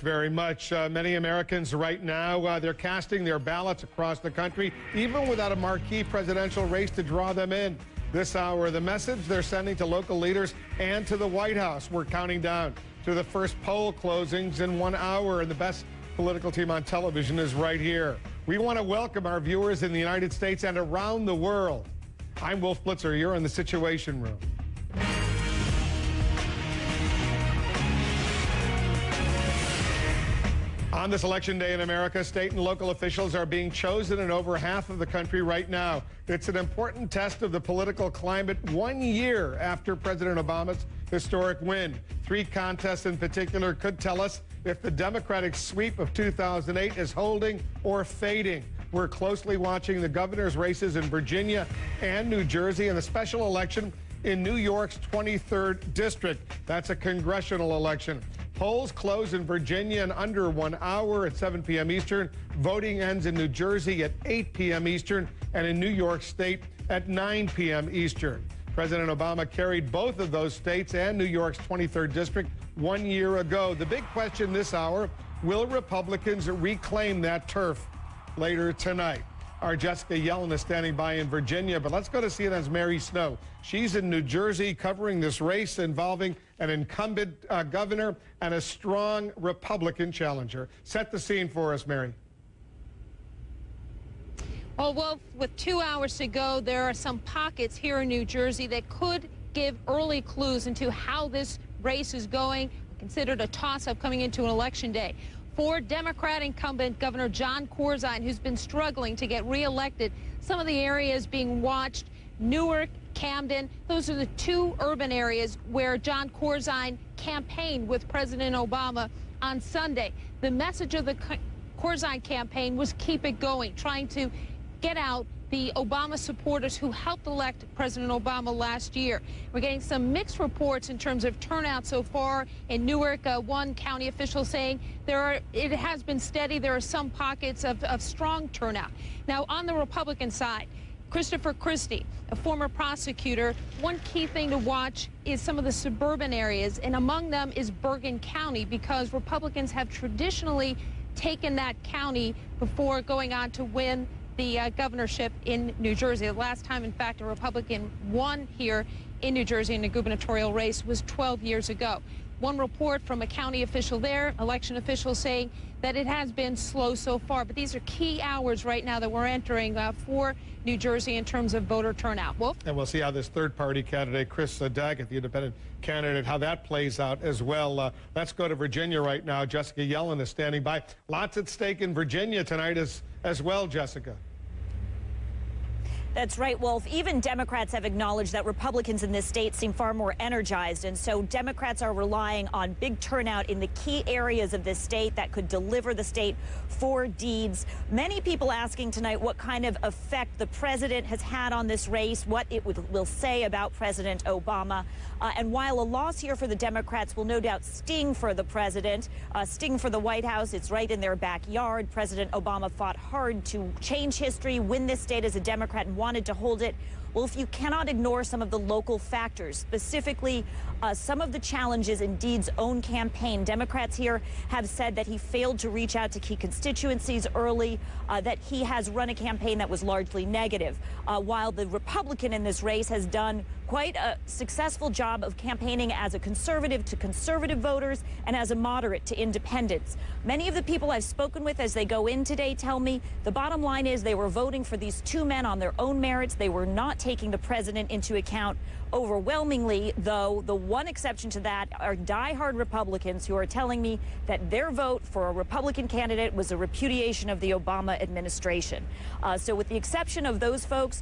very much. Many Americans right now, they're casting their ballots across the country, even without a marquee presidential race to draw them in. This hour, the message they're sending to local leaders and to the White House. We're counting down to the first poll closings in 1 hour, and the best political team on television is right here. We want to welcome our viewers in the United States and around the world. I'm Wolf Blitzer. You're in the Situation Room. On this election day in America, state and local officials are being chosen in over half of the country right now. It's an important test of the political climate 1 year after President Obama's historic win. 3 contests in particular could tell us if the Democratic sweep of 2008 is holding or fading. We're closely watching the governor's races in Virginia and New Jersey and the special election in New York's 23rd district. That's a congressional election. Polls close in Virginia in under 1 hour at 7 p.m. Eastern. Voting ends in New Jersey at 8 p.m. Eastern and in New York State at 9 p.m. Eastern. President Obama carried both of those states and New York's 23rd district 1 year ago. The big question this hour, will Republicans reclaim that turf later tonight? Our Jessica Yellen is standing by in Virginia, but let's go to CNN's Mary Snow. She's in New Jersey covering this race involving an incumbent governor and a strong Republican challenger. Set the scene for us, Mary. Well, Wolf, with 2 hours to go, there are some pockets here in New Jersey that could give early clues into how this race is going, considered a toss-up coming into an election day. For Democrat incumbent Governor Jon Corzine, who's been struggling to get reelected, some of the areas being watched, Newark, Camden, those are the 2 urban areas where Jon Corzine campaigned with President Obama on Sunday. The message of the Corzine campaign was keep it going, trying to get out the Obama supporters who helped elect President Obama last year. We're getting some mixed reports in terms of turnout so far in Newark. One county official saying it has been steady. There are some pockets of strong turnout. Now, on the Republican side, Christopher Christie, a former prosecutor, one key thing to watch is some of the suburban areas, and among them is Bergen County, because Republicans have traditionally taken that county before going on to win the governorship in New Jersey. The last time, in fact, a Republican won here in New Jersey in a gubernatorial race was 12 years ago. One report from a county official there, election official, saying that it has been slow so far. But these are key hours right now that we're entering for New Jersey in terms of voter turnout. Wolf? And we'll see how this third-party candidate, Chris Daggett, the independent candidate, how that plays out as well. Let's go to Virginia right now. Jessica Yellen is standing by. Lots at stake in Virginia tonight as well, Jessica. That's right, Wolf. Even Democrats have acknowledged that Republicans in this state seem far more energized, and so Democrats are relying on big turnout in the key areas of this state that could deliver the state for deeds. Many people asking tonight what kind of effect the president has had on this race, what it will say about President Obama. And while a loss here for the Democrats will no doubt sting for the president, sting for the White House, it's right in their backyard. President Obama fought hard to change history, win this state as a Democrat, and wanted to hold it. Well, if you cannot ignore some of the local factors, specifically some of the challenges in Deed's own campaign, Democrats here have said that he failed to reach out to key constituencies early, that he has run a campaign that was largely negative, while the Republican in this race has done quite a successful job of campaigning as a conservative to conservative voters and as a moderate to independents. Many of the people I've spoken with as they go in today tell me the bottom line is they were voting for these 2 men on their own merits. They were not taking the president into account. Overwhelmingly, though, the one exception to that are diehard Republicans who are telling me that their vote for a Republican candidate was a repudiation of the Obama administration. So with the exception of those folks,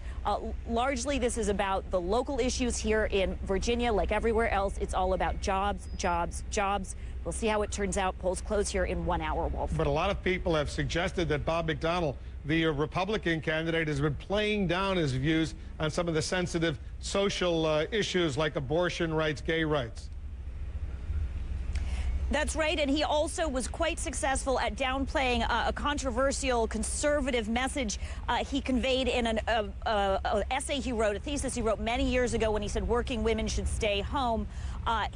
largely this is about the local issues here in Virginia. Like everywhere else, it's all about jobs, jobs, jobs. We'll see how it turns out. Polls close here in 1 hour, Wolf. But a lot of people have suggested that Bob McDonnell, the Republican candidate, has been playing down his views on some of the sensitive social issues like abortion rights, gay rights. That's right, and he also was quite successful at downplaying a controversial conservative message he conveyed in an essay he wrote, a thesis he wrote many years ago when he said working women should stay home.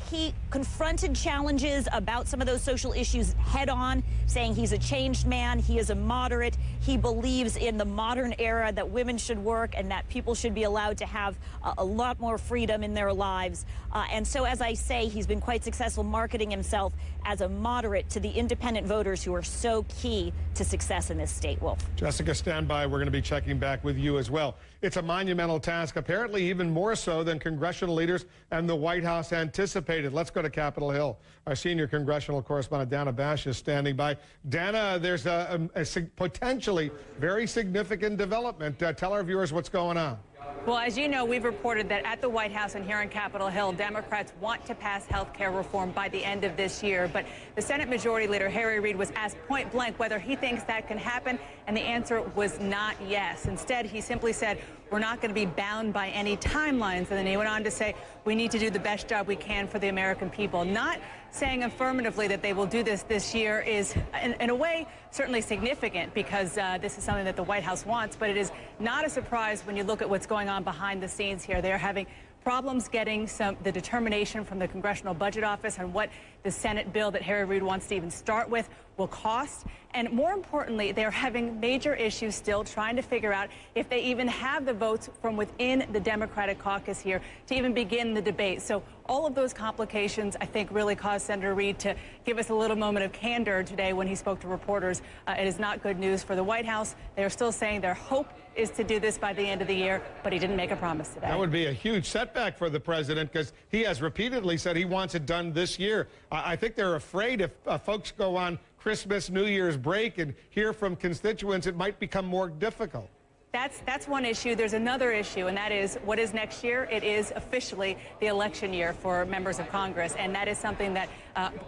He confronted challenges about some of those social issues head on, saying he's a changed man. He is a moderate. He believes in the modern era that women should work and that people should be allowed to have a lot more freedom in their lives. And so, as I say, he's been quite successful marketing himself as a moderate to the independent voters who are so key to success in this state. Wolf. Jessica, stand by. We're going to be checking back with you as well. It's a monumental task, apparently even more so than congressional leaders and the White House anticipated. Let's go to Capitol Hill. Our senior congressional correspondent, Dana Bash, is standing by. Dana, there's a potentially very significant development. Tell our viewers what's going on. Well, as you know, we've reported that at the White House and here on Capitol Hill, Democrats want to pass health care reform by the end of this year. But the Senate Majority Leader, Harry Reid, was asked point blank whether he thinks that can happen, and the answer was not yes. Instead, he simply said, we're not going to be bound by any timelines. And then he went on to say, we need to do the best job we can for the American people. Not saying affirmatively that they will do this year is, in a way, certainly significant because this is something that the White House wants. But it is not a surprise when you look at what's going on behind the scenes here. They're having problems getting the determination from the Congressional Budget Office on what the Senate bill that Harry Reid wants to even start with will cost. And more importantly, they're having major issues still trying to figure out if they even have the votes from within the Democratic caucus here to even begin the debate. So all of those complications, I think, really caused Senator Reid to give us a little moment of candor today when he spoke to reporters. It is not good news for the White House. They are still saying their hope is to do this by the end of the year, but he didn't make a promise today. That would be a huge setback for the president because he has repeatedly said he wants it done this year. I think they're afraid if folks go on Christmas, New Year's break and hear from constituents, it might become more difficult. That's one issue. There's another issue, and that is what is next year? It is officially the election year for members of Congress, and that is something that,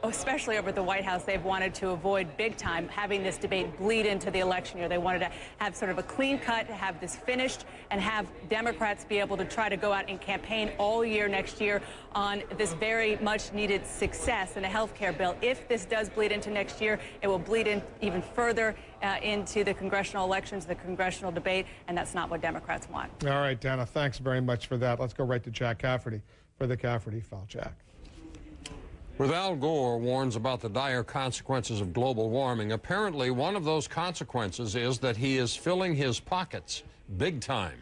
especially over at the White House, they've wanted to avoid big time, having this debate bleed into the election year. They wanted to have sort of a clean cut, have this finished, and have Democrats be able to try to go out and campaign all year next year on this very much needed success in a health care bill. If this does bleed into next year, it will bleed in even further into the congressional elections, the congressional debate, and that's not what Democrats want. All right, Dana, thanks very much for that. Let's go right to Jack Cafferty for the Cafferty File. Jack. With Al Gore warns about the dire consequences of global warming, apparently one of those consequences is that he is filling his pockets big time.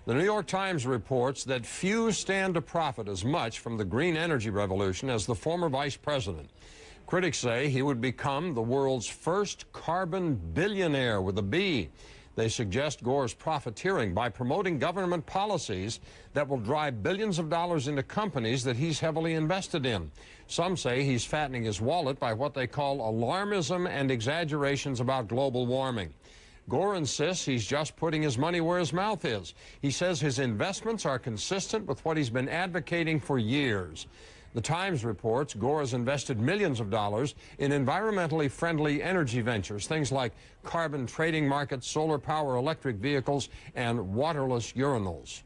The New York Times reports that few stand to profit as much from the green energy revolution as the former vice president. Critics say he would become the world's first carbon billionaire with a B. They suggest Gore's profiteering by promoting government policies that will drive billions of dollars into companies that he's heavily invested in. Some say he's fattening his wallet by what they call alarmism and exaggerations about global warming. Gore insists he's just putting his money where his mouth is. He says his investments are consistent with what he's been advocating for years. The Times reports Gore has invested millions of dollars in environmentally friendly energy ventures, things like carbon trading markets, solar power electric vehicles, and waterless urinals.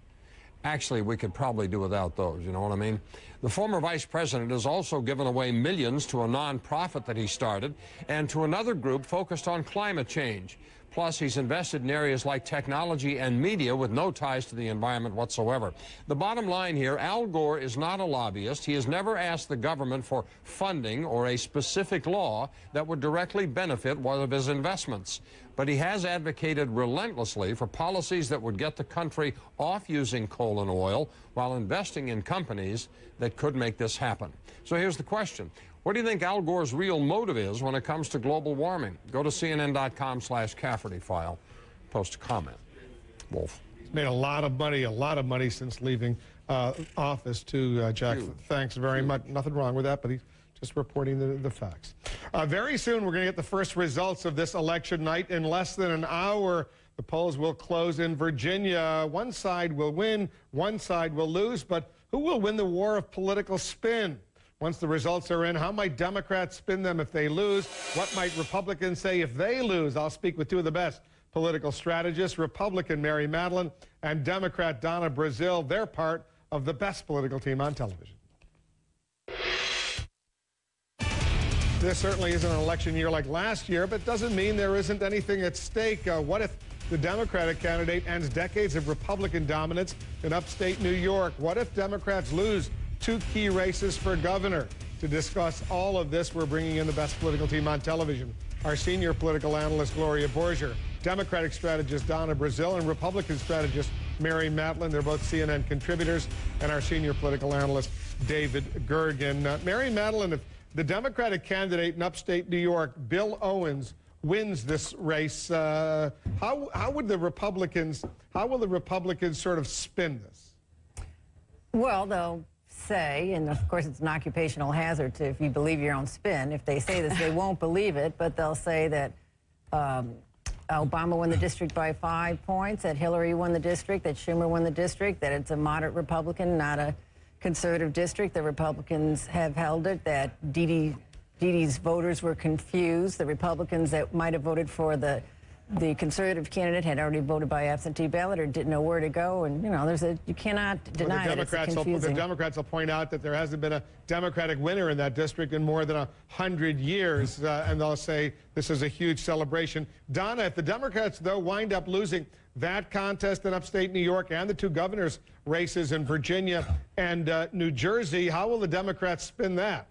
Actually, we could probably do without those, you know what I mean? The former vice president has also given away millions to a nonprofit that he started and to another group focused on climate change. Plus, he's invested in areas like technology and media with no ties to the environment whatsoever. The bottom line here, Al Gore is not a lobbyist. He has never asked the government for funding or a specific law that would directly benefit one of his investments. But he has advocated relentlessly for policies that would get the country off using coal and oil while investing in companies that could make this happen. So here's the question. What do you think Al Gore's real motive is when it comes to global warming? Go to CNN.com/Cafferty File. Post a comment. Wolf. He's made a lot of money since leaving office, too, Jack. Huge. Thanks very much. Nothing wrong with that, but he's just reporting the facts. Very soon, we're going to get the first results of this election night. In less than an hour, the polls will close in Virginia. One side will win, one side will lose, but who will win the war of political spin? Once the results are in, how might Democrats spin them if they lose? What might Republicans say if they lose? I'll speak with two of the best political strategists, Republican Mary Matalin and Democrat Donna Brazile. They're part of the best political team on television. This certainly isn't an election year like last year, but doesn't mean there isn't anything at stake. What if the Democratic candidate ends decades of Republican dominance in upstate New York? What if Democrats lose two key races for governor. To discuss all of this, we're bringing in the best political team on television. Our senior political analyst, Gloria Borger, Democratic strategist, Donna Brazile, and Republican strategist, Mary Matlin. They're both CNN contributors. And our senior political analyst, David Gergen. Mary Matlin, if the Democratic candidate in upstate New York, Bill Owens, wins this race, how will the Republicans sort of spin this? Well, they'll say, and of course it's an occupational hazard to, if you believe your own spin, if they say this, they won't believe it, but they'll say that Obama won the district by 5 points, that Hillary won the district, that Schumer won the district, that it's a moderate Republican, not a conservative district. The Republicans have held it, that Didi's voters were confused. The Republicans that might have voted for the conservative candidate had already voted by absentee ballot or didn't know where to go. And, you know, you cannot deny that it's confusing. The Democrats will point out that there hasn't been a Democratic winner in that district in more than 100 years, and they'll say this is a huge celebration. Donna, if the Democrats, though, wind up losing that contest in upstate New York and the two governors' races in Virginia and New Jersey, how will the Democrats spin that?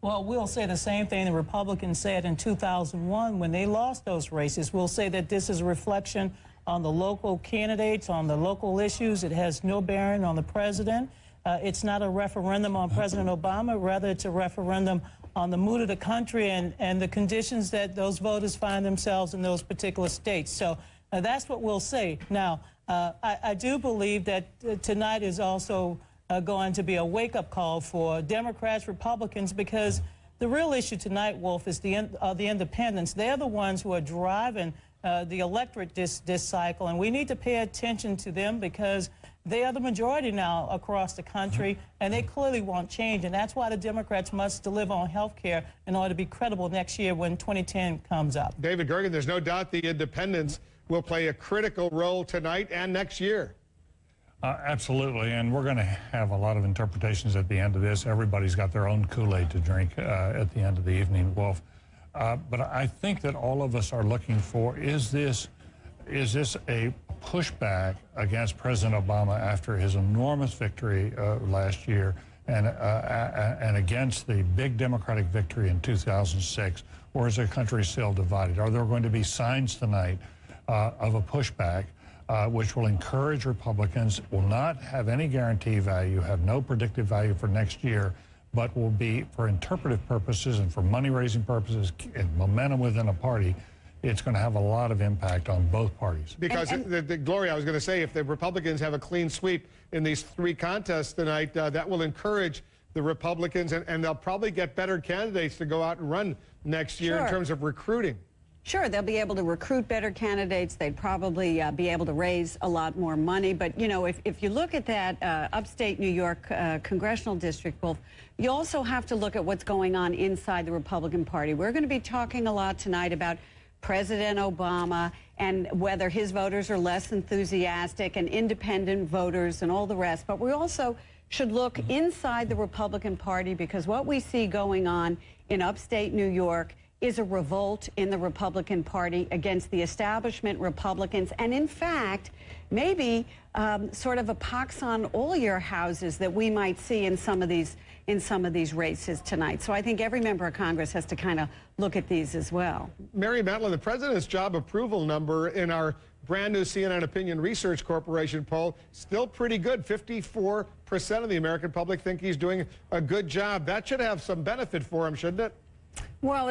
Well, we'll say the same thing the Republicans said in 2001 when they lost those races. We'll say that this is a reflection on the local candidates, on the local issues. It has no bearing on the president. It's not a referendum on President Obama. Rather, it's a referendum on the mood of the country and the conditions that those voters find themselves in those particular states. So that's what we'll say. Now, I do believe that tonight is also going to be a wake-up call for Democrats, Republicans, because the real issue tonight, Wolf, is the independents. They're the ones who are driving the electorate this cycle, and we need to pay attention to them because they are the majority now across the country, and they clearly want change, and that's why the Democrats must deliver on health care in order to be credible next year when 2010 comes up. David Gergen, there's no doubt the independents will play a critical role tonight and next year. Absolutely, and we're going to have a lot of interpretations at the end of this. Everybody's got their own Kool-Aid to drink at the end of the evening, Wolf. But I think that all of us are looking for, is this a pushback against President Obama after his enormous victory last year and against the big Democratic victory in 2006, or is the country still divided? Are there going to be signs tonight of a pushback which will encourage Republicans, will not have any guarantee value, have no predictive value for next year, but will be for interpretive purposes and for money-raising purposes and momentum within a party? It's going to have a lot of impact on both parties. Because, Gloria, I was going to say, if the Republicans have a clean sweep in these three contests tonight, that will encourage the Republicans, and they'll probably get better candidates to go out and run next year in terms of recruiting. Sure, they'll be able to recruit better candidates. They'd probably be able to raise a lot more money. But, you know, if you look at that upstate New York congressional district, Wolf, you also have to look at what's going on inside the Republican Party. We're going to be talking a lot tonight about President Obama and whether his voters are less enthusiastic and independent voters and all the rest. But we also should look inside the Republican Party, because what we see going on in upstate New York is a revolt in the Republican Party against the establishment Republicans, and in fact, maybe sort of a pox on all your houses that we might see in some of these races tonight. So I think every member of Congress has to kind of look at these as well. Mary Matlin, the president's job approval number in our brand new CNN Opinion Research Corporation poll still pretty good. 54% of the American public think he's doing a good job. That should have some benefit for him, shouldn't it? Well,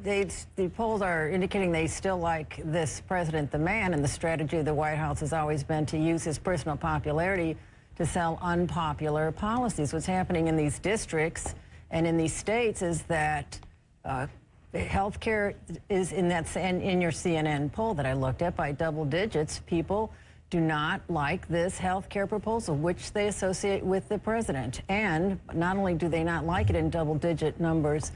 the polls are indicating they still like this president, the man, and the strategy of the White House has always been to use his personal popularity to sell unpopular policies. What's happening in these districts and in these states is that health care is in your CNN poll that I looked at by double digits. People do not like this health care proposal, which they associate with the president. And not only do they not like it in double-digit numbers,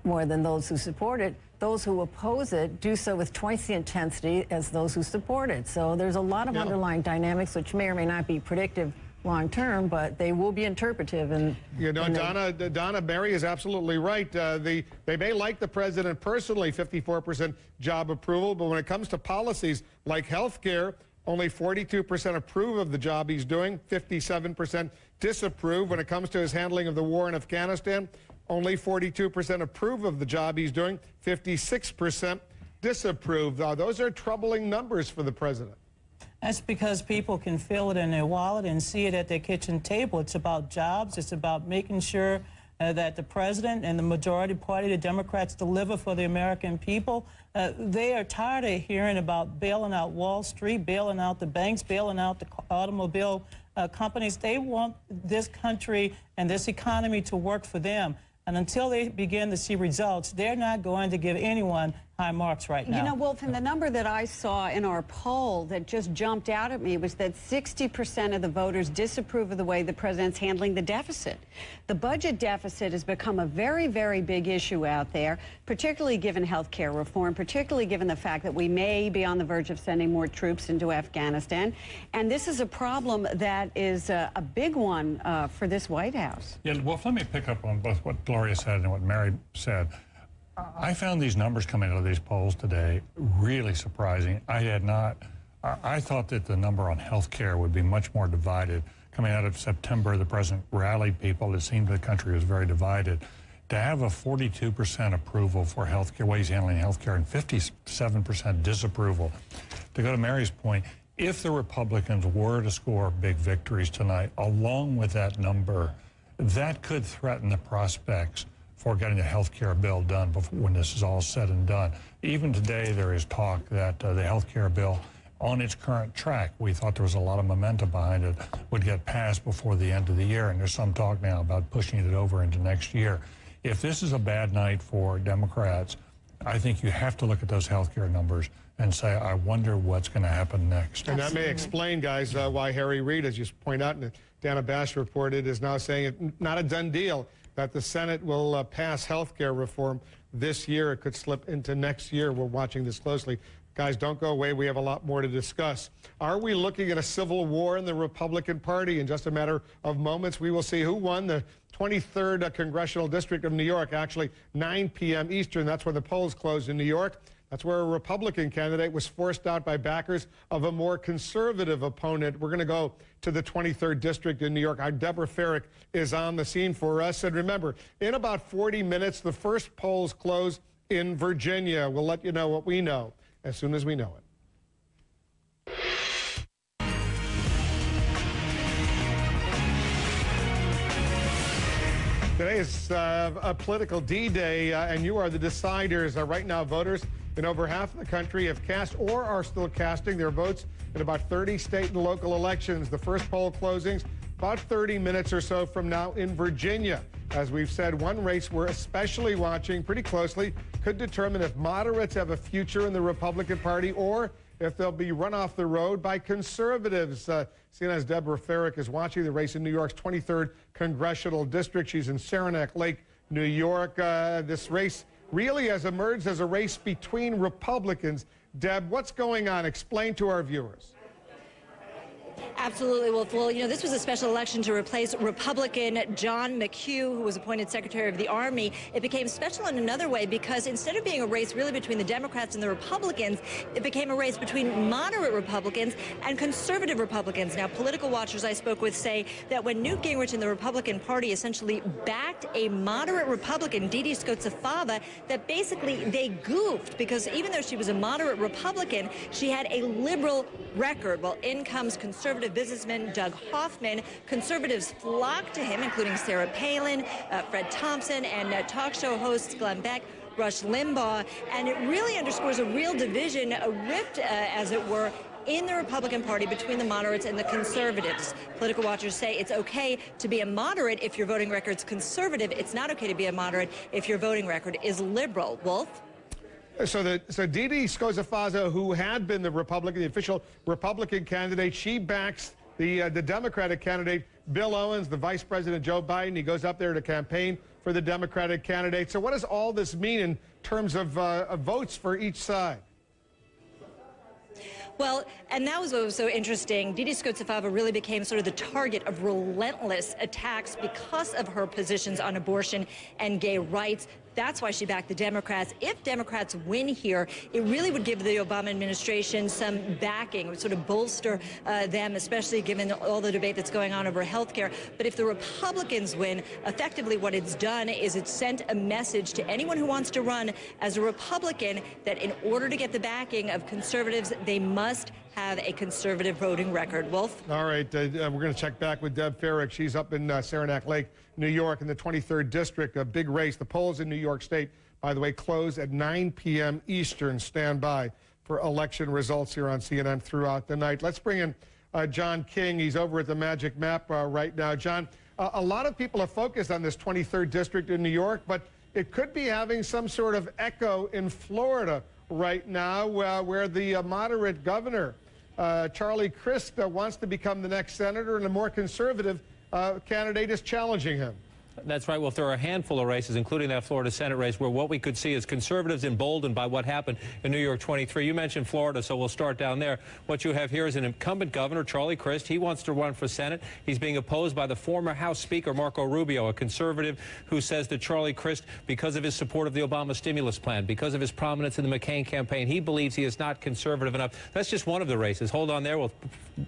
more than those who support it, those who oppose it do so with twice the intensity as those who support it. So there's a lot of underlying dynamics which may or may not be predictive long term, but they will be interpretive. And you know, Donna, Mary is absolutely right. They may like the president personally, 54% job approval, but when it comes to policies like health care, Only 42% approve of the job he's doing, 57% disapprove. When it comes to his handling of the war in Afghanistan, only 42% approve of the job he's doing, 56% disapprove. Those are troubling numbers for the president. That's because people can feel it in their wallet and see it at their kitchen table. It's about jobs. It's about making sure that the president and the majority party, the Democrats, deliver for the American people. They are tired of hearing about bailing out Wall Street, bailing out the banks, bailing out the automobile companies. They want this country and this economy to work for them. And until they begin to see results, they're not going to give anyone high marks right now. You know, Wolf, and the number that I saw in our poll that just jumped out at me was that 60% of the voters disapprove of the way the president's handling the deficit. The budget deficit has become a very, very big issue out there, particularly given health care reform, particularly given the fact that we may be on the verge of sending more troops into Afghanistan. And this is a problem that is a big one for this White House. Yeah, Wolf, let me pick up on both what Gloria said and what Mary said. I found these numbers coming out of these polls today really surprising. I thought that the number on health care would be much more divided. Coming out of September, the president rallied people. It seemed the country was very divided. To have a 42% approval for health care, ways handling health care, and 57% disapproval. To go to Mary's point, if the Republicans were to score big victories tonight, along with that number, that could threaten the prospects for getting the health care bill done before, when this is all said and done. Even today, there is talk that the health care bill, on its current track, we thought there was a lot of momentum behind it, would get passed before the end of the year. And there's some talk now about pushing it over into next year. If this is a bad night for Democrats, I think you have to look at those health care numbers and say, I wonder what's going to happen next. And that may explain, guys, why Harry Reid, as you point out, and Dana Bash reported, is now saying it's not a done deal that the Senate will pass health care reform this year. It could slip into next year. We're watching this closely. Guys, don't go away. We have a lot more to discuss. Are we looking at a civil war in the Republican Party? In just a matter of moments, we will see who won the 23rd Congressional District of New York, actually 9 p.m. Eastern. That's when the polls closed in New York. That's where a Republican candidate was forced out by backers of a more conservative opponent. We're going to go to the 23rd District in New York. Our Deborah Farrick is on the scene for us. And remember, in about 40 minutes, the first polls close in Virginia. We'll let you know what we know as soon as we know it. Today is a political D-Day, and you are the deciders. Right now, voters in over half of the country have cast or are still casting their votes in about 30 state and local elections. The first poll closings about 30 minutes or so from now in Virginia. As we've said, one race we're especially watching pretty closely could determine if moderates have a future in the Republican Party or if they'll be run off the road by conservatives. CNN's Deborah Farrick is watching the race in New York's 23rd Congressional District. She's in Saranac Lake, New York. This race really has emerged as a race between Republicans. Deb, what's going on? Explain to our viewers. Absolutely, Wolf. Well, you know, this was a special election to replace Republican John McHugh, who was appointed Secretary of the Army. It became special in another way because instead of being a race really between the Democrats and the Republicans, it became a race between moderate Republicans and conservative Republicans. Now, political watchers I spoke with say that when Newt Gingrich and the Republican Party essentially backed a moderate Republican, Didi Scozefava, that basically they goofed because even though she was a moderate Republican, she had a liberal record. Well, in comes conservative businessman Doug Hoffman. Conservatives flocked to him, including Sarah Palin, Fred Thompson, and talk show hosts Glenn Beck, Rush Limbaugh. And it really underscores a real division, a rift, as it were, in the Republican Party between the moderates and the conservatives. Political watchers say it's okay to be a moderate if your voting record's conservative. It's not okay to be a moderate if your voting record is liberal. Wolf? So Didi Scozefava, who had been the official Republican candidate, she backs the Democratic candidate, Bill Owens, the Vice President Joe Biden. He goes up there to campaign for the Democratic candidate. So what does all this mean in terms of votes for each side? Well, and that was what was so interesting. Didi Scozefava really became sort of the target of relentless attacks because of her positions on abortion and gay rights. That's why she backed the Democrats. If Democrats win here, it really would give the Obama administration some backing. It would sort of bolster them, especially given all the debate that's going on over health care. But if the Republicans win, effectively what it's done is it's sent a message to anyone who wants to run as a Republican that in order to get the backing of conservatives, they must have a conservative voting record. Wolf? All right, we're going to check back with Deb Farrick. She's up in Saranac Lake, New York, in the 23rd District, a big race. The polls in New York State, by the way, close at 9 p.m. Eastern. Stand by for election results here on CNN throughout the night. Let's bring in John King. He's over at the Magic Map right now. John, a lot of people are focused on this 23rd District in New York, but it could be having some sort of echo in Florida right now, where the moderate governor, Charlie Crist, wants to become the next senator, and a more conservative candidate is challenging him. That's right. Well, there are a handful of races, including that Florida Senate race, where what we could see is conservatives emboldened by what happened in New York 23. You mentioned Florida, so we'll start down there. What you have here is an incumbent governor, Charlie Crist. He wants to run for Senate. He's being opposed by the former House Speaker, Marco Rubio, a conservative who says that Charlie Crist, because of his support of the Obama stimulus plan, because of his prominence in the McCain campaign, he believes he is not conservative enough. That's just one of the races. Hold on there. We'll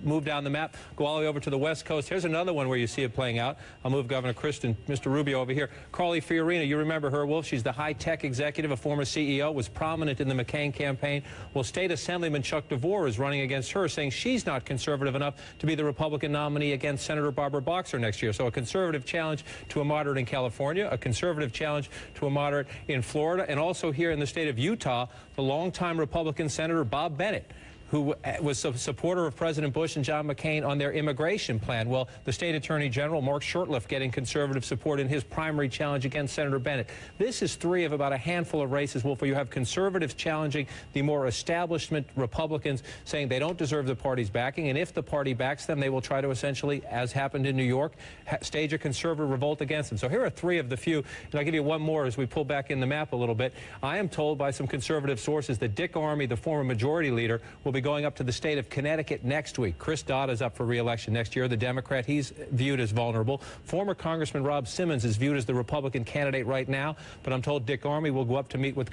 move down the map, go all the way over to the West Coast. Here's another one where you see it playing out. I'll move Governor Crist and Mr. Rubio over here. Carly Fiorina, you remember her, Wolf. She's the high-tech executive, a former CEO, was prominent in the McCain campaign. Well, State Assemblyman Chuck DeVore is running against her, saying she's not conservative enough to be the Republican nominee against Senator Barbara Boxer next year. So a conservative challenge to a moderate in California, a conservative challenge to a moderate in Florida, and also here in the state of Utah, the longtime Republican Senator Bob Bennett, who was a supporter of President Bush and John McCain on their immigration plan. Well, the state attorney general, Mark Shurtleff, getting conservative support in his primary challenge against Senator Bennett. This is three of about a handful of races, Wolf, where you have conservatives challenging the more establishment Republicans, saying they don't deserve the party's backing, and if the party backs them, they will try to essentially, as happened in New York, stage a conservative revolt against them. So here are three of the few, and I'll give you one more as we pull back in the map a little bit. I am told by some conservative sources that Dick Armey, the former majority leader, will be going up to the state of Connecticut next week. Chris Dodd is up for re-election next year, the Democrat. He's viewed as vulnerable. Former Congressman Rob Simmons is viewed as the Republican candidate right now, but I'm told Dick Armey will go up to meet with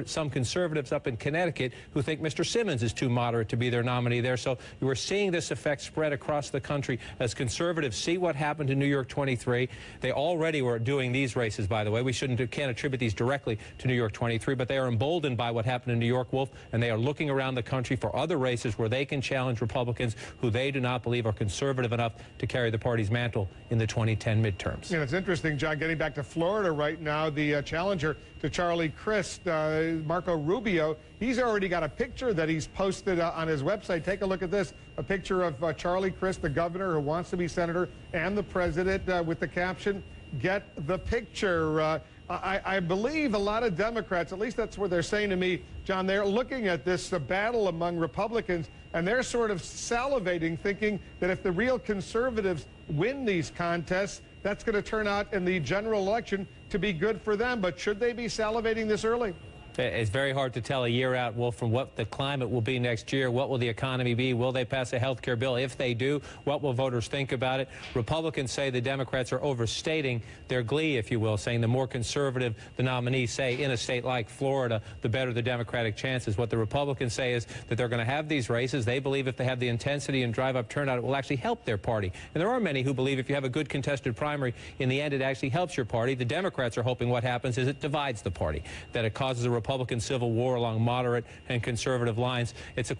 some conservatives up in Connecticut who think Mr. Simmons is too moderate to be their nominee there. So you are seeing this effect spread across the country as conservatives see what happened in New York 23. They already were doing these races, by the way. We can't attribute these directly to New York 23, but they are emboldened by what happened in New York, Wolf, and they are looking around the country for other races where they can challenge Republicans who they do not believe are conservative enough to carry the party's mantle in the 2010 midterms. Yeah, it's interesting, John, getting back to Florida right now, the challenger to Charlie Crist, Marco Rubio, he's already got a picture that he's posted on his website. Take a look at this, a picture of Charlie Crist, the governor who wants to be senator, and the president with the caption, "Get the picture." I believe a lot of Democrats, at least that's what they're saying to me, John, they're looking at this battle among Republicans, and they're sort of salivating, thinking that if the real conservatives win these contests, that's going to turn out in the general election to be good for them. But should they be salivating this early? It's very hard to tell a year out, Wolf, from what the climate will be next year. What will the economy be? Will they pass a health care bill? If they do, what will voters think about it? Republicans say the Democrats are overstating their glee, if you will, saying the more conservative the nominees say in a state like Florida, the better the Democratic chances. What the Republicans say is that they're going to have these races. They believe if they have the intensity and drive-up turnout, it will actually help their party. And there are many who believe if you have a good contested primary, in the end, it actually helps your party. The Democrats are hoping what happens is it divides the party, that it causes a Republican civil war along moderate and conservative lines.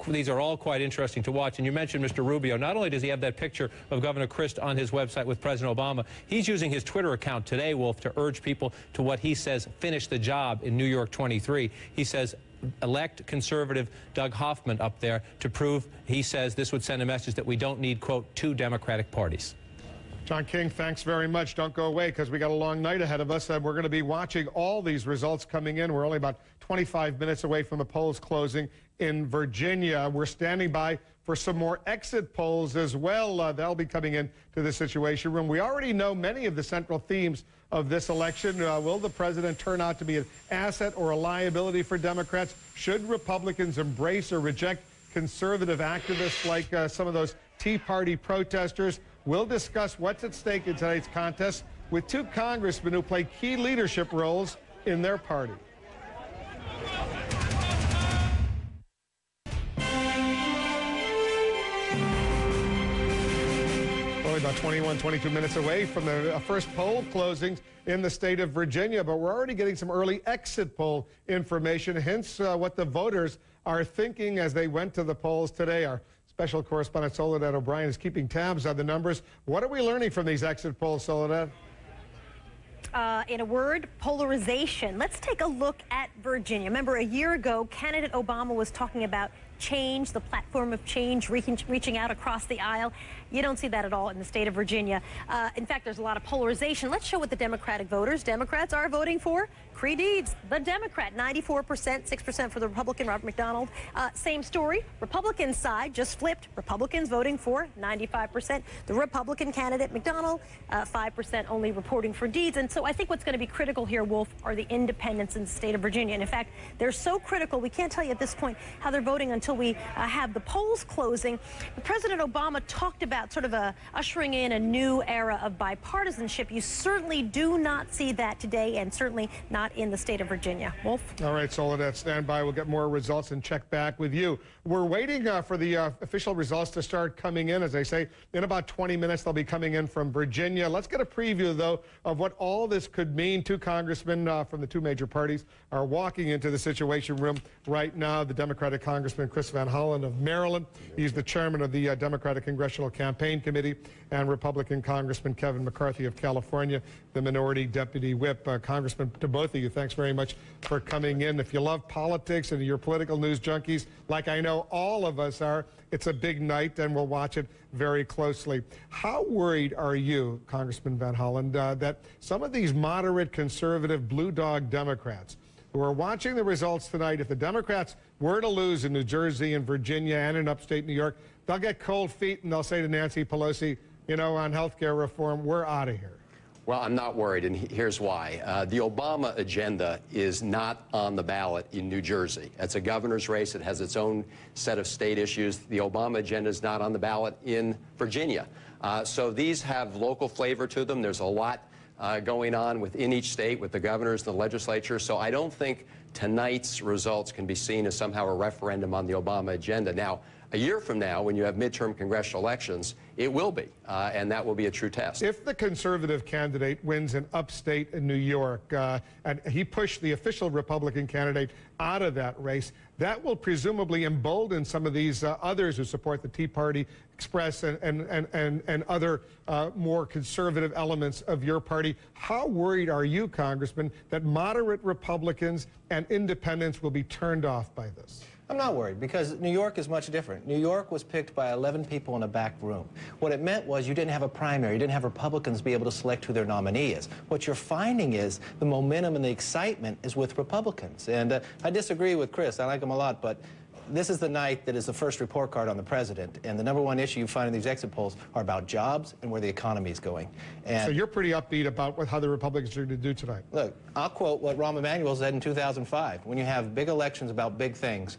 These are all quite interesting to watch. And you mentioned Mr. Rubio. Not only does he have that picture of Governor Crist on his website with President Obama, he's using his Twitter account today, Wolf, to urge people to what he says finish the job in New York 23. He says elect conservative Doug Hoffman up there to prove, he says, this would send a message that we don't need, quote, two Democratic parties. John King, thanks very much. Don't go away because we got a long night ahead of us. We're going to be watching all these results coming in. We're only about 25 minutes away from the polls closing in Virginia. We're standing by for some more exit polls as well. That'll be coming in to the Situation Room. We already know many of the central themes of this election. Will the president turn out to be an asset or a liability for Democrats? Should Republicans embrace or reject conservative activists like some of those Tea Party protesters? We'll discuss what's at stake in today's contest with two congressmen who play key leadership roles in their party. Only about 22 minutes away from the first poll closings in the state of Virginia, but we're already getting some early exit poll information, hence what the voters are thinking as they went to the polls today. Our special correspondent Soledad O'Brien is keeping tabs on the numbers. What are we learning from these exit polls, Soledad? In a word, polarization. Let's take a look at Virginia. Remember, a year ago, candidate Obama was talking about change, the platform of change, reaching out across the aisle. You don't see that at all in the state of Virginia. In fact, there's a lot of polarization. Let's show what the Democratic voters. Democrats are voting for Creed Eads, the Democrat, 94%, 6% for the Republican, Robert McDonald. Same story. Republican side just flipped. Republicans voting for 95%. The Republican candidate, McDonald, 5% only reporting for Deeds. And so I think what's going to be critical here, Wolf, are the independents in the state of Virginia. And in fact, they're so critical, we can't tell you at this point how they're voting until we have the polls closing. President Obama talked about sort of ushering in a new era of bipartisanship. You certainly do not see that today, and certainly not in the state of Virginia. Wolf? All right, Soledad, stand by. We'll get more results and check back with you. We're waiting for the official results to start coming in. As I say, in about 20 minutes, they'll be coming in from Virginia. Let's get a preview, though, of what all this could mean. Two congressmen from the two major parties are walking into the Situation Room right now. The Democratic Congressman Chris Van Hollen of Maryland. He's the chairman of the Democratic Congressional Campaign Committee, and Republican Congressman Kevin McCarthy of California, the minority deputy whip. Congressman, to both of you, thanks very much for coming in. If you love politics and you're political news junkies, like I know all of us are, it's a big night, and we'll watch it very closely. How worried are you, Congressman Van Hollen, that some of these moderate, conservative, blue dog Democrats who are watching the results tonight, if the Democrats were to lose in New Jersey and Virginia and in upstate New York, they'll get cold feet and they'll say to Nancy Pelosi, you know, on health care reform, we're out of here? Well, I'm not worried, and here's why. The Obama agenda is not on the ballot in New Jersey. It's a governor's race. It has its own set of state issues. The Obama agenda is not on the ballot in Virginia. So these have local flavor to them. There's a lot going on within each state with the governors and the legislature. So I don't think tonight's results can be seen as somehow a referendum on the Obama agenda. Now, a year from now, when you have midterm congressional elections, it will be, and that will be a true test. If the conservative candidate wins in upstate in New York, and he pushed the official Republican candidate out of that race, that will presumably embolden some of these others who support the Tea Party, Express, and other more conservative elements of your party. How worried are you, Congressman, that moderate Republicans and independents will be turned off by this? I'm not worried, because New York is much different. New York was picked by 11 people in a back room. What it meant was you didn't have a primary. You didn't have Republicans be able to select who their nominee is. What you're finding is the momentum and the excitement is with Republicans. And I disagree with Chris. I like him a lot, but this is the night that is the first report card on the president, and the #1 issue you find in these exit polls are about jobs and where the economy is going. And so you're pretty upbeat about how the Republicans are going to do tonight. Look, I'll quote what Rahm Emanuel said in 2005. When you have big elections about big things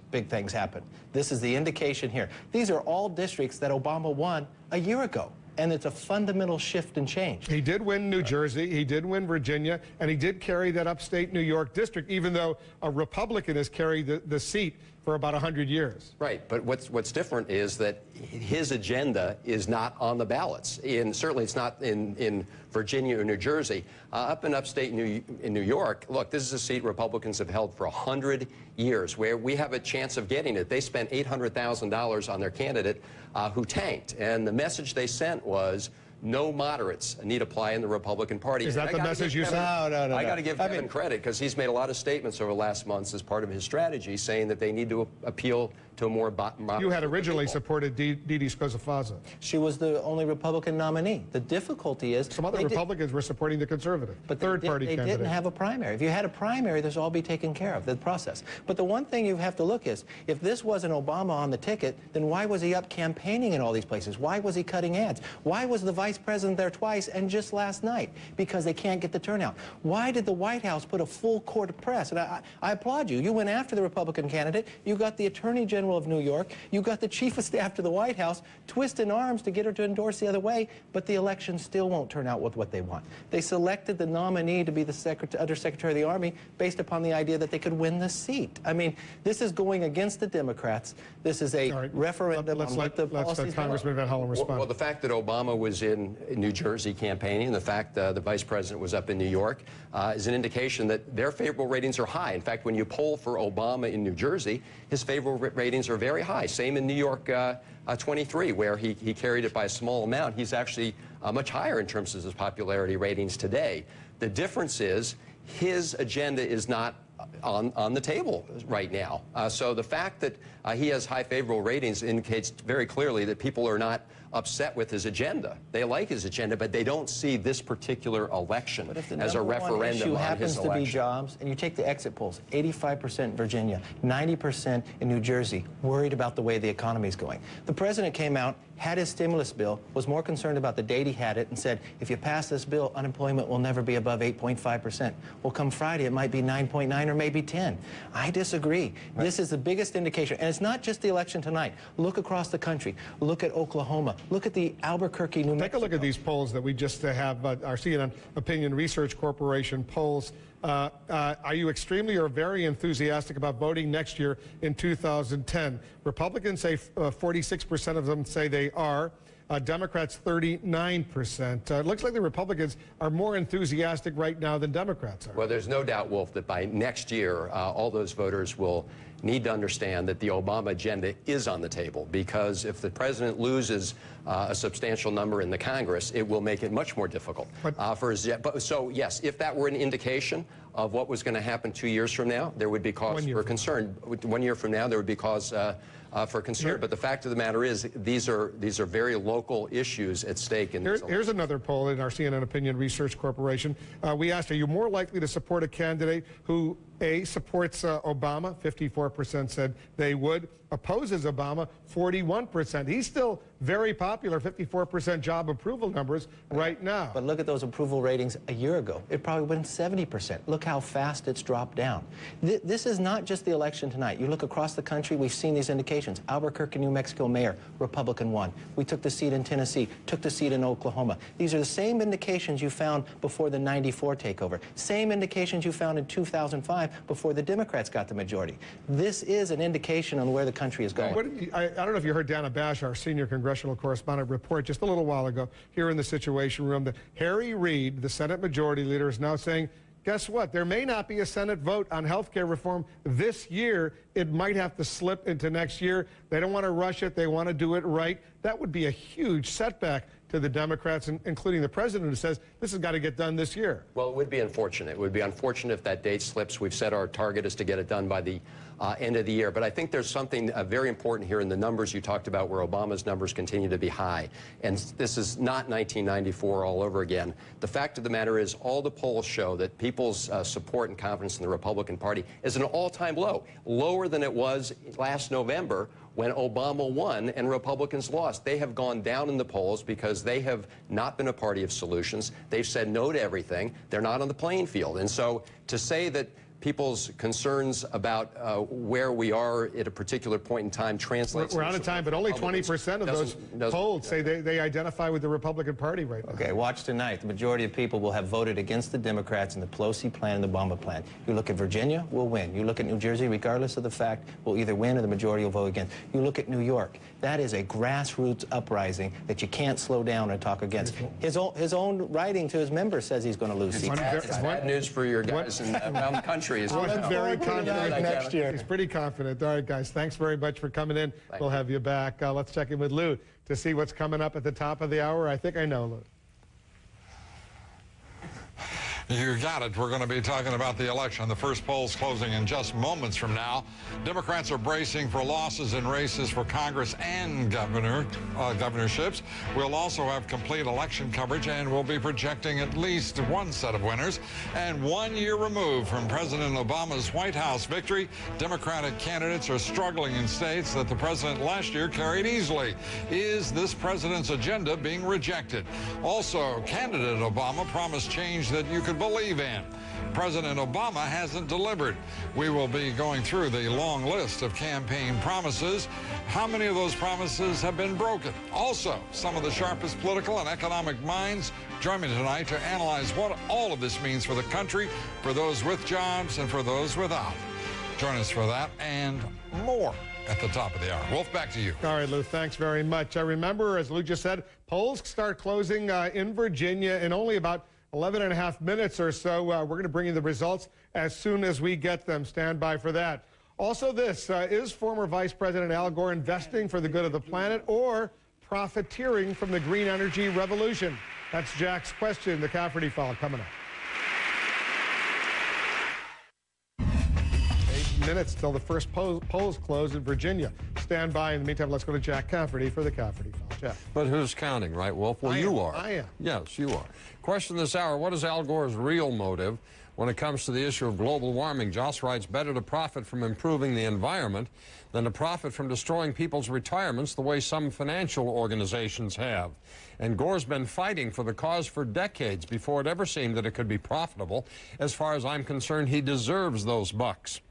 happen. This is the indication here. These are all districts that Obama won a year ago. And it's a fundamental shift and change. He did win New Jersey, he did win Virginia, and he did carry that upstate New York district, even though a Republican has carried the seat for about 100 years. Right, but what's different is that his agenda is not on the ballots. Certainly it's not in Virginia or New Jersey. Up in upstate in New York, look, this is a seat Republicans have held for 100 years, where we have a chance of getting it. They spent $800,000 on their candidate who tanked, and the message they sent was, no moderates need apply in the Republican Party. Is that the message you sent? No. I got to give Kevin credit, because he's made a lot of statements over the last months as part of his strategy, saying that they need to appeal to a more moderate. You had originally supported Dede Scozzafazza. She was the only Republican nominee. The difficulty is some other Republicans were supporting the conservative, but third-party candidate. They didn't have a primary. If you had a primary, this would all be taken care of, the process. But the one thing you have to look is, if this wasn't Obama on the ticket, then why was he up campaigning in all these places? Why was he cutting ads? Why was the vice vice president there twice, and just last night, because they can't get the turnout. Why did the White House put a full court press? And I applaud you. You went after the Republican candidate. You got the Attorney General of New York. You got the Chief of Staff to the White House twisting arms to get her to endorse the other way, but the election still won't turn out with what they want. They selected the nominee to be the Undersecretary of the Army based upon the idea that they could win the seat. I mean, this is going against the Democrats. This is a referendum on what the policies are. Congressman Van Hollen respond. Well, the fact that Obama was in New Jersey campaigning, the fact the vice president was up in New York, is an indication that their favorable ratings are high. In fact, when you poll for Obama in New Jersey, his favorable ratings are very high. Same in New York 23, where he carried it by a small amount. He's actually much higher in terms of his popularity ratings today. The difference is his agenda is not on the table right now. So the fact that he has high favorable ratings indicates very clearly that people are not upset with his agenda. They like his agenda, but they don't see this particular election as a referendum on his election. Happens to be jobs, and you take the exit polls, 85% Virginia, 90% in New Jersey, worried about the way the economy is going. The president came out, had his stimulus bill, was more concerned about the date he had it, and said, if you pass this bill, unemployment will never be above 8.5%. Well, come Friday, it might be 9.9 or maybe 10. I disagree. Right. This is the biggest indication. And it's not just the election tonight. Look across the country. Look at Oklahoma. Look at the Albuquerque, New Mexico. Take a look at these polls that we just have, our CNN Opinion Research Corporation polls. Are you extremely or very enthusiastic about voting next year in 2010? Republicans say 46% of them say they are. Democrats 39%. It looks like the Republicans are more enthusiastic right now than Democrats are. Well, there's no doubt, Wolf, that by next year, all those voters will need to understand that the Obama agenda is on the table, because if the president loses a substantial number in the Congress, it will make it much more difficult for his. So, yes, if that were an indication of what was going to happen 2 years from now, there would be cause for concern. 1 year from now, there would be cause for concern. But the fact of the matter is, these are very local issues at stake. In here's another poll in our CNN Opinion Research Corporation. We asked, are you more likely to support a candidate who, A, supports Obama? 54% said they would. Opposes Obama? 41%. He's still very popular, 54% job approval numbers right now. But look at those approval ratings a year ago. It probably went 70%. Look how fast it's dropped down. This is not just the election tonight. You look across the country, we've seen these indications. Albuquerque, New Mexico mayor, Republican won. We took the seat in Tennessee, took the seat in Oklahoma. These are the same indications you found before the '94 takeover. Same indications you found in 2005 before the Democrats got the majority. This is an indication on where the country is going. I don't know if you heard Dana Bash, our senior congressional correspondent, report just a little while ago here in the Situation Room that Harry Reid, the Senate Majority Leader, is now saying, guess what? There may not be a Senate vote on health care reform this year. It might have to slip into next year. They don't want to rush it. They want to do it right. That would be a huge setback to the Democrats, including the president, who says this has got to get done this year. Well, it would be unfortunate. It would be unfortunate if that date slips. We've set our target is to get it done by the end of the year. But I think there's something very important here in the numbers you talked about, where Obama's numbers continue to be high. And this is not 1994 all over again. The fact of the matter is, all the polls show that people's support and confidence in the Republican Party is an all-time low, lower than it was last November when Obama won and Republicans lost. They have gone down in the polls because they have not been a party of solutions. They've said no to everything. They're not on the playing field. And so to say that people's concerns about where we are at a particular point in time translates. We're out of time, but only 20% of those polled say they identify with the Republican Party right now. Okay, watch tonight. The majority of people will have voted against the Democrats in the Pelosi plan and the Obama plan. You look at Virginia, we'll win. You look at New Jersey, regardless of the fact, we'll either win or the majority will vote against. You look at New York. That is a grassroots uprising that you can't slow down or talk against. His own writing to his members says he's going to lose seats. It's bad news for your guys around the country. I'm very confident next year. He's pretty confident. All right, guys, thanks very much for coming in. We'll have you back. Let's check in with Lou to see what's coming up at the top of the hour. I think I know, Lou. You got it. We're going to be talking about the election. The first polls closing in just moments from now. Democrats are bracing for losses in races for Congress and governorships. We'll also have complete election coverage, and we'll be projecting at least one set of winners. And 1 year removed from President Obama's White House victory, Democratic candidates are struggling in states that the president last year carried easily. Is this president's agenda being rejected? Also, candidate Obama promised change that you could believe in. President Obama hasn't delivered. We will be going through the long list of campaign promises. How many of those promises have been broken? Also, some of the sharpest political and economic minds join me tonight to analyze what all of this means for the country, for those with jobs and for those without. Join us for that and more at the top of the hour. Wolf, back to you. All right, Lou, thanks very much. I remember, as Lou just said, polls start closing in Virginia in only about 11.5 minutes or so. We're going to bring you the results as soon as we get them. Stand by for that. Also this, is former Vice President Al Gore investing for the good of the planet or profiteering from the green energy revolution? That's Jack's question, the Cafferty File, coming up. 8 minutes till the first polls close in Virginia. Stand by. In the meantime, let's go to Jack Cafferty for the Cafferty File. Jack. But who's counting, right, Wolf? Well, you are. I am. Yes, you are. Question this hour, what is Al Gore's real motive when it comes to the issue of global warming? Joss writes, better to profit from improving the environment than to profit from destroying people's retirements the way some financial organizations have. And Gore's been fighting for the cause for decades before it ever seemed that it could be profitable. As far as I'm concerned, he deserves those bucks.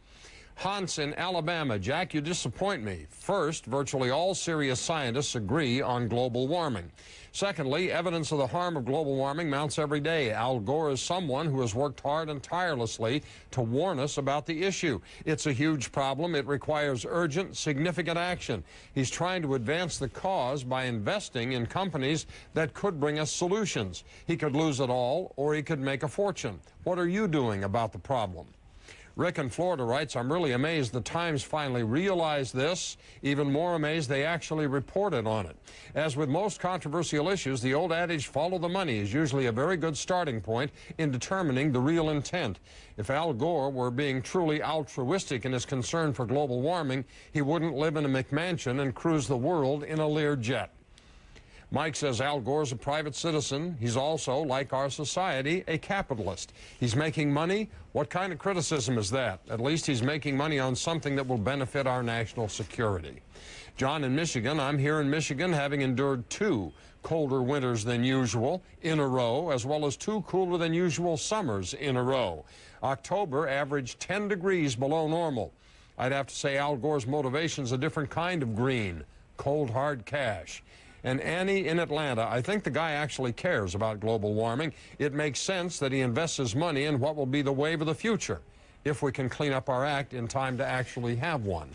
Hans in Alabama. Jack, you disappoint me. First, virtually all serious scientists agree on global warming. Secondly, evidence of the harm of global warming mounts every day. Al Gore is someone who has worked hard and tirelessly to warn us about the issue. It's a huge problem. It requires urgent, significant action. He's trying to advance the cause by investing in companies that could bring us solutions. He could lose it all, or he could make a fortune. What are you doing about the problem? Rick in Florida writes, I'm really amazed the Times finally realized this. Even more amazed they actually reported on it. As with most controversial issues, the old adage, follow the money, is usually a very good starting point in determining the real intent. If Al Gore were being truly altruistic in his concern for global warming, he wouldn't live in a McMansion and cruise the world in a Learjet. Mike says Al Gore's a private citizen. He's also, like our society, a capitalist. He's making money. What kind of criticism is that? At least he's making money on something that will benefit our national security. John in Michigan. I'm here in Michigan, having endured 2 colder winters than usual in a row, as well as 2 cooler than usual summers in a row. October averaged 10 degrees below normal. I'd have to say Al Gore's motivation's a different kind of green, cold, hard cash. And Annie in Atlanta, I think the guy actually cares about global warming. It makes sense that he invests his money in what will be the wave of the future, if we can clean up our act in time to actually have one.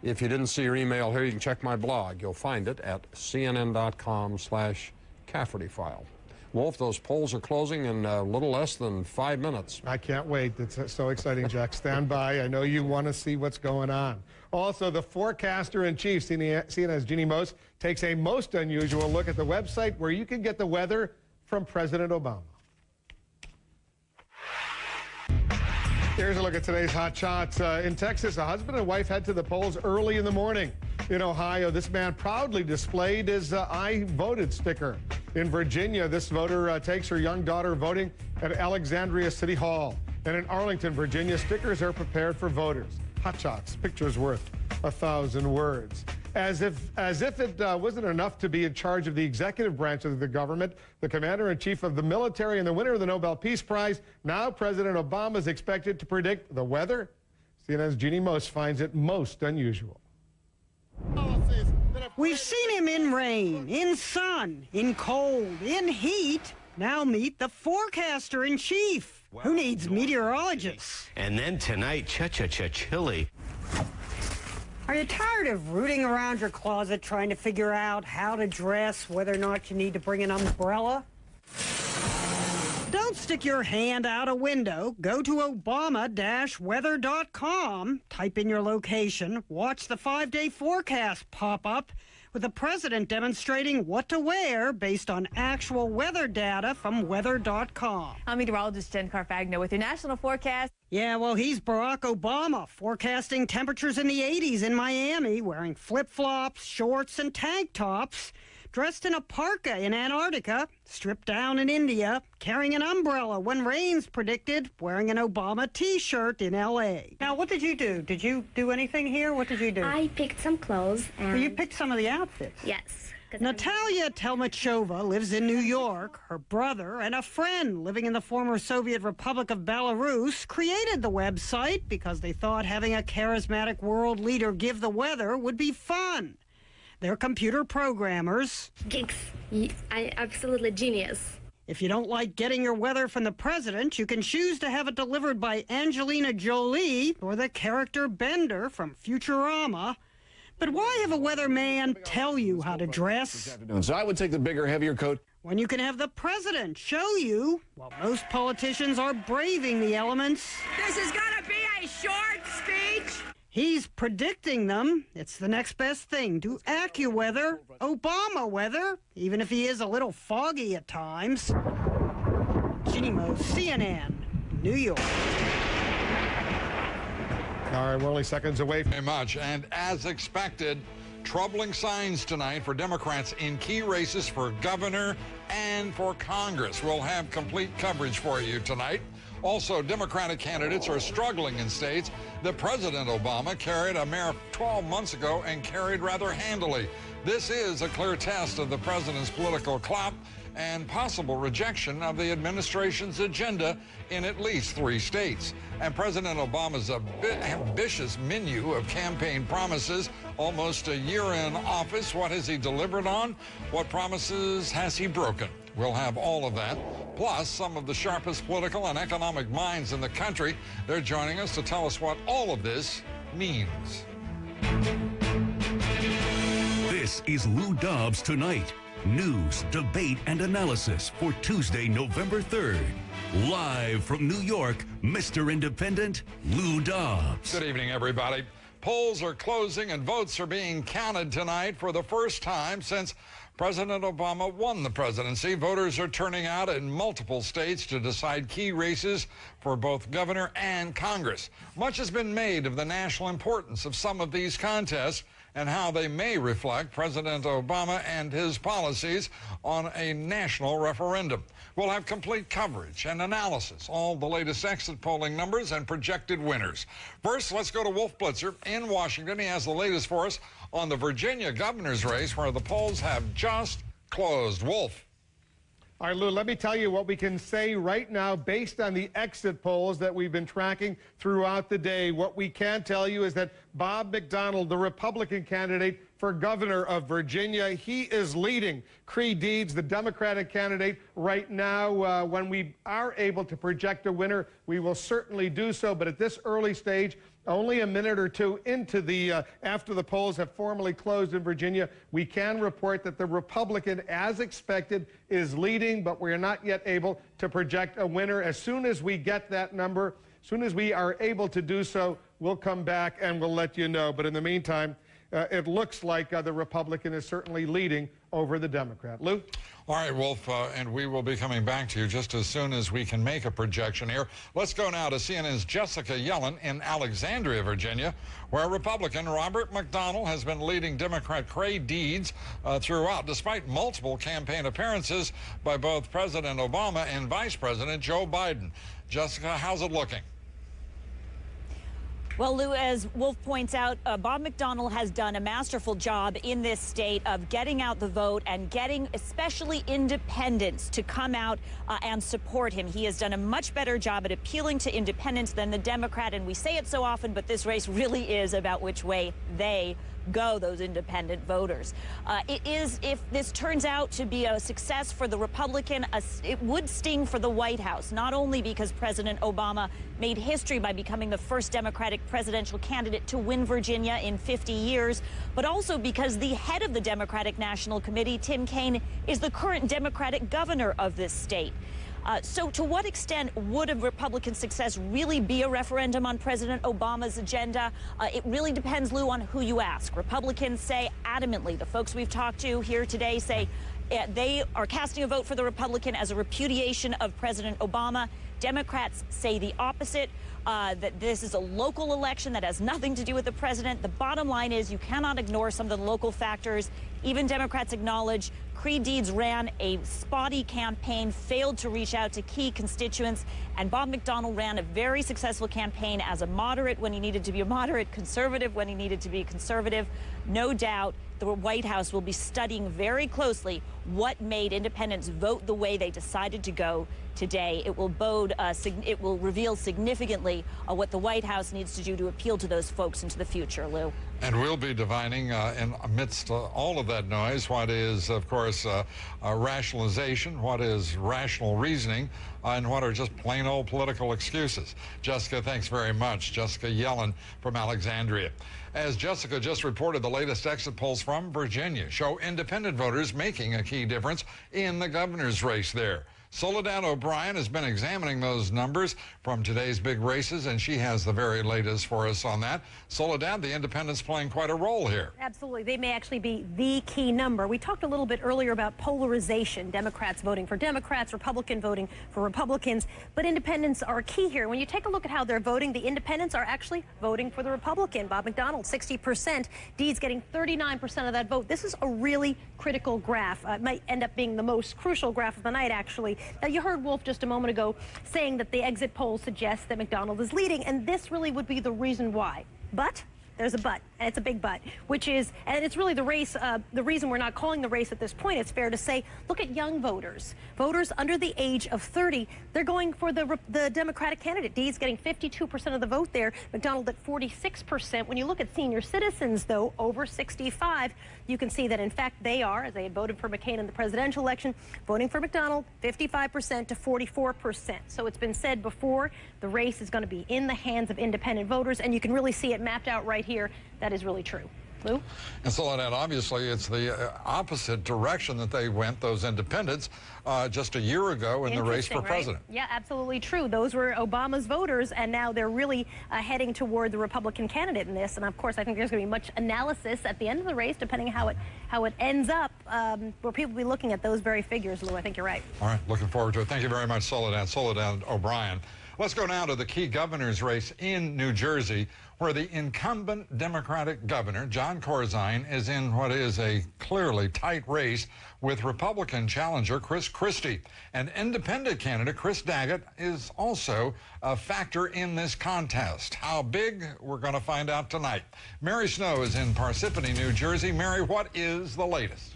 If you didn't see your email here, you can check my blog. You'll find it at cnn.com/Cafferty File. Wolf, those polls are closing in a little less than 5 minutes. I can't wait. It's so exciting, Jack. Stand by. I know you want to see what's going on. Also, the forecaster-in-chief, CNN's Jeannie Most, takes a most unusual look at the website where you can get the weather from President Obama. Here's a look at today's hot shots. In Texas, a husband and wife head to the polls early in the morning. In Ohio, this man proudly displayed his I voted sticker. In Virginia, this voter takes her young daughter voting at Alexandria City Hall. And in Arlington, Virginia, stickers are prepared for voters. Hot shots, pictures worth 1,000 words. As if it wasn't enough to be in charge of the executive branch of the government, the commander-in-chief of the military and the winner of the Nobel Peace Prize, now President Obama is expected to predict the weather. CNN's Jeannie Most finds it most unusual. We've seen him in rain, in sun, in cold, in heat. Now meet the forecaster-in-chief. Wow. Who needs meteorologists? And then tonight, chilly. Are you tired of rooting around your closet trying to figure out how to dress, whether or not you need to bring an umbrella? Don't stick your hand out a window, go to Obama-weather.com, type in your location, watch the 5-day forecast pop up with the president demonstrating what to wear based on actual weather data from weather.com. I'm meteorologist Jen Carfagno with your national forecast. Yeah, well, he's Barack Obama, forecasting temperatures in the 80s in Miami, wearing flip-flops, shorts, and tank tops, dressed in a parka in Antarctica, stripped down in India, carrying an umbrella when rain's predicted, wearing an Obama T-shirt in L.A. Now, what did you do? Did you do anything here? What did you do? I picked some clothes. And... Well, you picked some of the outfits? Yes. Natalia Telmachova lives in New York. Her brother and a friend living in the former Soviet Republic of Belarus created the website because they thought having a charismatic world leader give the weather would be fun. They're computer programmers. Geeks. I absolutely genius. If you don't like getting your weather from the president, you can choose to have it delivered by Angelina Jolie or the character Bender from Futurama. But why have a weatherman tell you how to dress? So I would take the bigger, heavier coat. When you can have the president show you, while most politicians are braving the elements. This is gonna be a short speech. He's predicting them. It's the next best thing to AccuWeather, Obama weather, even if he is a little foggy at times. Ginny Mo, CNN, New York. All right, we're only seconds away. Very much. And as expected, troubling signs tonight for Democrats in key races for governor and for Congress. We'll have complete coverage for you tonight. Also, Democratic candidates are struggling in states that President Obama carried a mere 12 months ago and carried rather handily. This is a clear test of the president's political clout and possible rejection of the administration's agenda in at least 3 states. And President Obama's ambitious menu of campaign promises, almost a year in office. What has he delivered on? What promises has he broken? We'll have all of that, plus some of the sharpest political and economic minds in the country. They're joining us to tell us what all of this means. This is Lou Dobbs Tonight. News, debate, and analysis for Tuesday, November 3rd. Live from New York, Mr. Independent, Lou Dobbs. Good evening, everybody. Polls are closing and votes are being counted tonight for the first time since President Obama won the presidency. Voters are turning out in multiple states to decide key races for both governor and Congress. Much has been made of the national importance of some of these contests and how they may reflect President Obama and his policies on a national referendum. We'll have complete coverage and analysis, all the latest exit polling numbers and projected winners. First, let's go to Wolf Blitzer in Washington. He has the latest for us on the Virginia governor's race, where the polls have just closed. Wolf. All right, Lou, let me tell you what we can say right now based on the exit polls that we've been tracking throughout the day. What we can tell you is that Bob McDonnell, the Republican candidate for governor of Virginia, he is leading Creed Deeds, the Democratic candidate, right now. When we are able to project a winner, we will certainly do so. But at this early stage, only a minute or two into the after the polls have formally closed in Virginia, we can report that the Republican, as expected, is leading, but we are not yet able to project a winner. As soon as we get that number, as soon as we are able to do so, we'll come back and we'll let you know. But in the meantime, it looks like the Republican is certainly leading over the Democrat. Lou? All right, Wolf, and we will be coming back to you just as soon as we can make a projection here. Let's go now to CNN's Jessica Yellen in Alexandria, Virginia, where Republican Robert McDonnell has been leading Democrat Creed Deeds throughout, despite multiple campaign appearances by both President Obama and Vice President Joe Biden. Jessica, how's it looking? Well, Lou, as Wolf points out, Bob McDonnell has done a masterful job in this state of getting out the vote and getting especially independents to come out and support him. He has done a much better job at appealing to independents than the Democrat, and we say it so often, but this race really is about which way they go, those independent voters. If this turns out to be a success for the Republican, it would sting for the White House, not only because President Obama made history by becoming the first Democratic presidential candidate to win Virginia in 50 years, but also because the head of the Democratic National Committee, Tim Kaine, is the current Democratic governor of this state. So to what extent would a Republican success really be a referendum on President Obama's agenda? It really depends, Lou, on who you ask. Republicans say adamantly, the folks we've talked to here today say they are casting a vote for the Republican as a repudiation of President Obama. Democrats say the opposite, that this is a local election that has nothing to do with the president. The bottom line is you cannot ignore some of the local factors. Even Democrats acknowledge Creed Deeds ran a spotty campaign, failed to reach out to key constituents, and Bob McDonnell ran a very successful campaign as a moderate when he needed to be a moderate, conservative when he needed to be conservative. No doubt the White House will be studying very closely what made independents vote the way they decided to go today. It will it will reveal significantly what the White House needs to do to appeal to those folks into the future, Lou. And we'll be divining in amidst all of that noise what is, of course, rationalization, what is rational reasoning, and what are just plain old political excuses. Jessica, thanks very much. Jessica Yellen from Alexandria. As Jessica just reported, the latest exit polls from Virginia show independent voters making a key difference in the governor's race there. Soledad O'Brien has been examining those numbers from today's big races, and she has the very latest for us on that. Soledad, the independents playing quite a role here. Absolutely. They may actually be the key number. We talked a little bit earlier about polarization, Democrats voting for Democrats, Republican voting for Republicans, but independents are key here. When you take a look at how they're voting, the independents are actually voting for the Republican. Bob McDonnell, 60%. Deeds getting 39% of that vote. This is a really critical graph. It might end up being the most crucial graph of the night, actually. Now, you heard Wolf just a moment ago saying that the exit polls suggest that McDonnell is leading, and this really would be the reason why. But there's a but, and it's a big but, which is, and it's really the race, the reason we're not calling the race at this point, it's fair to say, look at young voters. Voters under the age of 30, they're going for the Democratic candidate. Deeds getting 52% of the vote there, McDonnell at 46%. When you look at senior citizens, though, over 65, you can see that, in fact, they are, as they had voted for McCain in the presidential election, voting for McDonnell, 55% to 44%. So it's been said before, the race is going to be in the hands of independent voters, and you can really see it mapped out right here. That is really true. Lou? And Soledad, obviously, it's the opposite direction that they went, those independents, just a year ago in the race for president. Right? Yeah, absolutely true. Those were Obama's voters, and now they're really heading toward the Republican candidate in this. And, of course, I think there's going to be much analysis at the end of the race, depending how it ends up, where people will be looking at those very figures, Lou. I think you're right. All right, looking forward to it. Thank you very much, Soledad. Soledad O'Brien. Let's go now to the key governor's race in New Jersey, where the incumbent Democratic governor, Jon Corzine, is in what is a clearly tight race with Republican challenger Chris Christie. And independent candidate Chris Daggett is also a factor in this contest. How big? We're going to find out tonight. Mary Snow is in Parsippany, New Jersey. Mary, what is the latest?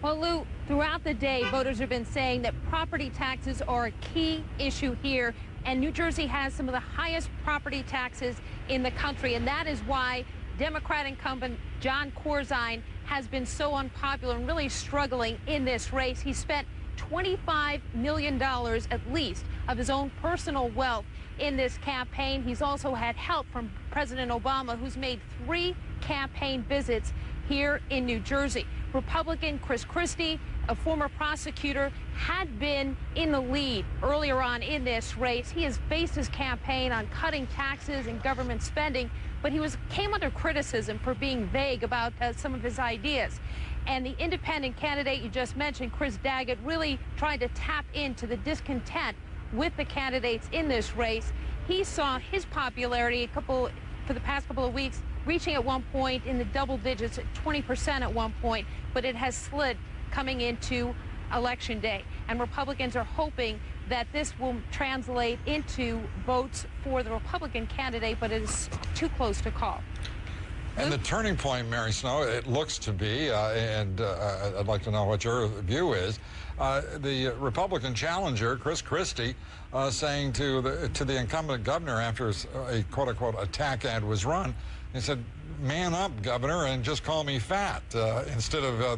Well, Lou, throughout the day, voters have been saying that property taxes are a key issue here, and New Jersey has some of the highest property taxes in the country, and that is why Democrat incumbent Jon Corzine has been so unpopular and really struggling in this race. He spent $25 million at least of his own personal wealth in this campaign. He's also had help from President Obama, who's made 3 campaign visits here in New Jersey. Republican Chris Christie, a former prosecutor, had been in the lead earlier on in this race. He has based his campaign on cutting taxes and government spending, but he came under criticism for being vague about some of his ideas. And the independent candidate you just mentioned, Chris Daggett, really tried to tap into the discontent with the candidates in this race. He saw his popularity for the past couple of weeks reaching at one point in the double digits, 20% at one point, but it has slid coming into Election Day. And Republicans are hoping that this will translate into votes for the Republican candidate, but it is too close to call. And the turning point, Mary Snow, it looks to be, and I'd like to know what your view is, the Republican challenger, Chris Christie, saying to the incumbent governor after a quote-unquote attack ad was run, he said, "Man up, Governor, and just call me fat," instead of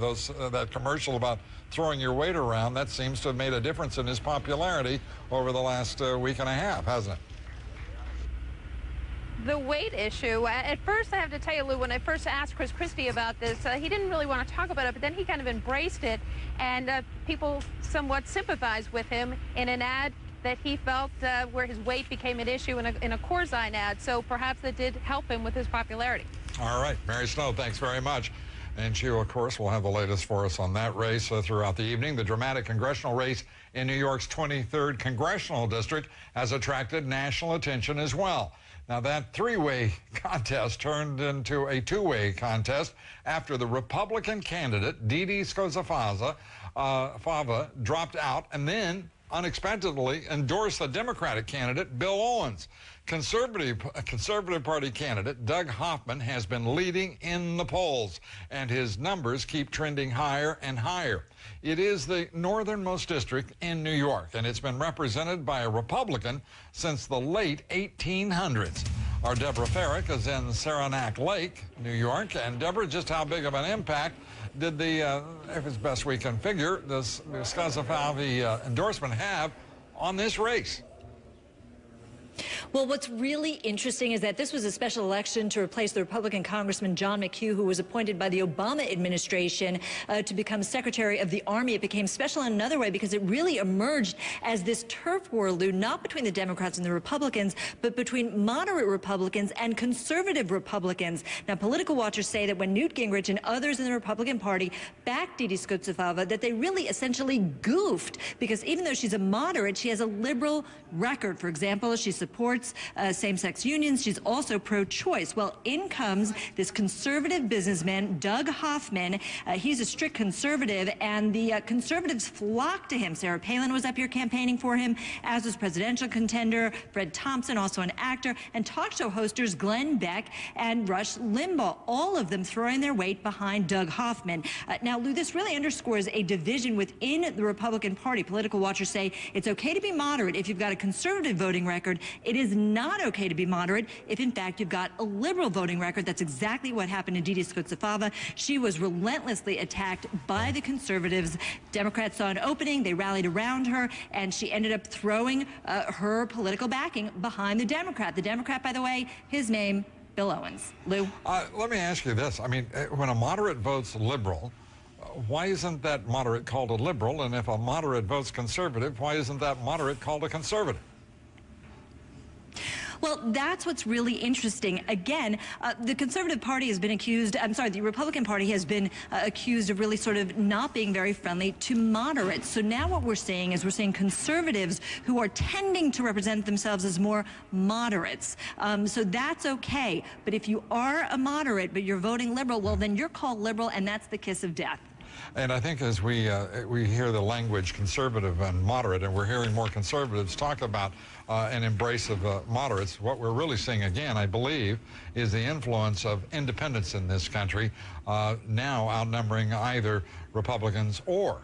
that commercial about throwing your weight around. That seems to have made a difference in his popularity over the last week and a half, hasn't it? The weight issue. At first, I have to tell you, Lou, when I first asked Chris Christie about this, he didn't really want to talk about it, but then he kind of embraced it, and people somewhat sympathized with him in an ad that he felt where his weight became an issue in a Corzine ad. So perhaps that did help him with his popularity. All right, Mary Snow, thanks very much. And she, of course, will have the latest for us on that race throughout the evening. The dramatic congressional race in New York's 23rd congressional district has attracted national attention as well. Now, that three-way contest turned into a two-way contest after the Republican candidate, Dede Scozzafava, dropped out and then unexpectedly endorsed the Democratic candidate, Bill Owens. Conservative Party candidate Doug Hoffman has been leading in the polls, and his numbers keep trending higher and higher. It is the northernmost district in New York, and it's been represented by a Republican since the late 1800s. Our Deborah Farrick is in Saranac Lake, New York. And Deborah, just how big of an impact did the, if it's best we can figure, this Scozzafava endorsement have on this race? Well, what's really interesting is that this was a special election to replace the Republican Congressman John McHugh, who was appointed by the Obama administration to become Secretary of the Army. It became special in another way because it really emerged as this turf war, Lou, not between the Democrats and the Republicans, but between moderate Republicans and conservative Republicans. Now, political watchers say that when Newt Gingrich and others in the Republican Party backed Dede Scozzafava, that they really essentially goofed, because even though she's a moderate, she has a liberal record. For example, she supports same-sex unions. She's also pro-choice. Well, in comes this conservative businessman, Doug Hoffman. He's a strict conservative, and the conservatives flocked to him. Sarah Palin was up here campaigning for him, as was presidential contender Fred Thompson, also an actor, and talk show hosters Glenn Beck and Rush Limbaugh, all of them throwing their weight behind Doug Hoffman. Now, Lou, this really underscores a division within the Republican Party. Political watchers say it's okay to be moderate if you've got a conservative voting record. It is not okay to be moderate if, in fact, you've got a liberal voting record. That's exactly what happened to Dede Scozzafava. She was relentlessly attacked by the conservatives. Democrats saw an opening. They rallied around her, and she ended up throwing her political backing behind the Democrat. The Democrat, by the way, his name, Bill Owens. Lou? Let me ask you this. I mean, when a moderate votes liberal, why isn't that moderate called a liberal? And if a moderate votes conservative, why isn't that moderate called a conservative? Well, that's what's really interesting. Again, the Conservative Party has been accused, the Republican Party has been accused of really sort of not being very friendly to moderates. So now what we're seeing is we're seeing conservatives who are tending to represent themselves as more moderates. So that's okay. But if you are a moderate, but you're voting liberal, well, then you're called liberal, and that's the kiss of death. And I think as we hear the language conservative and moderate, and we're hearing more conservatives talk about an embrace of moderates, what we're really seeing again, I believe, is the influence of independents in this country now outnumbering either Republicans or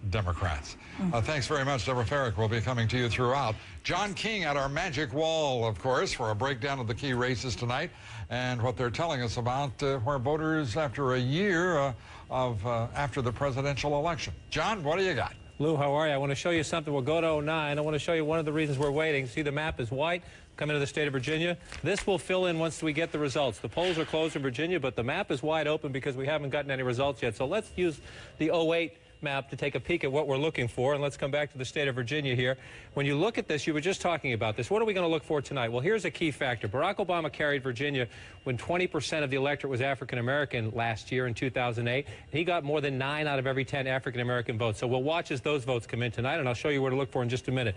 Democrats. Thanks very much, Deborah Farrick. We'll be coming to you throughout. John King at our magic wall, of course, for a breakdown of the key races tonight and what they're telling us about where voters, after a year after the presidential election. John, what do you got? Lou, how are you? I want to show you something. We'll go to 09. I want to show you one of the reasons we're waiting. See, the map is white. Come into the state of Virginia. This will fill in once we get the results. The polls are closed in Virginia, but the map is wide open because we haven't gotten any results yet. So let's use the 08 map to take a peek at what we're looking for, and let's come back to the state of Virginia here. When you look at this, you were just talking about this. What are we going to look for tonight? Well, here's a key factor. Barack Obama carried Virginia when 20% of the electorate was African-American last year in 2008. He got more than 9 out of every 10 African-American votes. So we'll watch as those votes come in tonight, and I'll show you where to look for in just a minute.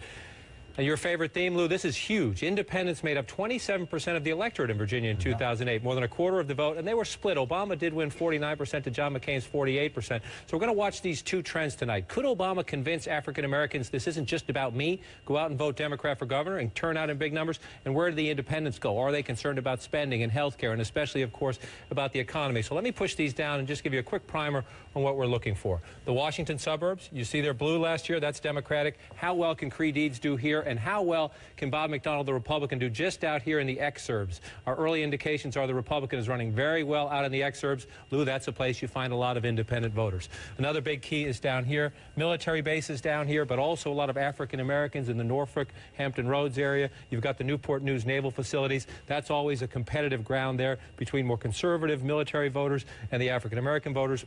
And your favorite theme, Lou, this is huge. Independents made up 27% of the electorate in Virginia in 2008, more than a quarter of the vote, and they were split. Obama did win 49% to John McCain's 48%. So we're going to watch these two trends tonight. Could Obama convince African Americans this isn't just about me? Go out and vote Democrat for governor and turn out in big numbers? And where do the independents go? Are they concerned about spending and health care, and especially, of course, about the economy? So let me push these down and just give you a quick primer on what we're looking for. The Washington suburbs, you see they're blue last year. That's Democratic. How well can Creed Deeds do here? and how well can Bob McDonnell, the Republican, do just out here in the exurbs? Our early indications are the Republican is running very well out in the exurbs. Lou, that's a place you find a lot of independent voters. Another big key is down here. Military bases down here, but also a lot of African Americans in the Norfolk, Hampton Roads area. You've got the Newport News naval facilities. That's always a competitive ground there between more conservative military voters and the African American voters.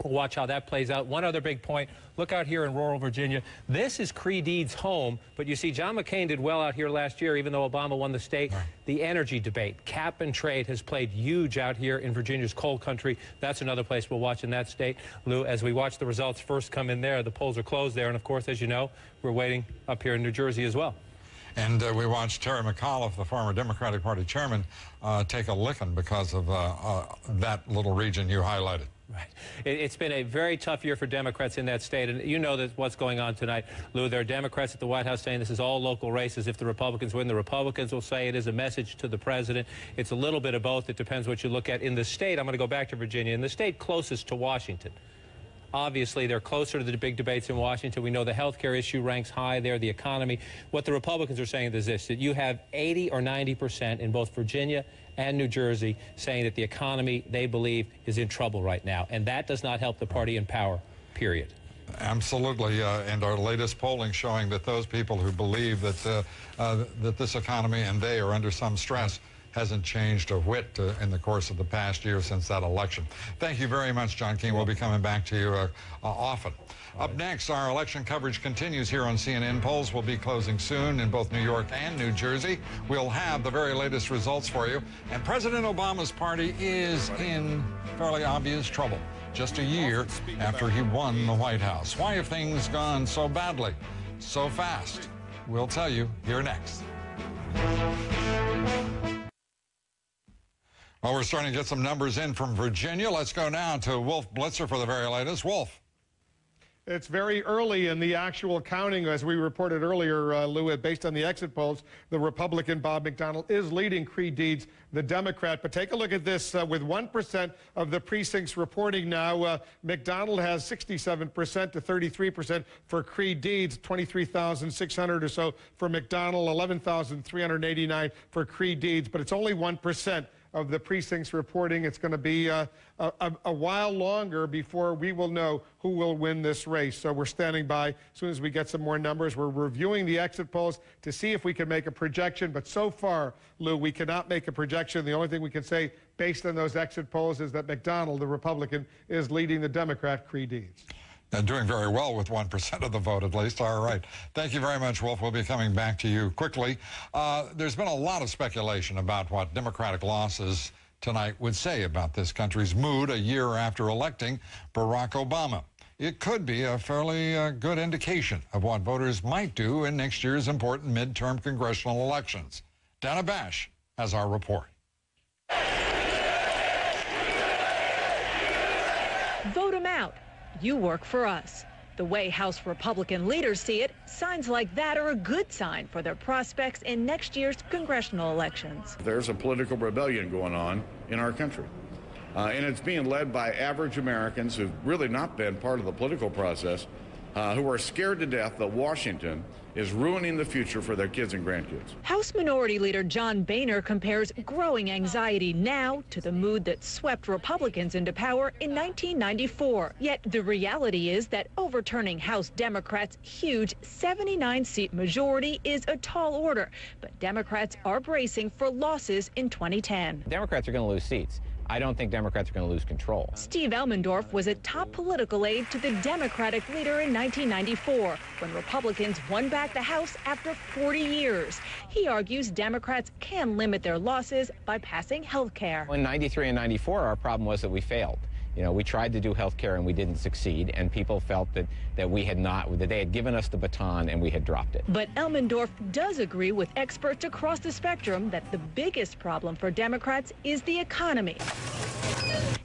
We'll watch how that plays out. One other big point, look out here in rural Virginia. This is Creedeed's home, but you see John McCain did well out here last year, even though Obama won the state. Right. The energy debate, cap and trade, has played huge out here in Virginia's coal country. That's another place we'll watch in that state. Lou, as we watch the results first come in there, the polls are closed there, and of course, as you know, we're waiting up here in New Jersey as well. And we watched Terry McAuliffe, the former Democratic Party chairman, take a licking because of that little region you highlighted. Right. It's been a very tough year for Democrats in that state, and you know that what's going on tonight, Lou. There are Democrats at the White House saying this is all local races. If the Republicans win, the Republicans will say it is a message to the president. It's a little bit of both. It depends what you look at. In the state, I'm going to go back to Virginia, in the state closest to Washington. Obviously, they're closer to the big debates in Washington. We know the health care issue ranks high there, the economy. What the Republicans are saying is this, that you have 80 or 90% in both Virginia and New Jersey saying that the economy, they believe, is in trouble right now. And that does not help the party in power, period. Absolutely, and our latest polling showing that those people who believe that, that this economy and they are under some stress hasn't changed a whit in the course of the past year since that election. Thank you very much, John King. We'll be coming back to you often. Up next, our election coverage continues here on CNN. Polls will be closing soon in both New York and New Jersey. We'll have the very latest results for you. And President Obama's party is in fairly obvious trouble just a year after he won the White House. Why have things gone so badly, so fast? We'll tell you here next. Well, we're starting to get some numbers in from Virginia. Let's go now to Wolf Blitzer for the very latest. Wolf. It's very early in the actual counting. As we reported earlier, Lou, based on the exit polls, the Republican Bob McDonnell is leading Creedeed's, the Democrat. But take a look at this. With 1% of the precincts reporting now, McDonnell has 67% to 33% for Creedeed's, 23,600 or so for McDonnell, 11,389 for Creedeed's. But it's only 1% of the precincts reporting. It's going to be a while longer before we will know who will win this race. So we're standing by as soon as we get some more numbers. We're reviewing the exit polls to see if we can make a projection. But so far, Lou, we cannot make a projection. The only thing we can say based on those exit polls is that McDonnell, the Republican, is leading the Democrat, Creedeed's. And doing very well with 1% of the vote, at least. All right. Thank you very much, Wolf. We'll be coming back to you quickly. There's been a lot of speculation about what Democratic losses tonight would say about this country's mood a year after electing Barack Obama. It could be a fairly good indication of what voters might do in next year's important midterm congressional elections. Dana Bash has our report. Vote him out. You work for us. The way House Republican leaders see it, signs like that are a good sign for their prospects in next year's congressional elections. There's a political rebellion going on in our country. And it's being led by average Americans who've really not been part of the political process, who are scared to death that Washington is ruining the future for their kids and grandkids. House Minority Leader John Boehner compares growing anxiety now to the mood that swept Republicans into power in 1994. Yet the reality is that overturning House Democrats' huge 79-seat majority is a tall order. But Democrats are bracing for losses in 2010. Democrats are going to lose seats. I don't think Democrats are going to lose control. Steve Elmendorf was a top political aide to the Democratic leader in 1994, when Republicans won back the House after 40 years. He argues Democrats can limit their losses by passing health care. In 93 and 94, our problem was that we failed. You know, we tried to do health care and we didn't succeed, and people felt that they had given us the baton and we had dropped it. But Elmendorf does agree with experts across the spectrum that the biggest problem for Democrats is the economy,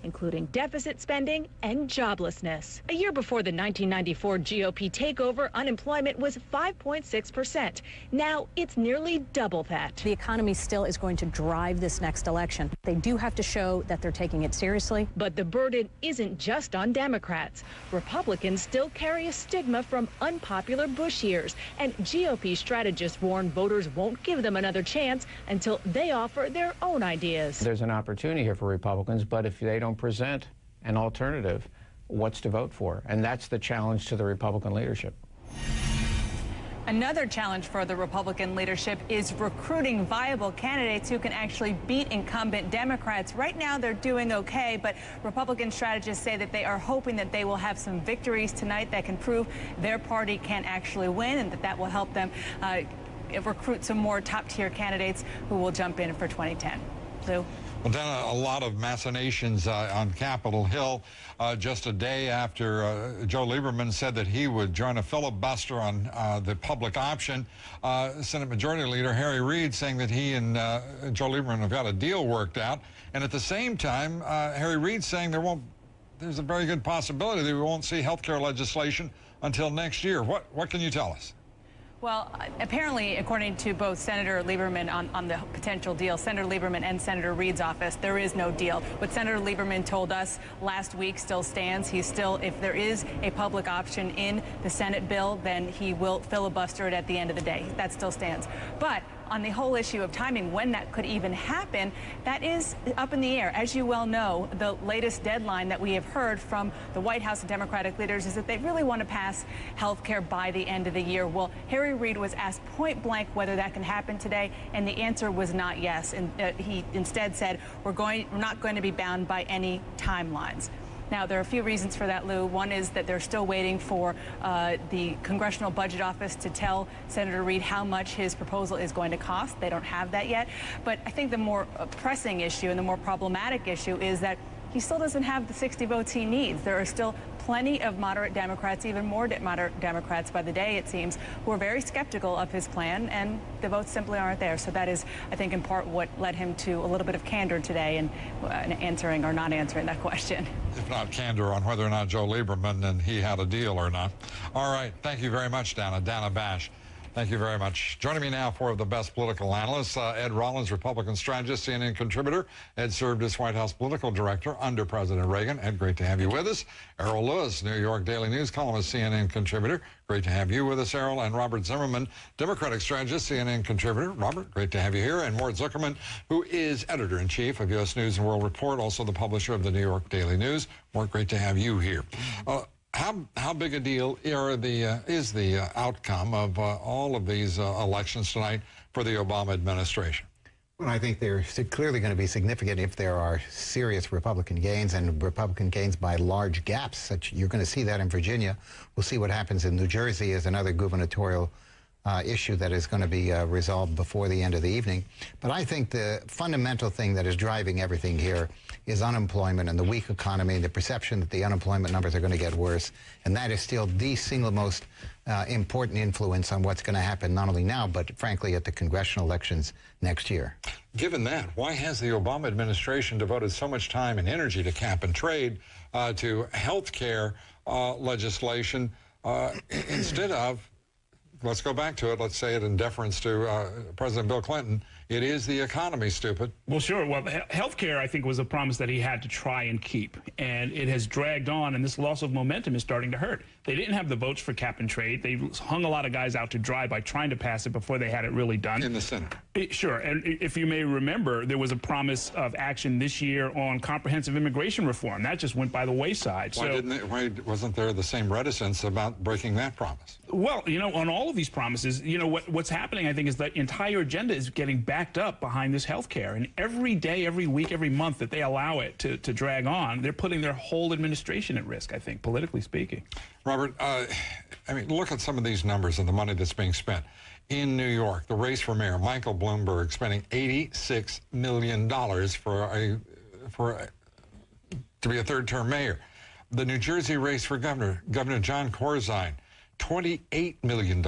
including deficit spending and joblessness. A year before the 1994 GOP takeover, unemployment was 5.6%. Now it's nearly double that. The economy still is going to drive this next election. They do have to show that they're taking it seriously. But the burden isn't just on Democrats. Republicans still carry a stigma from unpopular Bush years, and GOP strategists warn voters won't give them another chance until they offer their own ideas. There's an opportunity here for Republicans, but if they don't present an alternative, what's to vote for? And that's the challenge to the Republican leadership. Another challenge for the Republican leadership is recruiting viable candidates who can actually beat incumbent Democrats. Right now, they're doing okay, but Republican strategists say that they are hoping that they will have some victories tonight that can prove their party can actually win, and that will help them recruit some more top-tier candidates who will jump in for 2010. Lou? Well, Dana, a lot of machinations on Capitol Hill just a day after Joe Lieberman said that he would join a filibuster on the public option. Senate Majority Leader Harry Reid saying that he and Joe Lieberman have got a deal worked out. And at the same time, Harry Reid saying there's a very good possibility that we won't see health care legislation until next year. What can you tell us? Well, apparently, according to both Senator Lieberman on the potential deal, Senator Lieberman and Senator Reid's office, there is no deal. What Senator Lieberman told us last week still stands. He's still, if there is a public option in the Senate bill, then he will filibuster it at the end of the day. That still stands. But on the whole issue of timing, when that could even happen, that is up in the air. As you well know, the latest deadline that we have heard from the White House and Democratic leaders is that they really want to pass health care by the end of the year. Well, Harry Reid was asked point blank whether that can happen today, and the answer was not yes. And he instead said, we're not going to be bound by any timelines. Now, there are a few reasons for that, Lou. One is that they're still waiting for the Congressional Budget Office to tell Senator Reid how much his proposal is going to cost. They don't have that yet. But I think the more pressing issue and the more problematic issue is that he still doesn't have the 60 votes he needs. There are still plenty of moderate Democrats, even more moderate Democrats by the day, it seems, who are very skeptical of his plan, and the votes simply aren't there. So that is, I think, in part what led him to a little bit of candor today in answering or not answering that question. If not candor on whether or not Joe Lieberman and he had a deal or not. All right. Thank you very much, Dana. Dana Bash. Thank you very much. Joining me now, four of the best political analysts. Ed Rollins, Republican strategist, CNN contributor. Ed served as White House political director under President Reagan. Ed, great to have you with us. Errol Lewis, New York Daily News columnist, CNN contributor. Great to have you with us, Errol. And Robert Zimmerman, Democratic strategist, CNN contributor. Robert, great to have you here. And Mort Zuckerman, who is editor-in-chief of U.S. News and World Report, also the publisher of the New York Daily News. Mort, great to have you here. How big a deal is the outcome of all of these elections tonight for the Obama administration? Well, I think they're clearly going to be significant if there are serious Republican gains, and Republican gains by large gaps. You're going to see that in Virginia. We'll see what happens in New Jersey as another gubernatorial issue that is going to be resolved before the end of the evening. But I think the fundamental thing that is driving everything here is unemployment and the weak economy, and the perception that the unemployment numbers are going to get worse. And that is still the single most important influence on what's going to happen not only now, but frankly at the congressional elections next year. Given that, why has the Obama administration devoted so much time and energy to cap and trade, to health care legislation, instead of, let's go back to it, let's say it in deference to President Bill Clinton, it is the economy, stupid. Well, sure. Well, health care, I think, was a promise that he had to try and keep. And it has dragged on, and this loss of momentum is starting to hurt. They didn't have the votes for cap and trade. They hung a lot of guys out to dry by trying to pass it before they had it really done. In the Senate. Sure. And if you may remember, there was a promise of action this year on comprehensive immigration reform. That just went by the wayside. Why wasn't there the same reticence about breaking that promise? Well, you know, on all of these promises, you know, what's happening, I think, is the entire agenda is getting backed up behind this health care. And every day, every week, every month that they allow it to drag on, they're putting their whole administration at risk, I think, politically speaking. Robert, I mean, look at some of these numbers and the money that's being spent. In New York, the race for mayor, Michael Bloomberg spending $86 million to be a third-term mayor. The New Jersey race for governor, Governor Jon Corzine, $28 million.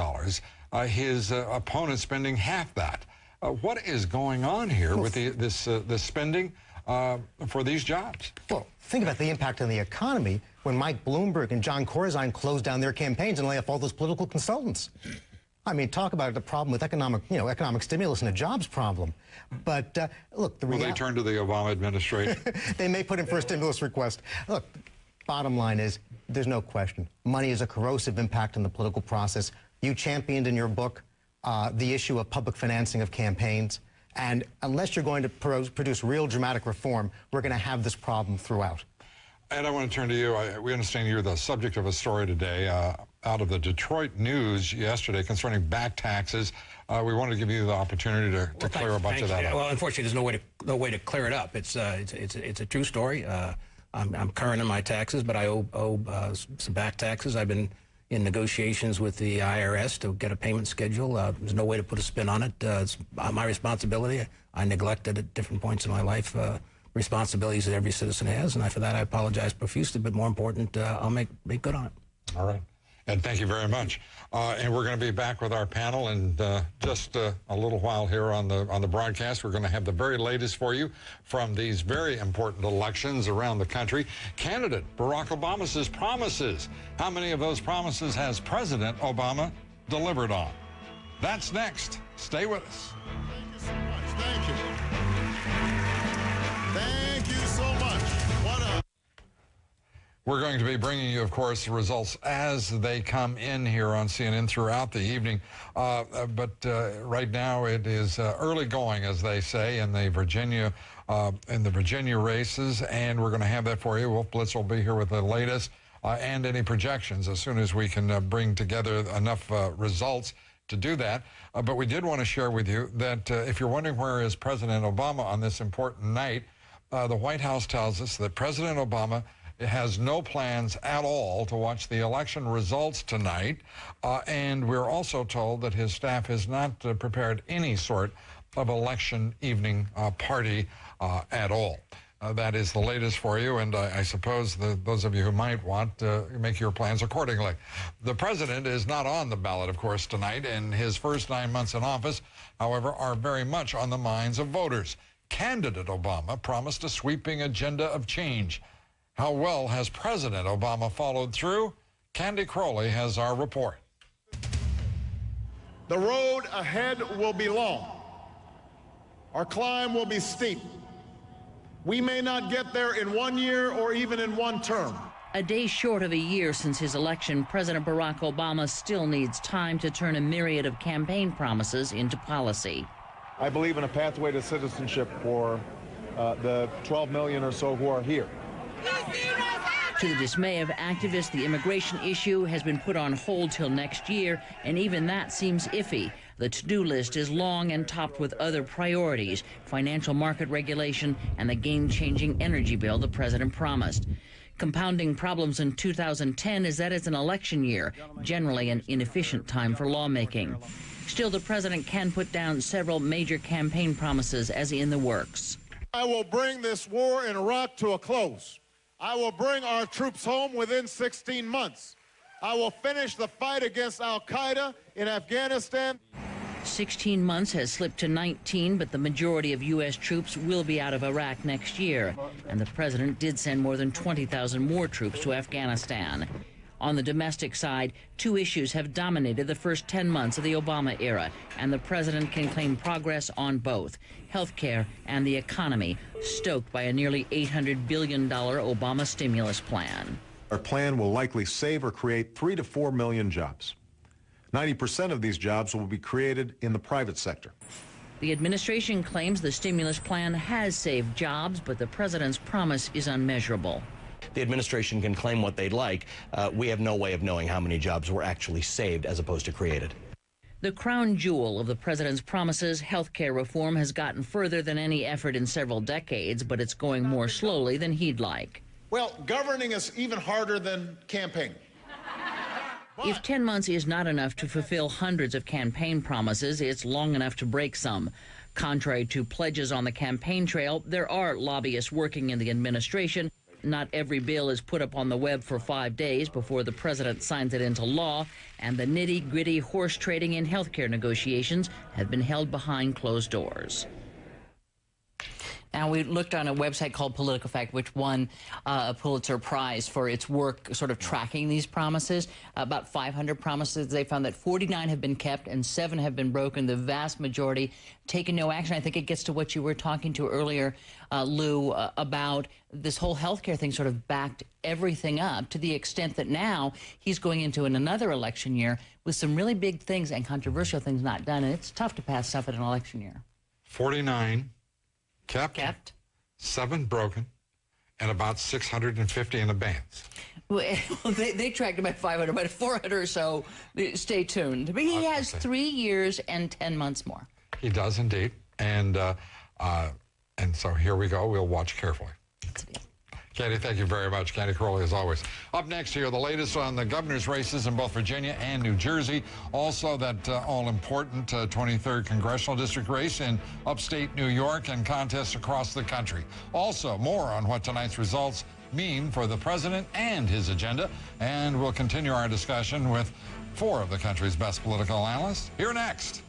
His opponent spending half that. What is going on here with this spending for these jobs? Well, think about the impact on the economy when Mike Bloomberg and Jon Corzine close down their campaigns and lay off all those political consultants. I mean, talk about the problem with economic stimulus and a jobs problem. But look, will they turn to the Obama administration? They may put in for a stimulus request. Look, bottom line is, there's no question. Money is a corrosive impact on the political process. You championed in your book the issue of public financing of campaigns. And unless you're going to produce real dramatic reform, we're going to have this problem throughout. Ed, I want to turn to you. We understand you're the subject of a story today out of the Detroit News yesterday concerning back taxes. We wanted to give you the opportunity to clear a bunch of that up. Well, unfortunately, there's no way to clear it up. It's a true story. I'm current on my taxes, but I owe some back taxes. I've been in negotiations with the IRS to get a payment schedule. There's no way to put a spin on it. It's my responsibility. I neglected at different points in my life responsibilities that every citizen has, and for that I apologize profusely, but more important, I'll make good on it. All right. Ed, thank you very much. And we're going to be back with our panel in just a little while here on the broadcast. We're going to have the very latest for you from these very important elections around the country. Candidate Barack Obama's promises. How many of those promises has President Obama delivered on? That's next. Stay with us. Thank you so much. Thank you. Thank you so much. We're going to be bringing you, of course, the results as they come in here on CNN throughout the evening. But right now it is early going, as they say, in the Virginia races, and we're going to have that for you. Wolf Blitz will be here with the latest and any projections as soon as we can bring together enough results to do that. But we did want to share with you that if you're wondering where is President Obama on this important night, the White House tells us that President Obama has no plans at all to watch the election results tonight. And we're also told that his staff has not prepared any sort of election evening party at all. That is the latest for you, and I suppose those of you who might want to make your plans accordingly. The president is not on the ballot, of course, tonight, and his first 9 months in office, however, are very much on the minds of voters. Candidate Obama promised a sweeping agenda of change. How well has President Obama followed through? Candy Crowley has our report. The road ahead will be long. Our climb will be steep. We may not get there in 1 year or even in one term. A day short of a year since his election, President Barack Obama still needs time to turn a myriad of campaign promises into policy. I believe in a pathway to citizenship for the 12 million or so who are here. To the dismay of activists, the immigration issue has been put on hold till next year, and even that seems iffy. The to-do list is long and topped with other priorities, financial market regulation and the game-changing energy bill the president promised. Compounding problems in 2010 is that it's an election year, generally an inefficient time for lawmaking. Still, the president can put down several major campaign promises as in the works. I will bring this war in Iraq to a close. I will bring our troops home within 16 months. I will finish the fight against al-Qaeda in Afghanistan. 16 months has slipped to 19, but the majority of U.S. troops will be out of Iraq next year. And the president did send more than 20,000 more troops to Afghanistan. On the domestic side, two issues have dominated the first 10 months of the Obama era, and the president can claim progress on both, health care and the economy, stoked by a nearly $800 billion Obama stimulus plan. Our plan will likely save or create 3 to 4 million jobs. 90% of these jobs will be created in the private sector. The administration claims the stimulus plan has saved jobs, but the president's promise is unmeasurable. The administration can claim what they'd like. We have no way of knowing how many jobs were actually saved as opposed to created. The crown jewel of the president's promises, health care reform, has gotten further than any effort in several decades, but it's going more slowly than he'd like. Well, governing is even harder than campaigning. If 10 months is not enough to fulfill hundreds of campaign promises, it's long enough to break some. Contrary to pledges on the campaign trail, there are lobbyists working in the administration. Not every bill is put up on the web for 5 days before the president signs it into law, and the nitty-gritty horse trading in health care negotiations have been held behind closed doors. And we looked on a website called PoliticoFact, which won a Pulitzer Prize for its work sort of tracking these promises. About 500 promises. They found that 49 have been kept and 7 have been broken. The vast majority taken no action. I think it gets to what you were talking to earlier, Lou, about this whole healthcare thing sort of backed everything up to the extent that now he's going into another election year with some really big things and controversial things not done. And it's tough to pass stuff in an election year. 49 kept, 7 broken, and about 650 in abeyance. Well, they tracked about 500, but 400 or so. Stay tuned. But he has 3 years and 10 months more. He does indeed, and so here we go. We'll watch carefully. Candy, thank you very much. Candy Crowley, as always. Up next here, the latest on the governor's races in both Virginia and New Jersey. Also, that all-important 23rd Congressional District race in upstate New York and contests across the country. Also, more on what tonight's results mean for the president and his agenda. And we'll continue our discussion with 4 of the country's best political analysts. Here next.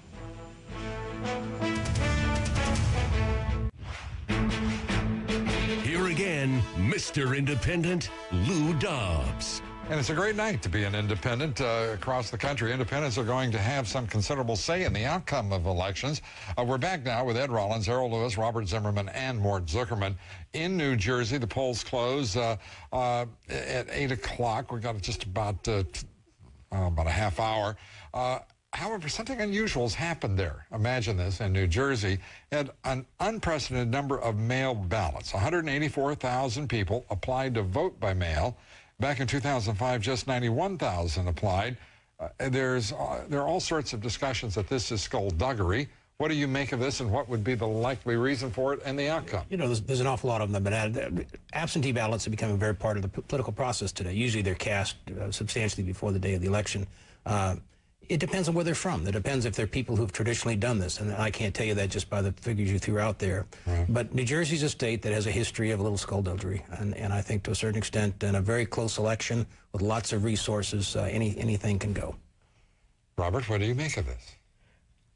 Here again, Mr. Independent, Lou Dobbs. And it's a great night to be an independent across the country. Independents are going to have some considerable say in the outcome of elections. We're back now with Ed Rollins, Errol Lewis, Robert Zimmerman, and Mort Zuckerman. In New Jersey, the polls close at 8 o'clock. We've got just about a half hour. However, something unusual has happened there. Imagine this, in New Jersey, had an unprecedented number of mail ballots. 184,000 people applied to vote by mail. Back in 2005, just 91,000 applied. There are all sorts of discussions that this is skullduggery. What do you make of this, and what would be the likely reason for it and the outcome? You know, there's an awful lot of them that have been added. Absentee ballots have become a very part of the political process today. Usually they're cast substantially before the day of the election. It depends on where they're from. It depends if they're people who've traditionally done this, and I can't tell you that just by the figures you threw out there. Right. But New Jersey's a state that has a history of a little skullduggery, and I think to a certain extent, in a very close election with lots of resources, anything can go. Robert, what do you make of this?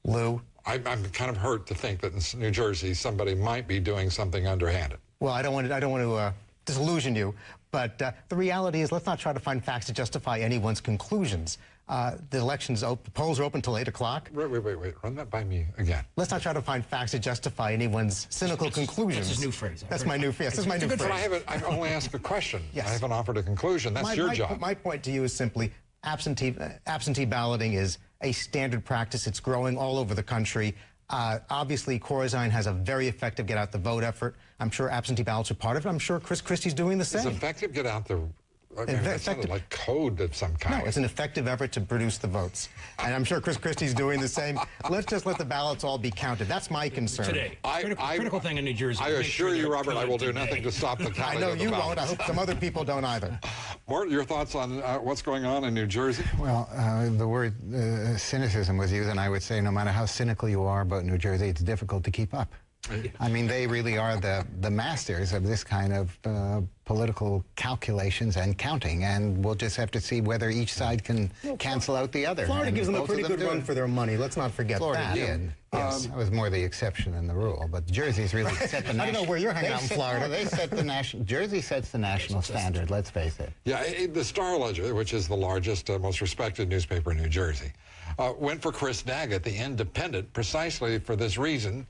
Lou? I'm kind of hurt to think that in New Jersey somebody might be doing something underhanded. Well, I don't want to disillusion you, but the reality is, let's not try to find facts to justify anyone's conclusions. The election's open, the polls are open until 8 o'clock. Wait. Run that by me again. Let's not try to find facts to justify anyone's cynical conclusions. That's his new phrase. That's my new phrase. That's my new phrase. I've only asked a question. Yes. I haven't offered a conclusion. That's your job. My point to you is simply absentee balloting is a standard practice. It's growing all over the country. Obviously, Corzine has a very effective get-out-the-vote effort. I'm sure absentee ballots are part of it. I'm sure Chris Christie's doing the same. It's effective get-out-the-vote. That sounded like code of some kind. No, it's an effective effort to produce the votes. And I'm sure Chris Christie's doing the same. Let's just let the ballots all be counted. That's my concern. Today. Critical thing in New Jersey. I assure you, Robert, I will do nothing to stop the counting. I know you won't. I hope some other people don't either. Mort, your thoughts on what's going on in New Jersey? Well, the word cynicism was used, and I would say no matter how cynical you are about New Jersey, it's difficult to keep up. I mean, they really are the masters of this kind of political calculations and counting, and we'll just have to see whether each side can cancel out the other. Florida gives them a pretty good run for their money. Let's not forget Florida that. Did. Yes, that was more the exception than the rule. But Jersey's really set the national... I don't know where you're hanging out in Florida. They set the national... Jersey sets the national standard, let's face it. Yeah, the Star-Ledger, which is the largest, most respected newspaper in New Jersey, went for Chris Daggett, the Independent, precisely for this reason,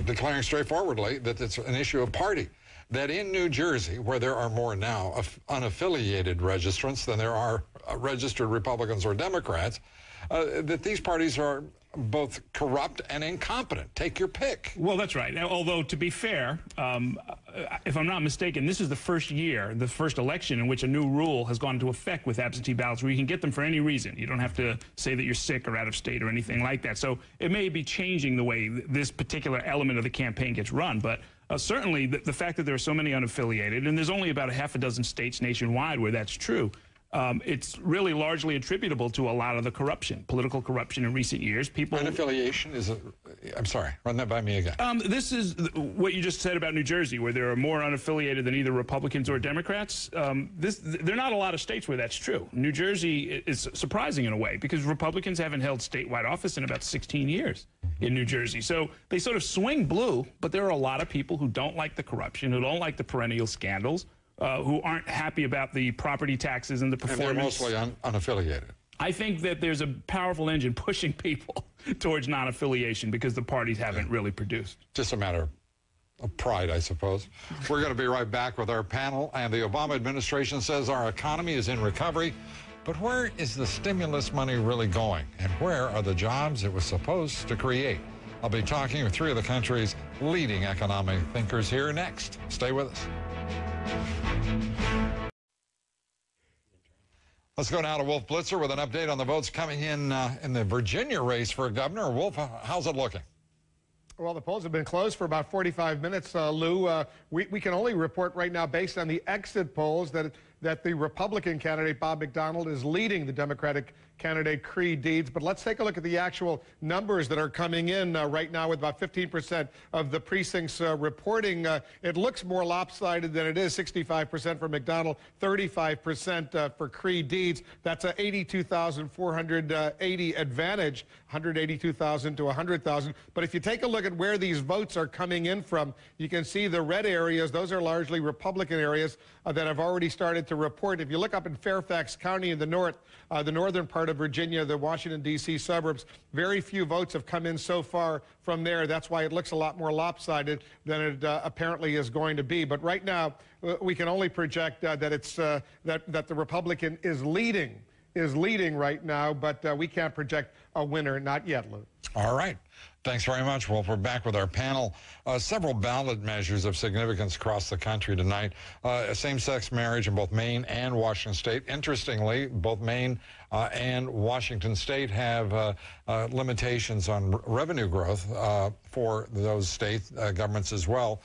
declaring straightforwardly that it's an issue of party. That in New Jersey, where there are more now unaffiliated registrants than there are registered Republicans or Democrats, that these parties are both corrupt and incompetent. Take your pick. Well, that's right. Although, to be fair, if I'm not mistaken, this is the first year, the first election in which a new rule has gone into effect with absentee ballots where you can get them for any reason. You don't have to say that you're sick or out of state or anything like that. So it may be changing the way this particular element of the campaign gets run. But certainly the fact that there are so many unaffiliated, and there's only about a half a dozen states nationwide where that's true, it's really largely attributable to a lot of the corruption, political corruption in recent years. People. Unaffiliation is I'm sorry, run that by me again. This is what you just said about New Jersey, where there are more unaffiliated than either Republicans or Democrats. There are not a lot of states where that's true. New Jersey is surprising in a way because Republicans haven't held statewide office in about 16 years in New Jersey. So they sort of swing blue, but there are a lot of people who don't like the corruption, who don't like the perennial scandals, who aren't happy about the property taxes and the performance. And they're mostly unaffiliated. I think that there's a powerful engine pushing people towards non-affiliation because the parties haven't really produced. Just a matter of pride, I suppose. We're going to be right back with our panel, and the Obama administration says our economy is in recovery, but where is the stimulus money really going, and where are the jobs it was supposed to create? I'll be talking with three of the country's leading economic thinkers here next. Stay with us. Let's go now to Wolf Blitzer with an update on the votes coming in the Virginia race for governor. Wolf, how's it looking? Well, the polls have been closed for about 45 minutes, Lou. We can only report right now, based on the exit polls, that the Republican candidate, Bob McDonnell, is leading the Democratic candidate, Creigh Deeds. But let's take a look at the actual numbers that are coming in right now, with about 15% of the precincts reporting. It looks more lopsided than it is. 65% for McDonnell, 35% for Creigh Deeds. That's a 82,480 advantage, 182,000 to 100,000. But if you take a look at where these votes are coming in from, you can see the red areas. Those are largely Republican areas that have already started to report. If you look up in Fairfax County in the north, the northern part of Virginia, the Washington, D.C. suburbs, very few votes have come in so far from there. That's why it looks a lot more lopsided than it apparently is going to be. But right now, we can only project that it's that the Republican is leading right now, but we can't project a winner, not yet, Lou. All right. Thanks very much, Wolf. We're back with our panel. Several ballot measures of significance across the country tonight. Same-sex marriage in both Maine and Washington State. Interestingly, both Maine and Washington State have limitations on revenue growth for those state governments as well.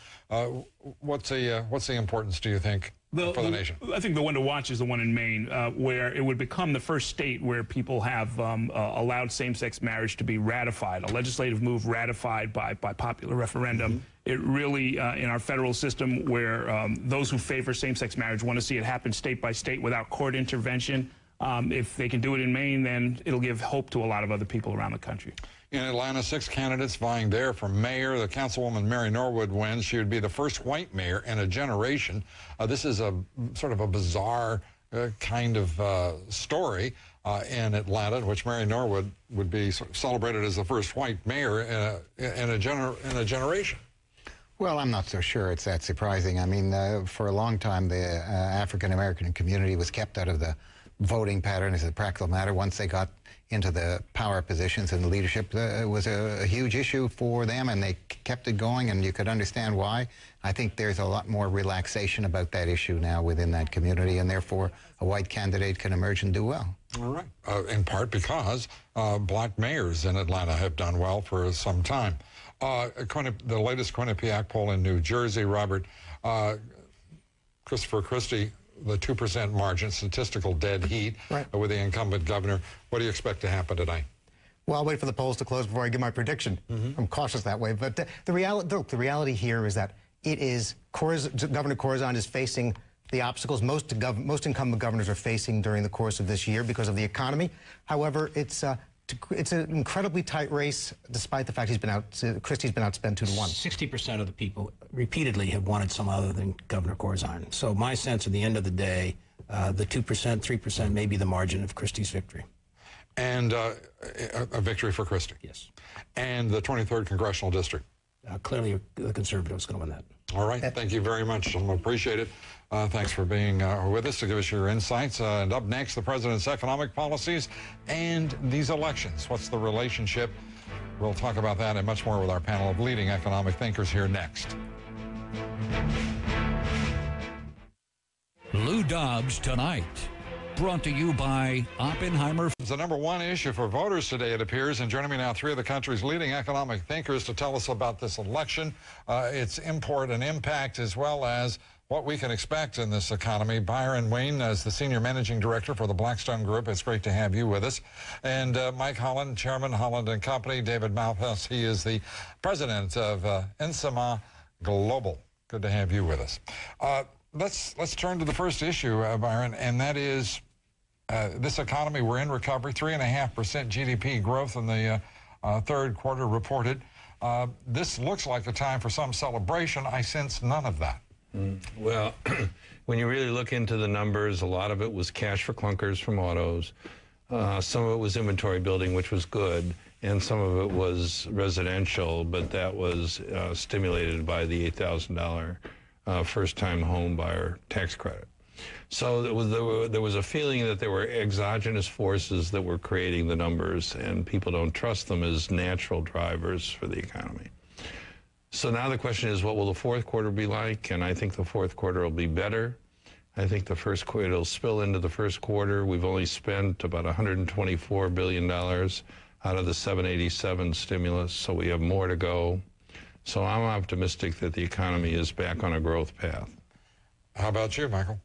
What's the importance, do you think, for the nation? I think the one to watch is the one in Maine, where it would become the first state where people have allowed same-sex marriage to be ratified, a legislative move ratified by popular referendum. It really, in our federal system, where those who favor same-sex marriage want to see it happen state by state without court intervention. If they can do it in Maine, then it'll give hope to a lot of other people around the country. In Atlanta, 6 candidates vying there for mayor. The councilwoman Mary Norwood wins. She would be the first white mayor in a generation. This is a sort of a bizarre kind of story in Atlanta, in which Mary Norwood would be celebrated as the first white mayor in a generation. Well, I'm not so sure it's that surprising. I mean, for a long time, the African-American community was kept out of the voting pattern as a practical matter. Once they got into the power positions and the leadership, it was a huge issue for them, and they kept it going, and you could understand why. I think there's a lot more relaxation about that issue now within that community, and therefore a white candidate can emerge and do well. All right. In part because black mayors in Atlanta have done well for some time. The latest Quinnipiac poll in New Jersey, Robert, Christopher Christie, the 2% margin, statistical dead heat with the incumbent governor. What do you expect to happen tonight? Well, I'll wait for the polls to close before I give my prediction. I'm cautious that way. But the reality here is that it is Governor Corzine is facing the obstacles most incumbent governors are facing during the course of this year because of the economy. However, it's an incredibly tight race, despite the fact Christie's been outspent 2-1. 60% of the people repeatedly have wanted someone other than Governor Corzine. So my sense, at the end of the day, the 2%, 3% may be the margin of Christie's victory. And a victory for Christie. Yes. And the 23rd Congressional District. Clearly, the Conservatives going to win that. All right. Thank you very much, gentlemen. Appreciate it. Thanks for being with us to give us your insights. And up next, the president's economic policies and these elections. What's the relationship? We'll talk about that and much more with our panel of leading economic thinkers here next. Lou Dobbs tonight. Brought to you by Oppenheimer. It's the #1 issue for voters today, it appears. And joining me now, 3 of the country's leading economic thinkers to tell us about this election, its import and impact, as well as what we can expect in this economy. Byron Wien is the Senior Managing Director for the Blackstone Group. It's great to have you with us. And Mike Holland, Chairman, Holland & Company. David Malpass, he is the President of Insama Global. Good to have you with us. Let's turn to the first issue, Byron, and that is this economy. We're in recovery, 3.5% GDP growth in the third quarter reported. This looks like a time for some celebration. I sense none of that. Well, when you really look into the numbers, a lot of it was cash for clunkers from autos. Some of it was inventory building, which was good, and some of it was residential, but that was stimulated by the $8,000 first-time home buyer tax credit. So there was a feeling that there were exogenous forces that were creating the numbers, and people don't trust them as natural drivers for the economy. So now the question is, what will the fourth quarter be like? And I think the fourth quarter will be better. I think the first quarter, it'll spill into the first quarter. We've only spent about $124 billion out of the 787 stimulus, so we have more to go. So I'm optimistic that the economy is back on a growth path. How about you, Michael?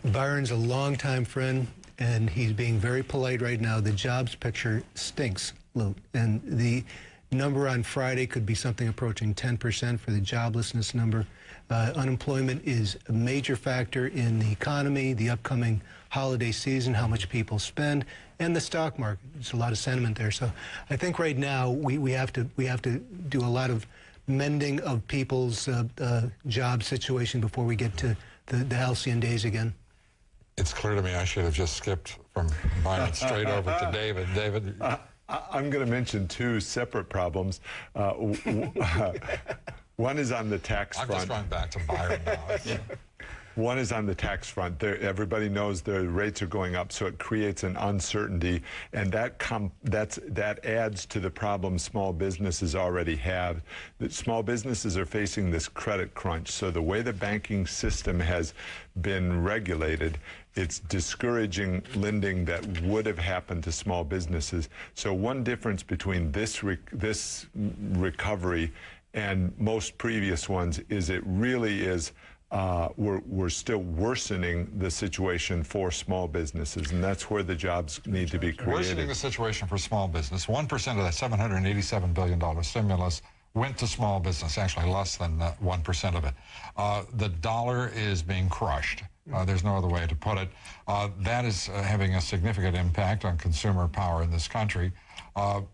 Byron's a longtime friend, and he's being very polite right now. The jobs picture stinks, Lou, and the number on Friday could be something approaching 10% for the joblessness number. Unemployment is a major factor in the economy, the upcoming holiday season, how much people spend, and the stock market. There's a lot of sentiment there. So I think right now we have to do a lot of mending of people's job situation before we get to the halcyon days again. It's clear to me I should have just skipped from Byron straight over to David. David? I'm going to mention two separate problems. One is on the tax front. I'm just going back to Byron now. One is on the tax front. Everybody knows the rates are going up, so it creates an uncertainty, and that adds to the problem small businesses already have. That small businesses are facing this credit crunch. So the way the banking system has been regulated, it's discouraging lending that would have happened to small businesses. So one difference between this recovery and most previous ones is it really is we're still worsening the situation for small businesses, and that's where the jobs need to be created. Worsening the situation for small business. 1% of that $787 billion stimulus went to small business, actually less than 1% of it. The dollar is being crushed. There's no other way to put it. That is having a significant impact on consumer power in this country.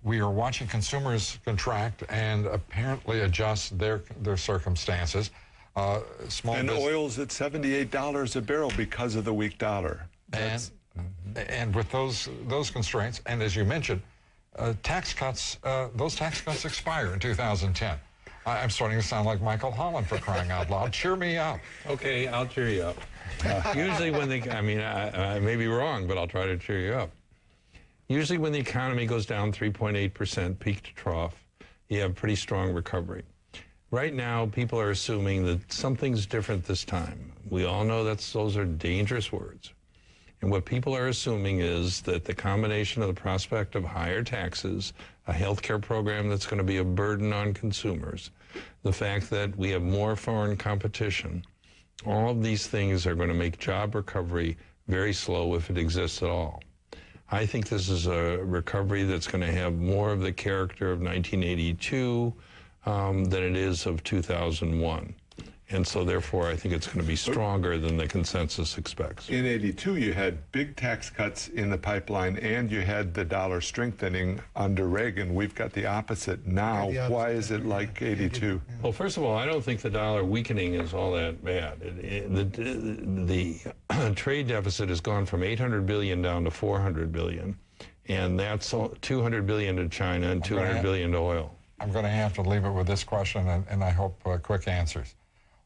We are watching consumers contract and apparently adjust their circumstances. And oil's at $78 a barrel because of the weak dollar. And with those constraints, and as you mentioned, tax cuts, those tax cuts expire in 2010. I'm starting to sound like Michael Holland, for crying out loud. Cheer me up. Okay, I'll cheer you up. Usually when I may be wrong, but I'll try to cheer you up. Usually when the economy goes down 3.8% peak to trough, you have pretty strong recovery. Right now, people are assuming that something's different this time. We all know those are dangerous words. And what people are assuming is that the combination of the prospect of higher taxes, a health care program that's going to be a burden on consumers, the fact that we have more foreign competition, all of these things are going to make job recovery very slow if it exists at all. I think this is a recovery that's going to have more of the character of 1982 than it is of 2001. And so, therefore, I think it's going to be stronger than the consensus expects. In '82, you had big tax cuts in the pipeline, and you had the dollar strengthening under Reagan. We've got the opposite now. Why is it like '82? Well, first of all, I don't think the dollar weakening is all that bad. The trade deficit has gone from $800 billion down to $400 billion, and that's $200 billion to China and $200 billion to oil. I'm going to have to leave it with this question, and I hope quick answers.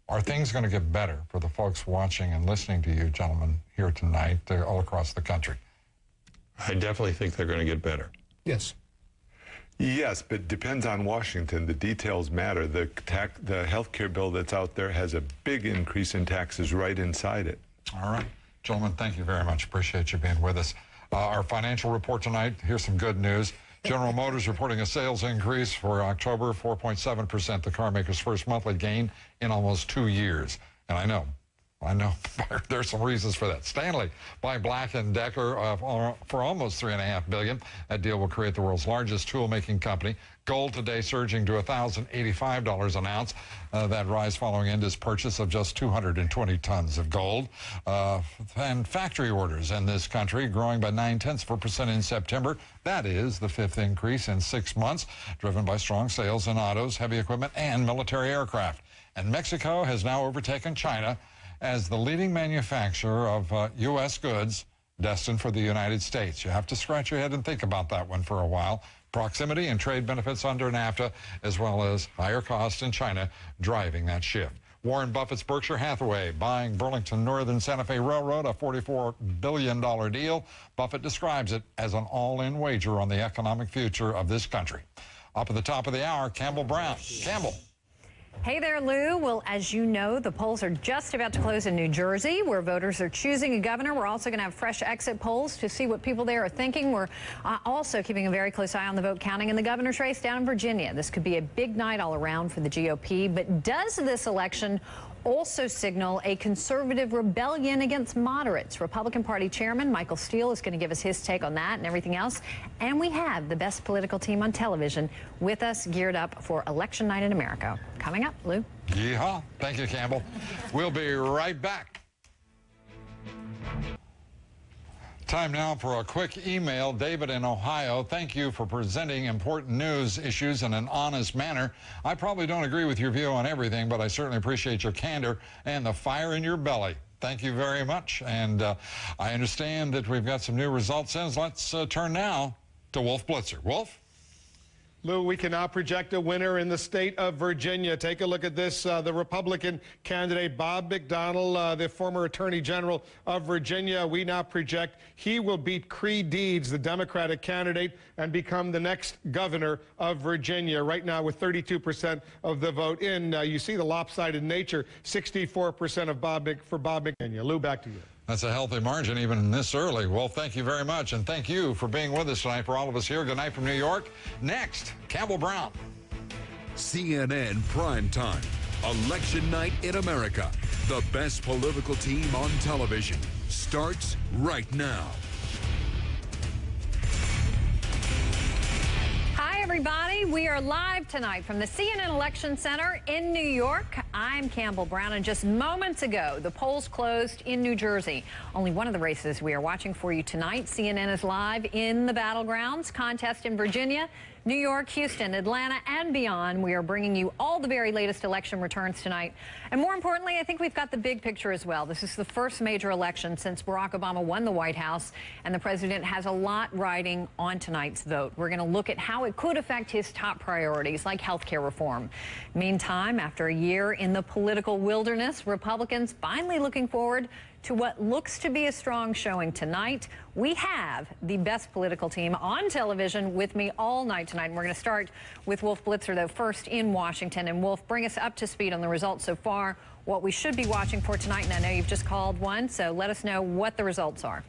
Are things going to get better for the folks watching and listening to you gentlemen here tonight all across the country? I definitely think they're going to get better. Yes. Yes, but it depends on Washington. The details matter. The health care bill that's out there has a big increase in taxes right inside it. All right. Gentlemen, thank you very much. Appreciate you being with us. Our financial report tonight, here's some good news. General Motors reporting a sales increase for October, 4.7%, the car maker's first monthly gain in almost 2 years. And I know there's some reasons for that. Stanley buying Black & Decker for almost $3.5 billion. That deal will create the world's largest tool-making company. Gold today surging to $1,085 an ounce. That rise following India's purchase of just 220 tons of gold. And factory orders in this country growing by 0.9% in September. That is the 5th increase in 6 months, driven by strong sales in autos, heavy equipment, and military aircraft. And Mexico has now overtaken China as the leading manufacturer of U.S. goods destined for the United States. You have to scratch your head and think about that one for a while. Proximity and trade benefits under NAFTA, as well as higher costs in China, driving that shift. Warren Buffett's Berkshire Hathaway buying Burlington Northern Santa Fe Railroad, a $44 billion deal. Buffett describes it as an all-in wager on the economic future of this country. Up at the top of the hour, Campbell Brown. Campbell. Hey there, Lou. Well, as you know, the polls are just about to close in New Jersey, where voters are choosing a governor. We're also going to have fresh exit polls to see what people there are thinking. We're also keeping a very close eye on the vote counting in the governor's race down in Virginia. This could be a big night all around for the GOP. But does this election also signal a conservative rebellion against moderates? Republican Party Chairman Michael Steele is going to give us his take on that and everything else. And we have the best political team on television with us, geared up for Election Night in America. Coming up, Lou. Yeehaw. Thank you, Campbell. We'll be right back. Time now for a quick email. David in Ohio, thank you for presenting important news issues in an honest manner. I probably don't agree with your view on everything, but I certainly appreciate your candor and the fire in your belly. Thank you very much. And I understand that we've got some new results in. Let's turn now to Wolf Blitzer. Wolf? Lou, we can now project a winner in the state of Virginia. Take a look at this. The Republican candidate, Bob McDonnell, the former Attorney General of Virginia, we now project he will beat Creed Deeds, the Democratic candidate, and become the next governor of Virginia. Right now, with 32% of the vote in, you see the lopsided nature, 64% for Bob McDonnell. Lou, back to you. That's a healthy margin even this early. Well, thank you very much, and thank you for being with us tonight. For all of us here, good night from New York. Next, Campbell Brown. CNN Primetime. Election Night in America. The best political team on television starts right now. Hi, everybody. We are live tonight from the CNN Election Center in New York. I'm Campbell Brown, and just moments ago, the polls closed in New Jersey. Only one of the races we are watching for you tonight. CNN is live in the battlegrounds contest in Virginia, New York, Houston, Atlanta, and beyond. We are bringing you all the very latest election returns tonight. And more importantly, I think we've got the big picture as well. This is the first major election since Barack Obama won the White House, and the president has a lot riding on tonight's vote. We're going to look at how it could affect his top priorities, like health care reform. Meantime, after a year in the political wilderness, Republicans finally looking forward to what looks to be a strong showing tonight. We have the best political team on television with me all night tonight. And we're going to start with Wolf Blitzer, though, first in Washington. And Wolf, bring us up to speed on the results so far, what we should be watching for tonight. And I know you've just called one, so let us know what the results are.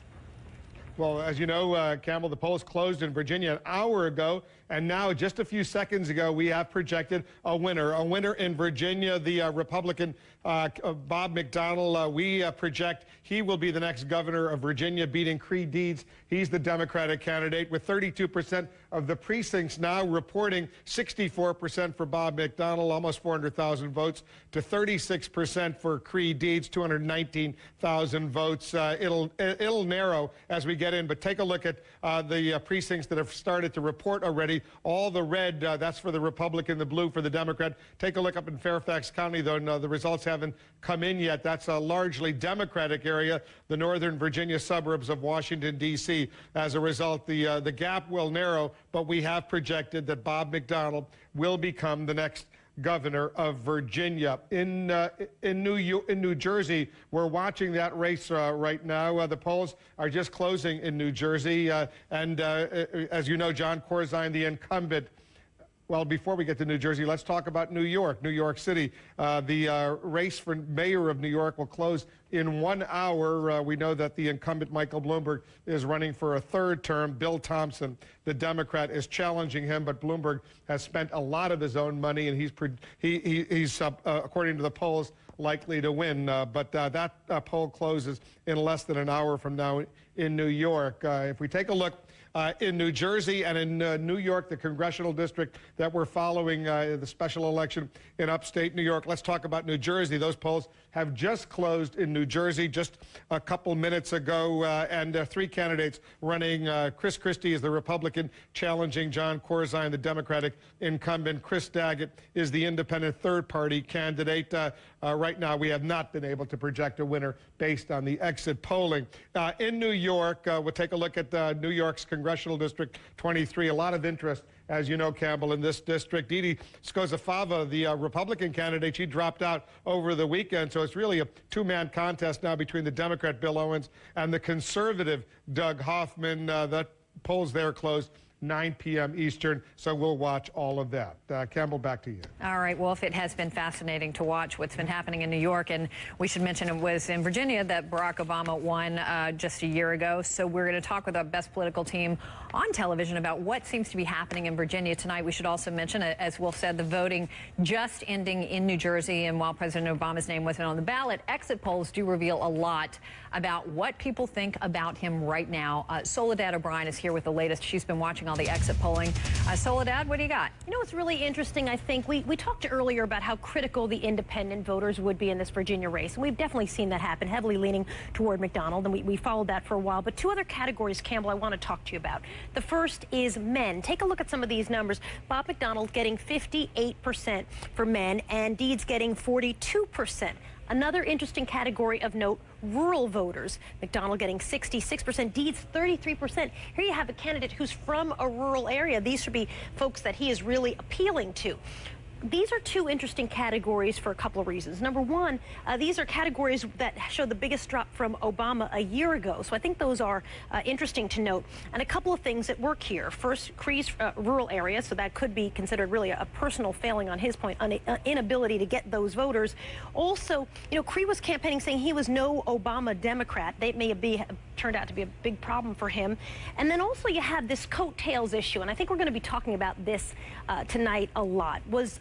Well, as you know, Campbell, the polls closed in Virginia an hour ago, and now just a few seconds ago, we have projected a winner. A winner in Virginia, the Republican Bob McDonnell. We project he will be the next governor of Virginia, beating Creed Deeds. He's the Democratic candidate, with 32% of the precincts now reporting 64% for Bob McDonnell, almost 400,000 votes, to 36% for Creed Deeds, 219,000 votes. It'll narrow as we get in, but take a look at the precincts that have started to report already. All the red, that's for the Republican, the blue for the Democrat. Take a look up in Fairfax County, though. No, the results haven't come in yet. That's a largely Democratic area, the northern Virginia suburbs of Washington, D.C. As a result, the gap will narrow, but we have projected that Bob McDonnell will become the next governor of Virginia. In New Jersey, we're watching that race right now. The polls are just closing in New Jersey, and as you know, John Corzine, the incumbent, Well, before we get to New Jersey, let's talk about New York, New York City. The race for mayor of New York will close in 1 hour. We know that the incumbent Michael Bloomberg is running for a third term. Bill Thompson, the Democrat, is challenging him, but Bloomberg has spent a lot of his own money, and he's according to the polls, likely to win. But that poll closes in less than an hour from now in New York. If we take a look in New Jersey and in New York, the congressional district that we're following the special election in upstate New York. Let's talk about New Jersey. Those polls have just closed in New Jersey just a couple minutes ago, and three candidates running. Chris Christie is the Republican challenging John Corzine, the Democratic incumbent. Chris Daggett is the independent third-party candidate. Right now, we have not been able to project a winner based on the exit polling. In New York, we'll take a look at New York's Congressional District 23. A lot of interest, as you know, Campbell, in this district. Didi Skozafava, the Republican candidate, she dropped out over the weekend, so it's really a two-man contest now between the Democrat Bill Owens and the conservative Doug Hoffman. The polls there closed 9 p.m. Eastern, so we'll watch all of that. Campbell, back to you. All right, Wolf, it has been fascinating to watch what's been happening in New York, and we should mention it was in Virginia that Barack Obama won just a year ago. So we're going to talk with our best political team on television about what seems to be happening in Virginia tonight. We should also mention, as Wolf said, the voting just ending in New Jersey, and while President Obama's name wasn't on the ballot, exit polls do reveal a lot about what people think about him right now. Soledad O'Brien is here with the latest. She's been watching all the exit polling. Soledad, what do you got? You know, it's really interesting. I think we talked earlier about how critical the independent voters would be in this Virginia race, and we've definitely seen that happen, heavily leaning toward McDonald, and we followed that for a while. But two other categories, Campbell, I want to talk to you about. The first is men. Take a look at some of these numbers. Bob McDonald getting 58% for men, and Deeds getting 42%. Another interesting category of note, rural voters. McDonald getting 66%, Deeds 33%. Here you have a candidate who's from a rural area. These should be folks that he is really appealing to. These are two interesting categories for a couple of reasons. Number one, these are categories that show the biggest drop from Obama a year ago. So I think those are interesting to note. And a couple of things at work here. First, Cree's rural area, so that could be considered really a personal failing on his point, an inability to get those voters. Also, you know, Cree was campaigning saying he was no Obama Democrat. That may have turned out to be a big problem for him. And then also you have this coattails issue, and I think we're going to be talking about this tonight a lot. Was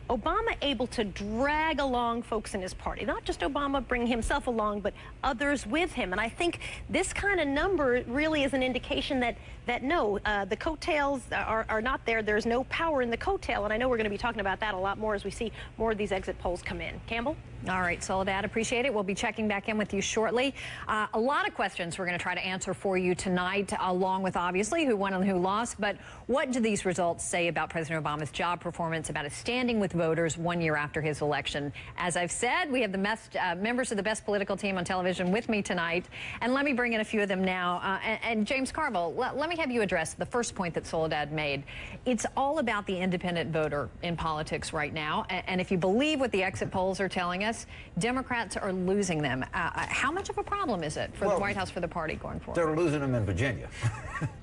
Obama able to drag along folks in his party? Not just Obama bringing himself along, but others with him. And I think this kind of number really is an indication that no, the coattails are not there. There's no power in the coattail. And I know we're going to be talking about that a lot more as we see more of these exit polls come in. Campbell? All right, Soledad, appreciate it. We'll be checking back in with you shortly. A lot of questions we're going to try to answer for you tonight, along with, obviously, who won and who lost. But what do these results say about President Obama's job performance, about his standing with voters 1 year after his election? As I've said, we have the best members of the best political team on television with me tonight. And let me bring in a few of them now. And James Carville, let me have you address the first point that Soledad made. It's all about the independent voter in politics right now. And if you believe what the exit polls are telling us, Democrats are losing them. How much of a problem is it for the White House, for the party going forward? They're losing them in Virginia,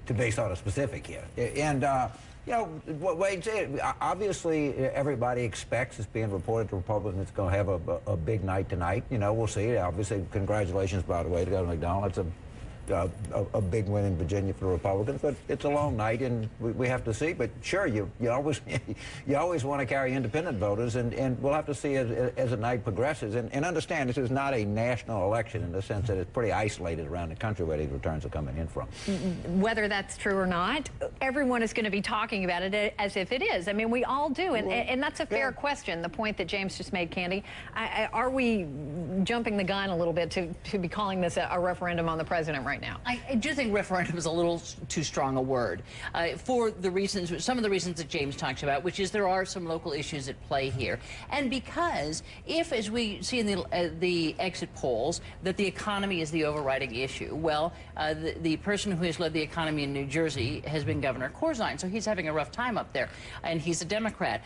to be sort of specific here. And, you know, what Wade said, obviously everybody expects, it's being reported to Republicans, it's going to have a big night tonight. You know, we'll see. Obviously, congratulations, by the way, to Governor McDonald. It's a big win in Virginia for the Republicans, but it's a long night, and we have to see. But sure, you always you always want to carry independent voters, and we'll have to see as the night progresses. And understand, this is not a national election in the sense that it's pretty isolated around the country where these returns are coming in from. Whether that's true or not, everyone is going to be talking about it as if it is. I mean, we all do, and that's a fair question. The point that James just made, Candy, are we jumping the gun a little bit to be calling this a referendum on the president right now? I do think referendum is a little too strong a word for the reasons, some of the reasons that James talks about, which is there are some local issues at play here. And because if, as we see in the exit polls, that the economy is the overriding issue, well, the person who has led the economy in New Jersey has been Governor Corzine, so he's having a rough time up there. And he's a Democrat.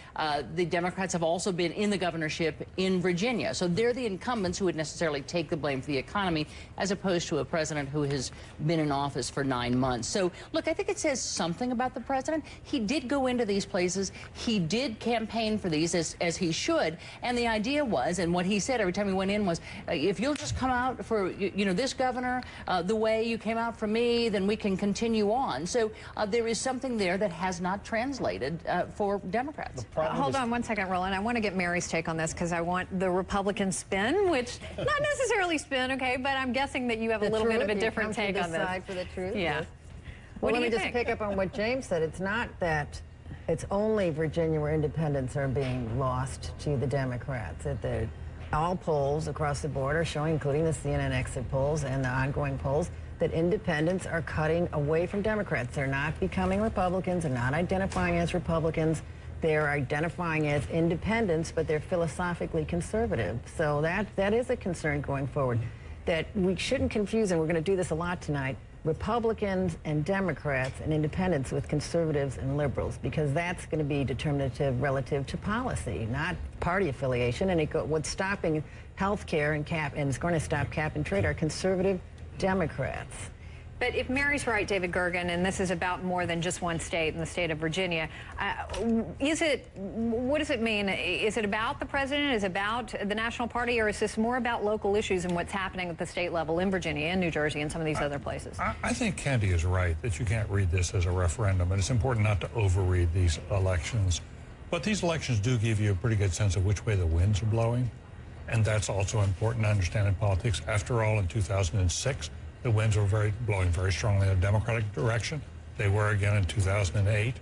The Democrats have also been in the governorship in Virginia, so they're the incumbents who would necessarily take the blame for the economy, as opposed to a president who has has been in office for 9 months. So, look, I think it says something about the president. He did go into these places. He did campaign for these as he should. And the idea was, and what he said every time he went in was, if you'll just come out for, you know, this governor the way you came out for me, then we can continue on. So there is something there that has not translated for Democrats. Hold on one second, Roland. I want to get Mary's take on this because I want the Republican spin, which not necessarily spin, okay, but I'm guessing that you have a little bit of a different take on this. Side for the truth. Yeah. Yes. What Well, do let you me think? just pick up on what James said. It's not that it's only Virginia where independents are being lost to the Democrats. All polls across the board are showing, including the CNN exit polls and the ongoing polls, that independents are cutting away from Democrats. They're not becoming Republicans. They're not identifying as Republicans. They're identifying as independents, but they're philosophically conservative. So that is a concern going forward, that we shouldn't confuse, and we're going to do this a lot tonight, Republicans and Democrats and independents with conservatives and liberals, because that's going to be determinative relative to policy, not party affiliation. And what's stopping health care and it's going to stop cap and trade are conservative Democrats. But if Mary's right, David Gergen, and this is about more than just one state, in the state of Virginia, what does it mean? Is it about the president? Is it about the national party? Or is this more about local issues and what's happening at the state level in Virginia and New Jersey and some of these other places? I think Candy is right that you can't read this as a referendum, and it's important not to overread these elections. But these elections do give you a pretty good sense of which way the winds are blowing, and that's also important to understand in politics. After all, in 2006, the winds were blowing very strongly in the Democratic direction. They were again in 2008,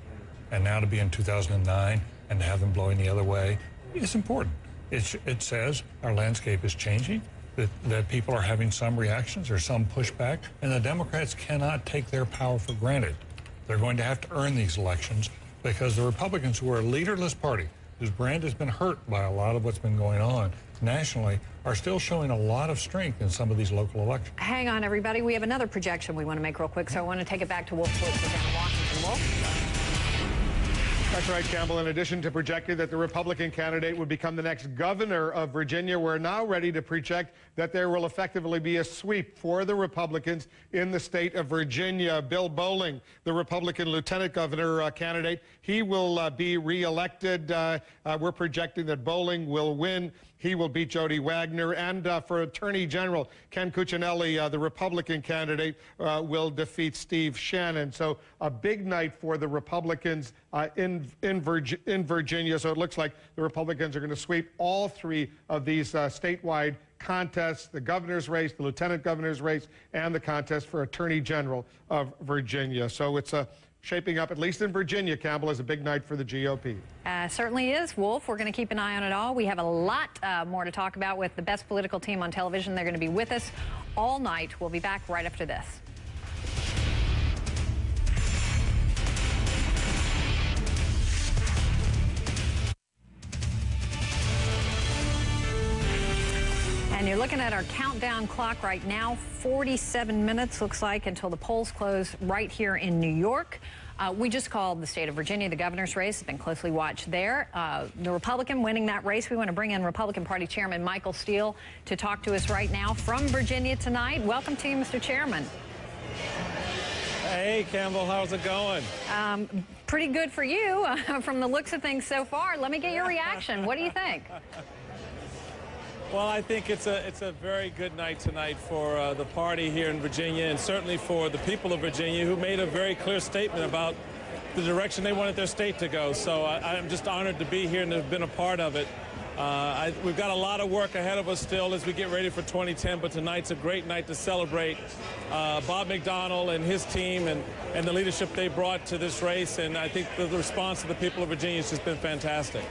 and now to be in 2009 and to have them blowing the other way is important. It says our landscape is changing, that people are having some reactions or some pushback, and the Democrats cannot take their power for granted. They're going to have to earn these elections because the Republicans, who are a leaderless party, whose brand has been hurt by a lot of what's been going on nationally, are still showing a lot of strength in some of these local elections. Hang on, everybody. We have another projection we want to make real quick, so I want to take it back to Wolf Blitzer down in Washington. Wolf? That's right, Campbell. In addition to projecting that the Republican candidate would become the next governor of Virginia, we're now ready to project that there will effectively be a sweep for the Republicans in the state of Virginia. Bill Bolling, the Republican lieutenant governor candidate, he will be reelected. We're projecting that Bolling will win. He will beat Jody Wagner. And for Attorney General, Ken Cuccinelli, the Republican candidate, will defeat Steve Shannon. So a big night for the Republicans in Virginia. So it looks like the Republicans are going to sweep all three of these statewide contests: the governor's race, the lieutenant governor's race, and the contest for Attorney General of Virginia. So it's shaping up, at least in Virginia, Campbell, as a big night for the GOP. Certainly is, Wolf. We're going to keep an eye on it all. We have a lot more to talk about with the best political team on television. They're going to be with us all night. We'll be back right after this. And you're looking at our countdown clock right now. 47 minutes, looks like, until the polls close right here in New York. We just called the state of Virginia. The governor's race has been closely watched there. The Republican winning that race. We want to bring in Republican Party Chairman Michael Steele to talk to us right now from Virginia tonight. Welcome to you, Mr. Chairman. Hey, Campbell, how's it going? Pretty good for you from the looks of things so far. Let me get your reaction. What do you think? Well, I think it's a very good night tonight for the party here in Virginia, and certainly for the people of Virginia, who made a very clear statement about the direction they wanted their state to go. So I'm just honored to be here and to have been a part of it. We've got a lot of work ahead of us still as we get ready for 2010, but tonight's a great night to celebrate Bob McDonnell and his team and the leadership they brought to this race, and I think the response of the people of Virginia has just been fantastic.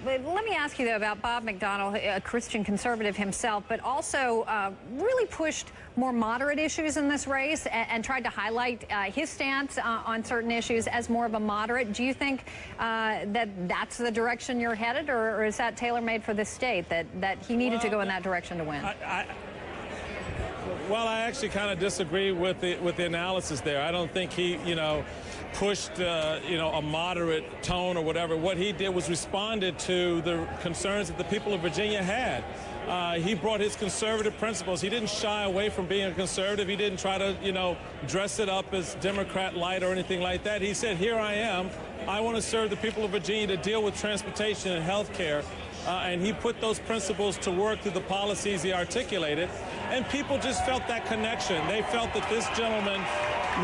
But let me ask you, though, about Bob McDonnell, a Christian conservative himself, but also really pushed more moderate issues in this race and tried to highlight his stance on certain issues as more of a moderate. Do you think that that's the direction you're headed, or is that tailor-made for this state, that he needed to go in that direction to win? Well, I actually kind of disagree with the analysis there. I don't think he, pushed, a moderate tone or whatever. What he did was responded to the concerns that the people of Virginia had. He brought his conservative principles. He didn't shy away from being a conservative. He didn't try to, you know, dress it up as Democrat light or anything like that. He said, here I am. I want to serve the people of Virginia to deal with transportation and health care. And he put those principles to work through the policies he articulated. And people just felt that connection. They felt that this gentleman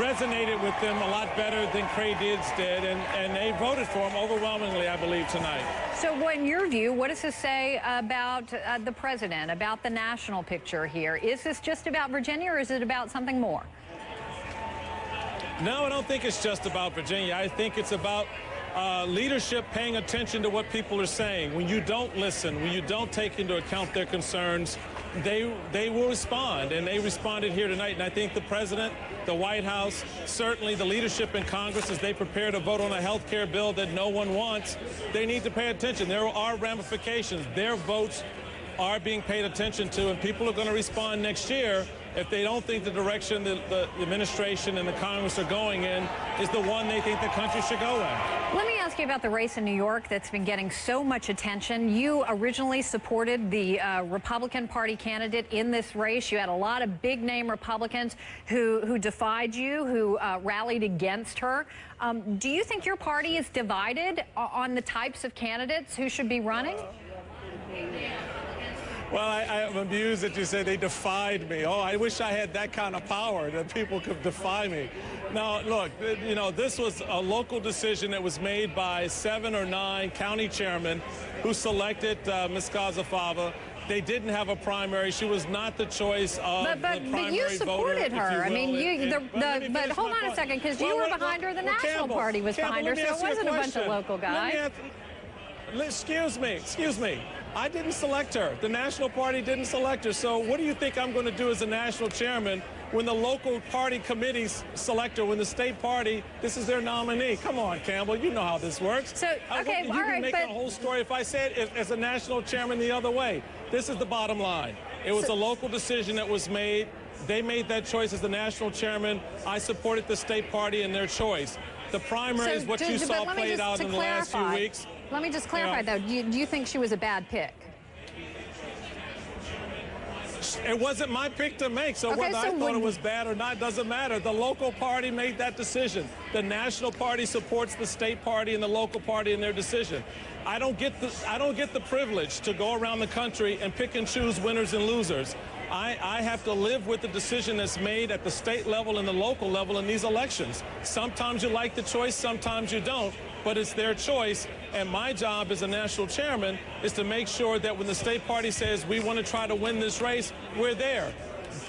resonated with them a lot better than Creigh Diggs did, and they voted for him overwhelmingly, I believe, tonight. So in your view, what does this say about the president, about the national picture here? Is this just about Virginia, or is it about something more? No, I don't think it's just about Virginia. I think it's about leadership paying attention to what people are saying. When you don't listen, when you don't take into account their concerns, they will respond, and they responded here tonight. And I think the president, the White House, certainly the leadership in Congress, as they prepare to vote on a health care bill that no one wants, they need to pay attention. There are ramifications. Their votes are being paid attention to, and people are going to respond next year if they don't think the direction the administration and the Congress are going in is the one they think the country should go in. Let me ask you about the race in New York that's been getting so much attention. You originally supported the Republican Party candidate in this race. You had a lot of big-name Republicans who defied you, who rallied against her. Do you think your party is divided on the types of candidates who should be running? Well, I'm amused that you say they defied me. Oh, I wish I had that kind of power, that people could defy me. Now, look, you know, this was a local decision that was made by 7 or 9 county chairmen who selected Ms. Scozzafava. They didn't have a primary. She was not the choice of the primary voter. But you supported her. I mean, but hold on a second, because you were behind her. The National Party was behind her, so it wasn't a bunch of local guys. Excuse me. I didn't select her. The National Party didn't select her. So what do you think I'm going to do as a national chairman when the local party committees select her, when the state party, this is their nominee? Come on, Campbell, you know how this works. So, okay, you can make a whole story if I said it as a national chairman the other way. This is the bottom line. It was a local decision that was made. They made that choice as the national chairman. I supported the state party in their choice. The primary is what you saw played out in the last few weeks. Let me just clarify, though. Do you think she was a bad pick? It wasn't my pick to make, so whether I thought it was bad or not doesn't matter. The local party made that decision. The national party supports the state party and the local party in their decision. I don't get the privilege to go around the country and pick and choose winners and losers. I have to live with the decision that's made at the state level and the local level in these elections. Sometimes you like the choice, sometimes you don't, but it's their choice. And my job as a national chairman is to make sure that when the state party says we want to try to win this race, we're there.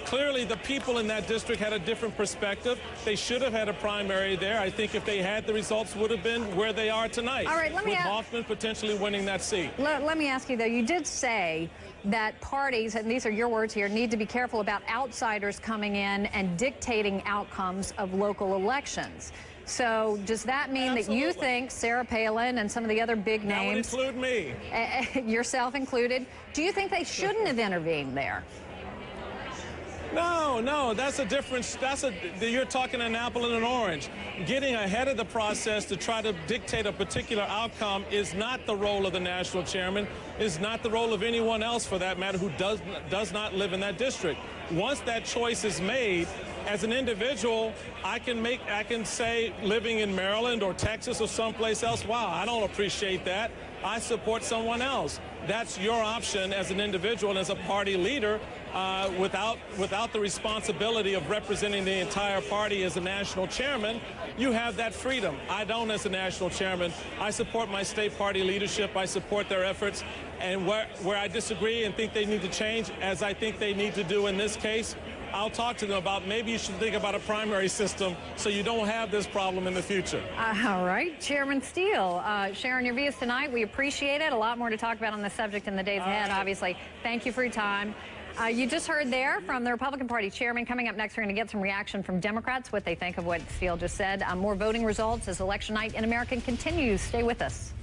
Clearly, the people in that district had a different perspective. They should have had a primary there. I think if they had, the results would have been where they are tonight. All right, with Hoffman potentially winning that seat. Let me ask you, though, you did say that parties, and these are your words here, need to be careful about outsiders coming in and dictating outcomes of local elections. So does that mean that you think Sarah Palin and some of the other big names, that would include me, yourself included, do you think they shouldn't have intervened there? No, that's a difference. You're talking an apple and an orange. Getting ahead of the process to try to dictate a particular outcome is not the role of the national chairman, is not the role of anyone else for that matter who does not live in that district. Once that choice is made, as an individual, I can say living in Maryland or Texas or someplace else, wow, I don't appreciate that. I support someone else. That's your option as an individual and as a party leader without the responsibility of representing the entire party as a national chairman. You have that freedom. I don't as a national chairman. I support my state party leadership. I support their efforts. And where I disagree and think they need to change, as I think they need to do in this case, I'll talk to them about maybe you should think about a primary system so you don't have this problem in the future. All right, Chairman Steele, sharing your views tonight. We appreciate it. A lot more to talk about on the subject in the days ahead, obviously. Thank you for your time. You just heard there from the Republican Party chairman. Coming up next, we're going to get some reaction from Democrats, what they think of what Steele just said. More voting results as election night in America continues. Stay with us.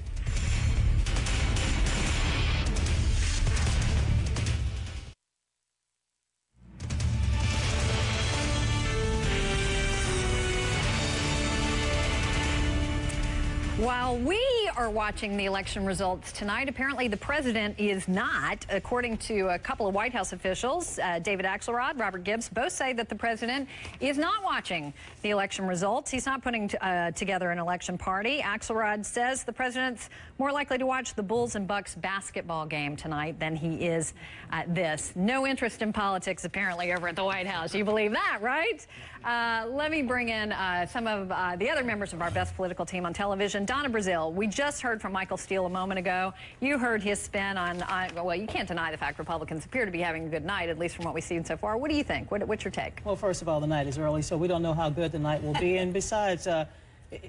While we are watching the election results tonight. Apparently, the president is not, according to a couple of White House officials. David Axelrod, Robert Gibbs, both say that the president is not watching the election results. He's not putting together an election party. Axelrod says the president's more likely to watch the Bulls and Bucks basketball game tonight than he is this. No interest in politics, apparently, over at the White House. You believe that, right? Let me bring in some of the other members of our best political team on television. Donna Brazile, we just heard from Michael Steele a moment ago. You heard his spin on well, you can't deny the fact Republicans appear to be having a good night, at least from what we've seen so far. What do you think? What's your take? Well, first of all, the night is early, so we don't know how good the night will be. And besides,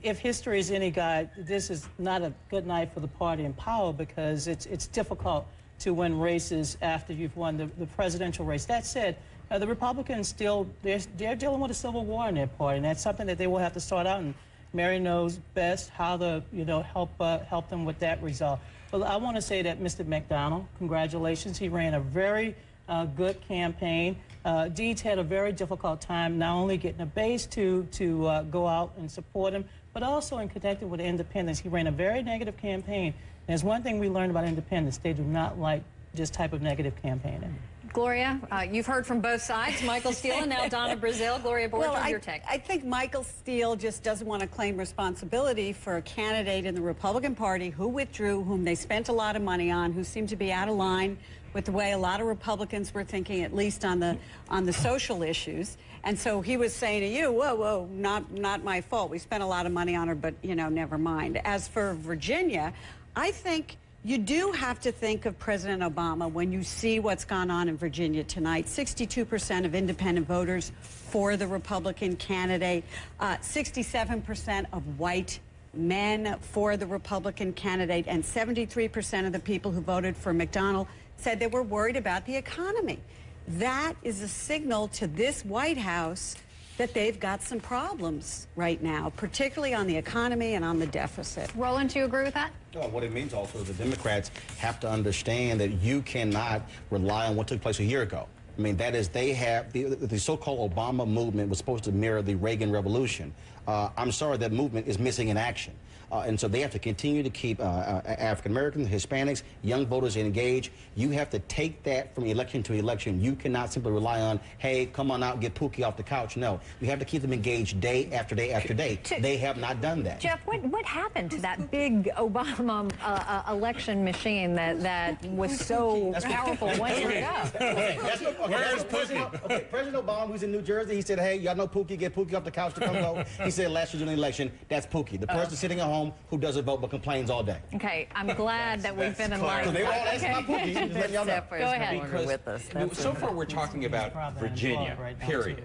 if history is any guide, this is not a good night for the party in power because it's difficult to win races after you've won the presidential race. That said, the Republicans still, they're dealing with a civil war in their party, and that's something that they will have to sort out, and Mary knows best how to, help them with that resolve. But I want to say that Mr. McDonnell, congratulations. He ran a very good campaign. Deeds had a very difficult time not only getting a base to go out and support him, but also in connecting with independents. He ran a very negative campaign. And there's one thing we learned about independents. They do not like this type of negative campaigning. Gloria, you've heard from both sides, Michael Steele and now Donna Brazile. Gloria Borger, your take. I think Michael Steele just doesn't want to claim responsibility for a candidate in the Republican Party who withdrew, whom they spent a lot of money on, who seemed to be out of line with the way a lot of Republicans were thinking, at least on the social issues. And so he was saying to you, whoa, not my fault. We spent a lot of money on her, but, never mind. As for Virginia, I think you do have to think of President Obama when you see what's gone on in Virginia tonight. 62% of independent voters for the Republican candidate, 67% of white men for the Republican candidate, and 73% of the people who voted for McDonnell said they were worried about the economy. That is a signal to this White House that they've got some problems right now, particularly on the economy and on the deficit. Roland, do you agree with that? No, what it means also is the Democrats have to understand that you cannot rely on what took place a year ago. I mean, that is, they have, the so-called Obama movement was supposed to mirror the Reagan Revolution. I'm sorry, that movement is missing in action. And so they have to continue to keep African Americans, Hispanics, young voters engaged. You have to take that from election to election. You cannot simply rely on, hey, come on out and get Pookie off the couch. No, you have to keep them engaged day after day after day. They have not done that. Jeff, what happened to that big Obama election machine that was so powerful 1 year ago? Where is Pookie? Okay, President Obama, who's in New Jersey, he said, hey, y'all know Pookie, get Pookie off the couch to come vote. He said last year during the election, that's Pookie, the person sitting at home who doesn't vote but complains all day. Okay, I'm glad that we've been enlightened. So they were all asking about Pookie. Just letting y'all know. Go ahead. Because so far we're talking about Virginia, period.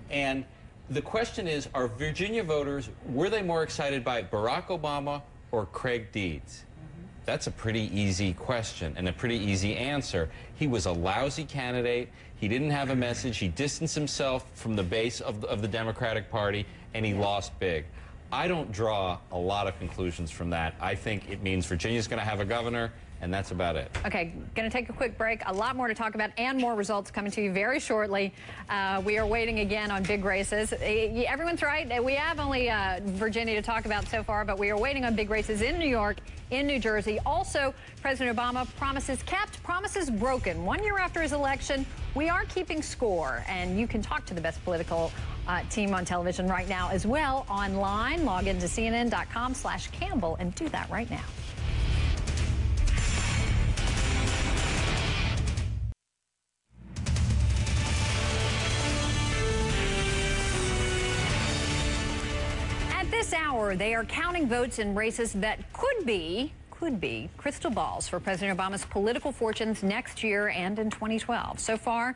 And the question is, are Virginia voters, were they more excited by Barack Obama or Craig Deeds? That's a pretty easy question and a pretty easy answer. He was a lousy candidate. He didn't have a message. He distanced himself from the base of the Democratic Party, and he lost big. I don't draw a lot of conclusions from that. I think it means Virginia's going to have a governor, and that's about it. Okay, going to take a quick break. A lot more to talk about and more results coming to you very shortly. We are waiting again on big races. Everyone's right. We have only Virginia to talk about so far, but we are waiting on big races in New York, in New Jersey. Also, President Obama, promises kept, promises broken. 1 year after his election, we are keeping score, and you can talk to the best political team on television right now as well online. Log into CNN.com/Campbell and do that right now. At this hour, they are counting votes in races that could be crystal balls for President Obama's political fortunes next year and in 2012. So far,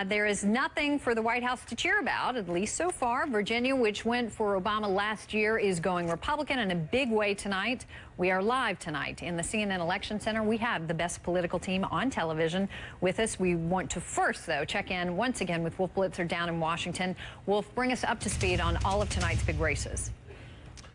there is nothing for the White House to cheer about, at least so far. Virginia, which went for Obama last year, is going Republican in a big way tonight. We are live tonight in the CNN Election Center. We have the best political team on television with us. We want to first, though, check in once again with Wolf Blitzer down in Washington. Wolf, bring us up to speed on all of tonight's big races.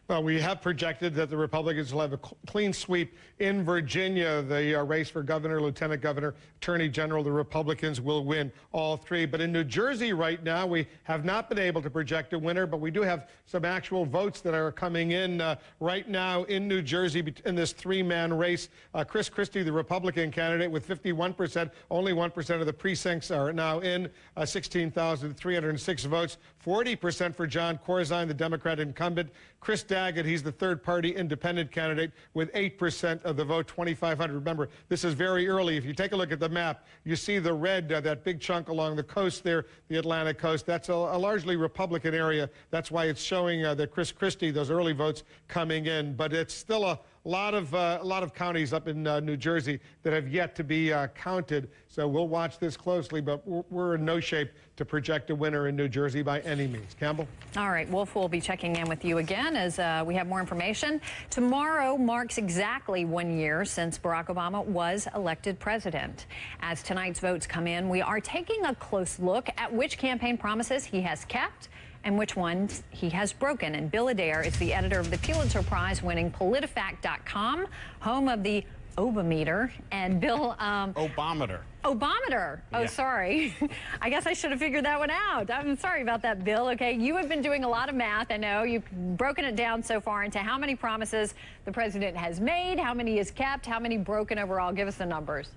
Well, we have projected that the Republicans will have a clean sweep in Virginia. The race for governor, lieutenant governor, attorney general, the Republicans will win all three. But in New Jersey right now, we have not been able to project a winner, but we do have some actual votes that are coming in right now in New Jersey in this three-man race. Chris Christie, the Republican candidate, with 51%, only 1% of the precincts are now in, 16,306 votes. 40% for John Corzine, the Democrat incumbent. Chris Daggett, he's the third-party independent candidate with 8% of the vote, 2,500. Remember, this is very early. If you take a look at the map, you see the red, that big chunk along the coast there, the Atlantic coast. That's a largely Republican area. That's why it's showing that Chris Christie, those early votes coming in. But it's still a lot of counties up in New Jersey that have yet to be counted. So we'll watch this closely, but we're in no shape to project a winner in New Jersey by any means. Campbell? All right, Wolf will be checking in with you again as we have more information. Tomorrow marks exactly 1 year since Barack Obama was elected president. As tonight's votes come in, we are taking a close look at which campaign promises he has kept and which ones he has broken. And Bill Adair is the editor of the Pulitzer Prize-winning PolitiFact.com, home of the Obameter. And Bill... Obameter. Obameter. Oh, yeah. Sorry. I guess I should have figured that one out. I'm sorry about that, Bill. Okay, you have been doing a lot of math. I know you've broken it down so far into how many promises the president has made, how many is kept, how many broken overall. Give us the numbers.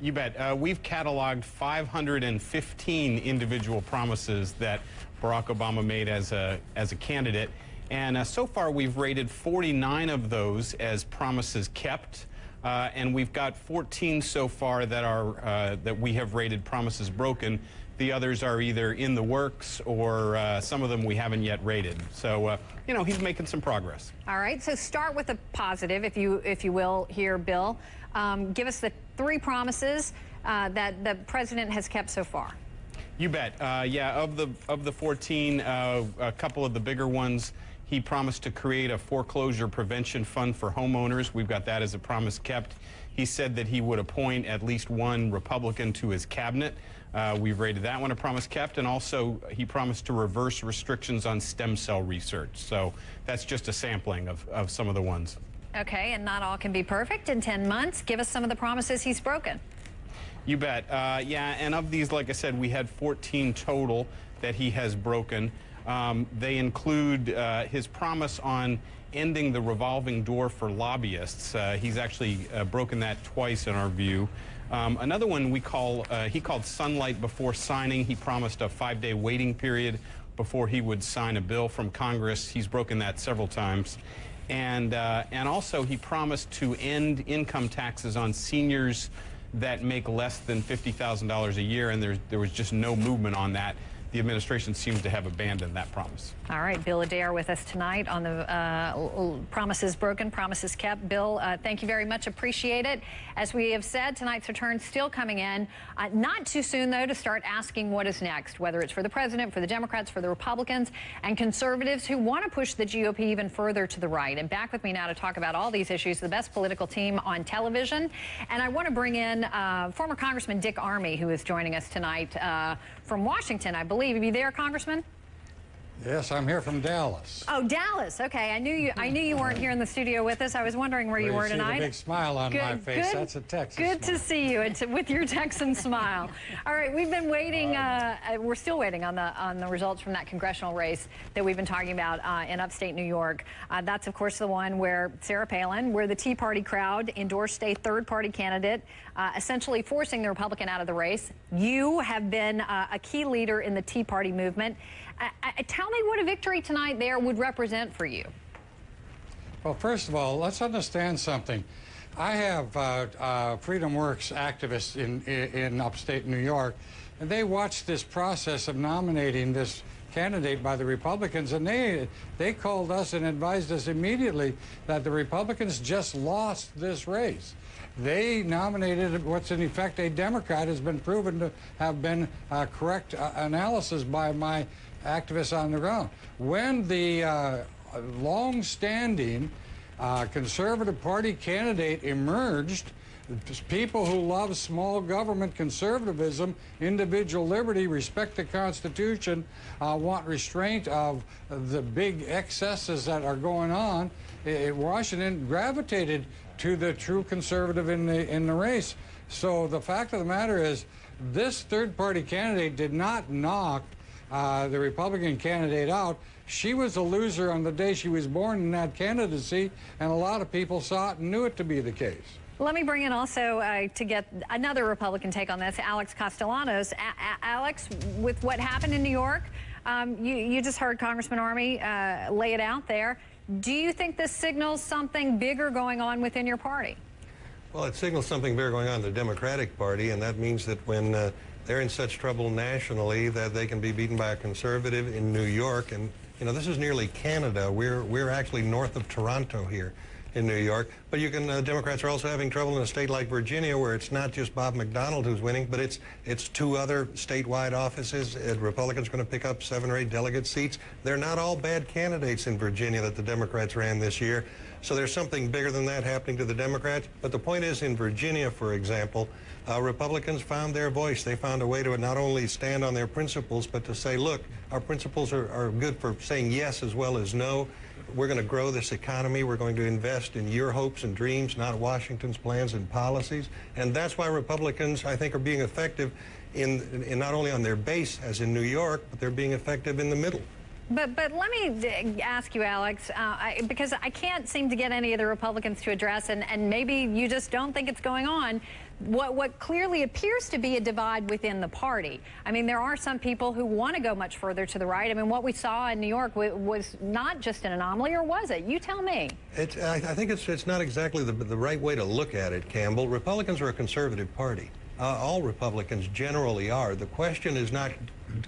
You bet. We've cataloged 515 individual promises that Barack Obama made as a candidate, and so far we've rated 49 of those as promises kept, and we've got 14 so far that are that we have rated promises broken. The others are either in the works or some of them we haven't yet rated. So you know, he's making some progress. All right. So start with a positive, if you will, here, Bill. Give us the 3 promises that the president has kept so far. You bet. Yeah, of the 14, a couple of the bigger ones, he promised to create a foreclosure prevention fund for homeowners. We've got that as a promise kept. He said that he would appoint at least one Republican to his cabinet. We've rated that one a promise kept, and also he promised to reverse restrictions on stem cell research. So that's just a sampling of some of the ones. Okay, and not all can be perfect in 10 months. Give us some of the promises he's broken. You bet. Yeah, and of these, like I said, we had 14 total that he has broken. They include his promise on ending the revolving door for lobbyists. He's actually broken that twice in our view. Another one he called sunlight before signing. He promised a 5-day waiting period before he would sign a bill from Congress. He's broken that several times. And also he promised to end income taxes on seniors that make less than $50,000 a year, and there was just no movement on that. The administration seems to have abandoned that promise. All right, Bill Adair with us tonight on the promises broken, promises kept. Bill, thank you very much. Appreciate it. As we have said, tonight's return still coming in. Not too soon, though, to start asking what is next, whether it's for the president, for the Democrats, for the Republicans, and conservatives who want to push the GOP even further to the right. And back with me now to talk about all these issues, the best political team on television. And I want to bring in former Congressman Dick Armey, who is joining us tonight from Washington, I believe. Are you there, Congressman? Yes, I'm here from Dallas. Oh, Dallas. Okay, I knew you weren't here in the studio with us. I was wondering where you were tonight. See the big smile on my face. That's a Texas smile. Good to see you with your Texan smile. All right, we've been waiting. We're still waiting on the results from that congressional race that we've been talking about in upstate New York. That's of course the one where Sarah Palin, where the Tea Party crowd endorsed a third-party candidate, essentially forcing the Republican out of the race. You have been a key leader in the Tea Party movement. Tell me what a victory tonight there would represent for you. Well, first of all, let's understand something. I have Freedom Works activists in upstate New York, and they watched this process of nominating this candidate by the Republicans, and they called us and advised us immediately that the Republicans just lost this race. They nominated what's in effect a Democrat, has been proven to have been correct analysis by my activists on the ground. When the long-standing Conservative Party candidate emerged, People who love small government conservatism, individual liberty, respect the Constitution, want restraint of the big excesses that are going on. Washington gravitated to the true conservative in the race. So the fact of the matter is, this third-party candidate did not knock the Republican candidate out. She was a loser on the day she was born in that candidacy, and a lot of people saw it and knew it to be the case. Let me bring in also to get another Republican take on this, Alex Castellanos. Alex, with what happened in New York, you just heard Congressman Armey lay it out there. Do you think this signals something bigger going on within your party? Well, it signals something bigger going on in the Democratic Party, and that means that when they're in such trouble nationally that they can be beaten by a conservative in New York, and you know, this is nearly Canada. We're actually north of Toronto here in New York. But you can, Democrats are also having trouble in a state like Virginia, where it's not just Bob McDonnell who's winning, but it's two other statewide offices. Republicans are going to pick up 7 or 8 delegate seats. They're not all bad candidates in Virginia that the Democrats ran this year. So there's something bigger than that happening to the Democrats. But the point is, in Virginia, for example, Republicans found their voice. They found a way to not only stand on their principles, but to say, look, our principles are good for saying yes as well as no. We're going to grow this economy. We're going to invest in your hopes and dreams, not Washington's plans and policies. And that's why Republicans, I think, are being effective in not only on their base, as in New York, but they're being effective in the middle. But let me ask you, Alex, because I can't seem to get any of the Republicans to address, and maybe you just don't think it's going on, what clearly appears to be a divide within the party. I mean, there are some people who want to go much further to the right. I mean, what we saw in New York was not just an anomaly, or was it? You tell me. I think it's not exactly the right way to look at it, Campbell. Republicans are a conservative party. All Republicans generally are. The question is not,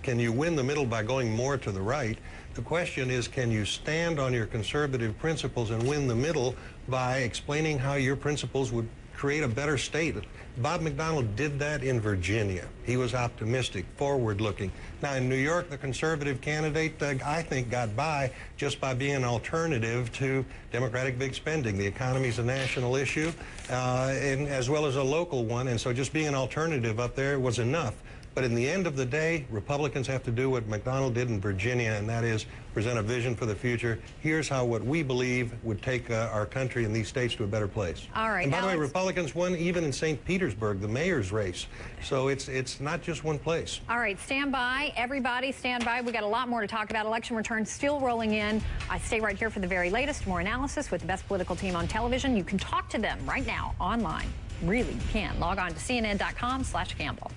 can you win the middle by going more to the right? The question is, can you stand on your conservative principles and win the middle by explaining how your principles would create a better state? Bob McDonnell did that in Virginia. He was optimistic, forward-looking. Now, in New York, the conservative candidate, I think, got by just by being an alternative to Democratic big spending. The economy's a national issue, and as well as a local one, and so just being an alternative up there was enough. But in the end of the day, Republicans have to do what McDonnell did in Virginia, and that is present a vision for the future. Here's how what we believe would take our country and these states to a better place. All right. And by the way, Republicans won even in St. Petersburg, the mayor's race. So it's not just one place. All right, stand by. Everybody stand by. We got a lot more to talk about. Election returns still rolling in. Stay right here for the very latest. More analysis with the best political team on television. You can talk to them right now online. Really, you can. Log on to CNN.com/Campbell.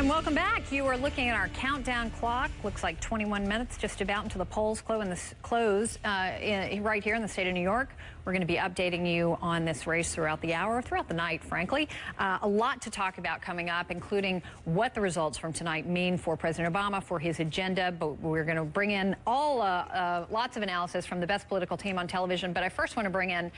Welcome back. You are looking at our countdown clock. Looks like 21 minutes just about until the polls close right here in the state of New York. We're going to be updating you on this race throughout the hour, throughout the night, frankly. A lot to talk about coming up, including what the results from tonight mean for President Obama, for his agenda. But we're going to bring in lots of analysis from the best political team on television. But I first want to bring in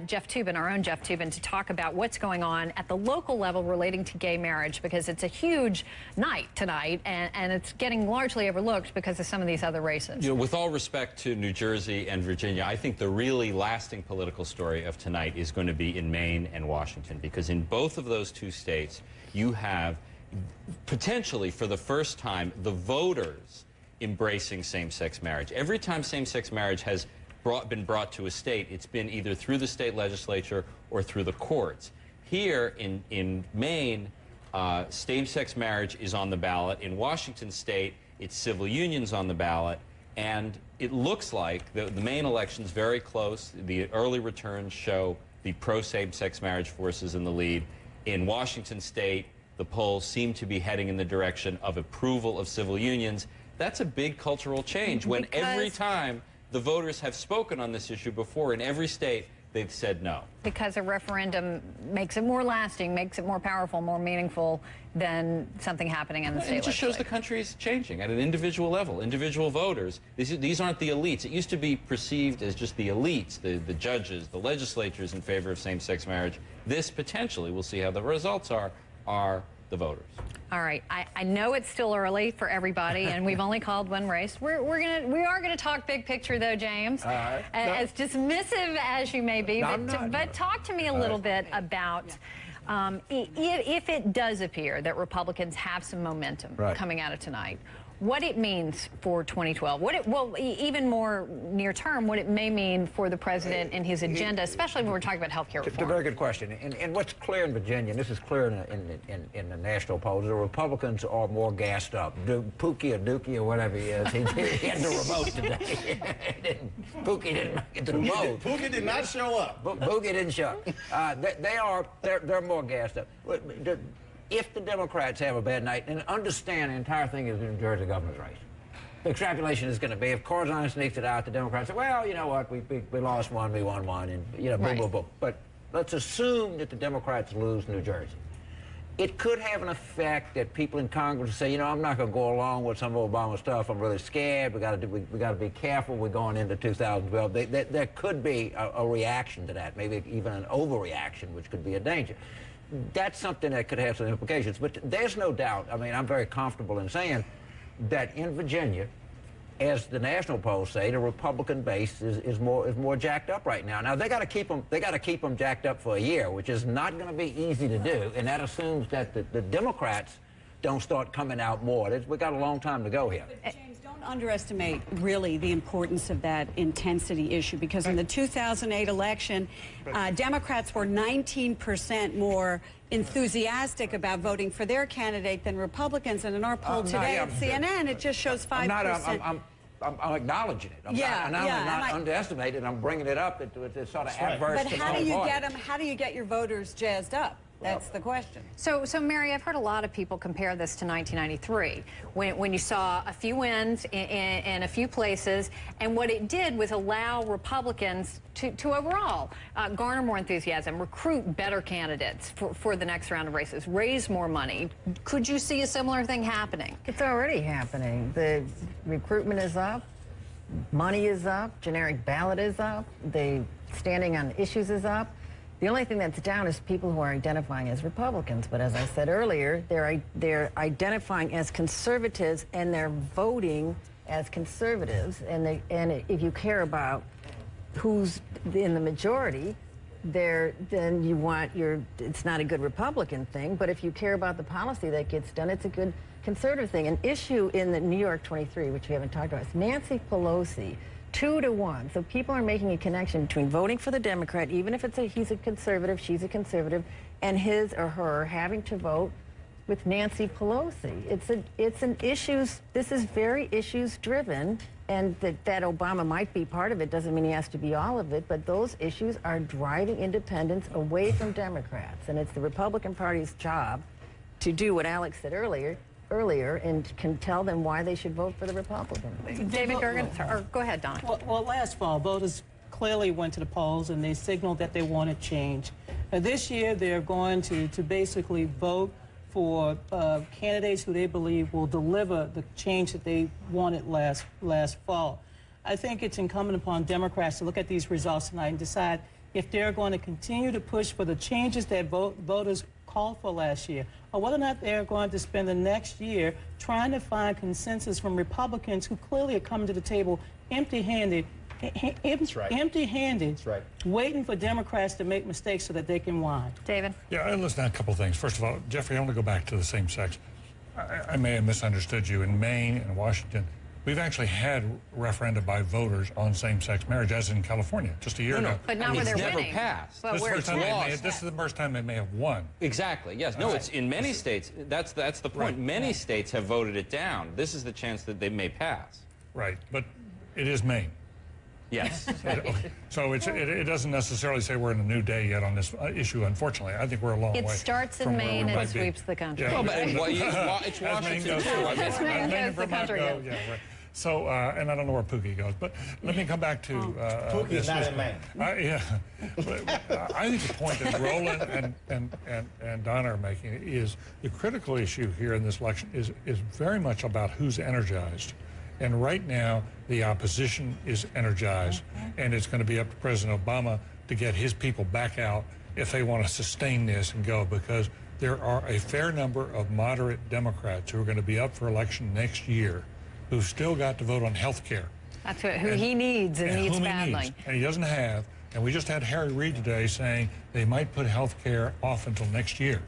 Jeff Toobin, our own Jeff Toobin, to talk about what's going on at the local level relating to gay marriage, because it's a huge night tonight, and it's getting largely overlooked because of some of these other races. You know, with all respect to New Jersey and Virginia, I think the really lasting political story of tonight is going to be in Maine and Washington, because in both of those two states, you have potentially for the first time the voters embracing same-sex marriage. Every time same-sex marriage has been brought to a state, it's been either through the state legislature or through the courts. Here in Maine, same-sex marriage is on the ballot. In Washington state, it's civil unions on the ballot. And it looks like the Maine election's very close. The early returns show the pro-same-sex marriage forces in the lead. In Washington state, the polls seem to be heading in the direction of approval of civil unions. That's a big cultural change when every time the voters have spoken on this issue before in every state, they've said no. Because a referendum makes it more lasting, makes it more powerful, more meaningful than something happening in the state legislature. It just shows the country is changing at an individual level. Individual voters, these aren't the elites. It used to be perceived as just the elites, the judges, the legislatures in favor of same-sex marriage. This potentially, we'll see how the results are the voters. All right, I know it's still early for everybody, and we've only called one race. We are gonna talk big picture though, James. As dismissive as you may be, but talk to me a little bit about if it does appear that Republicans have some momentum coming out of tonight, what it means for 2012, even more near term, what it may mean for the president and his agenda, especially when we're talking about health care reform. It's a very good question. And what's clear in Virginia, and this is clear in the national polls, the Republicans are more gassed up. Pookie or Dookie or whatever he is, he had the remote today. Pookie didn't get the remote. Pookie did not show up. Pookie didn't show up. They're more gassed up. If the Democrats have a bad night, and understand the entire thing is the New Jersey governor's race. The extrapolation is going to be, if Corzine sneaks it out, the Democrats say, well, you know what, we lost one, we won one, and, you know, boom, boom, boom. But let's assume that the Democrats lose New Jersey. It could have an effect that people in Congress say, you know, I'm not going to go along with some of Obama's stuff. I'm really scared. We got to be careful. We're going into 2012. There could be a reaction to that, maybe even an overreaction, which could be a danger. That's something that could have some implications. But there's no doubt, I mean, I'm very comfortable in saying that in Virginia, as the national polls say, the Republican base is more jacked up right now. Now they got to keep them jacked up for a year, which is not going to be easy to do, and that assumes that the Democrats don't start coming out more. We got a long time to go here. But James, don't underestimate really the importance of that intensity issue, because in the 2008 election, Democrats were 19% more enthusiastic about voting for their candidate than Republicans, and in our poll today at CNN, it just shows 5%. I'm acknowledging it. I'm not underestimating it. I'm bringing it up. It's sort of adverse. But how do you get them? How do you get your voters jazzed up? That's the question. So Mary, I've heard a lot of people compare this to 1993, when you saw a few wins in a few places, and what it did was allow Republicans to overall garner more enthusiasm, recruit better candidates for the next round of races, raise more money. Could you see a similar thing happening? It's already happening. The recruitment is up, money is up, generic ballot is up, the standing on issues is up. The only thing that's down is people who are identifying as Republicans. But as I said earlier, they're identifying as conservatives and they're voting as conservatives. And if you care about who's in the majority, then you want it's not a good Republican thing. But if you care about the policy that gets done, it's a good conservative thing. An issue in the New York 23, which we haven't talked about, is Nancy Pelosi. 2-1. So people are making a connection between voting for the Democrat, even if he's a conservative, she's a conservative, and his or her having to vote with Nancy Pelosi. It's an issues. This is very issues driven, and that Obama might be part of it doesn't mean he has to be all of it. But those issues are driving independents away from Democrats, and it's the Republican Party's job to do what Alex said earlier, and can tell them why they should vote for the Republicans. David Gergen, or go ahead, Donna. Well, last fall, voters clearly went to the polls and they signaled that they wanted change. This year, they're going to basically vote for candidates who they believe will deliver the change that they wanted last fall. I think it's incumbent upon Democrats to look at these results tonight and decide if they're going to continue to push for the changes that voters called for last year, or whether or not they're going to spend the next year trying to find consensus from Republicans who clearly are coming to the table empty-handed, waiting for Democrats to make mistakes so that they can whine. David? Yeah, listen to a couple things. First of all, Jeffrey, I want to go back to the same sex. I may have misunderstood you. In Maine and Washington, we've actually had referenda by voters on same-sex marriage, as in California, just a year ago. But not where they're never winning. Passed. But where it's lost. This is the first time they may have won. Exactly. Yes. No. It's in many states. That's the point. Right. Many states have voted it down. This is the chance that they may pass. Right. But it is Maine. Yes. So it doesn't necessarily say we're in a new day yet on this issue, unfortunately. I think we're a long way. It starts in Maine and sweeps the country. Yeah. Well, it's Washington, too. As Maine goes, the country goes. Yeah, right. So, and I don't know where Pookie goes, but let me come back to... Pookie's not in Maine. Yeah. I think the point that Roland and Donna are making is the critical issue here in this election is very much about who's energized. And right now, the opposition is energized, and it's going to be up to President Obama to get his people back out if they want to sustain this and go, because there are a fair number of moderate Democrats who are going to be up for election next year who've still got to vote on health care. That's who he needs and needs badly. And he doesn't have. And we just had Harry Reid today saying they might put health care off until next year,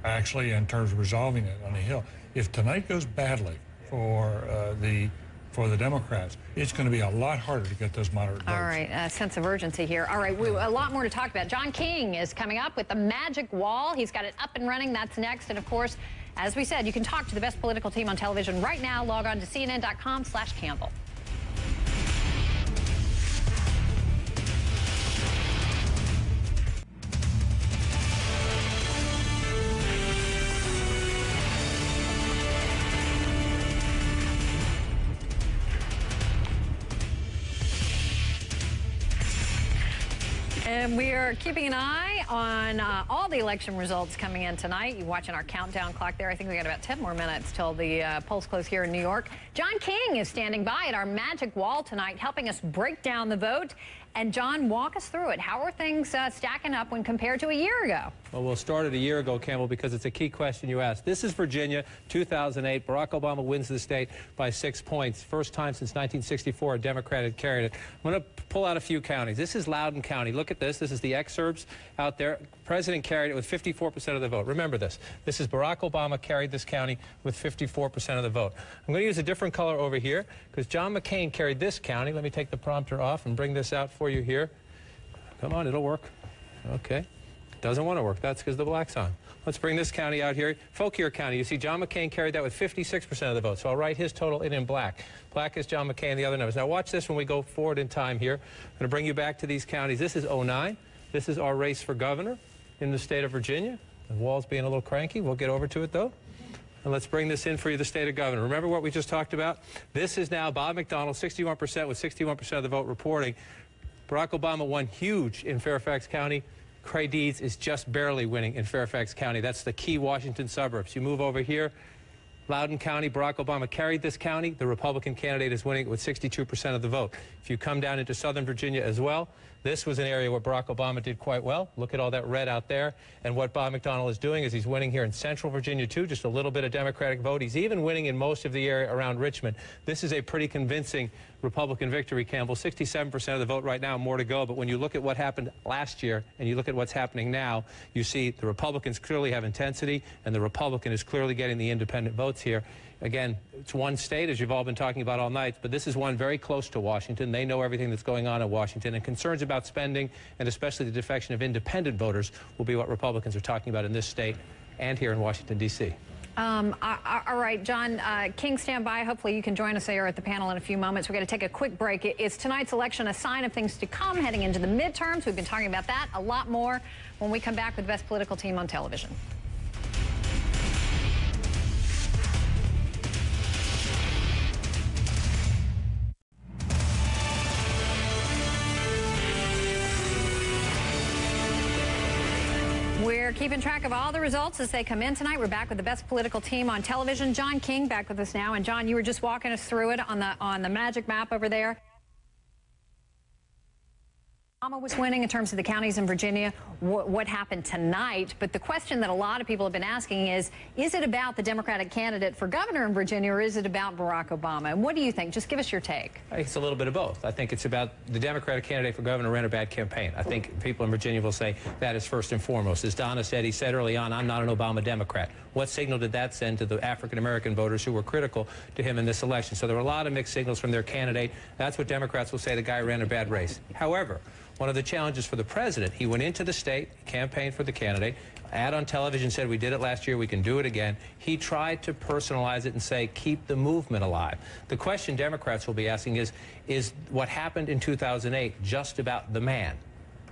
actually, in terms of resolving it on the Hill. If tonight goes badly for the Democrats, it's going to be a lot harder to get those moderate votes. All right, a sense of urgency here. All right, a lot more to talk about. John King is coming up with the magic wall. He's got it up and running. That's next. And, of course, as we said, you can talk to the best political team on television right now. Log on to CNN.com/Campbell. And we are keeping an eye on all the election results coming in tonight. You're watching our countdown clock there. I think we got about 10 more minutes till the polls close here in New York. John King is standing by at our magic wall tonight, helping us break down the vote. And John, walk us through it. How are things stacking up when compared to a year ago? Well, we'll start it a year ago, Campbell, because it's a key question you asked. This is Virginia, 2008. Barack Obama wins the state by 6 points. First time since 1964 a Democrat had carried it. I'm going to pull out a few counties. This is Loudoun County. Look at this. This is the excerpts out there. President carried it with 54% of the vote. Remember this. This is Barack Obama carried this county with 54% of the vote. I'm going to use a different color over here because John McCain carried this county. Let me take the prompter off and bring this out for you here. Come on, it'll work. Okay. Doesn't want to work. That's because the black's on. Let's bring this county out here. Fauquier County. You see John McCain carried that with 56% of the vote. So I'll write his total in black. Black is John McCain, the other numbers. Now watch this when we go forward in time here. I'm going to bring you back to these counties. This is 09. This is our race for governor in the state of Virginia. The wall's being a little cranky. We'll get over to it, though. And let's bring this in for you, the state of governor. Remember what we just talked about? This is now Bob McDonnell, 61% with 61% of the vote reporting. Barack Obama won huge in Fairfax County. Craig Deeds is just barely winning in Fairfax County. That's the key Washington suburbs. You move over here, Loudoun County, Barack Obama carried this county. The Republican candidate is winning with 62% of the vote. If you come down into Southern Virginia as well, this was an area where Barack Obama did quite well. Look at all that red out there. And what Bob McDonnell is doing is he's winning here in Central Virginia, too, just a little bit of Democratic vote. He's even winning in most of the area around Richmond. This is a pretty convincing Republican victory, Campbell. 67% of the vote right now, more to go. But when you look at what happened last year and you look at what's happening now, you see the Republicans clearly have intensity, and the Republican is clearly getting the independent votes here. Again, it's one state, as you've all been talking about all night, but this is one very close to Washington. They know everything that's going on in Washington, and concerns about spending, and especially the defection of independent voters, will be what Republicans are talking about in this state and here in Washington, D.C. All right, John, King, stand by. Hopefully you can join us here at the panel in a few moments. We're going to take a quick break. Is tonight's election a sign of things to come heading into the midterms? We've been talking about that a lot more when we come back with the best political team on television. We're keeping track of all the results as they come in tonight. We're back with the best political team on television. John King back with us now. And John, you were just walking us through it on the magic map over there. Obama was winning in terms of the counties in Virginia, what happened tonight. But the question that a lot of people have been asking is it about the Democratic candidate for governor in Virginia, or is it about Barack Obama? And what do you think? Just give us your take. I think it's a little bit of both. I think it's about the Democratic candidate for governor ran a bad campaign. I think people in Virginia will say that is first and foremost. As Donna said, he said early on, I'm not an Obama Democrat. What signal did that send to the African-American voters who were critical to him in this election? So there were a lot of mixed signals from their candidate. That's what Democrats will say, the guy ran a bad race. However, one of the challenges for the president, he went into the state, campaigned for the candidate, ad on television said, we did it last year, we can do it again. He tried to personalize it and say, keep the movement alive. The question Democrats will be asking is what happened in 2008 just about the man,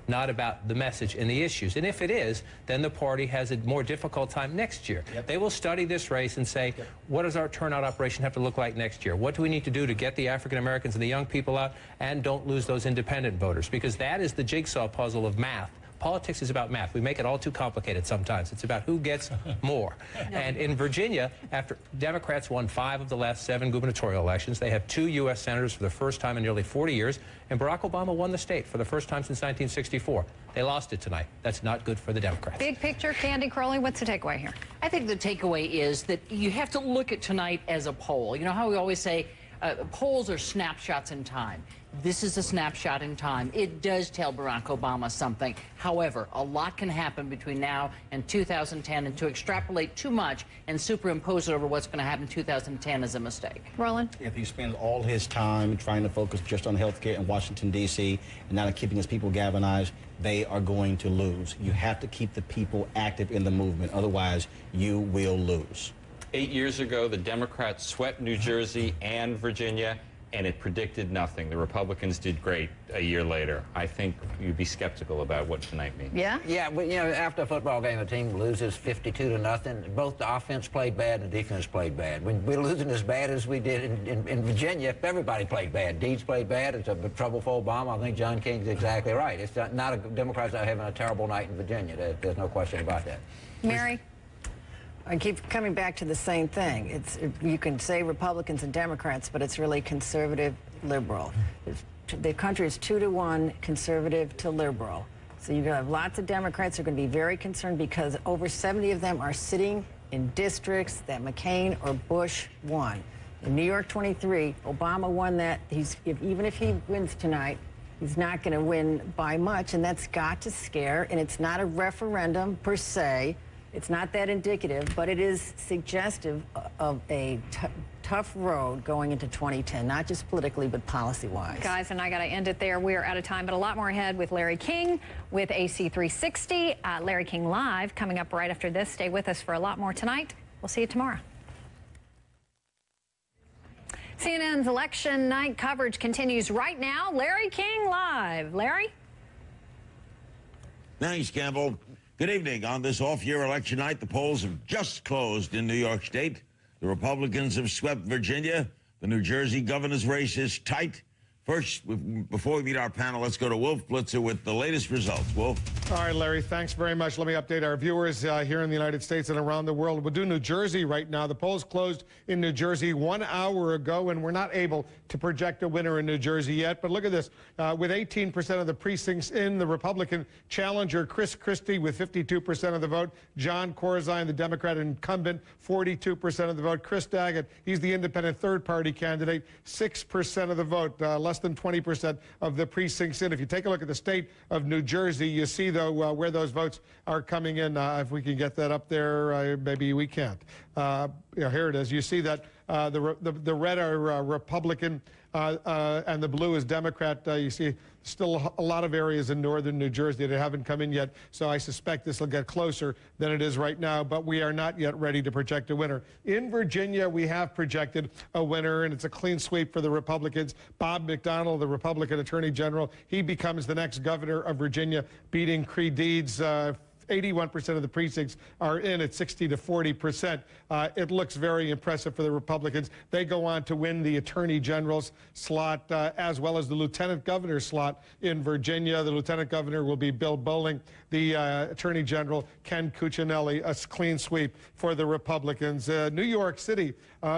not about the message and the issues? And if it is, then the party has a more difficult time next year. Yep. They will study this race and say, what does our turnout operation have to look like next year? What do we need to do to get the African Americans and the young people out and don't lose those independent voters? Because that is the jigsaw puzzle of math Politics is about math. We make it all too complicated sometimes. It's about who gets more. And in Virginia, after Democrats won 5 of the last 7 gubernatorial elections, they have 2 U.S. senators for the first time in nearly 40 years, and Barack Obama won the state for the first time since 1964. They lost it tonight. That's not good for the Democrats. Big picture, Candy Crowley, what's the takeaway here? I think the takeaway is that you have to look at tonight as a poll. You know how we always say polls are snapshots in time. This is a snapshot in time. It does tell Barack Obama something. However, a lot can happen between now and 2010, and to extrapolate too much and superimpose it over what's going to happen in 2010 is a mistake. Roland? If he spends all his time trying to focus just on health care in Washington, D.C., and not keeping his people galvanized, they are going to lose. You have to keep the people active in the movement. Otherwise, you will lose. 8 years ago, the Democrats swept New Jersey and Virginia, and it predicted nothing. The Republicans did great a year later. I think you'd be skeptical about what tonight means. Yeah? Yeah, but, you know, after a football game, a team loses 52-0. Both the offense played bad and the defense played bad. When we're losing as bad as we did in Virginia, everybody played bad. Deeds played bad. It's a trouble for Obama. I think John King's exactly right. It's not Democrats are having a terrible night in Virginia. There's no question about that. Mary? I keep coming back to the same thing. You can say Republicans and Democrats, but it's really conservative, liberal. The country is 2-to-1 conservative to liberal. So you're going to have lots of Democrats who are going to be very concerned because over 70 of them are sitting in districts that McCain or Bush won. In New York 23, Obama won that. Even if he wins tonight, he's not going to win by much, and that's got to scare. And it's not a referendum per se. It's not that indicative, but it is suggestive of a tough road going into 2010, not just politically, but policy-wise. Guys, and I got to end it there. We are out of time, but a lot more ahead with Larry King with AC 360. Larry King Live coming up right after this. Stay with us for a lot more tonight. We'll see you tomorrow. CNN's election night coverage continues right now. Larry King Live. Larry? Thanks, Campbell. Good evening. On this off-year election night, the polls have just closed in New York State. The Republicans have swept Virginia. The New Jersey governor's race is tight. First, before we meet our panel, let's go to Wolf Blitzer with the latest results. Wolf? All right, Larry, thanks very much. Let me update our viewers here in the United States and around the world. We'll do New Jersey right now. The polls closed in New Jersey 1 hour ago, and we're not able to project a winner in New Jersey yet. But look at this. With 18% of the precincts in, the Republican challenger, Chris Christie, with 52% of the vote. John Corzine, the Democrat incumbent, 42% of the vote. Chris Daggett, he's the independent third-party candidate, 6% of the vote, less than 20% of the precincts in. If you take a look at the state of New Jersey, you see, though, where those votes are coming in. If we can get that up there, maybe we can't. Here it is. You see that the red are Republican and the blue is Democrat. You see still a lot of areas in northern New Jersey that haven't come in yet, so I suspect this will get closer than it is right now, but we are not yet ready to project a winner. In Virginia, we have projected a winner, and it's a clean sweep for the Republicans. Bob McDonnell, the Republican Attorney General, he becomes the next governor of Virginia, beating Creed Deeds. 81% of the precincts are in at 60 to 40%. It looks very impressive for the Republicans. They go on to win the Attorney General's slot as well as the Lieutenant Governor's slot in Virginia. The Lieutenant Governor will be Bill Bolling. The Attorney General, Ken Cuccinelli. A clean sweep for the Republicans. New York City,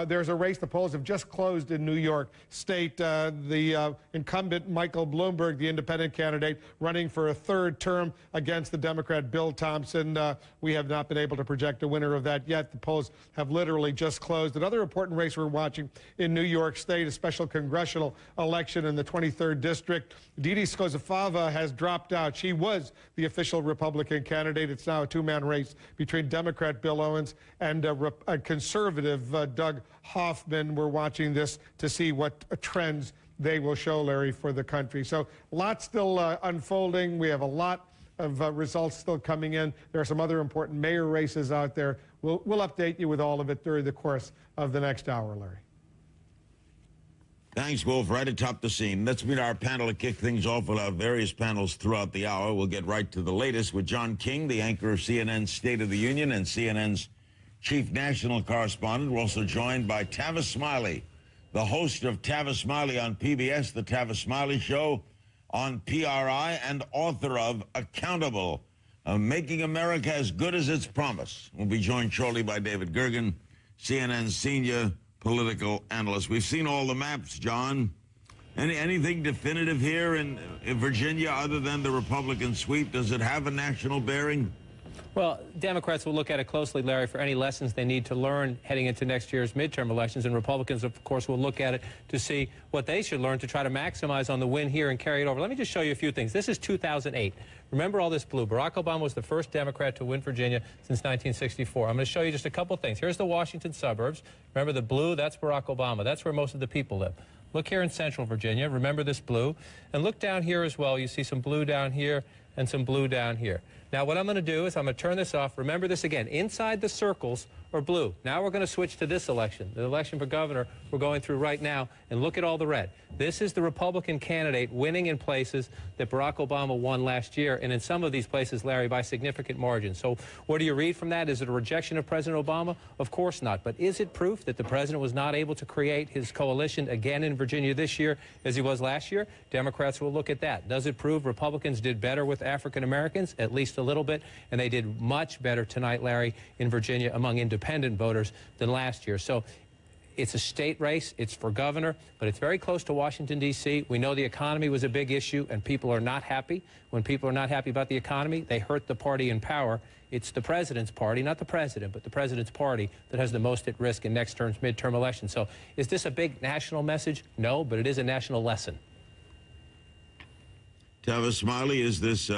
there's a race. The polls have just closed in New York State. The incumbent Michael Bloomberg, the independent candidate, running for a third term against the Democrat Bill Thompson. We have not been able to project a winner of that yet. The polls have literally just closed. Another important race we're watching in New York State, a special congressional election in the 23rd District. Didi Skozafava has dropped out. She was the official Republican candidate. It's now a two-man race between Democrat Bill Owens and a conservative Doug Hoffman. We're watching this to see what trends they will show, Larry, for the country. So lots still unfolding. We have a lot of results still coming in. There are some other important mayor races out there. We'll update you with all of it during the course of the next hour, Larry. Thanks, Wolf. Right atop the scene. Let's meet our panel to kick things off. We'll have various panels throughout the hour. We'll get right to the latest with John King, the anchor of CNN's State of the Union and CNN's chief national correspondent. We're also joined by Tavis Smiley, the host of Tavis Smiley on PBS, The Tavis Smiley Show, on PRI and author of Accountable, Making America as Good as Its Promise. We'll be joined shortly by David Gergen, CNN senior political analyst. We've seen all the maps, John. Anything definitive here in Virginia other than the Republican sweep? Does it have a national bearing? Well, Democrats will look at it closely, Larry, for any lessons they need to learn heading into next year's midterm elections, and Republicans, of course, will look at it to see what they should learn to try to maximize on the win here and carry it over. Let me just show you a few things. This is 2008. Remember all this blue. Barack Obama was the first Democrat to win Virginia since 1964. I'm going to show you just a couple things. Here's the Washington suburbs. Remember the blue? That's Barack Obama. That's where most of the people live. Look here in central Virginia. Remember this blue. And look down here as well. You see some blue down here and some blue down here. Now, what I'm going to do is I'm going to turn this off. Remember this again. Inside the circles are blue. Now we're going to switch to this election, the election for governor we're going through right now, and look at all the red. This is the Republican candidate winning in places that Barack Obama won last year, and in some of these places, Larry, by significant margins. So what do you read from that? Is it a rejection of President Obama? Of course not. But is it proof that the president was not able to create his coalition again in Virginia this year as he was last year? Democrats will look at that. Does it prove Republicans did better with African Americans? At least a little bit. And they did much better tonight, Larry, in Virginia among independent voters than last year. So it's a state race. It's for governor, but it's very close to Washington, D.C. We know the economy was a big issue, and people are not happy. When people are not happy about the economy, they hurt the party in power. It's the president's party, not the president, but the president's party that has the most at risk in next term's midterm election. So is this a big national message? No, but it is a national lesson. Tavis Smiley, is this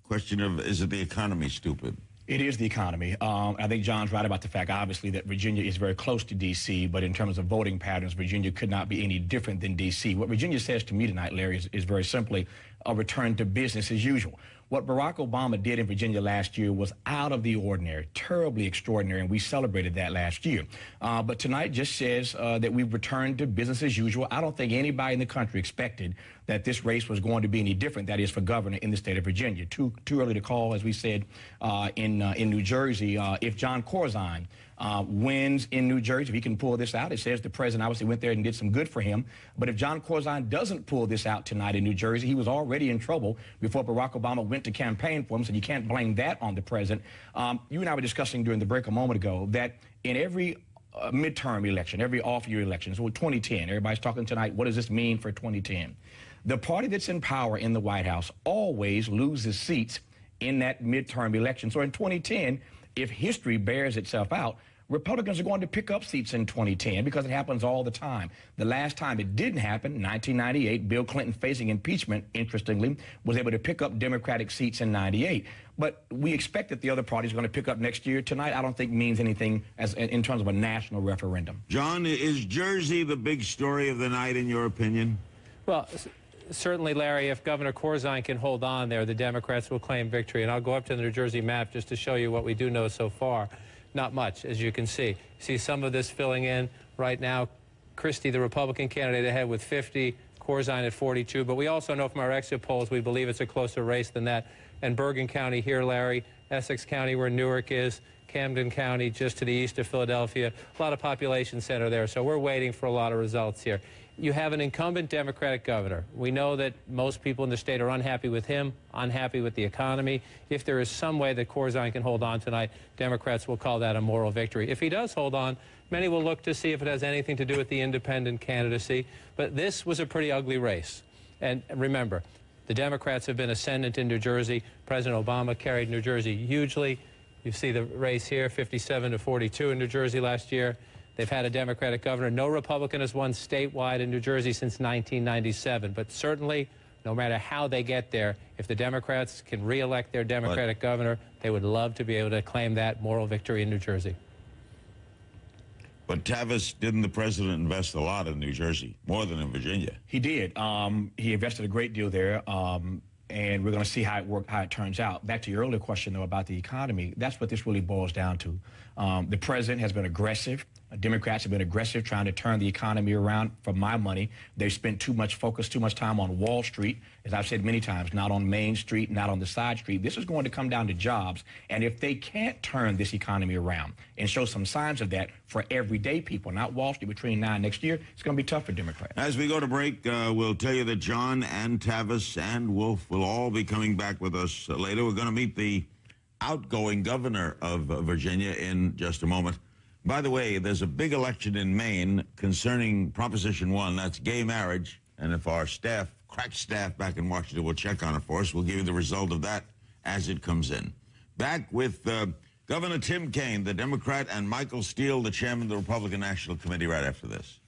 question of, is it the economy, stupid? It is the economy. I think John's right about the fact, obviously, that Virginia is very close to D.C., but in terms of voting patterns, Virginia could not be any different than D.C. What Virginia says to me tonight, Larry, is very simply a return to business as usual. What Barack Obama did in Virginia last year was out of the ordinary, terribly extraordinary, and we celebrated that last year. But tonight just says that we've returned to business as usual. I don't think anybody in the country expected that this race was going to be any different, that is, for governor in the state of Virginia. Too early to call, as we said, in New Jersey. If Jon Corzine wins in New Jersey, if he can pull this out, it says the president obviously went there and did some good for him. But if Jon Corzine doesn't pull this out tonight in New Jersey, he was already in trouble before Barack Obama went to campaign for him, so you can't blame that on the president. You and I were discussing during the break a moment ago that in every midterm election, every off-year election, so 2010, everybody's talking tonight, what does this mean for 2010? The party that's in power in the White House always loses seats in that midterm election. So in 2010, if history bears itself out, Republicans are going to pick up seats in 2010 because it happens all the time. The last time it didn't happen, 1998, Bill Clinton, facing impeachment, interestingly, was able to pick up Democratic seats in 98. But we expect that the other party is going to pick up next year. Tonight, I don't think means anything in terms of a national referendum. John, is Jersey the big story of the night, in your opinion? Well, certainly, Larry, if Governor Corzine can hold on there, the Democrats will claim victory. And I'll go up to the New Jersey map just to show you what we do know so far. Not much, as you can see. See some of this filling in right now. Christie, the Republican candidate, ahead with 50, Corzine at 42. But we also know from our exit polls we believe it's a closer race than that. And Bergen County here, Larry, Essex County where Newark is, Camden County just to the east of Philadelphia, a lot of population center there. So we're waiting for a lot of results here. You have an incumbent Democratic governor. We know that most people in the state are unhappy with him, unhappy with the economy. If there is some way that Corzine can hold on tonight, Democrats will call that a moral victory. If he does hold on, many will look to see if it has anything to do with the independent candidacy. But this was a pretty ugly race. And remember, the Democrats have been ascendant in New Jersey. President Obama carried New Jersey hugely. You see the race here, 57 to 42 in New Jersey last year. They've had a Democratic governor. No Republican has won statewide in New Jersey since 1997. But certainly, no matter how they get there, if the Democrats can re-elect their Democratic governor, they would love to be able to claim that moral victory in New Jersey. But Tavis, didn't the president invest a lot in New Jersey, more than in Virginia? He did. He invested a great deal there. And we're going to see how it turns out. Back to your earlier question, though, about the economy, that's what this really boils down to. The president has been aggressive Democrats have been aggressive trying to turn the economy around. For my money, they've spent too much focus, too much time on Wall Street, as I've said many times, not on Main Street, not on the side street. This is going to come down to jobs. And if they can't turn this economy around and show some signs of that for everyday people, not Wall Street, between now and next year, it's going to be tough for Democrats. As we go to break, we'll tell you that John and Tavis and Wolf will all be coming back with us later. We're going to meet the outgoing governor of Virginia in just a moment. By the way, there's a big election in Maine concerning Proposition 1, that's gay marriage. And if our staff, crack staff back in Washington will check on it for us, we'll give you the result of that as it comes in. Back with Governor Tim Kaine, the Democrat, and Michael Steele, the chairman of the Republican National Committee, right after this.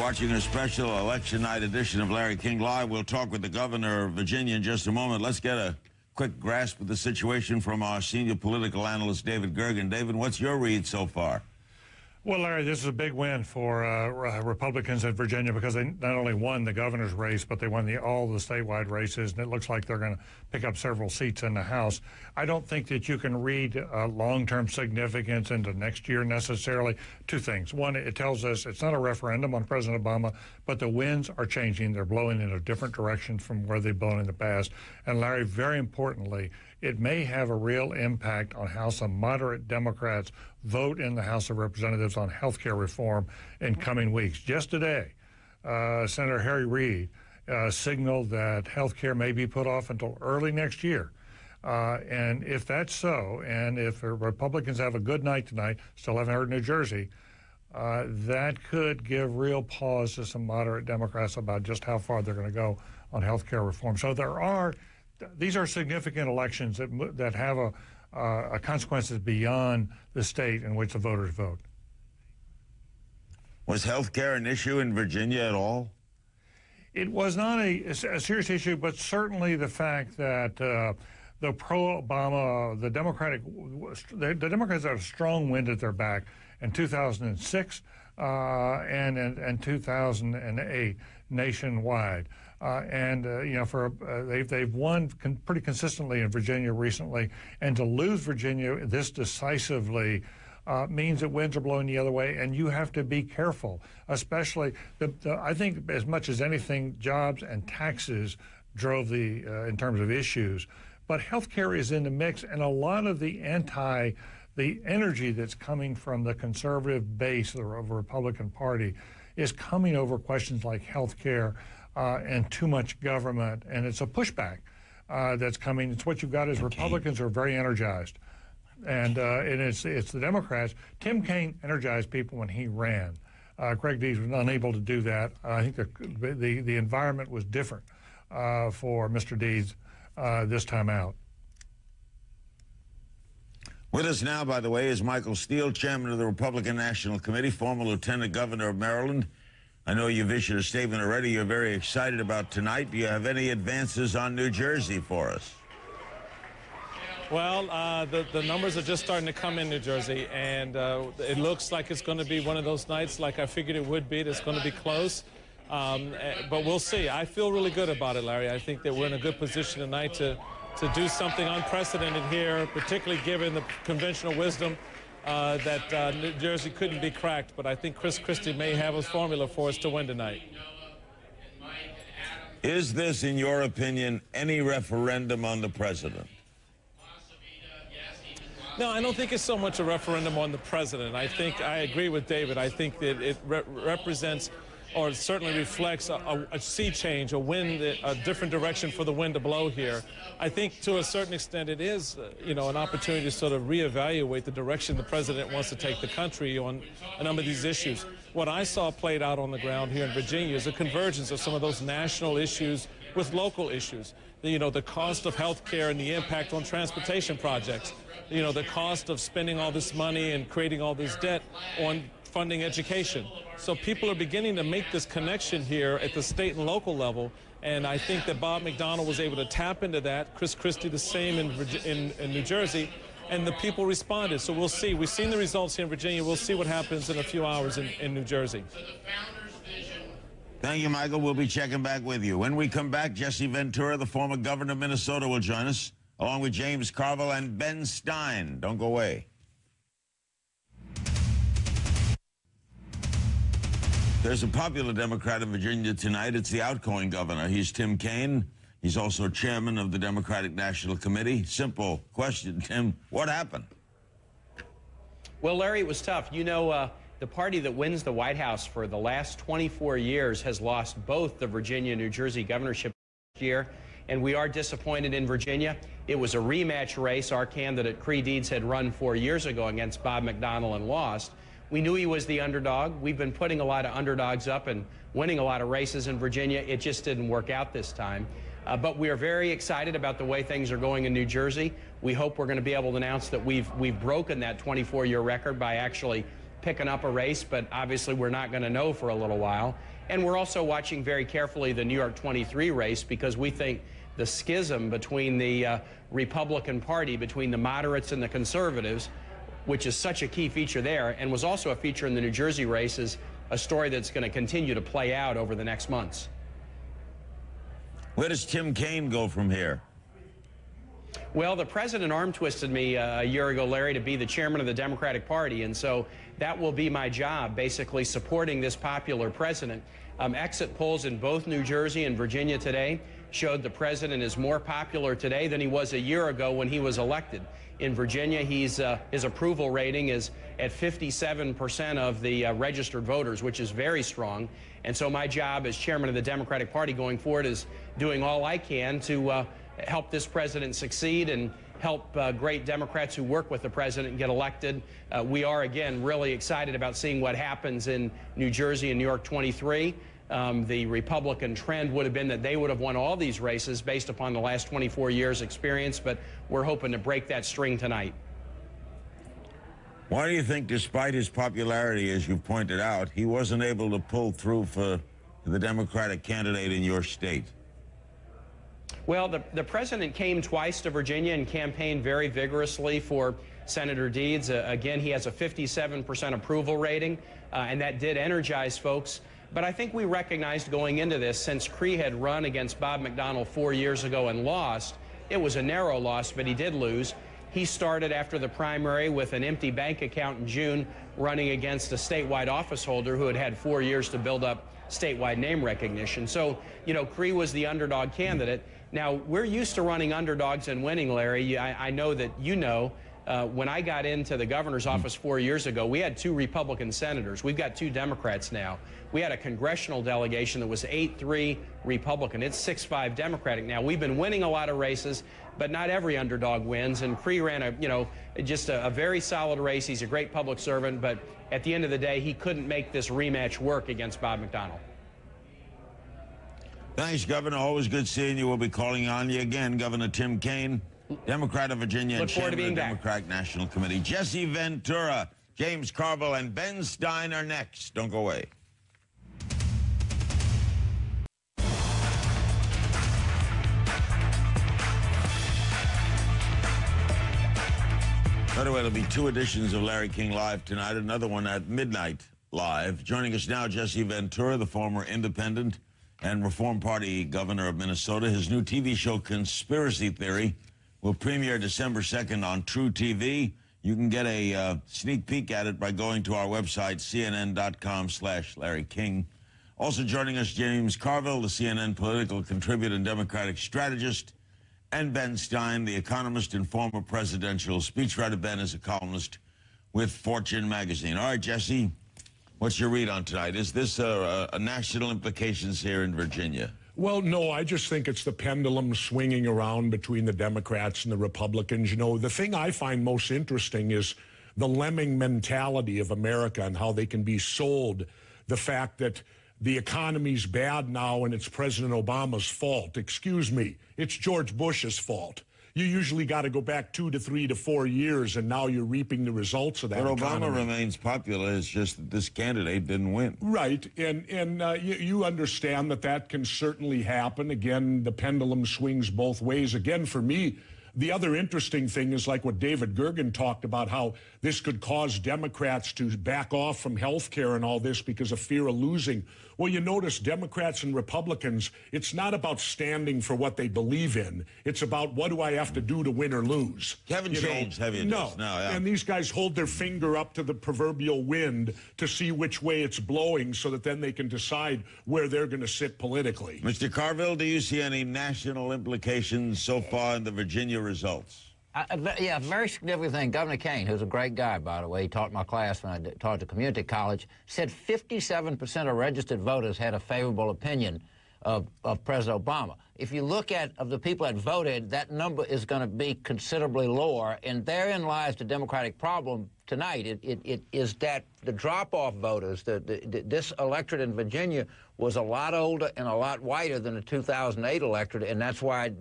Watching a special election night edition of Larry King Live. We'll talk with the governor of Virginia in just a moment. Let's get a quick grasp of the situation from our senior political analyst, David Gergen. David, what's your read so far? Well, Larry, this is a big win for Republicans in Virginia because they not only won the governor's race, but they won all the statewide races, and it looks like they're going to pick up several seats in the House. I don't think that you can read long-term significance into next year necessarily. Two things. One, it tells us it's not a referendum on President Obama, but the winds are changing. They're blowing in a different direction from where they've blown in the past. And, Larry, very importantly, it may have a real impact on how some moderate Democrats vote in the House of Representatives on health care reform in coming weeks. Just today, Senator Harry Reid signaled that health care may be put off until early next year. And if that's so, and if the Republicans have a good night tonight, still haven't heard New Jersey, that could give real pause to some moderate Democrats about just how far they're going to go on health care reform. So these are significant elections that have a consequences beyond the state in which the voters vote. Was health care an issue in Virginia at all? It was not a serious issue, but certainly the fact that the pro-Obama, the Democrats have a strong wind at their back in 2006 and 2008 nationwide. They've won pretty consistently in Virginia recently, and to lose Virginia this decisively means that winds are blowing the other way, and you have to be careful. Especially, I think as much as anything, jobs and taxes drove in terms of issues, but healthcare is in the mix, and a lot of the energy that's coming from the conservative base of the Republican Party is coming over questions like healthcare. And too much government, and it's a pushback that's coming. It's what you've got is Republicans are very energized, and it's the Democrats. Tim Kaine energized people when he ran. Craig Deeds was unable to do that. I think the environment was different for Mr. Deeds this time out. With us now, by the way, is Michael Steele, chairman of the Republican National Committee, former lieutenant governor of Maryland. I know you've issued a statement already. You're very excited about tonight. Do you have any advances on New Jersey for us? Well, the numbers are just starting to come in New Jersey, and it looks like it's going to be one of those nights like I figured it would be. It's going to be close, but we'll see. I feel really good about it, Larry. I think that we're in a good position tonight to do something unprecedented here, particularly given the conventional wisdom that New Jersey couldn't be cracked, but I think Chris Christie may have a formula for us to win tonight. Is this, in your opinion, any referendum on the president? No, I don't think it's so much a referendum on the president. I agree with David. I think that it represents or certainly reflects a sea change, a different direction for the wind to blow here. I think to a certain extent it is, an opportunity to sort of reevaluate the direction the president wants to take the country on a number of these issues. What I saw played out on the ground here in Virginia is a convergence of some of those national issues with local issues. The cost of health care and the impact on transportation projects. The cost of spending all this money and creating all this debt on funding education. So people are beginning to make this connection here at the state and local level, And I think that Bob McDonnell was able to tap into that. Chris Christie the same in New Jersey. And the people responded. So we'll see. We've seen the results here in Virginia. We'll see what happens in a few hours in New Jersey. Thank you, Michael. We'll be checking back with you. When we come back, Jesse Ventura, the former governor of Minnesota, will join us, along with James Carville and Ben Stein. Don't go away. There's a popular Democrat in Virginia tonight. It's the outgoing governor. He's Tim Kaine. He's also chairman of the Democratic National Committee. Simple question, Tim. What happened? Well, Larry, it was tough. You know, the party that wins the White House for the last 24 years has lost both the Virginia and New Jersey governorship last year, and we are disappointed in Virginia. It was a rematch race. Our candidate, Creigh Deeds, had run 4 years ago against Bob McDonnell and lost. We knew he was the underdog. We've been putting a lot of underdogs up and winning a lot of races in Virginia. It just didn't work out this time. But we are very excited about the way things are going in New Jersey. We hope we're going to be able to announce that we've broken that 24-year record by actually picking up a race, but obviously we're not going to know for a little while. And we're also watching very carefully the New York 23 race, because we think the schism between the Republican Party, between the moderates and the conservatives, which is such a key feature there, and was also a feature in the New Jersey race, is a story that's going to continue to play out over the next months. Where does Tim Kaine go from here? Well, the president arm twisted me a year ago, Larry, to be the chairman of the Democratic Party, and so that will be my job, basically supporting this popular president. Exit polls in both New Jersey and Virginia today showed the president is more popular today than he was a year ago when he was elected. In Virginia, his approval rating is at 57% of the registered voters, which is very strong. And so my job as chairman of the Democratic Party going forward is doing all I can to help this president succeed and help great Democrats who work with the president get elected. We are, again, really excited about seeing what happens in New Jersey and New York 23. The Republican trend would have been that they would have won all these races based upon the last 24 years' experience, but we're hoping to break that string tonight. Why do you think, despite his popularity, as you pointed out, he wasn't able to pull through for the Democratic candidate in your state? Well, the president came twice to Virginia and campaigned very vigorously for Senator Deeds. Again, he has a 57% approval rating, and that did energize folks. But I think we recognized going into this, since Creigh had run against Bob McDonnell 4 years ago and lost, it was a narrow loss, but he did lose. He started after the primary with an empty bank account in June, running against a statewide office holder who had had 4 years to build up statewide name recognition. So, you know, Creigh was the underdog candidate. Now, we're used to running underdogs and winning, Larry. I know that you know. When I got into the governor's office 4 years ago, we had 2 Republican senators. We've got 2 Democrats now. We had a congressional delegation that was 8-3 Republican. It's 6-5 Democratic now. We've been winning a lot of races, but not every underdog wins. And Creigh ran just a very solid race. He's a great public servant, but at the end of the day, he couldn't make this rematch work against Bob McDonnell. Thanks, Governor. Always good seeing you. We'll be calling on you again, Governor Tim Kaine, Democrat of Virginia and chairman of the Democratic National Committee. Jesse Ventura, James Carville, and Ben Stein are next. Don't go away. By the way, there'll be 2 editions of Larry King Live tonight, another one at midnight live. Joining us now, Jesse Ventura, the former independent and Reform Party governor of Minnesota. His new TV show, Conspiracy Theory, will premiere December 2nd on True TV. You can get a sneak peek at it by going to our website, cnn.com/Larry King. Also joining us, James Carville, the CNN political contributor and Democratic strategist, and Ben Stein, the economist and former presidential speechwriter. Ben is a columnist with Fortune magazine. All right, Jesse, what's your read on tonight? Is this a national implications here in Virginia? Well, no, I just think it's the pendulum swinging around between the Democrats and the Republicans. You know, the thing I find most interesting is the lemming mentality of America and how they can be sold the fact that the economy's bad now and it's President Obama's fault. Excuse me, it's George Bush's fault. you usually got to go back 2 to 3 to 4 years, and now you're reaping the results of that. But economy. Obama remains popular. It's just that this candidate didn't win. Right, and you understand that can certainly happen. Again, the pendulum swings both ways. Again, for me, the other interesting thing is like what David Gergen talked about, how this could cause Democrats to back off from health care and all this because of fear of losing. Well, you notice Democrats and Republicans, it's not about standing for what they believe in. It's about what do I have to do to win or lose. Haven't changed, have you? No. And these guys hold their finger up to the proverbial wind to see which way it's blowing so that then they can decide where they're going to sit politically. Mr. Carville, do you see any national implications so far in the Virginia results? Yeah, very significant thing. Governor Kane, who's a great guy, by the way, he taught my class when I taught at the community college, said 57% of registered voters had a favorable opinion of President Obama. If you look at of the people that voted, that number is going to be considerably lower, and therein lies the Democratic problem tonight. It is that the drop-off voters, this electorate in Virginia was a lot older and a lot whiter than the 2008 electorate, and that's why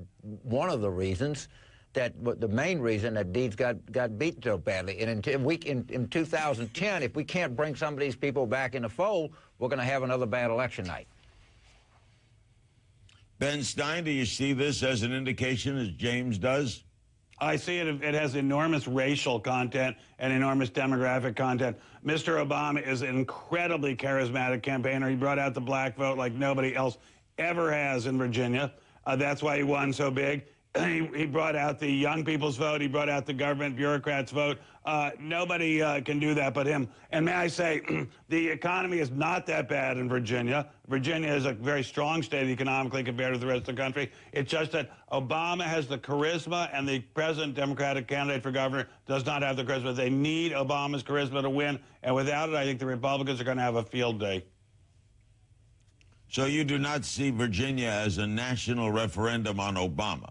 one of the reasons the main reason that Deeds got beat so badly. And in 2010, if we can't bring some of these people back in the fold, we're going to have another bad election night. Ben Stein, do you see this as an indication, as James does? I see it. It has enormous racial content and enormous demographic content. Mr. Obama is an incredibly charismatic campaigner. He brought out the black vote like nobody else ever has in Virginia. That's why he won so big. He brought out the young people's vote. He brought out the government bureaucrats' vote. Nobody can do that but him. And may I say, the economy is not that bad in Virginia. Virginia is a very strong state economically compared to the rest of the country. It's just that Obama has the charisma, and the present Democratic candidate for governor does not have the charisma. They need Obama's charisma to win, and without it, I think the Republicans are going to have a field day. So you do not see Virginia as a national referendum on Obama?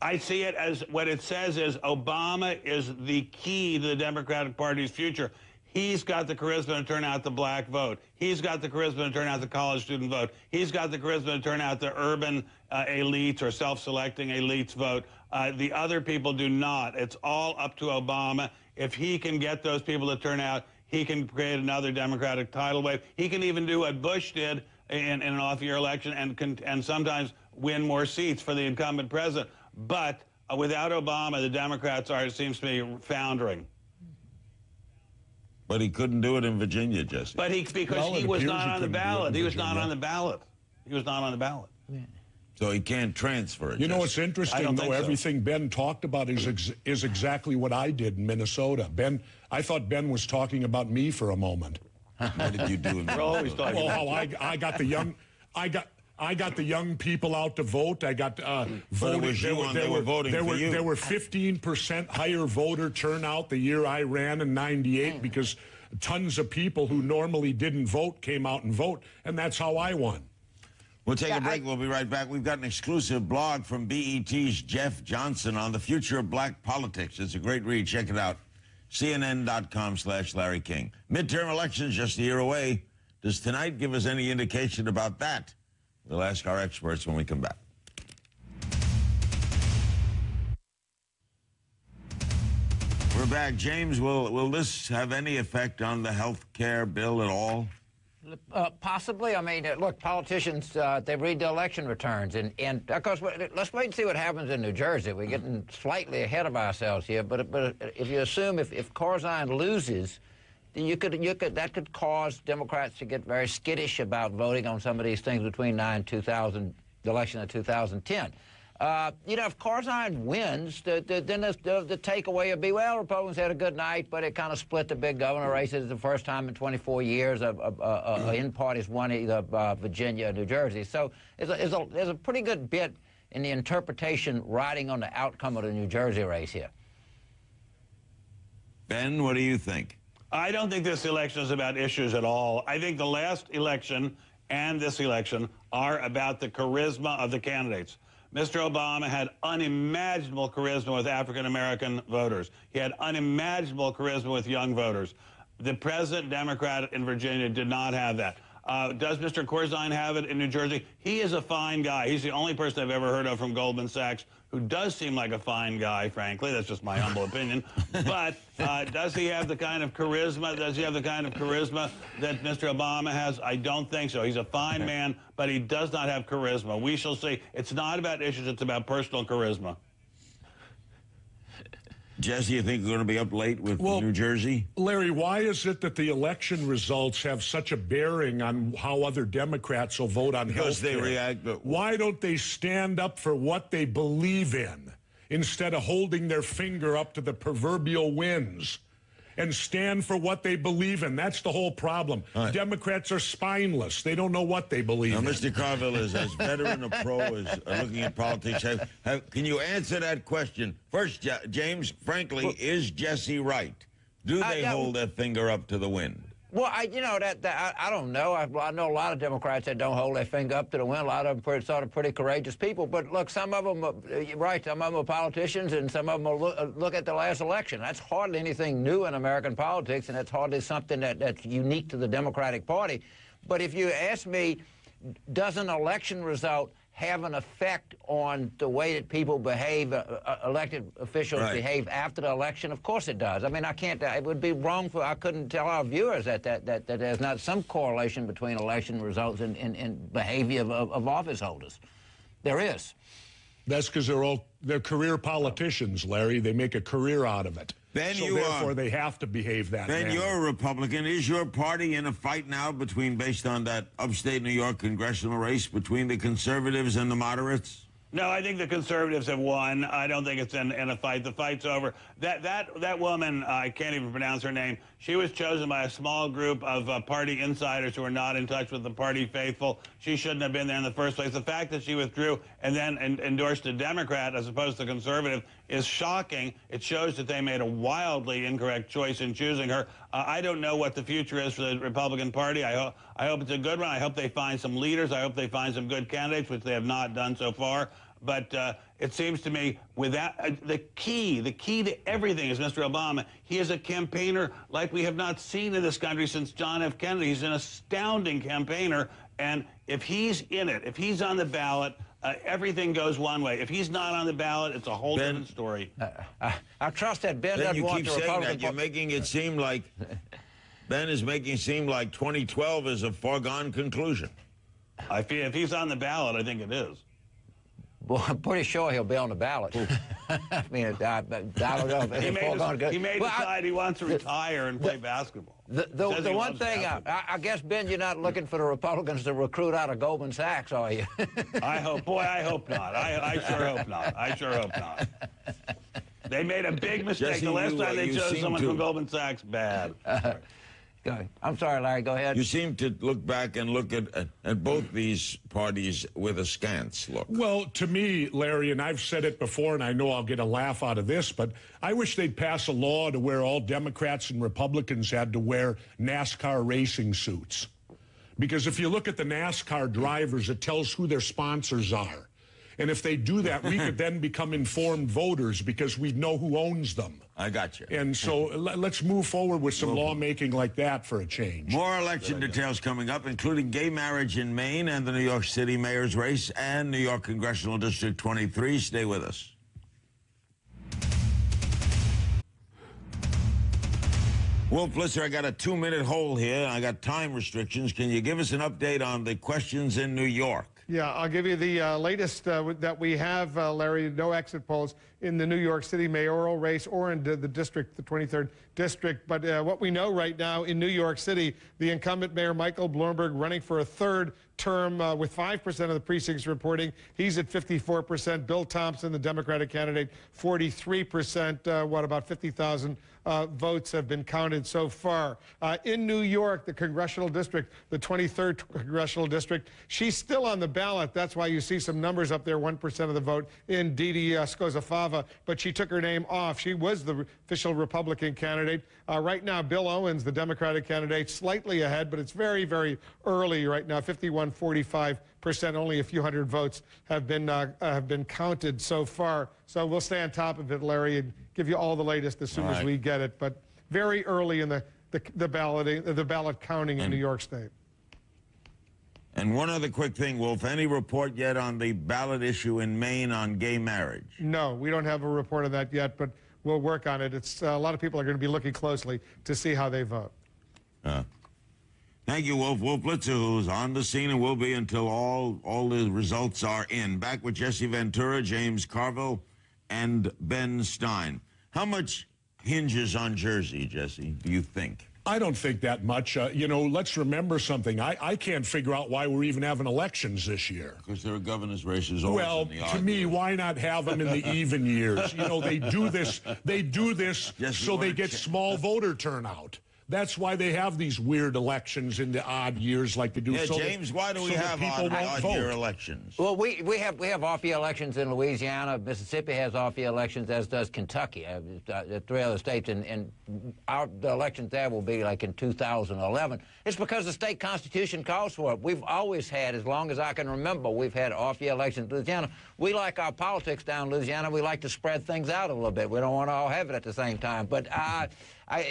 I see it as what it says is Obama is the key to the Democratic Party's future. He's got the charisma to turn out the black vote. He's got the charisma to turn out the college student vote. He's got the charisma to turn out the urban elites or self-selecting elites vote. The other people do not. It's all up to Obama. If he can get those people to turn out, he can create another Democratic tidal wave. He can even do what Bush did in an off-year election and sometimes win more seats for the incumbent president. But without Obama, the Democrats are, it seems to me, foundering. But he couldn't do it in Virginia, Jesse. But because he was not on the ballot. He was not on the ballot. He was not on the ballot. Yeah. So he can't transfer it. You know what's interesting, though? Everything Ben talked about is exactly what I did in Minnesota. I thought Ben was talking about me for a moment. What did you do in Minnesota? We're always talking about I got the young... I got the young people out to vote. I got voting. They were voting for you. There were 15% higher voter turnout the year I ran in '98 because tons of people who normally didn't vote came out and vote, and that's how I won. We'll take a break. We'll be right back. We've got an exclusive blog from BET's Jeff Johnson on the future of black politics. It's a great read. Check it out. CNN.com/Larry King. Midterm elections just a year away. Does tonight give us any indication about that? We'll ask our experts when we come back. We're back. James, will this have any effect on the health care bill at all? Possibly. I mean, look, politicians, they read the election returns. And of course, let's wait and see what happens in New Jersey. We're getting slightly ahead of ourselves here. But if you assume if Corzine loses, that could cause Democrats to get very skittish about voting on some of these things between now and the election of 2010. You know, if Corzine wins, then the takeaway would be, well, Republicans had a good night, but it kind of split the big governor races. It's the first time in 24 years in-parties won either Virginia or New Jersey. So there's a pretty good bit in the interpretation riding on the outcome of the New Jersey race here. Ben, what do you think? I don't think this election is about issues at all. I think the last election and this election are about the charisma of the candidates. Mr. Obama had unimaginable charisma with African-American voters. He had unimaginable charisma with young voters. The present Democrat in Virginia did not have that. Does Mr. Corzine have it in New Jersey? He is a fine guy. He's the only person I've ever heard of from Goldman Sachs who does seem like a fine guy, frankly. That's just my humble opinion. But does he have the kind of charisma? Does he have the kind of charisma that Mr. Obama has? I don't think so. He's a fine man, but he does not have charisma. We shall see. It's not about issues. It's about personal charisma. Jesse, you think we're going to be up late with New Jersey? Larry, why is it that the election results have such a bearing on how other Democrats will vote on health care? Because they react. Why don't they stand up for what they believe in instead of holding their finger up to the proverbial winds and stand for what they believe in? That's the whole problem. Right. Democrats are spineless. They don't know what they believe in. Mr. Carville is as veteran a pro as looking at politics. Can you answer that question? First, James, frankly, is Jesse right? Do they hold their finger up to the wind? Well, I don't know. I know a lot of Democrats that don't hold their finger up to the wind. A lot of them are pretty courageous people. But look, some of them, you're right, some of them are politicians, and some of them will look at the last election. That's hardly anything new in American politics, and that's hardly something that's unique to the Democratic Party. But if you ask me, does an election result have an effect on the way that people behave, elected officials behave after the election? Of course it does. I mean, it would be wrong I couldn't tell our viewers that there's not some correlation between election results and behavior of office holders. There is. That's because they're career politicians, Larry. They make a career out of it. Ben, so therefore they have to behave that way. Ben, you're a Republican. Is your party in a fight now based on that upstate New York congressional race between the conservatives and the moderates? No, I think the conservatives have won. I don't think it's in a fight. The fight's over. That woman, I can't even pronounce her name, she was chosen by a small group of party insiders who are not in touch with the party faithful. She shouldn't have been there in the first place. The fact that she withdrew and then endorsed a Democrat as opposed to conservative is shocking. It shows that they made a wildly incorrect choice in choosing her. I don't know what the future is for the Republican Party. I hope it's a good one. I hope they find some leaders. I hope they find some good candidates, which they have not done so far. But it seems to me without the key to everything is Mr. Obama. He is a campaigner like we have not seen in this country since John F. Kennedy. He's an astounding campaigner. And if he's in it, if he's on the ballot, everything goes one way. If he's not on the ballot, it's a whole different story. I trust that Ben doesn't want the Republican Party. You keep saying that. You're making it seem like Ben is making it seem like 2012 is a foregone conclusion. I feel if he's on the ballot, I think it is. Well, I'm pretty sure he'll be on the ballot. I mean, I don't know. He may decide he wants to retire and play basketball. The one thing, I guess, Ben, you're not looking for the Republicans to recruit out of Goldman Sachs, are you? I hope not. I sure hope not. I sure hope not. They made a big mistake. Jesse, the last time they chose someone from Goldman Sachs, bad. I'm sorry, Larry, go ahead. You seem to look back and look at both these parties with a scant look. Well, to me, Larry, and I've said it before, and I know I'll get a laugh out of this, but I wish they'd pass a law to where all Democrats and Republicans had to wear NASCAR racing suits. Because if you look at the NASCAR drivers, it tells who their sponsors are. And if they do that, we could then become informed voters because we know who owns them. I got you. And so let's move forward with some lawmaking like that for a change. More election details coming up, including gay marriage in Maine and the New York City mayor's race and New York Congressional District 23. Stay with us. Wolf Blitzer, I got a 2-minute hole here. I got time restrictions. Can you give us an update on the questions in New York? Yeah, I'll give you the latest that we have, Larry. No exit polls in the New York City mayoral race or in the district, the 23rd district. But what we know right now in New York City, the incumbent mayor, Michael Bloomberg, running for a third term with 5% of the precincts reporting. He's at 54%. Bill Thompson, the Democratic candidate, 43%. About 50,000 votes have been counted so far. In New York, the congressional district, the 23rd congressional district, she's still on the ballot. That's why you see some numbers up there, 1% of the vote in Didi Skozafava, but she took her name off. She was the official Republican candidate. Right now, Bill Owens, the Democratic candidate, slightly ahead, but it's very, very early right now, 51-45%. Only a few hundred votes have been counted so far. So we'll stay on top of it, Larry, and give you all the latest as soon as we get it. But very early in the ballot counting in New York State. And one other quick thing, Wolf, any report yet on the ballot issue in Maine on gay marriage? No, we don't have a report on that yet, but we'll work on it. It's a lot of people are going to be looking closely to see how they vote. Thank you, Wolf. Wolf Blitzer, who's on the scene and will be until all the results are in. Back with Jesse Ventura, James Carville, and Ben Stein. How much hinges on Jersey, Jesse, do you think? I don't think that much. You know, let's remember something. I can't figure out why we're even having elections this year. Because there are governor's races always well, in the to me, why not have them in the even years? You know, they do this so they get small voter turnout. That's why they have these weird elections in the odd years like they do. Yeah, so James, why do we have odd year elections? Well, we have off-year elections in Louisiana. Mississippi has off-year elections, as does Kentucky. 3 other states, and the elections there will be like in 2011. It's because the state constitution calls for it. We've always had, as long as I can remember, we've had off-year elections in Louisiana. We like our politics down in Louisiana. We like to spread things out a little bit. We don't want to all have it at the same time. But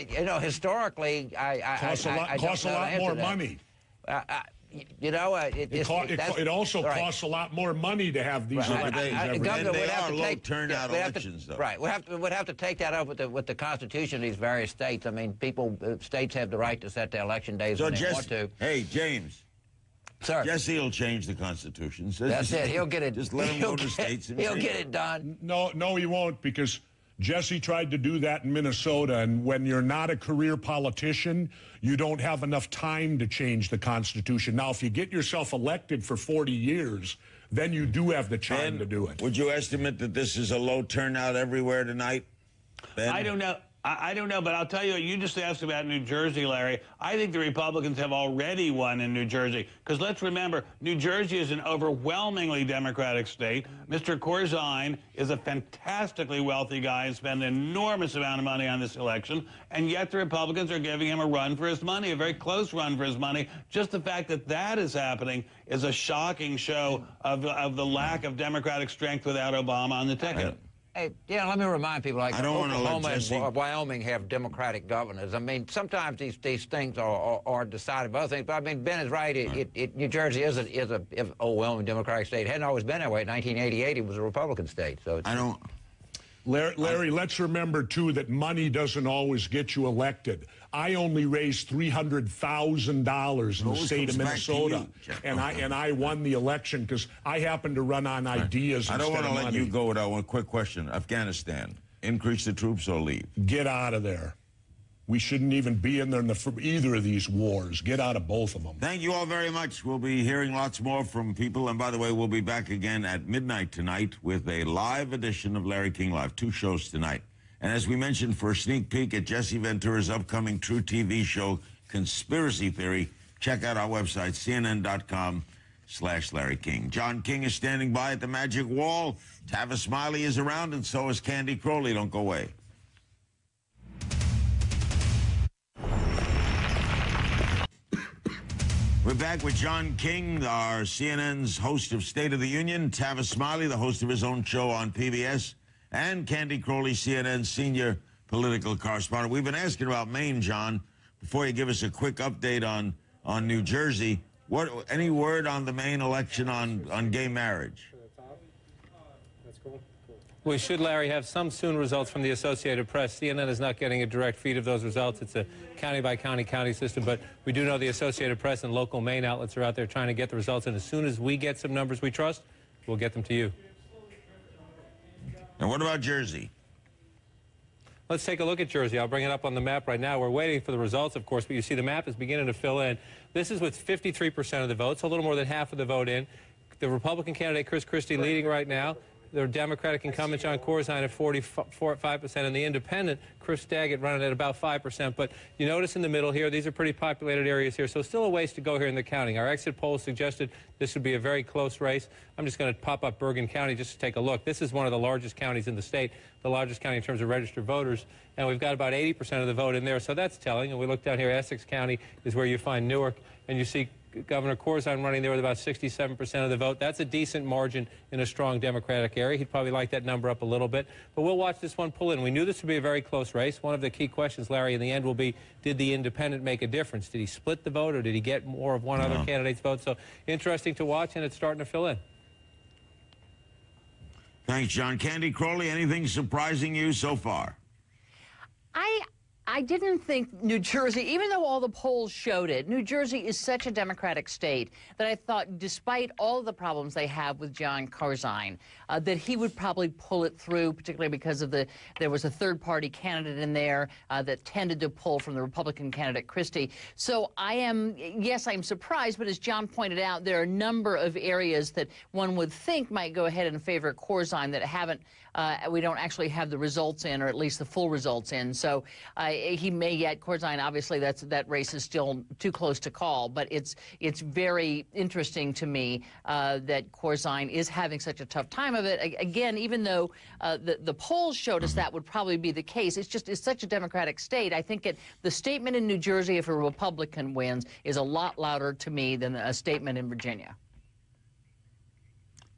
you know, historically, costs a lot more money. You know, it also costs a lot more money to have these elections every year. And they are low-turnout elections, though. Right. We'd have to take that up with the Constitution of these various states. I mean, states have the right to set their election days when they want to. Hey, James. Sir. Jesse will change the Constitution. So that's it. He'll get it. Just let him go to states. He'll get it done. No, he won't, because Jesse tried to do that in Minnesota, and when you're not a career politician, you don't have enough time to change the Constitution. Now, if you get yourself elected for 40 years, then you do have the time to do it. Would you estimate that this is a low turnout everywhere tonight, Ben? I don't know. I don't know, but I'll tell you, you just asked about New Jersey, Larry. I think the Republicans have already won in New Jersey. Because let's remember, New Jersey is an overwhelmingly Democratic state. Mr. Corzine is a fantastically wealthy guy and spent an enormous amount of money on this election. And yet the Republicans are giving him a run for his money, a very close run for his money. Just the fact that that is happening is a shocking show of the lack of Democratic strength without Obama on the ticket. Hey, yeah, let me remind people, like Oklahoma and Wyoming have Democratic governors. I mean, sometimes these things are decided by other things, but I mean, Ben is right. New Jersey is a overwhelming Democratic state. It hadn't always been that way. In 1988, it was a Republican state. So Larry, let's remember, too, that money doesn't always get you elected. I only raised $300,000 in the state of Minnesota, and I won the election because I happened to run on ideas instead of money. I don't want to let you go without one quick question. Afghanistan, increase the troops or leave? Get out of there. We shouldn't even be in there for either of these wars. Get out of both of them. Thank you all very much. We'll be hearing lots more from people. And by the way, we'll be back again at midnight tonight with a live edition of Larry King Live. 2 shows tonight. And as we mentioned, for a sneak peek at Jesse Ventura's upcoming True TV show, Conspiracy Theory, check out our website, cnn.com/Larry King. John King is standing by at the Magic Wall. Tavis Smiley is around, and so is Candy Crowley. Don't go away. We're back with John King, our CNN's host of State of the Union, Tavis Smiley, the host of his own show on PBS, and Candy Crowley, CNN's senior political correspondent. We've been asking about Maine, John, before you give us a quick update on New Jersey. Any word on the Maine election on gay marriage? We should, Larry, have some soon results from the Associated Press. CNN is not getting a direct feed of those results. It's a county-by-county system, but we do know the Associated Press and local Maine outlets are out there trying to get the results, and as soon as we get some numbers we trust, we'll get them to you. And what about Jersey? Let's take a look at Jersey. I'll bring it up on the map right now. We're waiting for the results, of course, but you see the map is beginning to fill in. This is with 53% of the votes, a little more than half of the vote in. The Republican candidate, Chris Christie, leading right now. The Democratic incumbent, John Corzine, at 45%, and the independent, Chris Daggett, running at about 5%. But you notice in the middle here, these are pretty populated areas here, so still a ways to go here in the counting. Our exit polls suggested this would be a very close race. I'm just going to pop up Bergen County just to take a look. This is one of the largest counties in the state, the largest county in terms of registered voters, and we've got about 80% of the vote in there, so that's telling. And we look down here, Essex County is where you find Newark, and you see Governor Corzine running there with about 67% of the vote. That's a decent margin in a strong Democratic area. He'd probably like that number up a little bit. But we'll watch this one pull in. We knew this would be a very close race. One of the key questions, Larry, in the end will be, did the independent make a difference? Did he split the vote, or did he get more of one other candidate's vote? So interesting to watch, and it's starting to fill in. Thanks, John. Candy Crowley, anything surprising you so far? I didn't think New Jersey, even though all the polls showed it, New Jersey is such a Democratic state that I thought, despite all the problems they have with Jon Corzine, that he would probably pull it through, particularly because of there was a third-party candidate in there that tended to pull from the Republican candidate Christie. So yes, I'm surprised, but as John pointed out, there are a number of areas that one would think might go ahead in favor of Corzine that we don't actually have the results in, or at least the full results in. So he may get Corzine. Obviously, that race is still too close to call. But it's very interesting to me that Corzine is having such a tough time of it. Again, even though the polls showed us that would probably be the case, it's such a Democratic state. I think the statement in New Jersey, if a Republican wins, is a lot louder to me than a statement in Virginia.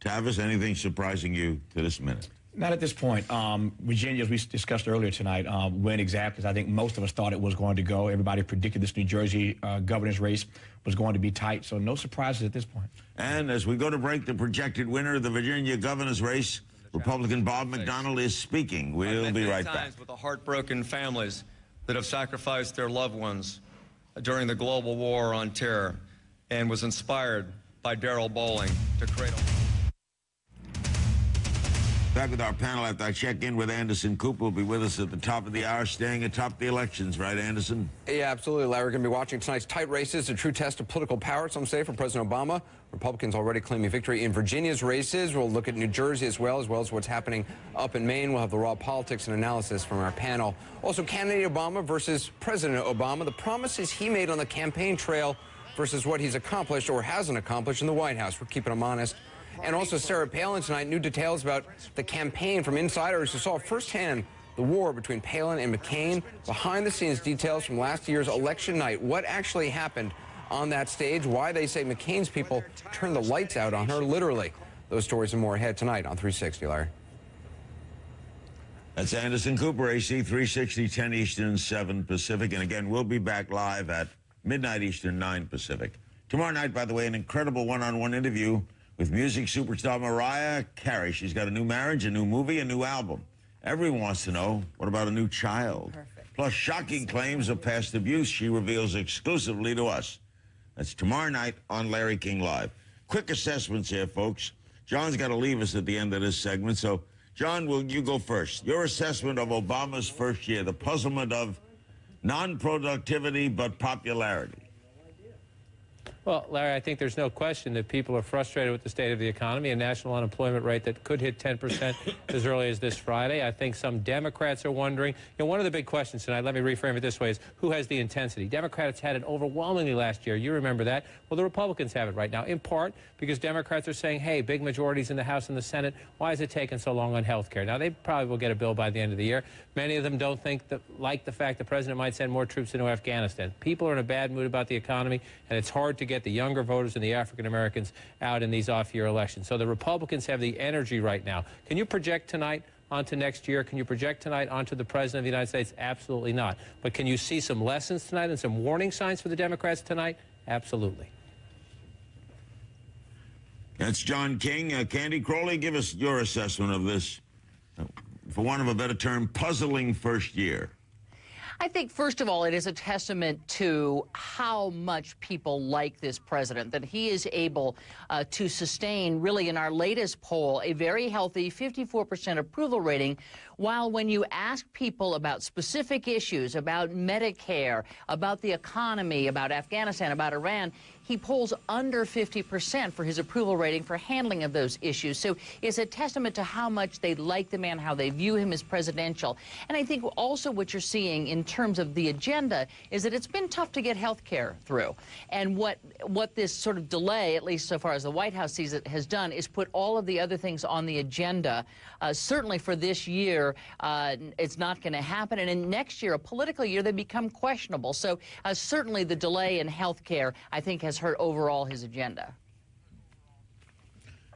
Tavis, anything surprising you to this minute? Not at this point. Virginia, as we discussed earlier tonight, went exactly as I think most of us thought it was going to go. Everybody predicted this New Jersey governor's race was going to be tight, so no surprises at this point. And as we go to break, the projected winner of the Virginia governor's race, Republican Bob McDonnell, is speaking. We'll be right back. With the heartbroken families that have sacrificed their loved ones during the global war on terror, and was inspired by Darrell Bowling to create a... Back with our panel after I check in with Anderson Cooper. Will be with us at the top of the hour, staying atop the elections, right, Anderson? Yeah, absolutely, Larry. We're going to be watching tonight's tight races, a true test of political power, some say, for President Obama. Republicans already claiming victory in Virginia's races. We'll look at New Jersey as well as what's happening up in Maine. We'll have the raw politics and analysis from our panel. Also, candidate Obama versus President Obama, the promises he made on the campaign trail versus what he's accomplished or hasn't accomplished in the White House. We're keeping him honest. And also Sarah Palin tonight, new details about the campaign from insiders who saw firsthand the war between Palin and McCain. Behind-the-scenes details from last year's election night. What actually happened on that stage? Why they say McCain's people turned the lights out on her, literally. Those stories and more ahead tonight on 360, Larry. That's Anderson Cooper, AC 360, 10 Eastern, 7 Pacific. And again, we'll be back live at midnight Eastern, 9 Pacific. Tomorrow night, by the way, an incredible one-on-one interview with music superstar Mariah Carey. She's got a new marriage, a new movie, a new album. Everyone wants to know, what about a new child? Perfect. Plus, shocking claims of past abuse she reveals exclusively to us. That's tomorrow night on Larry King Live. Quick assessments here, folks. John's got to leave us at the end of this segment, so John, will you go first? Your assessment of Obama's first year, the puzzlement of non-productivity but popularity. Well, Larry, I think there's no question that people are frustrated with the state of the economy, a national unemployment rate that could hit 10% as early as this Friday. I think some Democrats are wondering, one of the big questions tonight, let me reframe it this way, is who has the intensity? Democrats had it overwhelmingly last year. You remember that. Well, the Republicans have it right now, in part because Democrats are saying, hey, big majorities in the House and the Senate, why is it taking so long on health care? Now, they probably will get a bill by the end of the year. Many of them don't like the fact the president might send more troops into Afghanistan. People are in a bad mood about the economy, and it's hard to get the younger voters and the African Americans out in these off-year elections. So the Republicans have the energy right now. Can you project tonight onto next year? Can you project tonight onto the President of the United States? Absolutely not. But can you see some lessons tonight and some warning signs for the Democrats tonight? Absolutely. That's John King. Candy Crowley, give us your assessment of this, for want of a better term, puzzling first year. I think, first of all, it is a testament to how much people like this president, that he is able to sustain, really, in our latest poll, a very healthy 54% approval rating, while when you ask people about specific issues, about Medicare, about the economy, about Afghanistan, about Iran, he polls under 50% for his approval rating for handling of those issues. So it's a testament to how much they like the man, how they view him as presidential. And I think also what you're seeing in terms of the agenda is that it's been tough to get health care through. And what this sort of delay, at least so far as the White House sees it, has done is put all of the other things on the agenda, certainly for this year, year, it's not going to happen. And in next year, a political year, they become questionable. So certainly the delay in health care, I think, has hurt overall his agenda.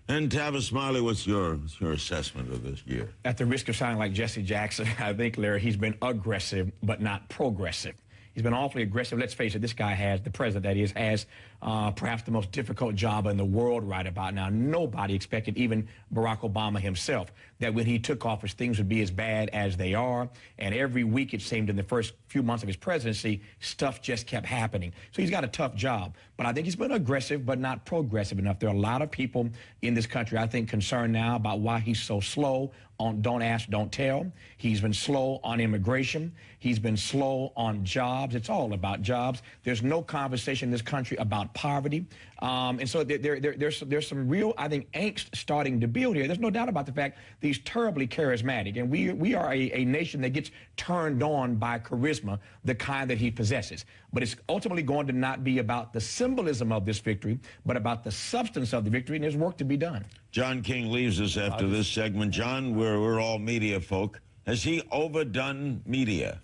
And Tavis Smiley, what's your assessment of this year? At the risk of sounding like Jesse Jackson, I think, Larry, he's been aggressive but not progressive. He's been awfully aggressive. Let's face it, this guy has, the president that is, has perhaps the most difficult job in the world right about now. Nobody expected, even Barack Obama himself, that when he took office, things would be as bad as they are. And every week, it seemed, in the first few months of his presidency, stuff just kept happening. So he's got a tough job. But I think he's been aggressive but not progressive enough. There are a lot of people in this country, I think, concerned now about why he's so slow on don't ask, don't tell. He's been slow on immigration. He's been slow on jobs. It's all about jobs. There's no conversation in this country about poverty. And so there's some real, I think, angst starting to build here. There's no doubt about the fact that he's terribly charismatic. And we are a nation that gets turned on by charisma, the kind that he possesses. But it's ultimately going to not be about the symbolism of this victory, but about the substance of the victory, and there's work to be done. John King leaves us after this segment. John, we're all media folk. Has he overdone media?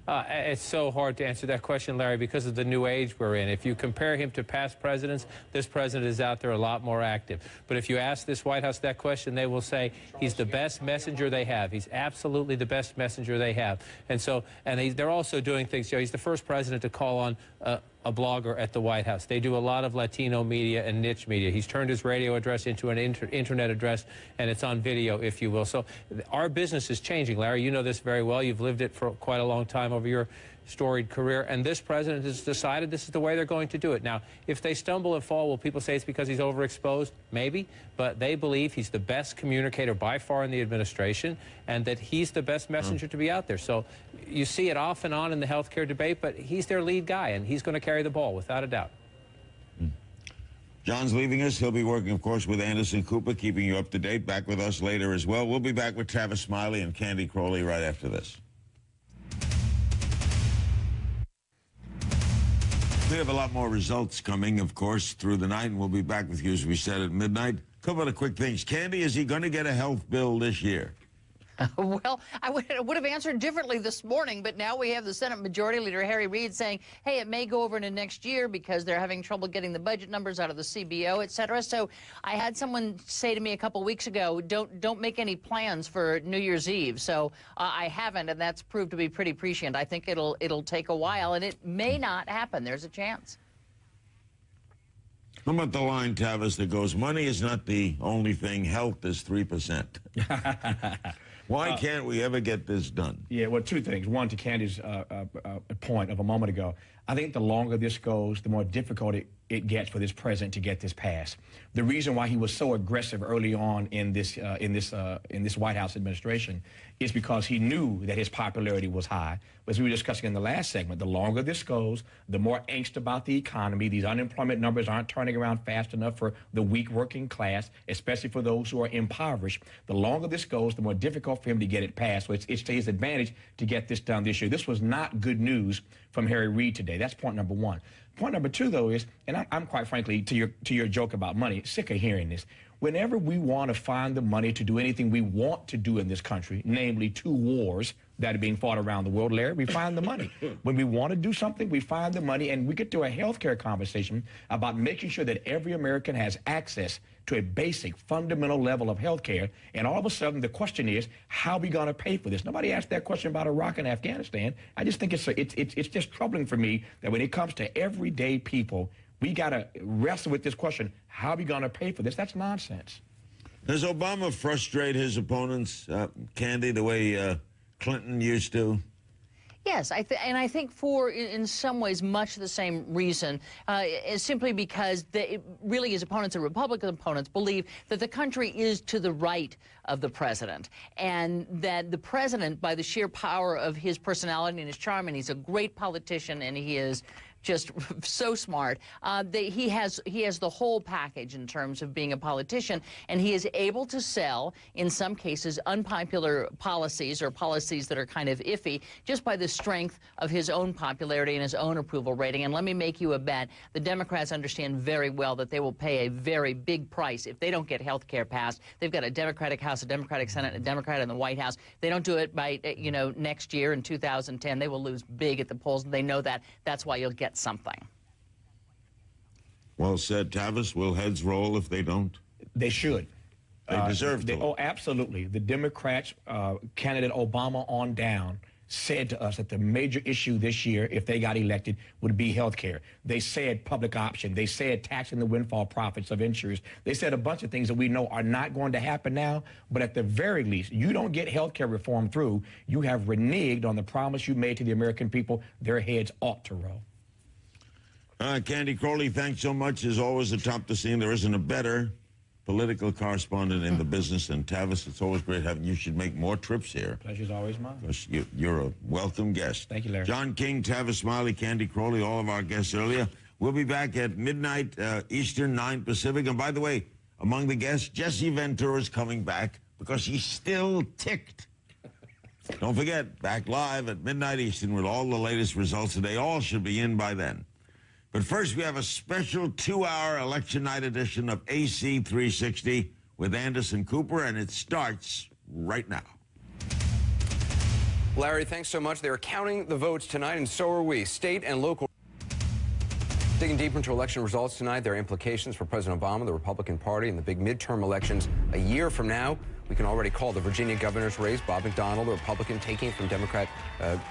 It's so hard to answer that question, Larry, because of the new age we're in. If you compare him to past presidents, this president is out there a lot more active. But if you ask this White House that question, they will say he's the best messenger they have. He's absolutely the best messenger they have. And so, they're also doing things. You know, he's the first president to call on a blogger at the White House. They do a lot of Latino media and niche media. He's turned his radio address into an internet address, and it's on video, if you will. So our business is changing, Larry. You know this very well. You've lived it for quite a long time over your storied career, and this president has decided this is the way they're going to do it. Now, if they stumble and fall, will people say it's because he's overexposed? Maybe, but they believe he's the best communicator by far in the administration, and that he's the best messenger to be out there. So you see it off and on in the health care debate, but he's their lead guy, and he's going to carry the ball, without a doubt. John's leaving us. He'll be working, of course, with Anderson Cooper, keeping you up to date. Back with us later as well. We'll be back with Tavis Smiley and Candy Crowley right after this. We have a lot more results coming, of course, through the night, and we'll be back with you, as we said, at midnight. A couple of quick things. Candy, is he going to get a health bill this year? Well, I would have answered differently this morning, but now we have the Senate Majority Leader Harry Reid saying, hey, it may go over into next year because they're having trouble getting the budget numbers out of the CBO, et cetera. So I had someone say to me a couple weeks ago, don't make any plans for New Year's Eve. So I haven't, and that's proved to be pretty prescient. I think it'll take a while, and it may not happen. There's a chance. How about the line, Tavis, that goes, money is not the only thing, health is 3%. Why can't we ever get this done? Yeah, well, two things. One, to Candy's point of a moment ago, I think the longer this goes, the more difficult it gets for this president to get this passed. The reason why he was so aggressive early on in this White House administration is because he knew that his popularity was high. As we were discussing in the last segment, the longer this goes, the more angst about the economy. These unemployment numbers aren't turning around fast enough for the weak working class, especially for those who are impoverished. The longer this goes, the more difficult for him to get it passed. So it's to his advantage to get this done this year. This was not good news from Harry Reid today. That's point number one. Point number two, though, is, and I'm quite frankly, to your joke about money, sick of hearing this. Whenever we want to find the money to do anything we want to do in this country, namely 2 wars that are being fought around the world, Larry, we find the money. When we want to do something, we find the money, and we get to a health care conversation about making sure that every American has access to a basic, fundamental level of health care, and all of a sudden the question is, how are we going to pay for this? Nobody asked that question about Iraq and Afghanistan. I just think it's just troubling for me that when it comes to everyday people, we got to wrestle with this question, how are we going to pay for this? That's nonsense. Does Obama frustrate his opponents, Candy, the way Clinton used to? Yes, and I think for, in some ways, much the same reason, simply because really his opponents, the Republican opponents, believe that the country is to the right of the president, and that the president, by the sheer power of his personality and his charm, and he's a great politician, and he is just so smart. He has the whole package in terms of being a politician, and he is able to sell, in some cases, unpopular policies or policies that are kind of iffy just by the strength of his own popularity and his own approval rating. And let me make you a bet. The Democrats understand very well that they will pay a very big price if they don't get health care passed. They've got a Democratic House, a Democratic Senate, and a Democrat in the White House. They don't do it by, next year in 2010. They will lose big at the polls, and they know that. That's why you'll get something. Well said, Tavis. Will heads roll if they don't? They should. They deserve to. Oh, absolutely. The Democrats, candidate Obama on down, said to us that the major issue this year, if they got elected, would be health care. They said public option. They said taxing the windfall profits of insurers. They said a bunch of things that we know are not going to happen now, but at the very least, you don't get health care reform through, you have reneged on the promise you made to the American people. Their heads ought to roll. Candy Crowley, thanks so much. As always, atop the scene, there isn't a better political correspondent in the business than Tavis. It's always great having you. You should make more trips here. Pleasure's always mine. Because you're a welcome guest. Thank you, Larry. John King, Tavis Smiley, Candy Crowley, all of our guests earlier. We'll be back at midnight Eastern, 9 Pacific. And by the way, among the guests, Jesse Ventura's coming back because he's still ticked. Don't forget, back live at midnight Eastern with all the latest results. And they all should be in by then. But first, we have a special 2-hour election night edition of AC 360 with Anderson Cooper, and it starts right now. Larry, thanks so much. They're counting the votes tonight, and so are we. State and local. Digging deeper into election results tonight, there are implications for President Obama, the Republican Party, and the big midterm elections a year from now. We can already call the Virginia governor's race. Bob McDonnell, the Republican, taking from Democrat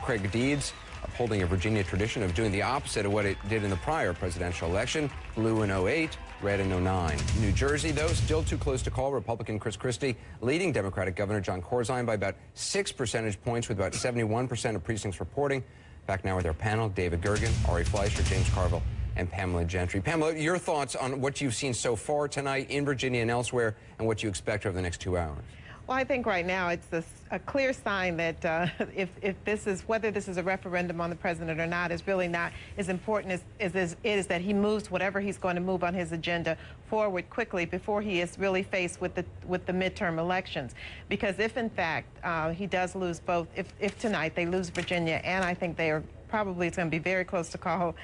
Craig Deeds, upholding a Virginia tradition of doing the opposite of what it did in the prior presidential election. Blue in 08, red in 09. New Jersey, though, still too close to call. Republican Chris Christie leading Democratic Governor Jon Corzine by about 6 percentage points, with about 71% of precincts reporting. Back now with our panel, David Gergen, Ari Fleischer, James Carville, and Pamela Gentry. Pamela, your thoughts on what you've seen so far tonight in Virginia and elsewhere, and what you expect over the next 2 hours? Well, I think right now it's a clear sign that if this is, whether this is a referendum on the president or not, is really not as important as it is that he moves whatever he's going to move on his agenda forward quickly before he is really faced with the midterm elections. Because if in fact he does lose both, if tonight they lose Virginia, and I think they are probably, it's going to be very close to call,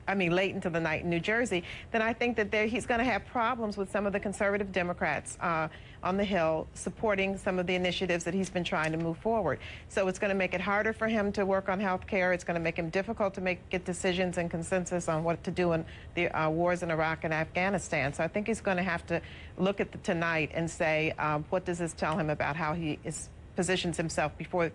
late into the night in New Jersey, then I think that he's going to have problems with some of the conservative Democrats on the Hill supporting some of the initiatives that he's been trying to move forward. So it's going to make it harder for him to work on health care. It's going to make him difficult to get decisions and consensus on what to do in the wars in Iraq and Afghanistan. So I think he's going to have to look at tonight and say, what does this tell him about how he positions himself before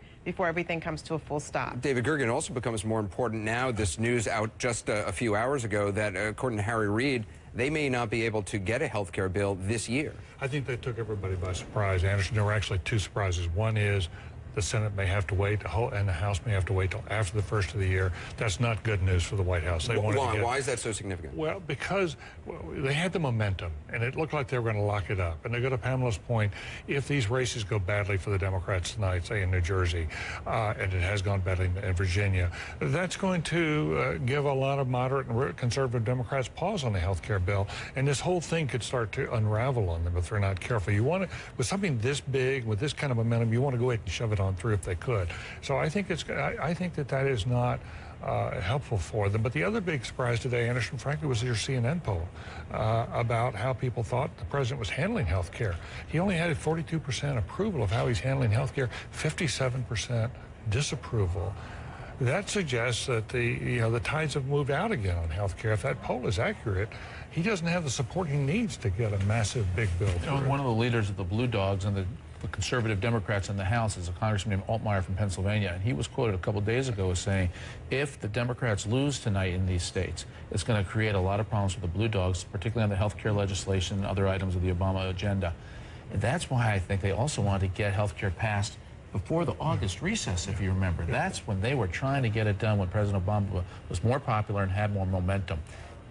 everything comes to a full stop. David Gergen also becomes more important now. This news out just a few hours ago that, according to Harry Reid, they may not be able to get a health care bill this year. I think they took everybody by surprise, Anderson. There were actually 2 surprises. One is the Senate may have to wait, and the House may have to wait till after the first of the year. That's not good news for the White House. Why is that so significant? Well, because they had the momentum, and it looked like they were going to lock it up. And to go to Pamela's point, if these races go badly for the Democrats tonight, say in New Jersey, and it has gone badly in Virginia, that's going to give a lot of moderate and conservative Democrats pause on the health care bill, and this whole thing could start to unravel on them if they're not careful. You want to, with something this big, with this kind of momentum, you want to go ahead and shove it on through if they could. So I think that is not helpful for them. But the other big surprise today, Anderson, frankly, was your CNN poll about how people thought the president was handling health care. He only had a 42% approval of how he's handling health care, 57% disapproval. That suggests that the tides have moved out again on health care. If that poll is accurate, he doesn't have the support he needs to get a massive big bill through. One of the leaders of the Blue Dogs and the conservative Democrats in the House is a congressman named Altmaier from Pennsylvania, and he was quoted a couple days ago as saying, if the Democrats lose tonight in these states, it's going to create a lot of problems for the Blue Dogs, particularly on the health care legislation and other items of the Obama agenda. And that's why I think they also wanted to get health care passed before the August recess, if you remember. That's when they were trying to get it done, when President Obama was more popular and had more momentum.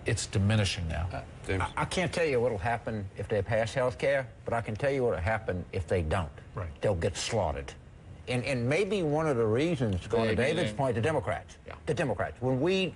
It's diminishing now. I can't tell you what will happen if they pass health care, but I can tell you what will happen if they don't. Right. They'll get slaughtered. And maybe one of the reasons, going to David's point, the Democrats. Yeah. The Democrats. When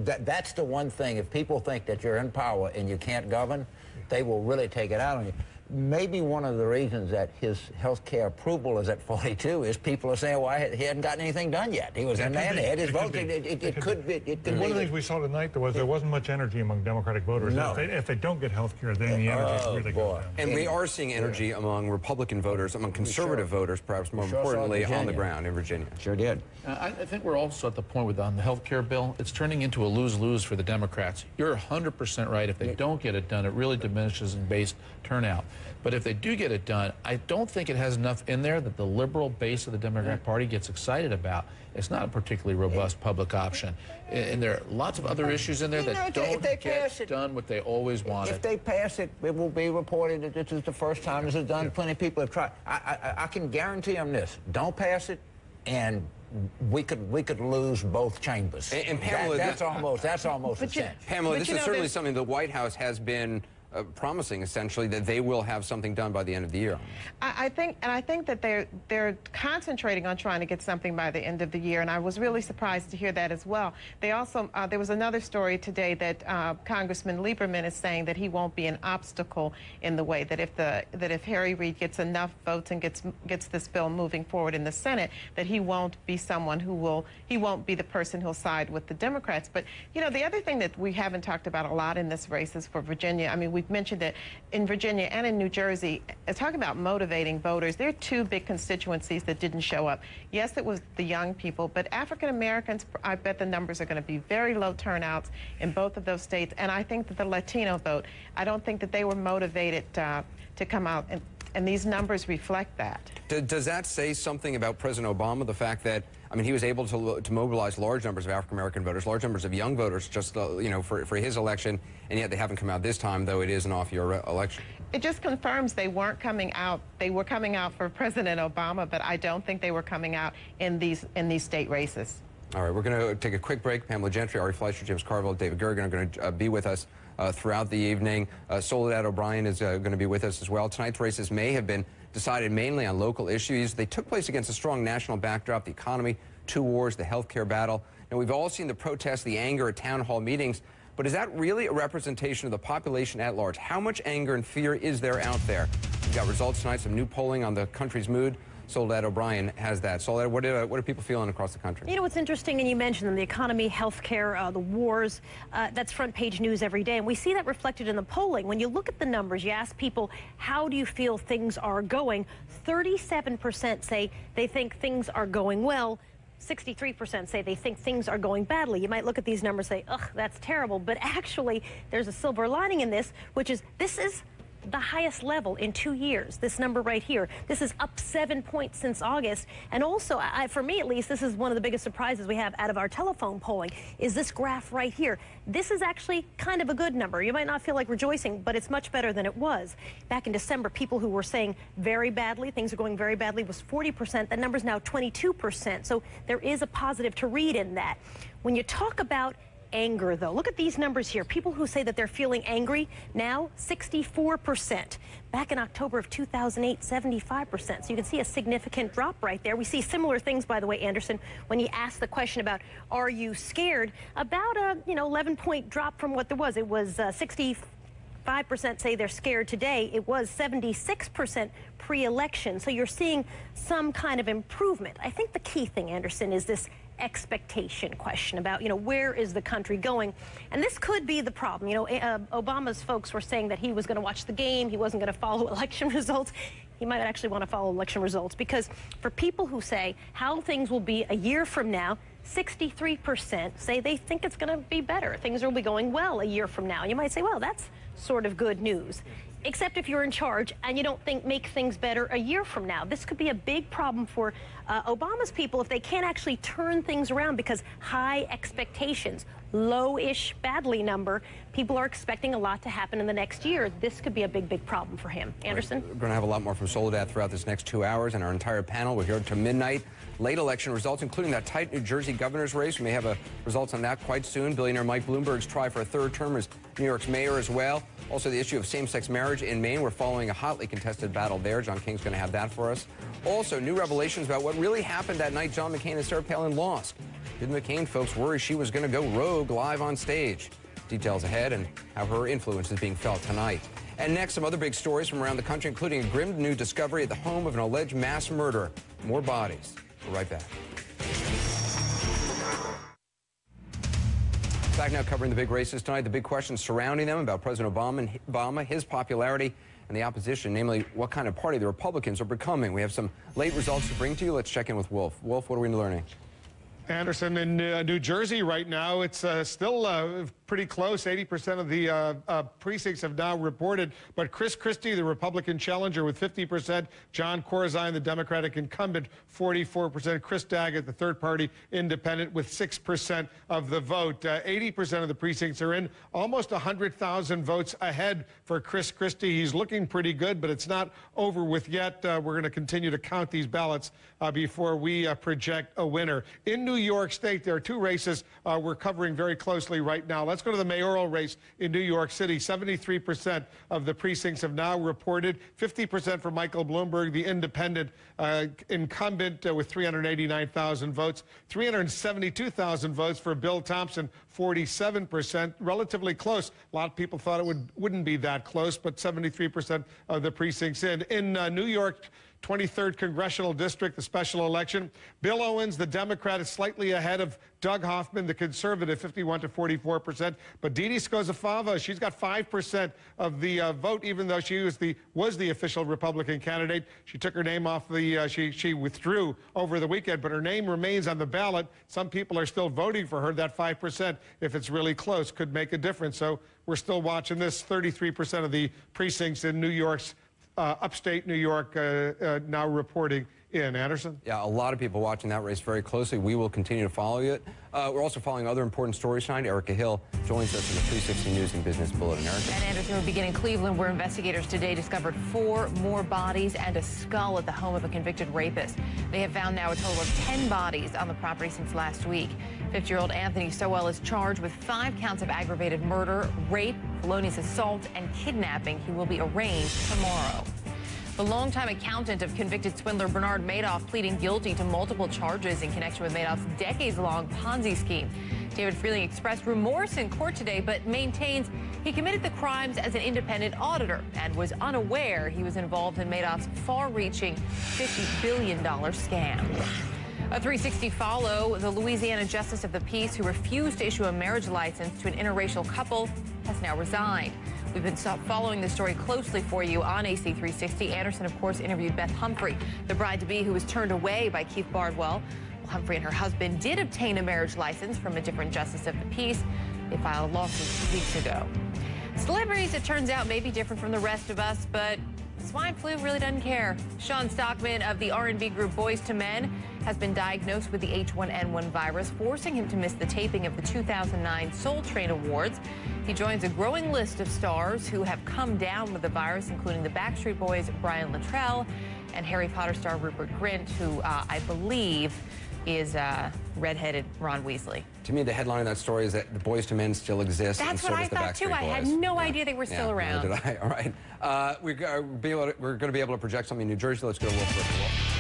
that's the one thing. If people think that you're in power and you can't govern, they will really take it out on you. Maybe one of the reasons that his health care approval is at 42 is people are saying, well, he hadn't gotten anything done yet. He was in there, they had his vote. It could be. One of the things we saw tonight was there wasn't much energy among Democratic voters. No. If they don't get health care, then the energy really goes down. And we are seeing energy among Republican voters, among conservative voters, perhaps more importantly, on the ground in Virginia. Sure did. I think we're also at the point with on the health care bill, it's turning into a lose-lose for the Democrats. You're 100% right. If they don't get it done, it really diminishes in base turnout. But if they do get it done, I don't think it has enough in there that the liberal base of the Democrat Party gets excited about. It's not a particularly robust public option. And there are lots of other issues in there that don't get done what they always wanted. If they pass it, it will be reported that this is the first time this is done. Plenty of people have tried. I can guarantee them this. Don't pass it, and we could lose both chambers. And Pamela, that's almost a cinch. Pamela, this is certainly something the White House has been promising, essentially, that they will have something done by the end of the year. I think that they're concentrating on trying to get something by the end of the year, and I was really surprised to hear that as well. They also there was another story today that Congressman Lieberman is saying that he won't be an obstacle in the way that if Harry Reid gets enough votes and gets this bill moving forward in the Senate, that he won't be someone he won't be the person who'll side with the Democrats. But you know, the other thing that we haven't talked about a lot in this race is for Virginia. I mean, we've mentioned that in Virginia and in New Jersey, talking about motivating voters, there are two big constituencies that didn't show up. Yes, it was the young people, but African Americans, I bet the numbers are going to be very low turnouts in both of those states. And I think that the Latino vote, I don't think that they were motivated to come out, and these numbers reflect that. Does that say something about President Obama, the fact that, I mean, he was able to mobilize large numbers of African-American voters, large numbers of young voters, just, you know, for his election, and yet they haven't come out this time, though it is an off-year election? It just confirms they weren't coming out. They were coming out for President Obama, but I don't think they were coming out in these state races. All right, we're going to take a quick break. Pamela Gentry, Ari Fleischer, James Carville, David Gergen are going to be with us throughout the evening. Soledad O'Brien is going to be with us as well. Tonight's races may have been decided mainly on local issues. They took place against a strong national backdrop, the economy, two wars, the health care battle. Now, we've all seen the protests, the anger at town hall meetings, but is that really a representation of the population at large? How much anger and fear is there out there? We've got results tonight, some new polling on the country's mood. Soledad O'Brien has that. Soledad, what are people feeling across the country? You know, what's interesting, and you mentioned them, the economy, health care, the wars, that's front page news every day. And we see that reflected in the polling. When you look at the numbers, you ask people, how do you feel things are going? 37% say they think things are going well. 63% say they think things are going badly. You might look at these numbers and say, ugh, that's terrible. But actually, there's a silver lining in this, which is this is the highest level in 2 years, this number right here. This is up 7 points since August. And also, for me at least, this is one of the biggest surprises we have out of our telephone polling, is this graph right here. This is actually kind of a good number. You might not feel like rejoicing, but it's much better than it was. Back in December, people who were saying very badly, things are going very badly, was 40%. That number's now 22%. So there is a positive to read in that. When you talk about anger, though, look at these numbers here. People who say that they're feeling angry, now 64%. Back in October of 2008, 75%. So you can see a significant drop right there. We see similar things, by the way, Anderson, when you ask the question about, are you scared? About a 11-point drop from what there was. It was 65% say they're scared today. It was 76% pre-election. So you're seeing some kind of improvement. I think the key thing, Anderson, is this expectation question about, where is the country going? And this could be the problem. Obama's folks were saying that he was going to watch the game. He wasn't going to follow election results. He might actually want to follow election results, because for people who say how things will be a year from now, 63% say they think it's going to be better. Things will be going well a year from now. You might say, well, that's sort of good news. Except if you're in charge and you don't make things better a year from now. This could be a big problem for Obama's people if they can't actually turn things around, because high expectations, low-ish badly number, people are expecting a lot to happen in the next year. This could be a big, big problem for him. Anderson? We're going to have a lot more from Soledad throughout this next 2 hours, and our entire panel. We're here to midnight. Late election results, including that tight New Jersey governor's race. We may have results on that quite soon. Billionaire Mike Bloomberg's try for a third term as New York's mayor as well. Also, the issue of same-sex marriage marriage in Maine. We're following a hotly contested battle there. John King's going to have that for us. Also, new revelations about what really happened that night John McCain and Sarah Palin lost. Did the McCain folks worry she was going to go rogue live on stage? Details ahead and how her influence is being felt tonight. And next, some other big stories from around the country, including a grim new discovery at the home of an alleged mass murderer. More bodies. We're right back. Back now covering the big races tonight, the big questions surrounding them about President Obama, his popularity, and the opposition, namely what kind of party the Republicans are becoming. We have some late results to bring to you. Let's check in with Wolf. Wolf, what are we learning? Anderson, in New Jersey right now, it's still pretty close. 80% of the precincts have now reported. But Chris Christie, the Republican challenger, with 50%. John Corzine, the Democratic incumbent, 44%. Chris Daggett, the third-party independent, with 6% of the vote. 80% of the precincts are in. Almost 100,000 votes ahead for Chris Christie. He's looking pretty good, but it's not over with yet. We're going to continue to count these ballots before we project a winner. In New York State, there are two races we're covering very closely right now. Let's go to the mayoral race in New York City. 73% of the precincts have now reported. 50% for Michael Bloomberg, the independent incumbent, with 389,000 votes. 372,000 votes for Bill Thompson, 47%. Relatively close. A lot of people thought it wouldn't be that close, but 73% of the precincts in. In New York, 23rd Congressional District, the special election. Bill Owens, the Democrat, is slightly ahead of Doug Hoffman, the conservative, 51 to 44%. But Dee Dee Scozzafava, she's got 5% of the vote, even though she was the official Republican candidate. She took her name off the, she withdrew over the weekend, but her name remains on the ballot. Some people are still voting for her. That 5%, if it's really close, could make a difference. So we're still watching this. 33% of the precincts in New York's upstate New York now reporting in. Anderson? Yeah, a lot of people watching that race very closely. We will continue to follow it. We're also following other important stories tonight. Erica Hill joins us in the 360 News and Business Bulletin. Erica. And Anderson, we begin in Cleveland, where investigators today discovered 4 more bodies and a skull at the home of a convicted rapist. They have found now a total of 10 bodies on the property since last week. 50-year-old Anthony Sowell is charged with 5 counts of aggravated murder, rape, felonious assault, and kidnapping. He will be arraigned tomorrow. The longtime accountant of convicted swindler Bernard Madoff pleading guilty to multiple charges in connection with Madoff's decades-long Ponzi scheme. David Freeling expressed remorse in court today, but maintains he committed the crimes as an independent auditor and was unaware he was involved in Madoff's far-reaching $50 billion scam. A 360 follow, the Louisiana Justice of the Peace, who refused to issue a marriage license to an interracial couple, has now resigned. We've been following the story closely for you on AC 360. Anderson, of course, interviewed Beth Humphrey, the bride-to-be who was turned away by Keith Bardwell. Humphrey and her husband did obtain a marriage license from a different Justice of the Peace. They filed a lawsuit 2 weeks ago. Celebrities, it turns out, may be different from the rest of us, but swine flu really doesn't care. Sean Stockman of the R&B group Boyz II Men has been diagnosed with the H1N1 virus, forcing him to miss the taping of the 2009 Soul Train Awards. He joins a growing list of stars who have come down with the virus, including the Backstreet Boys' Brian Littrell and Harry Potter star Rupert Grint, who I believe is redheaded Ron Weasley. To me, the headline of that story is that the Boyz II Men still exist. That's and so what I does the thought, too. Backstreet I had Boys. no idea they were still around. Neither did I. All right. We're going to be able to project something in New Jersey. Let's go to Wolf first.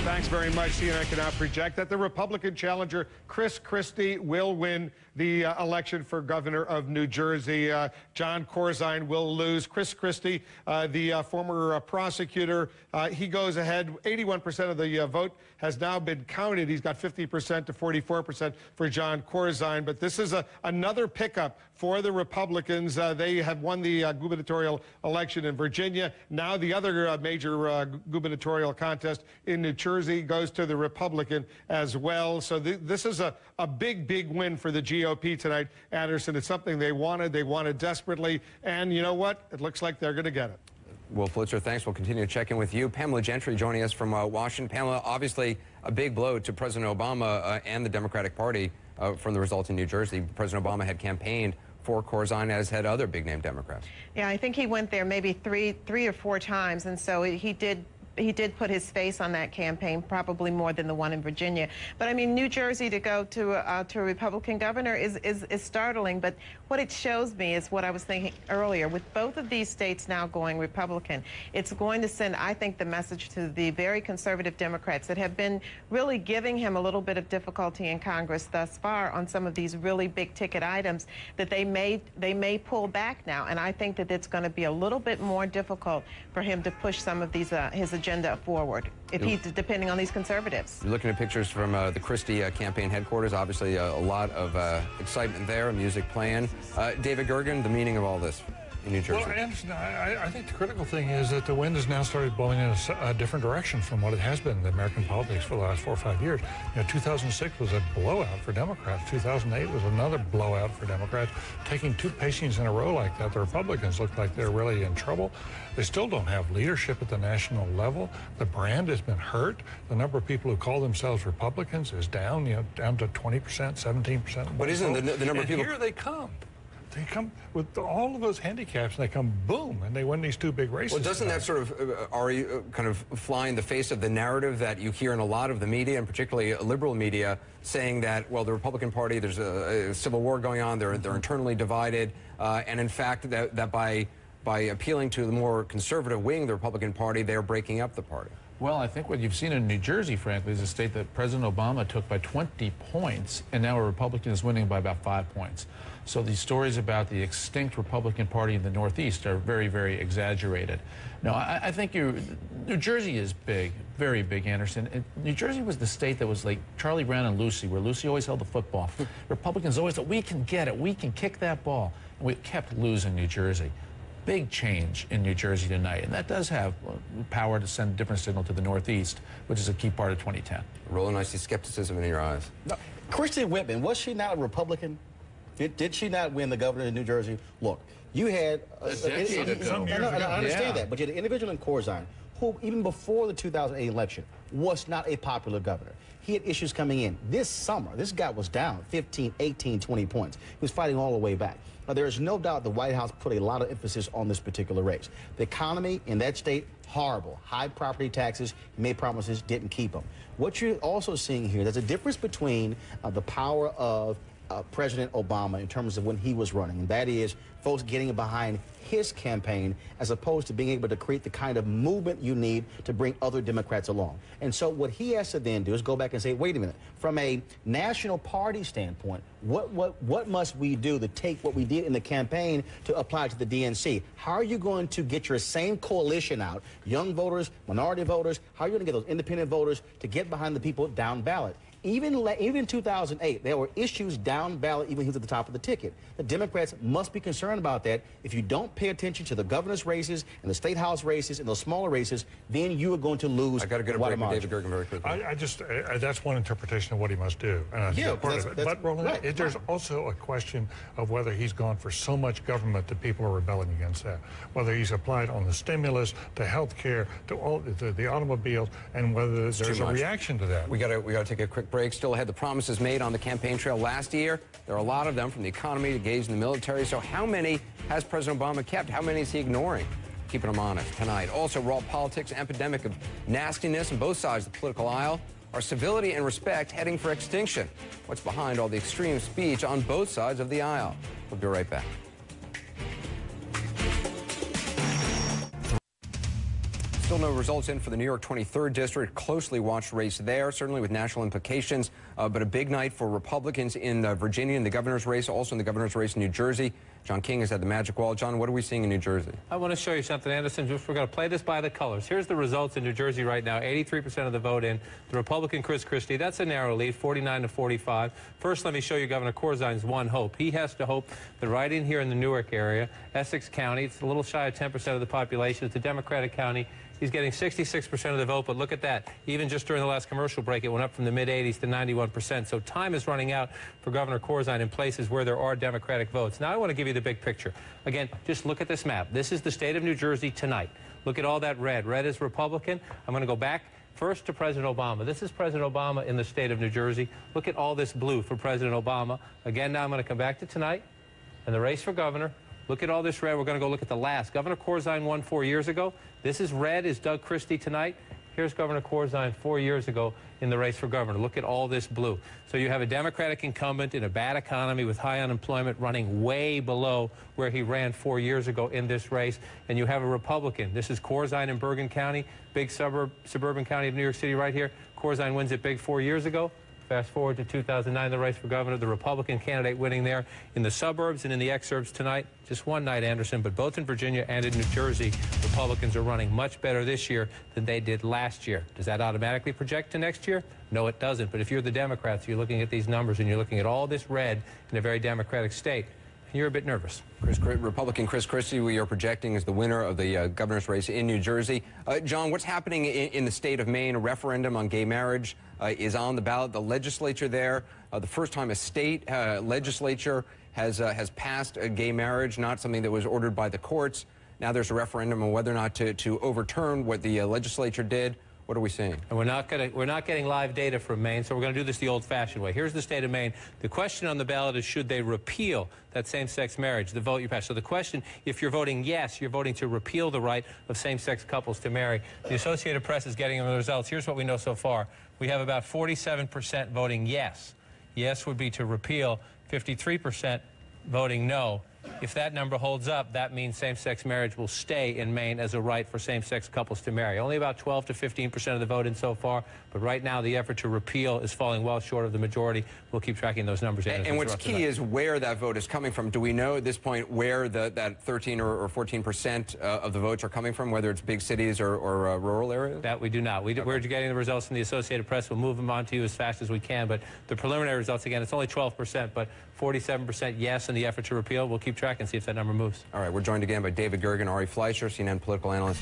Thanks very much. CNN can now project that the Republican challenger, Chris Christie, will win the election for governor of New Jersey. John Corzine will lose. Chris Christie, the former prosecutor, he goes ahead. 81% of the vote has now been counted. He's got 50% to 44% for John Corzine. But this is another pickup for the Republicans. They have won the gubernatorial election in Virginia. Now the other major gubernatorial contest in New Jersey goes to the Republican as well. So this is a big, big win for the GOP tonight, Anderson. It's something they wanted desperately. And you know what? It looks like they're going to get it. Wolf Blitzer, thanks. We'll continue to check in with you. Pamela Gentry joining us from Washington. Pamela, obviously a big blow to President Obama and the Democratic Party from the results in New Jersey. President Obama had campaigned for Corzine, as had other big-name Democrats. Yeah, I think he went there maybe three or four times, and so he did he did put his face on that campaign, probably more than the one in Virginia. But I mean, New Jersey to go to a Republican governor is startling. But what it shows me is what I was thinking earlier. With both of these states now going Republican, it's going to send, I think, the message to the very conservative Democrats that have been really giving him a little bit of difficulty in Congress thus far on some of these really big ticket items, that they may pull back now. And I think that it's going to be a little bit more difficult for him to push some of these his agenda forward, if he's depending on these conservatives. You're looking at pictures from the Christie campaign headquarters. Obviously, a lot of excitement there, music playing. David Gergen, the meaning of all this in New Jersey. Well, Anderson, I think the critical thing is that the wind has now started blowing in a different direction from what it has been in American politics for the last 4 or 5 years. You know, 2006 was a blowout for Democrats. 2008 was another blowout for Democrats. Taking 2 pacings in a row like that, the Republicans look like they're really in trouble. They still don't have leadership at the national level. The brand has been hurt. The number of people who call themselves Republicans is down, you know, down to 20%, 17%. But isn't the number of people... Here they come. They come with all of those handicaps, and they come boom, and they win these 2 big races. Well, doesn't that sort of kind of fly in the face of the narrative that you hear in a lot of the media, and particularly liberal media, saying that, well, the Republican Party, there's a civil war going on, they're internally divided, and in fact that by appealing to the more conservative wing of the Republican Party, they're breaking up the party? Well, I think what you've seen in New Jersey, frankly, is a state that President Obama took by 20 points, and now a Republican is winning by about 5 points. So these stories about the extinct Republican Party in the Northeast are very, very exaggerated. No, I think New Jersey is big, very big, Anderson. New Jersey was the state that was like Charlie Brown and Lucy, where Lucy always held the football. Republicans always thought, we can get it, we can kick that ball. And we kept losing New Jersey. Big change in New Jersey tonight, and that does have power to send a different signal to the Northeast, which is a key part of 2010. Roland, I see skepticism in your eyes. No, Kristen Whitman, was she not a Republican? Did she not win the governor of New Jersey? Look, you had a decade ago. I understand that, but you had an individual in Corzine who, even before the 2008 election, was not a popular governor. He had issues coming in. This summer, this guy was down 15, 18, 20 points. He was fighting all the way back. Now, there is no doubt the White House put a lot of emphasis on this particular race. The economy in that state, horrible. High property taxes, made promises, didn't keep them. What you're also seeing here, there's a difference between the power of President Obama in terms of when he was running, and that is folks getting behind his campaign as opposed to being able to create the kind of movement you need to bring other Democrats along. And so what he has to then do is go back and say, wait a minute, from a national party standpoint, what must we do to take what we did in the campaign to apply to the DNC? How are you going to get your same coalition out, young voters, minority voters, how are you going to get those independent voters to get behind the people down ballot? Even in 2008, there were issues down ballot, even who's at the top of the ticket. The Democrats must be concerned about that. If you don't pay attention to the governor's races and the state house races and those smaller races, then you are going to lose. I got to get a break with David Gergen very quickly. That's one interpretation of what he must do. And I think part of it. But Roland, right, there's also a question of whether he's gone for so much government that people are rebelling against that. Whether he's applied on the stimulus, to health care, to all the automobiles, and whether there's a reaction to that. We got to take a quick break. Still ahead, the promises made on the campaign trail last year. There are a lot of them, from the economy to engaging the military. So how many has President Obama kept? How many is he ignoring? Keeping them honest tonight. Also, raw politics, epidemic of nastiness on both sides of the political aisle. Are civility and respect heading for extinction? What's behind all the extreme speech on both sides of the aisle? We'll be right back. Still no results in for the New York 23rd District. Closely watched race there, certainly with national implications, but a big night for Republicans in Virginia in the governor's race, also in the governor's race in New Jersey. John King is at the Magic Wall. John, what are we seeing in New Jersey? I want to show you something, Anderson. We're going to play this by the colors. Here's the results in New Jersey right now. 83% of the vote in. The Republican Chris Christie, that's a narrow lead, 49 to 45. First, let me show you Governor Corzine's one hope. He has to hope that right in here in the Newark area, Essex County, it's a little shy of 10% of the population. It's a Democratic county. He's getting 66% of the vote, but look at that. Even just during the last commercial break, it went up from the mid-80s to 91%. So time is running out for Governor Corzine in places where there are Democratic votes. Now I want to give you the big picture. Again, just look at this map. This is the state of New Jersey tonight. Look at all that red. Red is Republican. I'm going to go back first to President Obama. This is President Obama in the state of New Jersey. Look at all this blue for President Obama. Again, now I'm going to come back to tonight and the race for governor. Look at all this red. We're going to go look at the last. Governor Corzine won 4 years ago. This is red is Doug Christie tonight. Here's Governor Corzine 4 years ago in the race for governor. Look at all this blue. So you have a Democratic incumbent in a bad economy with high unemployment running way below where he ran 4 years ago in this race. And you have a Republican. This is Corzine in Bergen County, big suburban county of New York City right here. Corzine wins it big 4 years ago. Fast forward to 2009, the race for governor, the Republican candidate winning there in the suburbs and in the exurbs tonight. Just one night, Anderson, but both in Virginia and in New Jersey, Republicans are running much better this year than they did last year. Does that automatically project to next year? No, it doesn't. But if you're the Democrats, you're looking at these numbers and you're looking at all this red in a very Democratic state, you're a bit nervous. Republican Chris Christie, we are projecting as the winner of the governor's race in New Jersey. John, what's happening in the state of Maine? A referendum on gay marriage is on the ballot. The legislature there, the first time a state legislature has passed a gay marriage, not something that was ordered by the courts. Now there's a referendum on whether or not to overturn what the legislature did. What are we seeing? And we're not getting live data from Maine, so we're going to do this the old-fashioned way. Here's the state of Maine. The question on the ballot is, should they repeal that same-sex marriage, the vote you passed? So the question, if you're voting yes, you're voting to repeal the right of same-sex couples to marry. The Associated Press is getting the results. Here's what we know so far. We have about 47% voting yes. Yes would be to repeal, 53% voting no. If that number holds up, that means same-sex marriage will stay in Maine as a right for same-sex couples to marry. Only about 12 to 15% of the vote in so far, but right now the effort to repeal is falling well short of the majority. We'll keep tracking those numbers. And what's key is where that vote is coming from. Do we know at this point where that 13 or 14% of the votes are coming from, whether it's big cities or rural areas? That we do not. We're getting the results from the Associated Press. We'll move them on to you as fast as we can, but the preliminary results, again, it's only 12%, but 47% yes in the effort to repeal. We'll keep track and see if that number moves. All right, we're joined again by David Gergen, Ari Fleischer, CNN political analyst,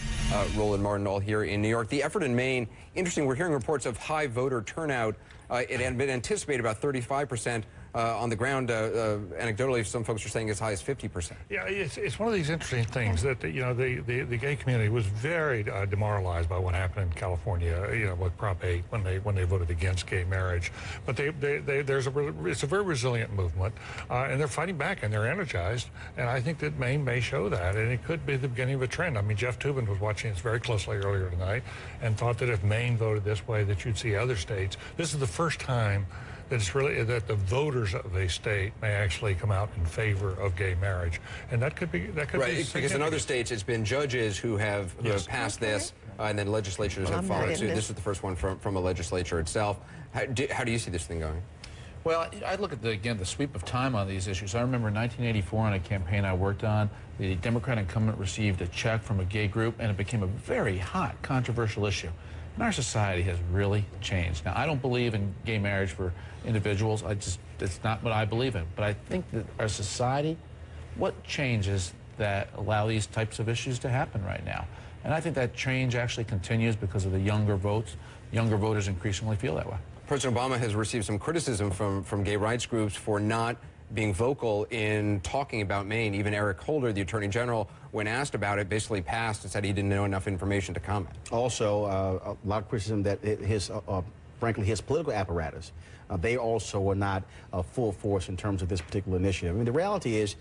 Roland Martin, all here in New York. The effort in Maine, interesting, we're hearing reports of high voter turnout. It had been anticipated about 35%. On the ground, anecdotally, some folks are saying as high as 50%. Yeah, it's one of these interesting things that, you know, the gay community was very demoralized by what happened in California, you know, with Prop 8 when they voted against gay marriage. But it's a very resilient movement, and they're fighting back, and they're energized. And I think that Maine may show that, and it could be the beginning of a trend. I mean, Jeff Toobin was watching this very closely earlier tonight and thought that if Maine voted this way, that you'd see other states. This is the first time that it's really that the voters of a state may actually come out in favor of gay marriage, and that could be right, because in other states it's been judges who have passed this, and then legislatures have followed suit. This is the first one from a legislature itself. How do you see this thing going? Well, I look at the sweep of time on these issues. I remember in 1984 on a campaign I worked on, the Democratic incumbent received a check from a gay group, and it became a very hot, controversial issue. And our society has really changed. Now, I don't believe in gay marriage for individuals. It's not what I believe in. But I think that our society, what changes that allow these types of issues to happen right now? And I think that change actually continues because of the younger votes. Younger voters increasingly feel that way. President Obama has received some criticism from gay rights groups for not being vocal in talking about Maine. Even Eric Holder, the Attorney General, when asked about it, basically passed and said he didn't know enough information to comment. Also, a lot of criticism that frankly, his political apparatus, they also were not full force in terms of this particular initiative. I mean, the reality is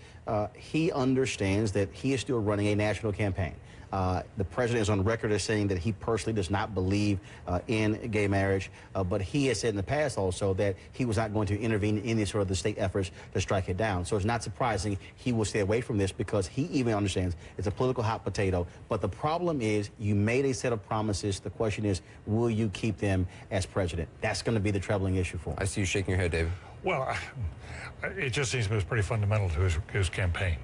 he understands that he is still running a national campaign. The president is on record as saying that he personally does not believe in gay marriage, but he has said in the past also that he was not going to intervene in any sort of the state efforts to strike it down. So it's not surprising he will stay away from this because he even understands it's a political hot potato. But the problem is you made a set of promises. The question is, will you keep them as president? That's going to be the troubling issue for him. I see you shaking your head, David. Well, it just seems it was pretty fundamental to his campaign.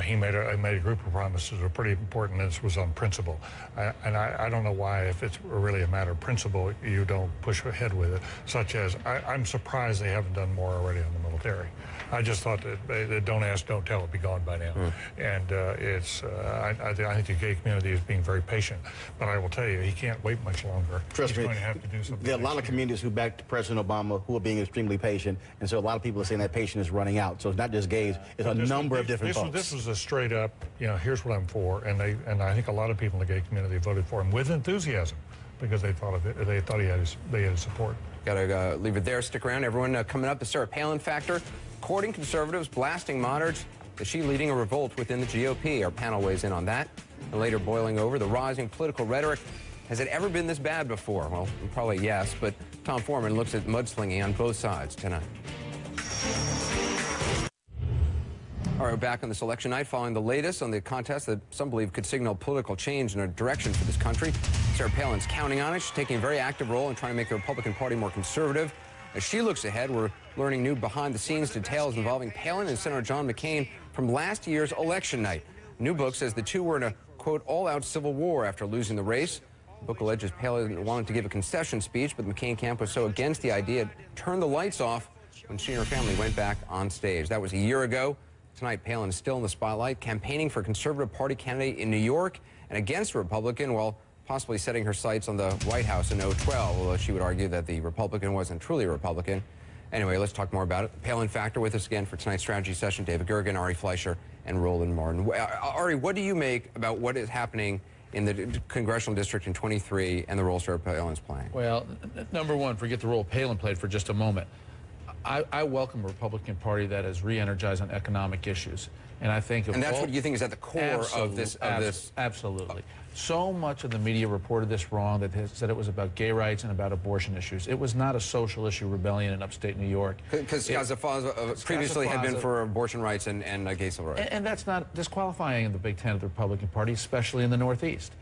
He made a group of promises that were pretty important, and this was on principle. I don't know why, if it's really a matter of principle, you don't push ahead with it, such as, I'm surprised they haven't done more already on the military. I just thought that don't ask, don't tell, it'd be gone by now. And I think the gay community is being very patient. But I will tell you, he can't wait much longer. Trust me, He's going to have to do something. There are a lot of communities who backed President Obama who are being extremely patient, and so a lot of people are saying that patience is running out. So it's not just gays, it's a number of different folks. This was a straight up, you know, here's what I'm for, and I think a lot of people in the gay community voted for him with enthusiasm because they thought he had his support. Got to leave it there. Stick around, everyone. Coming up, the Sarah Palin factor, courting conservatives, blasting moderates. Is she leading a revolt within the GOP? Our panel weighs in on that. And later, boiling over the rising political rhetoric. Has it ever been this bad before? Well, probably yes, but Tom Foreman looks at mudslinging on both sides tonight. All right, we're back on this election night following the latest on the contest that some believe could signal political change in a direction for this country. Sarah Palin's counting on it. She's taking a very active role in trying to make the Republican Party more conservative. As she looks ahead, we're learning new behind-the-scenes details involving Palin and Senator John McCain from last year's election night. New book says the two were in a, quote, all-out civil war after losing the race. The book alleges Palin wanted to give a concession speech, but the McCain camp was so against the idea it turned the lights off when she and her family went back on stage. That was a year ago. Tonight, Palin is still in the spotlight, campaigning for a Conservative Party candidate in New York and against a Republican, while possibly setting her sights on the White House in 2012, although she would argue that the Republican wasn't truly a Republican. Anyway, let's talk more about it. The Palin Factor with us again for tonight's strategy session. David Gergen, Ari Fleischer, and Roland Martin. Ari, what do you make about what is happening in the congressional district in 23 and the role Sarah Palin's playing? Well, number one, forget the role Palin played for just a moment. I welcome a Republican Party that is re-energized on economic issues. And I think... And that's what you think is at the core of this... Absolutely. So much of the media reported this wrong, that said it was about gay rights and about abortion issues. It was not a social issue rebellion in upstate New York. Because Scazafaza previously had been for abortion rights and gay civil rights. And that's not disqualifying in the Big Ten of the Republican Party, especially in the Northeast.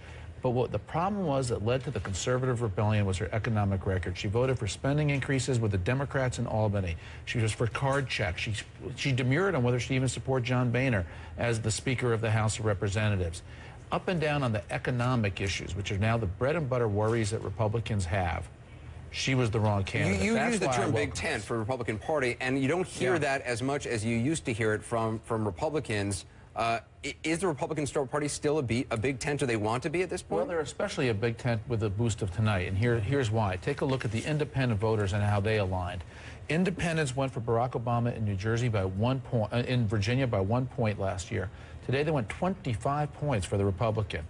But what the problem was that led to the conservative rebellion was her economic record. She voted for spending increases with the Democrats in Albany. She was for card checks. She demurred on whether she'd even support John Boehner as the Speaker of the House of Representatives. Up and down on the economic issues, which are now the bread and butter worries that Republicans have, she was the wrong candidate. You use the term Big Tent for the Republican Party, and you don't hear that as much as you used to hear it from Republicans. Is the Republican Party still a Big Tent? Do they want to be at this point? Well, they're especially a Big Tent with the boost of tonight, and here's why. Take a look at the independent voters and how they aligned. Independents went for Barack Obama in New Jersey by 1 point, in Virginia by 1 point last year. Today they went 25 points for the Republican.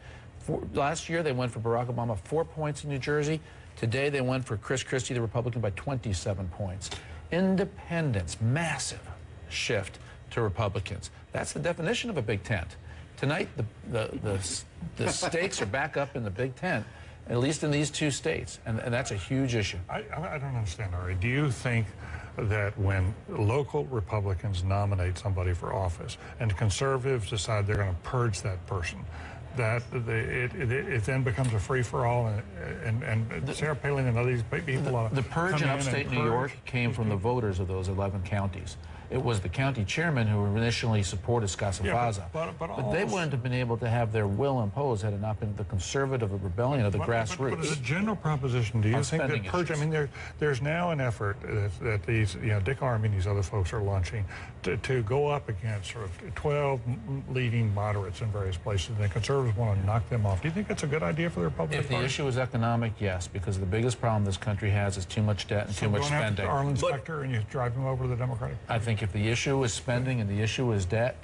Last year they went for Barack Obama 4 points in New Jersey. Today they went for Chris Christie, the Republican, by 27 points. Independents, massive shift to Republicans. That's the definition of a Big Tent. Tonight, the stakes are back up in the Big Tent, at least in these two states, and that's a huge issue. I don't understand, Ari. Do you think that when local Republicans nominate somebody for office and conservatives decide they're going to purge that person, that it then becomes a free-for-all, and Sarah Palin and other people... The purge in upstate New York came from the voters of those 11 counties. It was the county chairman who initially supported Scazafaza. But they wouldn't have been able to have their will imposed had it not been the conservative rebellion of the grassroots. But as a general proposition, do you think that purge... I mean, there's now an effort that these, Dick Armey and these other folks are launching to go up against sort of 12 leading moderates in various places, and the conservatives want to knock them off. Do you think it's a good idea for the Republican Party? If the issue is economic, yes, because the biggest problem this country has is too much debt and too much spending. So Arlen Specter and you drive him over to the Democratic Party? I think if the issue is spending and the issue is debt,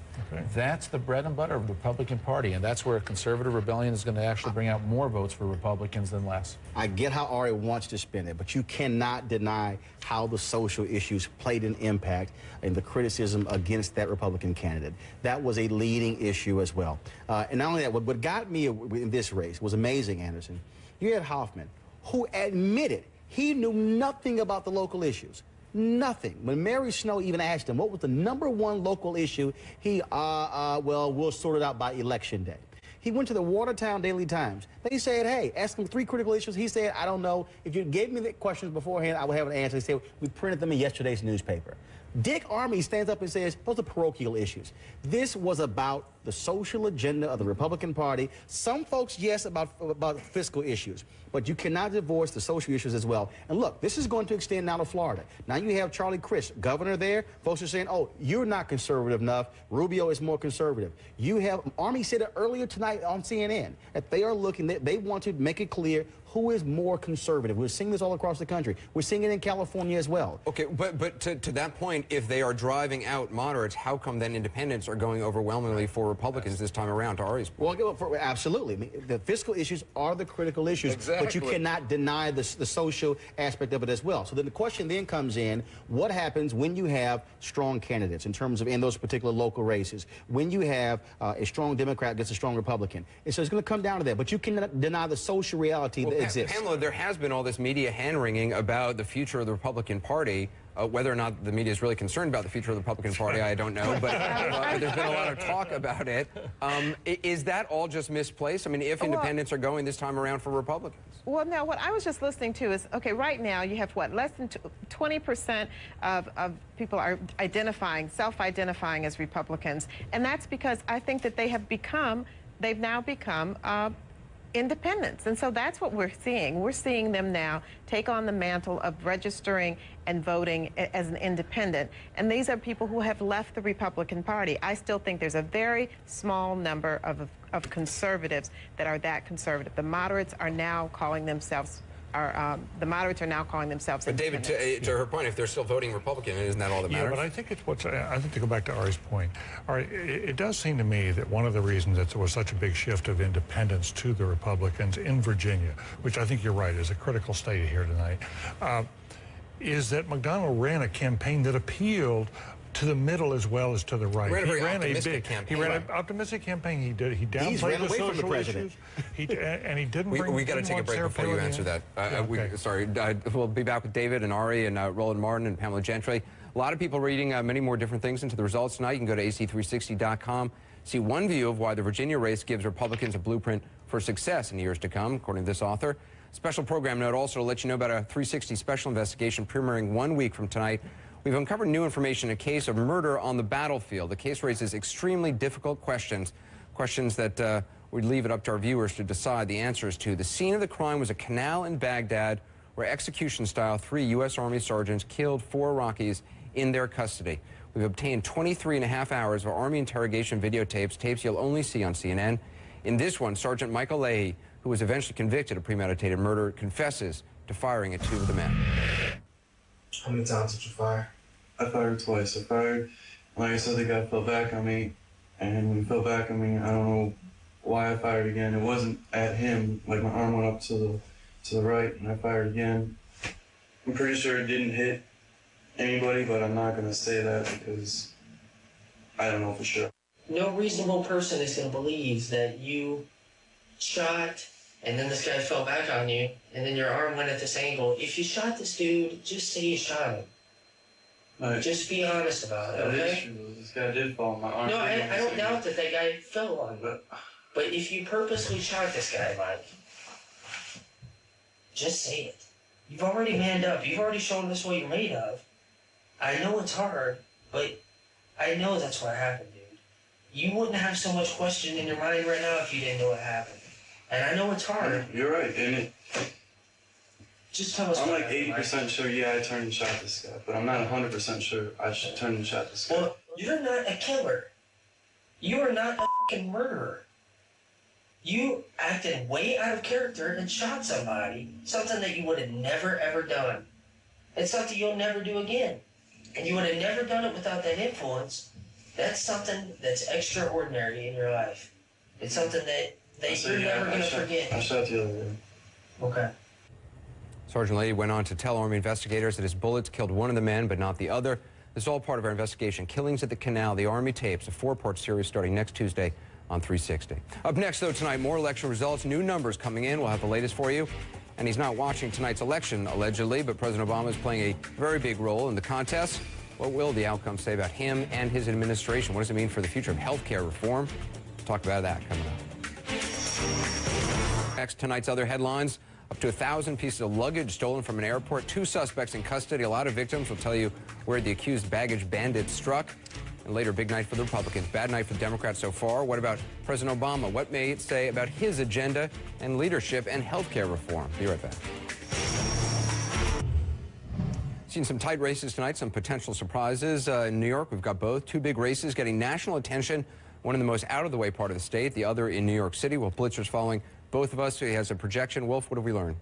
that's the bread and butter of the Republican Party, and that's where a conservative rebellion is going to actually bring out more votes for Republicans than less. I get how Ari wants to spend it, but you cannot deny how the social issues played an impact in the criticism against that Republican candidate. That was a leading issue as well. And not only that, what got me in this race was amazing, Anderson. You had Hoffman, who admitted he knew nothing about the local issues. Nothing. When Mary Snow even asked him what was the #1 local issue, he, well, we'll sort it out by election day. He went to the Watertown Daily Times. They said, hey, ask him 3 critical issues. He said, I don't know. If you gave me the questions beforehand, I would have an answer. He said, we printed them in yesterday's newspaper. Dick Armey stands up and says, those are parochial issues. This was about the social agenda of the Republican Party. Some folks, yes, about fiscal issues, but you cannot divorce the social issues as well. And look, this is going to extend now to Florida. Now you have Charlie Crist, governor there. Folks are saying, oh, you're not conservative enough. Rubio is more conservative. You have, Armey said it earlier tonight on CNN, that they are looking, they want to make it clear who is more conservative. We're seeing this all across the country. We're seeing it in California as well. Okay, but to that point, if they are driving out moderates, how come then independents are going overwhelmingly for Republicans this time around, to Ari's point. Well, absolutely. I mean, the fiscal issues are the critical issues, but you cannot deny the social aspect of it as well. So then the question then comes in, what happens when you have strong candidates in terms of in those particular local races, when you have a strong Democrat against a strong Republican? And so it's going to come down to that, but you cannot deny the social reality that exists. Pamela, there has been all this media hand-wringing about the future of the Republican Party. Whether or not the media is really concerned about the future of the Republican Party, I don't know, but there's been a lot of talk about it. Is that all just misplaced? I mean, if independents are going this time around for Republicans? Well, no, what I was just listening to is, okay, right now you have what, less than 20% of people are self-identifying as Republicans, and that's because I think that they've now become independents. And so that's what we're seeing. We're seeing them now take on the mantle of registering and voting as an independent. And these are people who have left the Republican Party. I still think there's a very small number of conservatives that are that conservative. The moderates are now calling themselves But David, to her point, if they're still voting Republican, isn't that all that matters? Yeah, but I think I think to go back to Ari's point, Ari, it does seem to me that one of the reasons that there was such a big shift of independents to the Republicans in Virginia, which I think you're right is a critical state here tonight, is that McDonnell ran a campaign that appealed to the middle as well as to the right. He ran an optimistic campaign. He downplayed the social issues. And he didn't bring. We got to take a break before you answer that. Sorry, we'll be back with David and Ari and Roland Martin and Pamela Gentry. A lot of people reading many more different things into the results tonight. You can go to AC360.com. See one view of why the Virginia race gives Republicans a blueprint for success in years to come, according to this author. Special program note also to let you know about a 360 special investigation premiering 1 week from tonight. We've uncovered new information in a case of murder on the battlefield. The case raises extremely difficult questions that we'd leave it up to our viewers to decide the answers to. The scene of the crime was a canal in Baghdad where execution-style 3 U.S. Army sergeants killed 4 Iraqis in their custody. We've obtained 23.5 hours of Army interrogation videotapes, tapes you'll only see on CNN. In this one, Sergeant Michael Leahy, who was eventually convicted of premeditated murder, confesses to firing at 2 of the men. How many times did you fire? I fired twice. I fired, like I said, the guy fell back on me, and when he fell back on me, I don't know why I fired again. It wasn't at him, like my arm went up to the right, and I fired again. I'm pretty sure it didn't hit anybody, but I'm not gonna say that because I don't know for sure. No reasonable person is gonna believe that you shot and then this guy fell back on you, and then your arm went at this angle. If you shot this dude, just say you shot him. Right. Just be honest about it, okay? That is true. This guy did fall on my arm. No, I don't doubt that guy fell on you. But if you purposely shot this guy, Mike, just say it. You've already manned up. You've already shown us what you're made of. I know it's hard, but I know that's what happened, dude. You wouldn't have so much question in your mind right now if you didn't know what happened. And I know it's hard. You're right, and just tell us. I'm like 80% sure, yeah, I turned and shot this guy, but I'm not 100% sure I turned and shot this guy. Well, you're not a killer. You are not a fucking murderer. You acted way out of character and shot somebody, something that you would have never ever done. It's something you'll never do again. And you would have never done it without that influence. That's something that's extraordinary in your life. It's something that you're never going to forget. I shot the other guy. Okay. Sergeant Leahy went on to tell Army investigators that his bullets killed one of the men, but not the other. This is all part of our investigation. Killings at the Canal, the Army tapes, a 4-part series starting next Tuesday on 360. Up next, though, tonight, more election results, new numbers coming in. We'll have the latest for you. And he's not watching tonight's election, allegedly, but President Obama is playing a very big role in the contest. What will the outcome say about him and his administration? What does it mean for the future of health care reform? We'll talk about that coming up. Next, tonight's other headlines. Up to 1,000 pieces of luggage stolen from an airport. 2 suspects in custody. A lot of victims. Will tell you where the accused baggage bandit struck. And later, big night for the Republicans. Bad night for the Democrats so far. What about President Obama? What may it say about his agenda and leadership and health care reform? Be right back. Seen some tight races tonight, some potential surprises. In New York, we've got both. 2 big races getting national attention. One in the most out-of-the-way part of the state, the other in New York City. Well, Blitzer's following both of us. So he has a projection. Wolf, what have we learned?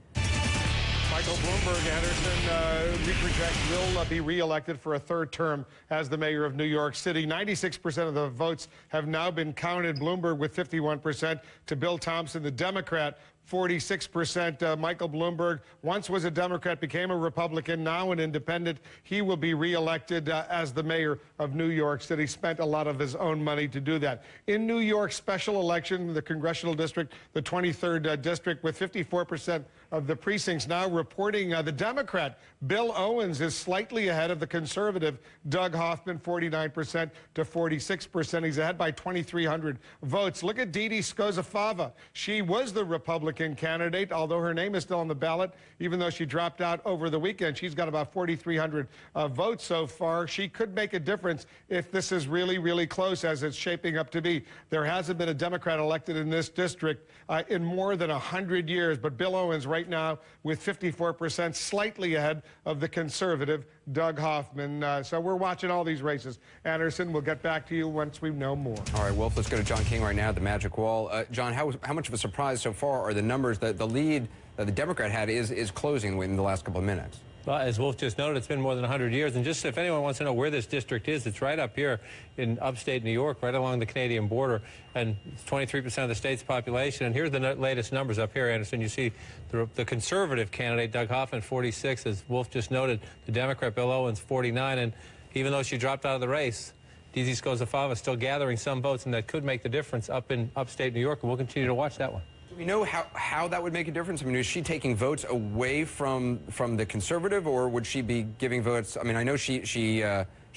Michael Bloomberg, Anderson, we project will be reelected for a third term as the mayor of New York City. 96% of the votes have now been counted. Bloomberg with 51% to Bill Thompson, the Democrat, 46%. Michael Bloomberg once was a Democrat, became a Republican, now an independent. He will be reelected as the mayor of New York City. Spent a lot of his own money to do that. In New York special election, the congressional district, the 23rd district, with 54% of the precincts now reporting the Democrat Bill Owens is slightly ahead of the conservative Doug Hoffman, 49% to 46%. He's ahead by 2,300 votes. Look at Didi Scozafava. She was the Republican candidate, although her name is still on the ballot, even though she dropped out over the weekend. She's got about 4,300 votes so far. She could make a difference if this is really, really close, as it's shaping up to be. There hasn't been a Democrat elected in this district in more than 100 years, but Bill Owens right now with 54%, slightly ahead of the conservative Doug Hoffman. So we're watching all these races. Anderson, we'll get back to you once we know more. All right, Wolf, let's go to John King right now at the Magic Wall. John, how much of a surprise so far are the numbers that the lead that the Democrat had is closing in the last couple of minutes? Well, as Wolf just noted, it's been more than 100 years. And just if anyone wants to know where this district is, it's right up here in upstate New York, right along the Canadian border. And it's 23% of the state's population. And here's the latest numbers up here, Anderson. You see the conservative candidate, Doug Hoffman, 46. As Wolf just noted, the Democrat, Bill Owens, 49. And even though she dropped out of the race, Didi Scozafava is still gathering some votes, and that could make the difference up in upstate New York. And we'll continue to watch that one. Do we know how that would make a difference? I mean, is she taking votes away from the conservative, or would she be giving votes? I mean, I know she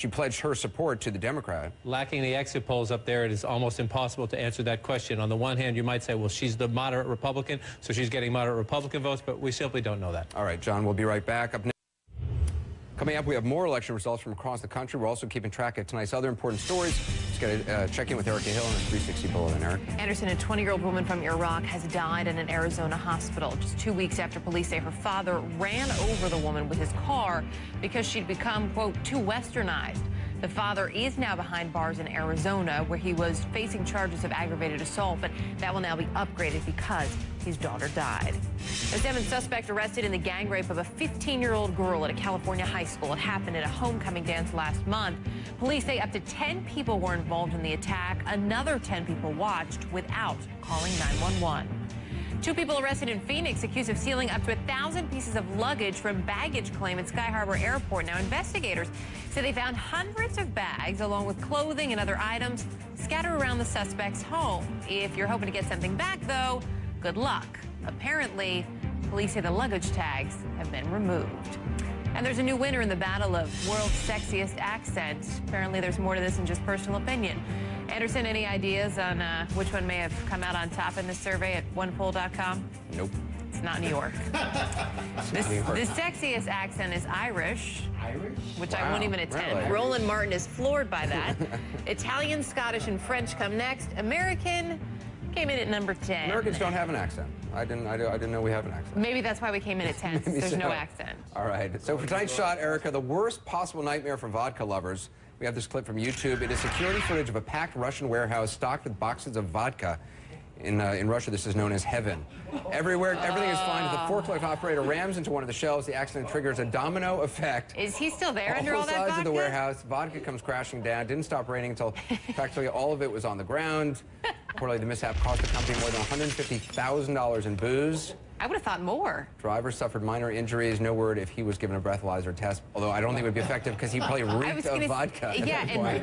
pledged her support to the Democrat. Lacking the exit polls up there, it is almost impossible to answer that question. On the one hand, you might say, well, she's the moderate Republican, so she's getting moderate Republican votes, but we simply don't know that. All right, John, we'll be right back. Up next. Coming up, we have more election results from across the country. We're also keeping track of tonight's other important stories. Let's get a check in with Erica Hill on the 360 Bulletin. Eric. Anderson, a 20-year-old woman from Iraq has died in an Arizona hospital just 2 weeks after police say her father ran over the woman with his car because she'd become, quote, too westernized. The father is now behind bars in Arizona, where he was facing charges of aggravated assault, but that will now be upgraded because his daughter died. A 7th suspect arrested in the gang rape of a 15-year-old girl at a California high school. It happened at a homecoming dance last month. Police say up to 10 people were involved in the attack. Another 10 people watched without calling 911. 2 people arrested in Phoenix accused of stealing up to 1,000 pieces of luggage from baggage claim at Sky Harbor Airport. Now, investigators say they found hundreds of bags along with clothing and other items scattered around the suspect's home. If you're hoping to get something back, though, good luck. Apparently, police say the luggage tags have been removed. And there's a new winner in the battle of world's sexiest accent. Apparently, there's more to this than just personal opinion. Anderson, any ideas on which one may have come out on top in this survey at onepoll.com? Nope. It's not New York. The sexiest accent is Irish. Irish? Which I won't even attend. Really? Roland Martin is floored by that. Italian, Scottish, and French come next. American came in at number 10. Americans don't have an accent. I didn't know we have an accent. Maybe that's why we came in at 10. There's no accent. All right. So for tonight's shot, Erica, the worst possible nightmare for vodka lovers. We have this clip from YouTube. It is security footage of a packed Russian warehouse stocked with boxes of vodka. In Russia, this is known as heaven. Everywhere, everything is fine. The forklift operator rams into one of the shelves. The accident triggers a domino effect. Is he still there under all that vodka? All sides of the warehouse. Vodka comes crashing down. Didn't stop raining until practically all of it was on the ground. Reportedly, the mishap cost the company more than $150,000 in booze. I would have thought more. Driver suffered minor injuries. No word if he was given a breathalyzer test, although I don't think it would be effective because he probably reeked of vodka. Yeah,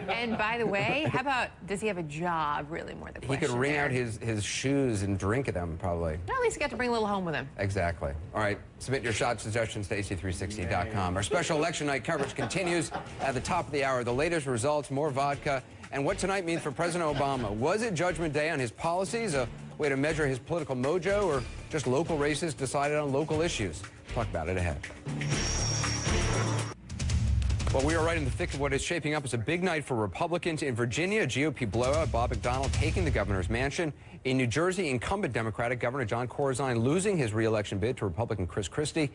and by the way, how about, does he have a job, really, more the question? He could wring out his shoes and drink them, probably. Well, at least he got to bring a little home with him. Exactly. All right, submit your shot suggestions to AC360.com. Our special election night coverage continues at the top of the hour. The latest results, more vodka, and what tonight means for President Obama. Was it Judgment Day on his policies, a way to measure his political mojo, or just local races decided on local issues? Talk about it ahead. Well, we are right in the thick of what is shaping up as a big night for Republicans. In Virginia, a GOP blowout, Bob McDonnell taking the governor's mansion. In New Jersey, incumbent Democratic Governor Jon Corzine losing his re-election bid to Republican Chris Christie.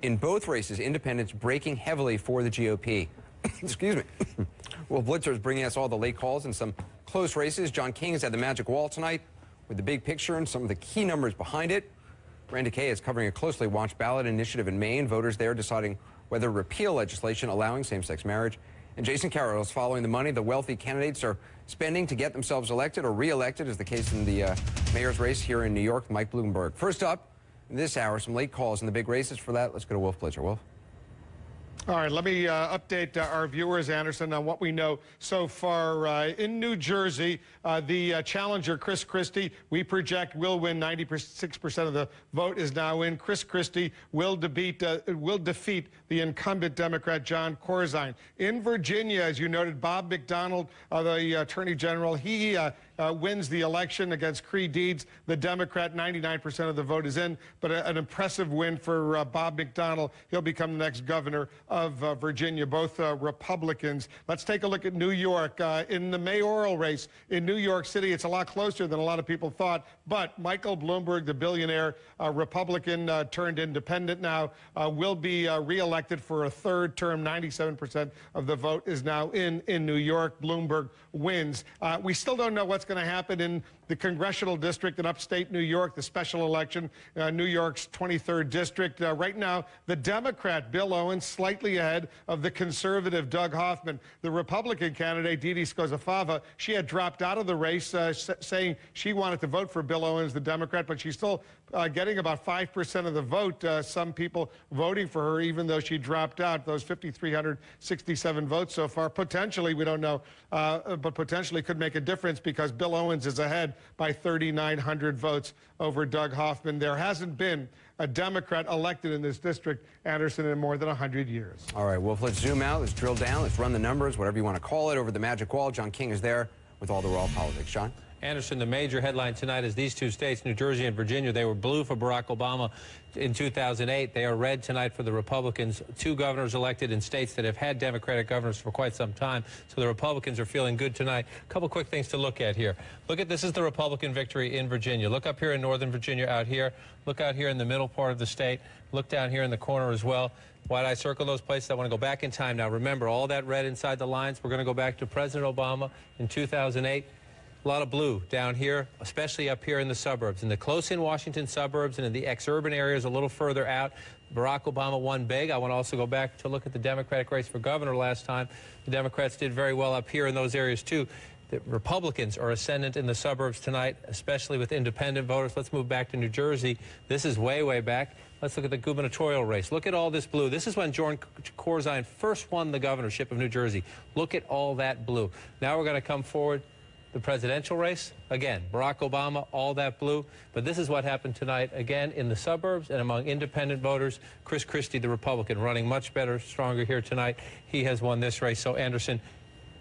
In both races, independents breaking heavily for the GOP. Excuse me. Well, Blitzer is bringing us all the late calls and some close races. John King is at the Magic Wall tonight with the big picture and some of the key numbers behind it. Randy Kay is covering a closely watched ballot initiative in Maine. Voters there deciding whether to repeal legislation allowing same-sex marriage. And Jason Carroll is following the money the wealthy candidates are spending to get themselves elected or re-elected, as the case in the mayor's race here in New York, Mike Bloomberg. First up, this hour, some late calls in the big races. For that, let's go to Wolf Blitzer. Wolf? All right, let me update our viewers, Anderson, on what we know so far. In New Jersey, the challenger, Chris Christie, we project will win. 96% of the vote is now in. Chris Christie will defeat the incumbent Democrat, Jon Corzine. In Virginia, as you noted, Bob McDonnell, the Attorney General, he wins the election against Creigh Deeds. The Democrat, 99% of the vote is in, but an impressive win for Bob McDonnell. He'll become the next governor of Virginia, both Republicans. Let's take a look at New York. In the mayoral race in New York City, it's a lot closer than a lot of people thought, but Michael Bloomberg, the billionaire Republican turned independent now, will be reelected for a third term. 97% of the vote is now in New York. Bloomberg wins. We still don't know what's going to happen in the congressional district in upstate New York, the special election, New York's 23rd district. Right now, the Democrat, Bill Owens, slightly ahead of the conservative, Doug Hoffman. The Republican candidate, Didi Scozafava, she had dropped out of the race, saying she wanted to vote for Bill Owens, the Democrat, but she's still getting about 5% of the vote. Some people voting for her, even though she dropped out. Those 5,367 votes so far. Potentially, we don't know, but potentially could make a difference because Bill Owens is ahead by 3,900 votes over Doug Hoffman. There hasn't been a Democrat elected in this district, Anderson, in more than 100 years. All right, Wolf, let's zoom out. Let's drill down. Let's run the numbers, whatever you want to call it, over the magic wall. John King is there with all the raw politics. John? Anderson, the major headline tonight is these two states, New Jersey and Virginia. They were blue for Barack Obama in 2008. They are red tonight for the Republicans. Two governors elected in states that have had Democratic governors for quite some time. So the Republicans are feeling good tonight. A couple quick things to look at here. Look at this is the Republican victory in Virginia. Look up here in Northern Virginia out here. Look out here in the middle part of the state. Look down here in the corner as well. Why did I circle those places? I want to go back in time now. Remember, all that red inside the lines, we're going to go back to President Obama in 2008. A lot of blue down here, especially up here in the suburbs. In the close-in Washington suburbs and in the ex-urban areas a little further out, Barack Obama won big. I want to also go back to look at the Democratic race for governor last time. The Democrats did very well up here in those areas, too. The Republicans are ascendant in the suburbs tonight, especially with independent voters. Let's move back to New Jersey. This is way, way back. Let's look at the gubernatorial race. Look at all this blue. This is when Jon Corzine first won the governorship of New Jersey. Look at all that blue. Now we're going to come forward. The presidential race, again, Barack Obama, all that blue. But this is what happened tonight, again, in the suburbs and among independent voters. Chris Christie, the Republican, running much better, stronger here tonight. He has won this race. So, Anderson,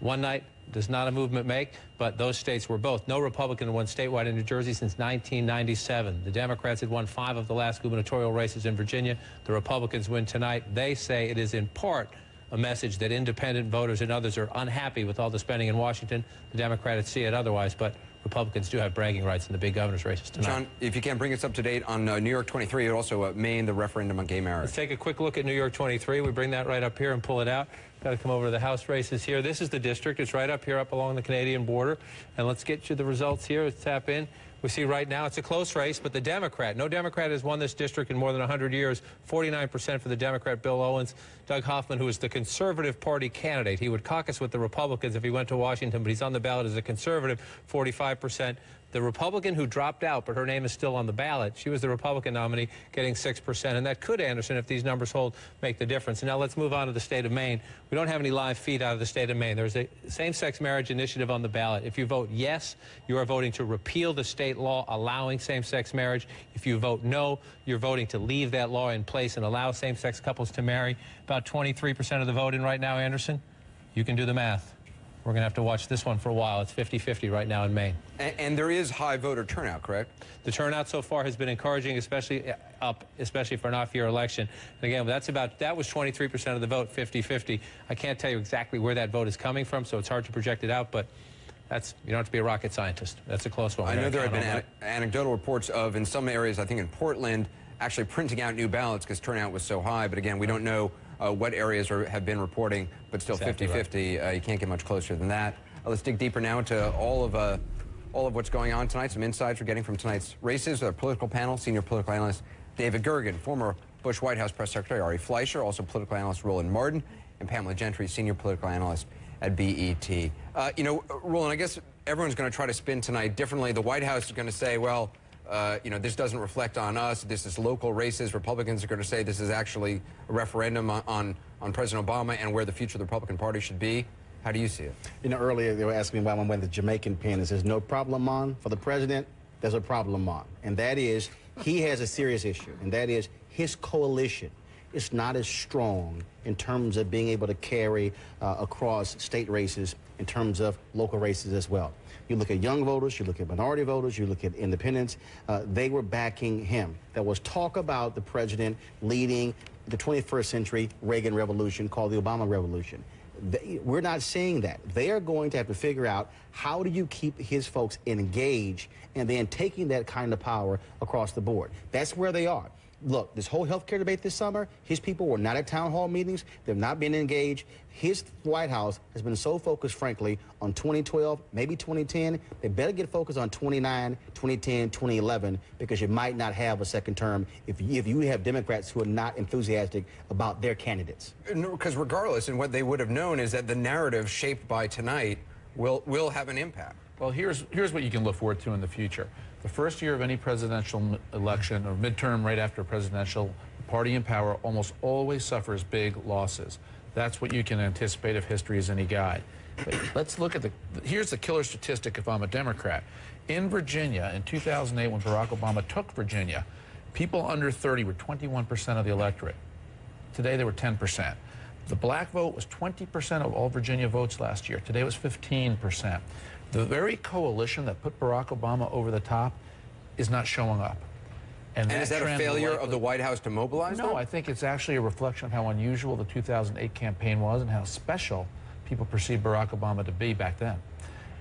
one night does not a movement make, but those states were both. No Republican won statewide in New Jersey since 1997. The Democrats had won 5 of the last gubernatorial races in Virginia. The Republicans win tonight. They say it is in part a message that independent voters and others are unhappy with all the spending in Washington. The Democrats see it otherwise, but Republicans do have bragging rights in the big governor's races tonight. John, if you can bring us up to date on New York 23, and also Maine, the referendum on gay marriage. Let's take a quick look at New York 23. We bring that right up here and pull it out. Got to come over to the House races here. This is the district. It's right up here, up along the Canadian border. And let's get you the results here. Let's tap in. We see right now it's a close race, but the Democrat, no Democrat has won this district in more than 100 years. 49% for the Democrat, Bill Owens. Doug Hoffman, who is the Conservative Party candidate. He would caucus with the Republicans if he went to Washington, but he's on the ballot as a conservative, 45%. The Republican who dropped out, but her name is still on the ballot, she was the Republican nominee, getting 6%. And that could, Anderson, if these numbers hold, make the difference. And now let's move on to the state of Maine. We don't have any live feed out of the state of Maine. There's a same-sex marriage initiative on the ballot. If you vote yes, you are voting to repeal the state law allowing same-sex marriage. If you vote no, you're voting to leave that law in place and allow same-sex couples to marry. About 23% of the vote in right now, Anderson. You can do the math. We're going to have to watch this one for a while. It's 50-50 right now in Maine. And there is high voter turnout, correct? The turnout so far has been encouraging, especially for an off-year election. And again, that was 23% of the vote, 50-50. I can't tell you exactly where that vote is coming from, so it's hard to project it out, but you don't have to be a rocket scientist. That's a close one. I know there have been anecdotal reports of, in some areas, I think in Portland, actually printing out new ballots because turnout was so high. But again, we don't know what areas have been reporting, but still 50-50. Right. You can't get much closer than that. Let's dig deeper now into all all of what's going on tonight, some insights we're getting from tonight's races. Our political panel, senior political analyst David Gergen, former Bush White House press secretary Ari Fleischer, also political analyst Roland Martin, and Pamela Gentry, senior political analyst at BET. You know, Roland, I guess everyone's going to try to spin tonight differently. The White House is going to say, well, you know, this doesn't reflect on us. This is local races. Republicans are going to say this is actually a referendum on President Obama and where the future of the Republican Party should be. How do you see it? You know, earlier they were asking me why I'm wearing the Jamaican pin. It says no problem on for the president. There's a problem on, and that is he has a serious issue, and that is his coalition is not as strong in terms of being able to carry across state races, in terms of local races as well. You look at young voters, you look at minority voters, you look at independents, they were backing him. There was talk about the president leading the 21st century Reagan revolution called the Obama revolution. We're not seeing that. They are going to have to figure out how do you keep his folks engaged and then taking that kind of power across the board. That's where they are. Look, this whole health care debate this summer, his people were not at town hall meetings. They've not been engaged. His White House has been so focused, frankly, on 2012, maybe 2010. They better get focused on 2009, 2010, 2011, because you might not have a second term if you have Democrats who are not enthusiastic about their candidates. Because regardless, and what they would have known is that the narrative shaped by tonight will have an impact. Well, here's what you can look forward to in the future. The first year of any presidential election or midterm right after a presidential, the party in power almost always suffers big losses. That's what you can anticipate if history is any guide. But let's look at here's the killer statistic if I'm a Democrat. In Virginia, in 2008, when Barack Obama took Virginia, people under 30 were 21% of the electorate. Today, they were 10%. The black vote was 20% of all Virginia votes last year. Today, it was 15%. The very coalition that put Barack Obama over the top is not showing up. And is that a failure of the White House to mobilize? No, I think it's actually a reflection of how unusual the 2008 campaign was and how special people perceived Barack Obama to be back then.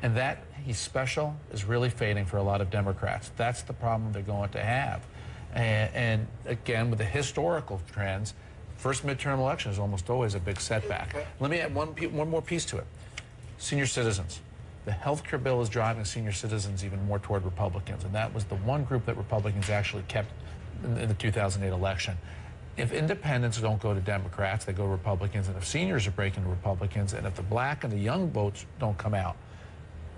And that he's special is really fading for a lot of Democrats. That's the problem they're going to have. And again, with the historical trends, first midterm election is almost always a big setback. Let me add one more piece to it. Senior citizens. The health care bill is driving senior citizens even more toward Republicans, and that was the one group that Republicans actually kept in the 2008 election. If independents don't go to Democrats, they go to Republicans, and if seniors are breaking to Republicans, and if the black and the young votes don't come out,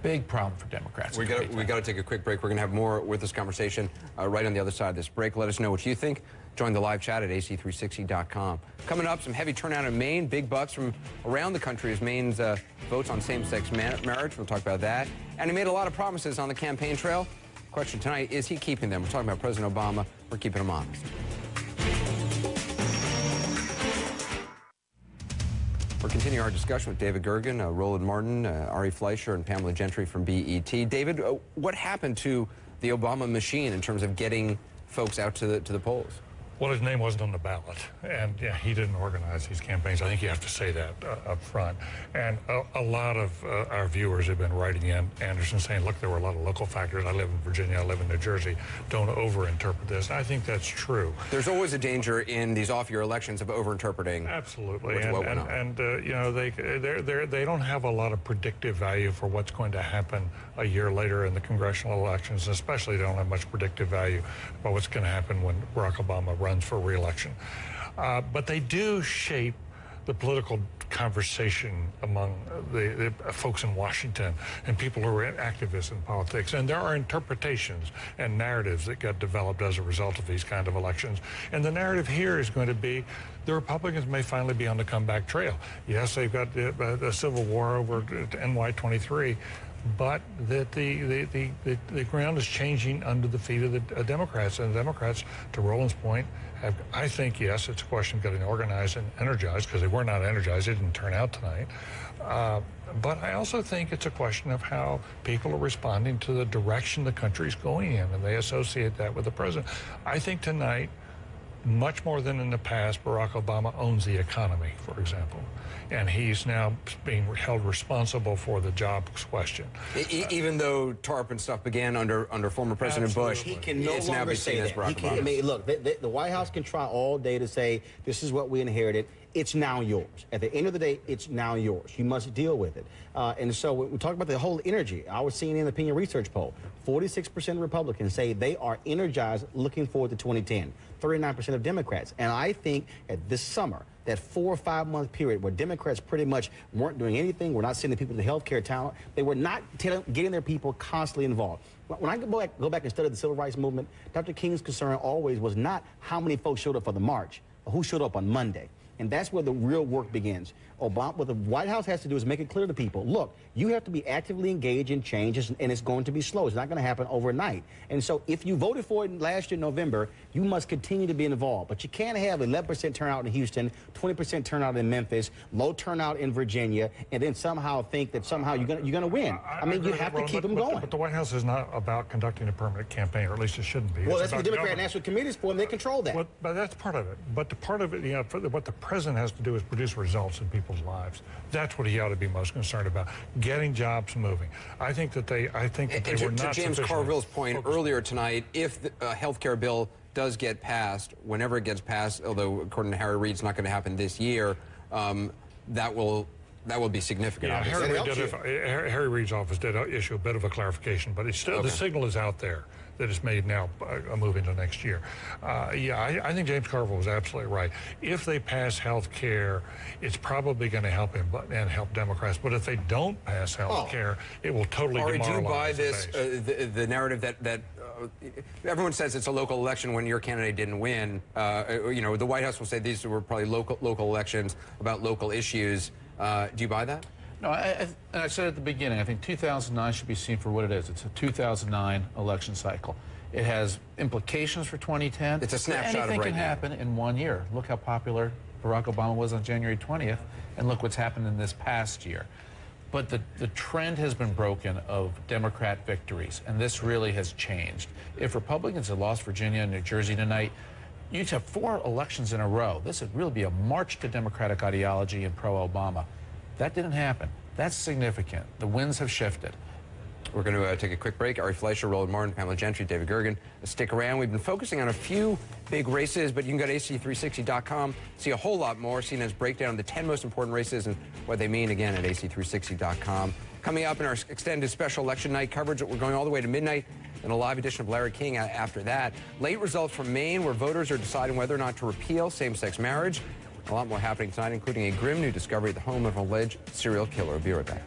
big problem for Democrats. We got to take a quick break. We're going to have more with this conversation right on the other side of this break. Let us know what you think. Join the live chat at ac360.com. Coming up, some heavy turnout in Maine. Big bucks from around the country as Maine's votes on same-sex marriage. We'll talk about that. And he made a lot of promises on the campaign trail. Question tonight, is he keeping them? We're talking about President Obama. We're keeping him honest. We're continuing our discussion with David Gergen, Roland Martin, Ari Fleischer, and Pamela Gentry from BET. David, what happened to the Obama machine in terms of getting folks out to the polls? Well, his name wasn't on the ballot, and yeah, he didn't organize these campaigns. I think you have to say that up front. And a lot of our viewers have been writing in, Anderson, saying, look, there were a lot of local factors. I live in Virginia, I live in New Jersey. Don't overinterpret this. I think that's true. There's always a danger in these off-year elections of overinterpreting. Absolutely. And you know, they don't have a lot of predictive value for what's going to happen a year later in the congressional elections. Especially, they don't have much predictive value about what's going to happen when Barack Obama runs for re-election. But they do shape the political conversation among the folks in Washington and people who are activists in politics. And there are interpretations and narratives that get developed as a result of these kind of elections. And the narrative here is going to be the Republicans may finally be on the comeback trail. Yes, they've got the civil war over NY23, but that the ground is changing under the feet of the Democrats. And the Democrats, to Roland's point, have, I think, yes, it's a question of getting organized and energized, because they were not energized. They didn't turn out tonight. But I also think it's a question of how people are responding to the direction the country's going in, and they associate that with the president. I think tonight, much more than in the past, Barack Obama owns the economy, for example. And he's now being held responsible for the jobs question. Even though TARP and stuff began under former President Bush, he can no longer say that. He can, I mean, look, the White House can try all day to say this is what we inherited. it's now yours. At the end of the day, it's now yours. You must deal with it. And so when we talk about the whole energy, I was seeing in the opinion research poll, 46% Republicans say they are energized looking forward to 2010. 39% of Democrats. And I think at this summer, that 4 or 5 month period where Democrats pretty much weren't doing anything, were not sending people to healthcare talent, they were not getting their people constantly involved. When I go back and study the civil rights movement, Dr. King's concern always was not how many folks showed up for the march, but who showed up on Monday. And that's where the real work begins. Obama, what the White House has to do is make it clear to people, look, you have to be actively engaged in changes, and it's going to be slow. It's not going to happen overnight. And so if you voted for it last year in November, you must continue to be involved. But you can't have 11% turnout in Houston, 20% turnout in Memphis, low turnout in Virginia, and then somehow think that somehow you're going to win. I mean, you have to keep them going. But the White House is not about conducting a permanent campaign, or at least it shouldn't be. Well, that's what the Democrat National Committee is for, and they control that. But that's part of it. But the part of it, you know, what the president has to do is produce results in people's lives. That's what he ought to be most concerned about, getting jobs moving. I think that they were not. To James Carville's point earlier tonight, if the health care bill does get passed, whenever it gets passed, although according to Harry Reid, it's not going to happen this year, that will be significant. Yeah, Harry Reid's office did issue a bit of a clarification, but it's still the signal is out there that it's made now moving to next year. I think James Carville was absolutely right. If they pass health care, it's probably going to help him and help Democrats. But if they don't pass health care, it will totally demoralize do you buy this, the narrative that everyone says it's a local election when your candidate didn't win? You know, the White House will say these were probably local elections about local issues. Do you buy that? No, I said at the beginning, I think 2009 should be seen for what it is. It's a 2009 election cycle. It has implications for 2010. It's a snapshot of right now. Anything can happen in 1 year. Look how popular Barack Obama was on January 20th, and look what's happened in this past year. But the trend has been broken of Democrat victories, and this really has changed. If Republicans had lost Virginia and New Jersey tonight, you'd have 4 elections in a row. This would really be a march to Democratic ideology and pro-Obama. That didn't happen. That's significant. The winds have shifted. We're going to take a quick break. Ari Fleischer, Roland Martin, Pamela Gentry, David Gergen. Stick around. We've been focusing on a few big races, but you can go to AC360.com, see a whole lot more. CNN's breakdown of the 10 most important races and what they mean, again, at AC360.com. Coming up in our extended special election night coverage, we're going all the way to midnight, and a live edition of Larry King after that. Late results from Maine, where voters are deciding whether or not to repeal same-sex marriage. A lot more happening tonight, including a grim new discovery at the home of an alleged serial killer. We'll be right back.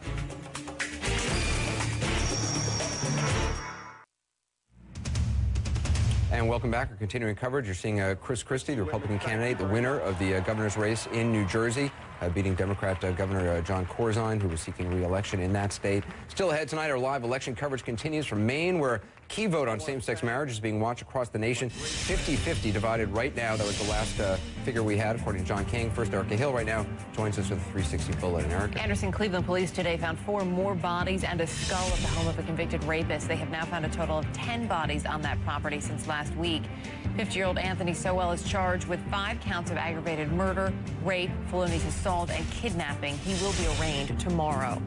And welcome back. We're continuing coverage. You're seeing Chris Christie, the Republican candidate, the winner of the governor's race in New Jersey, beating Democrat Governor Jon Corzine, who was seeking re-election in that state. Still ahead tonight, our live election coverage continues from Maine, where a key vote on same-sex marriage is being watched across the nation. 50-50 divided right now. That was the last figure we had, according to John King. First, Erica Hill right now joins us with a 360 bulletin. Erica. Anderson, Cleveland police today found 4 more bodies and a skull at the home of a convicted rapist. They have now found a total of 10 bodies on that property since last week. 50-year-old Anthony Sowell is charged with 5 counts of aggravated murder, rape, felonious assault, and kidnapping. He will be arraigned tomorrow.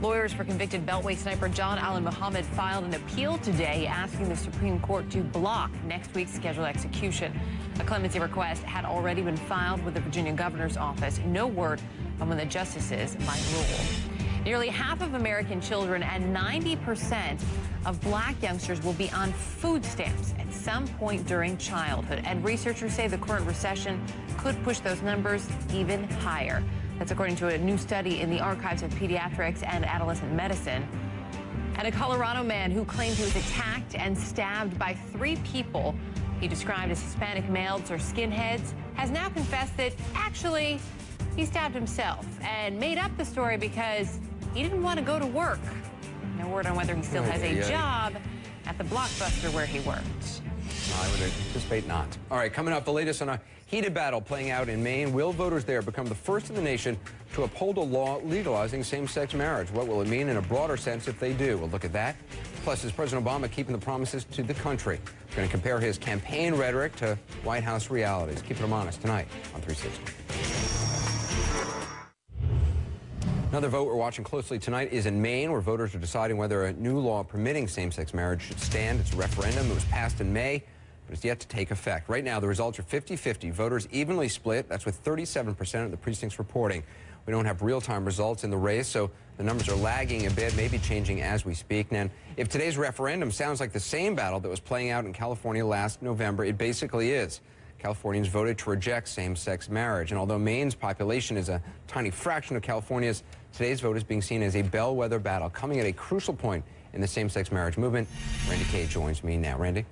Lawyers for convicted Beltway sniper John Allen Muhammad filed an appeal today asking the Supreme Court to block next week's scheduled execution. A clemency request had already been filed with the Virginia governor's office. No word on when the justices might rule. Nearly half of American children and 90% of black youngsters will be on food stamps at some point during childhood. And researchers say the current recession could push those numbers even higher. That's according to a new study in the Archives of Pediatrics and Adolescent Medicine. And a Colorado man who claimed he was attacked and stabbed by 3 people he described as Hispanic males or skinheads has now confessed that actually he stabbed himself and made up the story because he didn't want to go to work. No word on whether he still has a job at the Blockbuster where he worked. I would anticipate not. All right, coming up, the latest on a heated battle playing out in Maine. Will voters there become the first in the nation to uphold a law legalizing same-sex marriage? What will it mean in a broader sense if they do? We'll look at that. Plus, is President Obama keeping the promises to the country? We're going to compare his campaign rhetoric to White House realities. Keep them honest tonight on 360. Another vote we're watching closely tonight is in Maine, where voters are deciding whether a new law permitting same-sex marriage should stand. It's a referendum. It was passed in May. but it's yet to take effect. Right now, the results are 50-50. Voters evenly split. That's with 37% of the precincts reporting. We don't have real-time results in the race, so the numbers are lagging a bit, maybe changing as we speak. And if today's referendum sounds like the same battle that was playing out in California last November, it basically is. Californians voted to reject same-sex marriage. And although Maine's population is a tiny fraction of California's, today's vote is being seen as a bellwether battle, coming at a crucial point in the same-sex marriage movement. Randy Kay joins me now. Randy?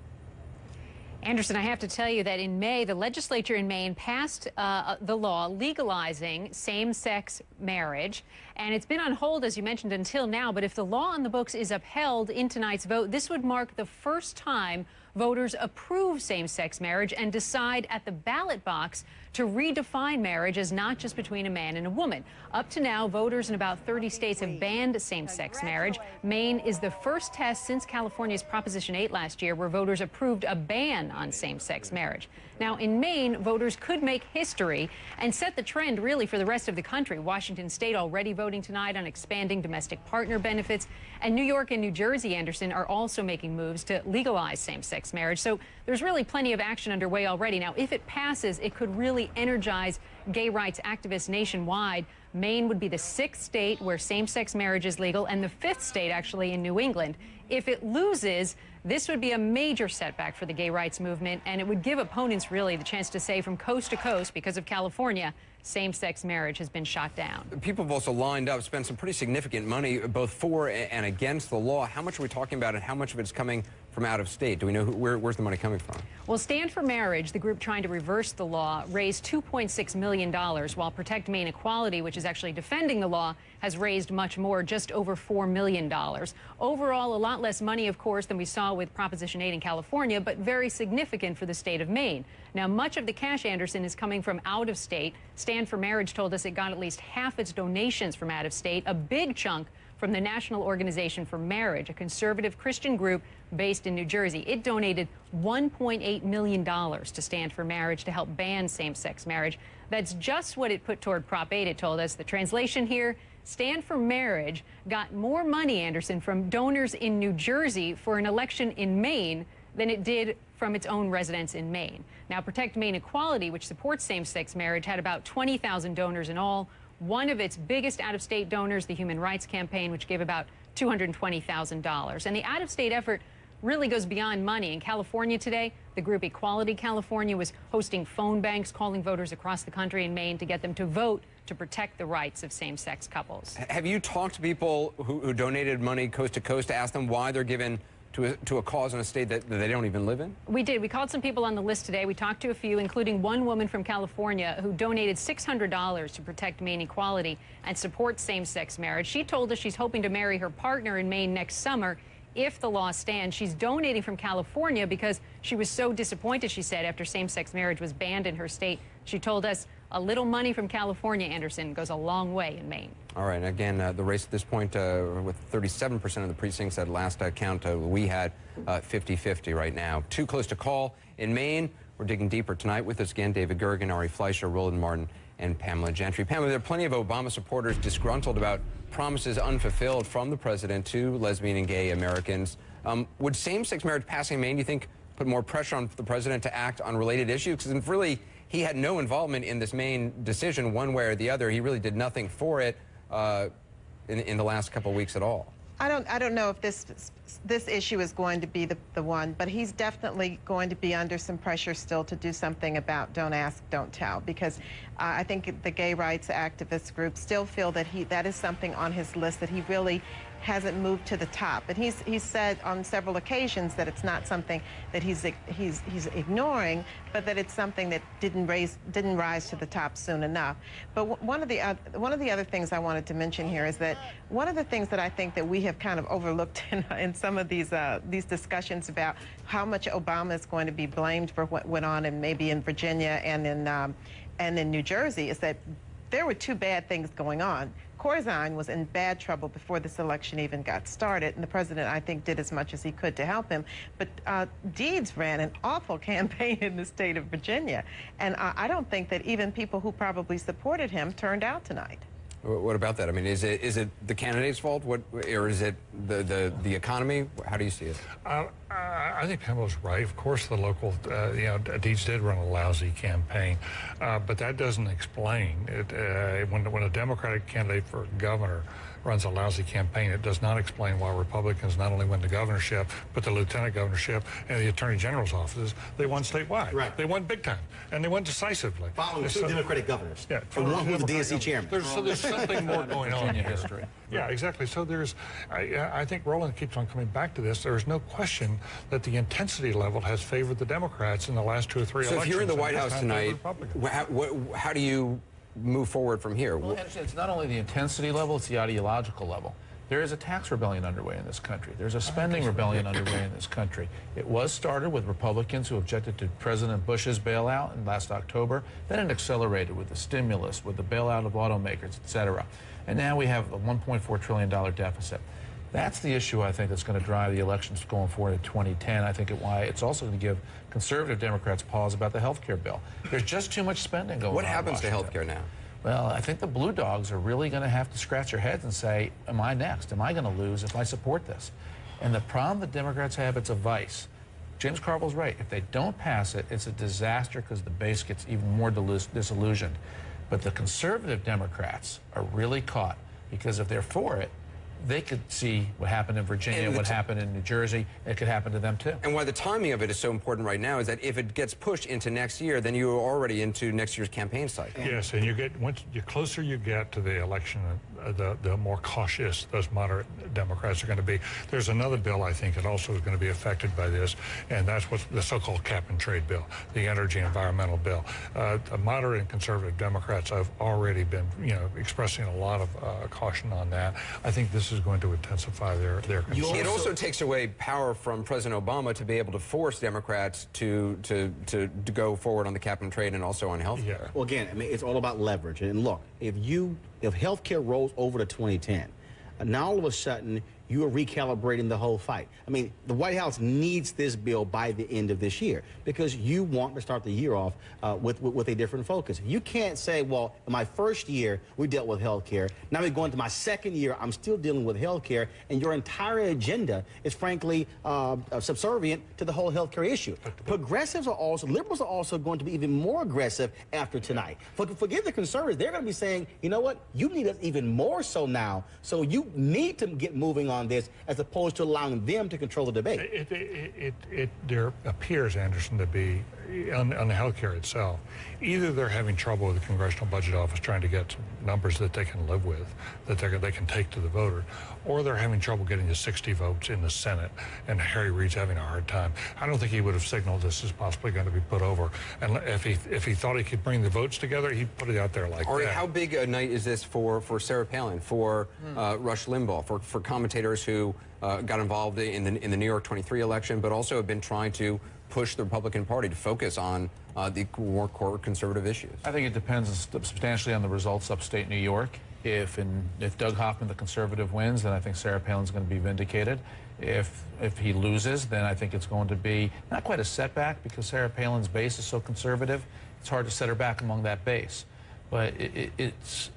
Anderson, I have to tell you that in May, the legislature in Maine passed the law legalizing same-sex marriage, and it's been on hold, as you mentioned, until now. But if the law on the books is upheld in tonight's vote, this would mark the first time voters approve same-sex marriage and decide at the ballot box to redefine marriage as not just between a man and a woman. Up to now, voters in about 30 states have banned same-sex marriage. Maine is the first test since California's Proposition 8 last year where voters approved a ban on same-sex marriage. Now, in Maine, voters could make history and set the trend, really, for the rest of the country. Washington State already voting tonight on expanding domestic partner benefits, and New York and New Jersey, Anderson, are also making moves to legalize same-sex marriage. So there's really plenty of action underway already. Now, if it passes, it could really energize gay rights activists nationwide. Maine would be the 6th state where same-sex marriage is legal and the 5th state, actually, in New England. If it loses, this would be a major setback for the gay rights movement, and it would give opponents really the chance to say from coast to coast, because of California, same-sex marriage has been shot down. People have also lined up, spent some pretty significant money both for and against the law. How much are we talking about, and how much of it's coming from out of state? Do we know where's the money coming from? Well, Stand for Marriage, the group trying to reverse the law, raised $2.6 million, while Protect Maine Equality, which is actually defending the law, has raised much more, just over $4 million. Overall, a lot less money, of course, than we saw with Proposition 8 in California, but very significant for the state of Maine. Now, much of the cash, Anderson, is coming from out of state. Stand for Marriage told us it got at least half its donations from out of state, a big chunk from the National Organization for Marriage, a conservative Christian group based in New Jersey. It donated $1.8 million to Stand for Marriage to help ban same-sex marriage. That's just what it put toward Prop 8, it told us. The translation here, Stand for Marriage got more money, Anderson, from donors in New Jersey for an election in Maine than it did from its own residents in Maine. Now, Protect Maine Equality, which supports same-sex marriage, had about 20,000 donors in all. One of its biggest out-of-state donors, the Human Rights Campaign, which gave about $220,000. And the out-of-state effort really goes beyond money. In California today, the group Equality California was hosting phone banks, calling voters across the country in Maine to get them to vote to protect the rights of same-sex couples. Have you talked to people who donated money coast to coast to ask them why they're given to a cause in a state that they don't even live in? We did. We called some people on the list today. We talked to a few, including one woman from California who donated $600 to Protect Maine Equality and support same-sex marriage. She told us she's hoping to marry her partner in Maine next summer if the law stands. She's donating from California because she was so disappointed, she said, after same-sex marriage was banned in her state. She told us a little money from California, Anderson, goes a long way in Maine. All right. Again, the race at this point with 37% of the precincts at last count, we had 50-50 right now. Too close to call in Maine. We're digging deeper tonight. With us again, David Gergen, Ari Fleischer, Roland Martin, and Pamela Gentry. Pamela, there are plenty of Obama supporters disgruntled about promises unfulfilled from the president to lesbian and gay Americans. Would same-sex marriage passing in Maine, do you think, put more pressure on the president to act on related issues? Because really, he had no involvement in this Maine decision one way or the other. He really did nothing for it in the last couple of weeks at all. I don't know if this issue is going to be the one, but he's definitely going to be under some pressure still to do something about Don't Ask, Don't Tell, because I think the gay rights activist groups still feel that that is something on his list that he really hasn't moved to the top. And he's said on several occasions that it's not something that he's ignoring, but that it's something that didn't rise to the top soon enough. But one of the other things I wanted to mention here is that one of the things that I think that we have kind of overlooked in some of these discussions about how much Obama is going to be blamed for what went on, and maybe in Virginia and in New Jersey, is that there were two bad things going on. Corzine was in bad trouble before this election even got started, and the president, I think, did as much as he could to help him. But Deeds ran an awful campaign in the state of Virginia, and I don't think that even people who probably supported him turned out tonight. What about that? I mean, is it the candidate's fault? Or is it the economy? How do you see it? I think Pamela's right. Of course, the local, Deeds did run a lousy campaign, but that doesn't explain it. When a Democratic candidate for governor runs a lousy campaign, it does not explain why Republicans not only win the governorship, but the lieutenant governorship and the attorney general's offices. They won statewide. Right. They won big time, and they won decisively. Following two Democratic governors. Yeah. And one who was the DNC chairman. There's something more going on in history. Yeah, exactly. So I think Roland keeps on coming back to this. There's no question that the intensity level has favored the Democrats in the last 2 or 3 elections. So if you're in the White House tonight, how do you move forward from here? Well, it's not only the intensity level, it's the ideological level. There is a tax rebellion underway in this country. There's a spending rebellion underway in this country. It was started with Republicans who objected to President Bush's bailout in last October. Then it accelerated with the stimulus, with the bailout of automakers, et cetera. And now we have a $1.4 trillion deficit. That's the issue, I think, that's going to drive the elections going forward in 2010. I think why it's also going to give conservative Democrats pause about the health care bill. There's just too much spending going on. What happens to health care now? Well, I think the blue dogs are really going to have to scratch their heads and say, am I next? Am I going to lose if I support this? And the problem the Democrats have, it's a vice. James Carville's right. If they don't pass it, it's a disaster because the base gets even more disillusioned. But the conservative Democrats are really caught because if they're for it, they could see what happened in Virginia, what happened in New Jersey. It could happen to them, too. And why the timing of it is so important right now is that if it gets pushed into next year, then you're already into next year's campaign cycle. Yes, and once the closer you get to the election, the more cautious those moderate Democrats are going to be. There's another bill, I think, that also is going to be affected by this, and that's what's the so-called cap-and-trade bill, the energy environmental bill. The moderate and conservative Democrats have already been, expressing a lot of caution on that. I think this is going to intensify their concern. It also takes away power from President Obama to be able to force Democrats to go forward on the cap and trade and also on health care. Well, again, I mean, it's all about leverage. And look, if health care rolls over to 2010, now all of a sudden you are recalibrating the whole fight. I mean, the White House needs this bill by the end of this year because you want to start the year off with a different focus. You can't say, well, in my first year, we dealt with health care. Now we're going to my second year, I'm still dealing with health care, and your entire agenda is, frankly, subservient to the whole health care issue. Progressives are also, liberals are also going to be even more aggressive after tonight. Forget the conservatives. They're going to be saying, you know what, you need us even more so now, so you need to get moving on this as opposed to allowing them to control the debate. There appears, Anderson, to be, on the health care itself, either they're having trouble with the Congressional Budget Office trying to get some numbers that they can live with, that they can take to the voter, or they're having trouble getting the 60 votes in the Senate, and Harry Reid's having a hard time. I don't think he would have signaled this is possibly going to be put over. And if he thought he could bring the votes together, he'd put it out there like Ari, that. How big a night is this for Sarah Palin, for Rush Limbaugh, for commentators who got involved in the New York 23 election, but also have been trying to push the Republican Party to focus on the more core conservative issues? I think it depends substantially on the results upstate New York. If Doug Hoffman, the conservative, wins, then I think Sarah Palin's going to be vindicated. If he loses, then I think it's going to be not quite a setback because Sarah Palin's base is so conservative. It's hard to set her back among that base. But it's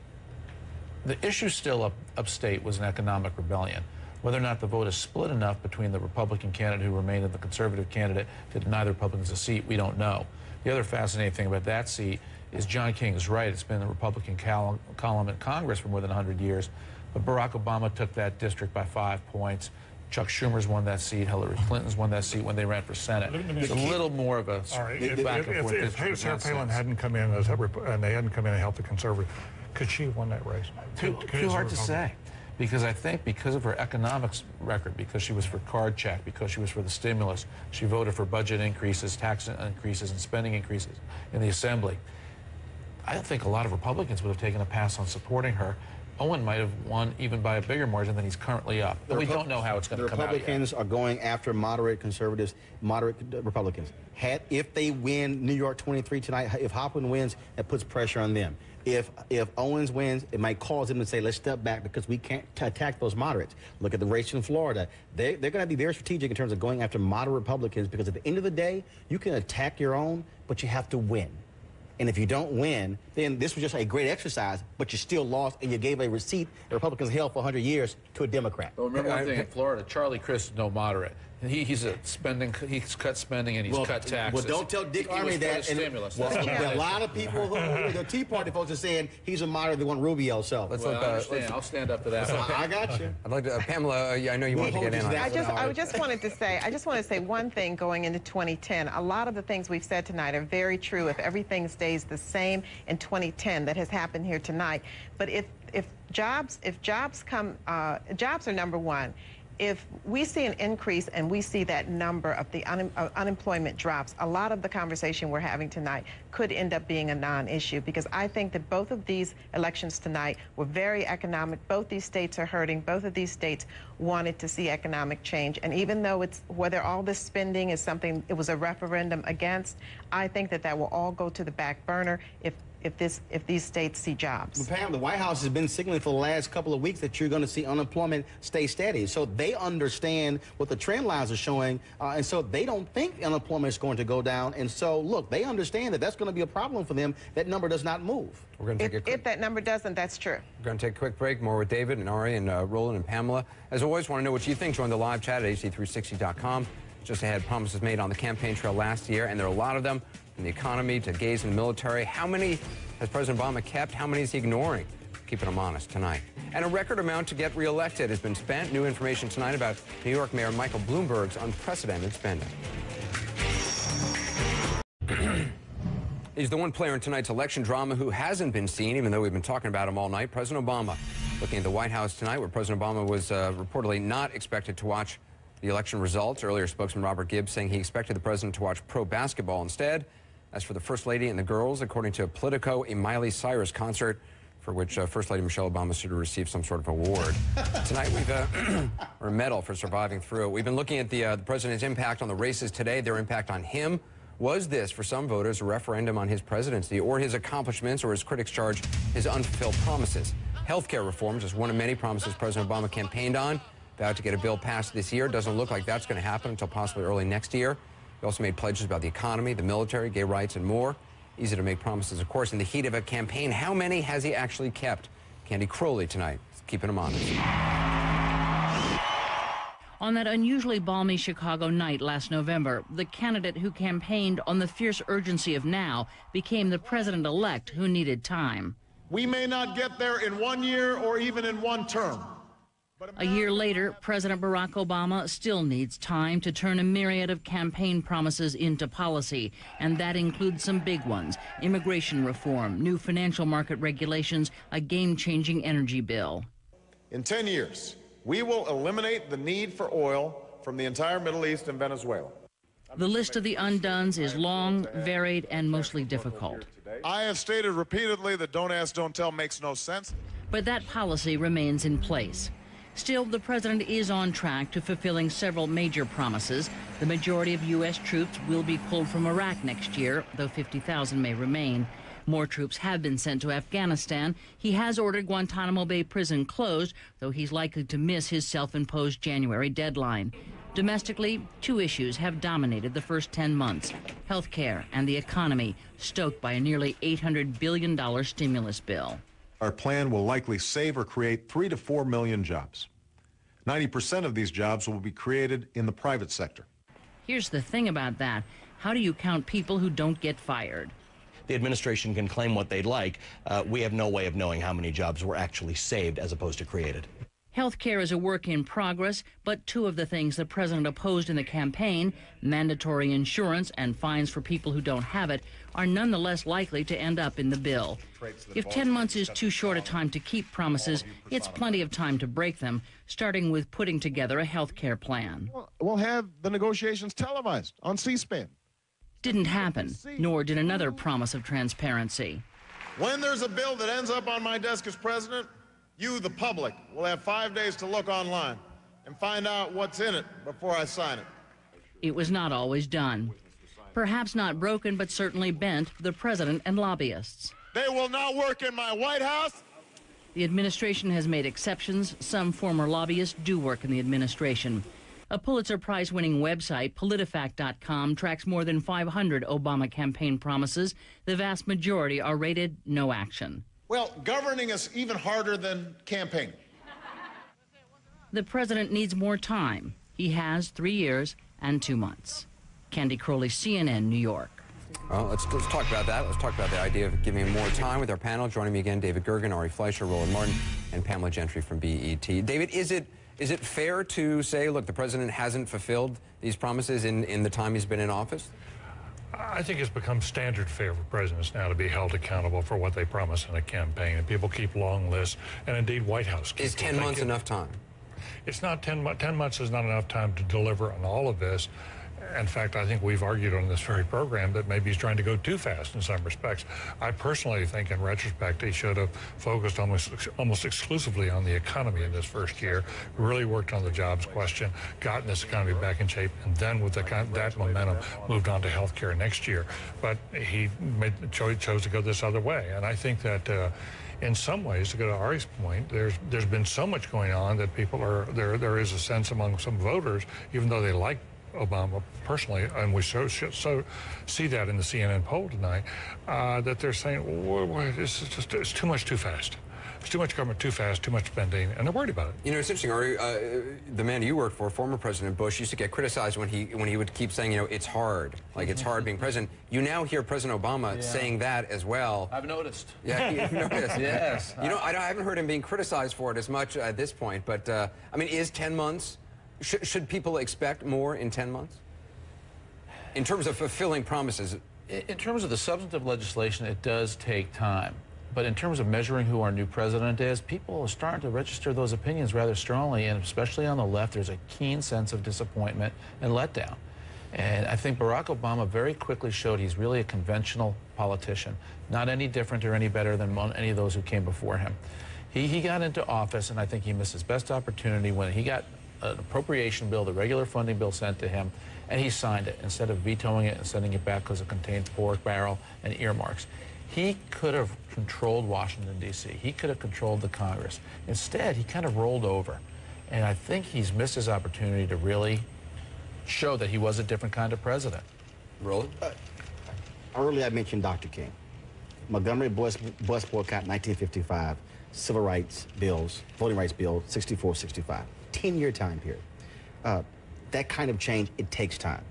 the issue still upstate was an economic rebellion. Whether or not the vote is split enough between the Republican candidate who remained and the conservative candidate to deny the Republicans a seat, we don't know. The other fascinating thing about that seat is John King is right. It's been the Republican column in Congress for more than 100 years. But Barack Obama took that district by 5 points. Chuck Schumer's won that seat. Hillary Clinton's won that seat when they ran for Senate. It's a little more of a back and forth. If Sarah Palin hadn't come in and they hadn't come in and helped the conservative, could she have won that race? Too hard to say. Because I think because of her economics record, because she was for card check, because she was for the stimulus, she voted for budget increases, tax increases, and spending increases in the Assembly. I don't think a lot of Republicans would have taken a pass on supporting her. Owen might have won even by a bigger margin than he's currently up. But we don't know how it's going to come out yet. The Republicans are going after moderate conservatives, moderate Republicans. If they win New York 23 tonight, if Hoffman wins, it puts pressure on them. If Owens wins, it might cause them to say, let's step back because we can't attack those moderates. Look at the race in Florida. They're going to be very strategic in terms of going after moderate Republicans because at the end of the day, you can attack your own, but you have to win. And if you don't win, then this was just a great exercise, but you still lost, and you gave a receipt the Republicans held for 100 years to a Democrat. Well, remember one thing in Florida, Charlie Crist is no moderate. He's cut spending and he's cut taxes. Well, don't tell Dick Armey that. Stimulus. Well, a lot of people, the Tea Party folks are saying he's a moderate, they want Rubio. So I'll stand up to that. I got you. I'd like to, Pamela. I know you wanted to get in on that. I just wanted to say one thing going into 2010. A lot of the things we've said tonight are very true. If everything stays the same in 2010 that has happened here tonight, but if jobs come, jobs are number one. If we see an increase and we see that number of the unemployment drops, a lot of the conversation we're having tonight could end up being a non-issue, because I think that both of these elections tonight were very economic. Both these states are hurting. Both of these states wanted to see economic change. And even though whether all this spending is something it was a referendum against, I think that will all go to the back burner if these states see jobs. Pam, the White House has been signaling for the last couple of weeks that you're going to see unemployment stay steady. So they understand what the trend lines are showing, and so they don't think unemployment is going to go down. And so, look, they understand that that's going to be a problem for them. That number does not move. We're going to take if that number doesn't, that's true. We're going to take a quick break. More with David and Ari and Roland and Pamela. As always, want to know what you think. Join the live chat at AC360.com. Just ahead, promises made on the campaign trail last year, and there are a lot of them, from the economy to gays in the military. How many has President Obama kept? How many is he ignoring? Keeping them honest tonight. And a record amount to get reelected has been spent. New information tonight about New York Mayor Michael Bloomberg's unprecedented spending. He's the one player in tonight's election drama who hasn't been seen, even though we've been talking about him all night. President Obama. Looking at the White House tonight, where President Obama was reportedly not expected to watch the election results. Earlier, spokesman Robert Gibbs saying he expected the president to watch pro basketball instead. As for the First Lady and the girls, according to Politico, a Miley Cyrus concert for which First Lady Michelle Obama should have received some sort of award. Tonight, or a medal for surviving through it. We've been looking at the president's impact on the races today, their impact on him. Was this, for some voters, a referendum on his presidency or his accomplishments, or as critics charge, his unfulfilled promises? Healthcare reforms is one of many promises President Obama campaigned on. Vowed to get a bill passed this year. Doesn't look like that's going to happen until possibly early next year. He also made pledges about the economy, the military, gay rights, and more. Easy to make promises, of course, in the heat of a campaign. How many has he actually kept? Candy Crowley tonight, keeping him honest. On that unusually balmy Chicago night last November, the candidate who campaigned on the fierce urgency of now became the president-elect who needed time. We may not get there in 1 year or even in one term. A year later, President Barack Obama still needs time to turn a myriad of campaign promises into policy, and that includes some big ones: immigration reform, new financial market regulations, a game-changing energy bill. In 10 years, we will eliminate the need for oil from the entire Middle East and Venezuela. The list of the undones is long, varied, and mostly difficult. I have stated repeatedly that don't ask, don't tell makes no sense. But that policy remains in place. Still, the president is on track to fulfilling several major promises. The majority of U.S. troops will be pulled from Iraq next year, though 50,000 may remain. More troops have been sent to Afghanistan. He has ordered Guantanamo Bay prison closed, though he's likely to miss his self-imposed January deadline. Domestically, two issues have dominated the first 10 months: health care and the economy, stoked by a nearly $800 billion stimulus bill. Our plan will likely save or create 3 to 4 million jobs. 90% of these jobs will be created in the private sector. Here's the thing about that. How do you count people who don't get fired? The administration can claim what they'd like. We have no way of knowing how many jobs were actually saved as opposed to created. Health care is a work in progress, but two of the things the president opposed in the campaign, mandatory insurance and fines for people who don't have it, are nonetheless likely to end up in the bill. If 10 months is too short a time to keep promises, it's plenty of time to break them, starting with putting together a health care plan. We'll have the negotiations televised on C-SPAN. Didn't happen, nor did another promise of transparency. When there's a bill that ends up on my desk as president, you, the public, will have 5 days to look online and find out what's in it before I sign it. It was not always done. Perhaps not broken, but certainly bent for the president and lobbyists. They will not work in my White House. The administration has made exceptions. Some former lobbyists do work in the administration. A Pulitzer Prize-winning website, PolitiFact.com, tracks more than 500 Obama campaign promises. The vast majority are rated no action. Well, governing is even harder than campaigning. The president needs more time. He has 3 years and 2 months. Candy Crowley, CNN, New York. Well, let's talk about that. Let's talk about the idea of giving him more time with our panel. Joining me again, David Gergen, Ari Fleischer, Roland Martin, and Pamela Gentry from BET. David, is it fair to say, look, the president hasn't fulfilled these promises in the time he's been in office? I think it's become standard fare for presidents now to be held accountable for what they promise in a campaign, and people keep long lists, and indeed White House. Is 10 months enough time? It's not 10 months is not enough time to deliver on all of this. In fact, I think we've argued on this very program that maybe he's trying to go too fast in some respects. I personally think, in retrospect, he should have focused almost exclusively on the economy in this first year, really worked on the jobs question, gotten this economy back in shape, and then with that momentum, moved on to health care next year. But he chose to go this other way. And I think that in some ways, to go to Ari's point, there's been so much going on that people there is a sense among some voters, even though they like Obama personally, and we see that in the CNN poll tonight, that they're saying, well, it's too much too fast. It's too much government too fast, too much spending, and they're worried about it. You know, it's interesting, Ari, the man you worked for, former President Bush, used to get criticized when he would keep saying, you know, it's hard, like it's hard being president. You now hear President Obama saying that as well. I've noticed. Yeah, you've noticed. Yes. You know, I haven't heard him being criticized for it as much at this point, but, I mean, is 10 months... Should people expect more in 10 months? In terms of fulfilling promises? In terms of the substantive legislation, it does take time. But in terms of measuring who our new president is, people are starting to register those opinions rather strongly, and especially on the left, there's a keen sense of disappointment and letdown. And I think Barack Obama very quickly showed he's really a conventional politician, not any different or any better than any of those who came before him. He got into office, and I think he missed his best opportunity when he got an appropriation bill, the regular funding bill sent to him, and he signed it instead of vetoing it and sending it back because it contained pork barrel and earmarks. He could have controlled Washington, D.C. He could have controlled the Congress. Instead, he kind of rolled over. And I think he's missed his opportunity to really show that he was a different kind of president. Roland? Earlier I mentioned Dr. King. Montgomery bus boycott, 1955. Civil rights bills, voting rights bill, 64, 65. 10-year time period. That kind of change, it takes time.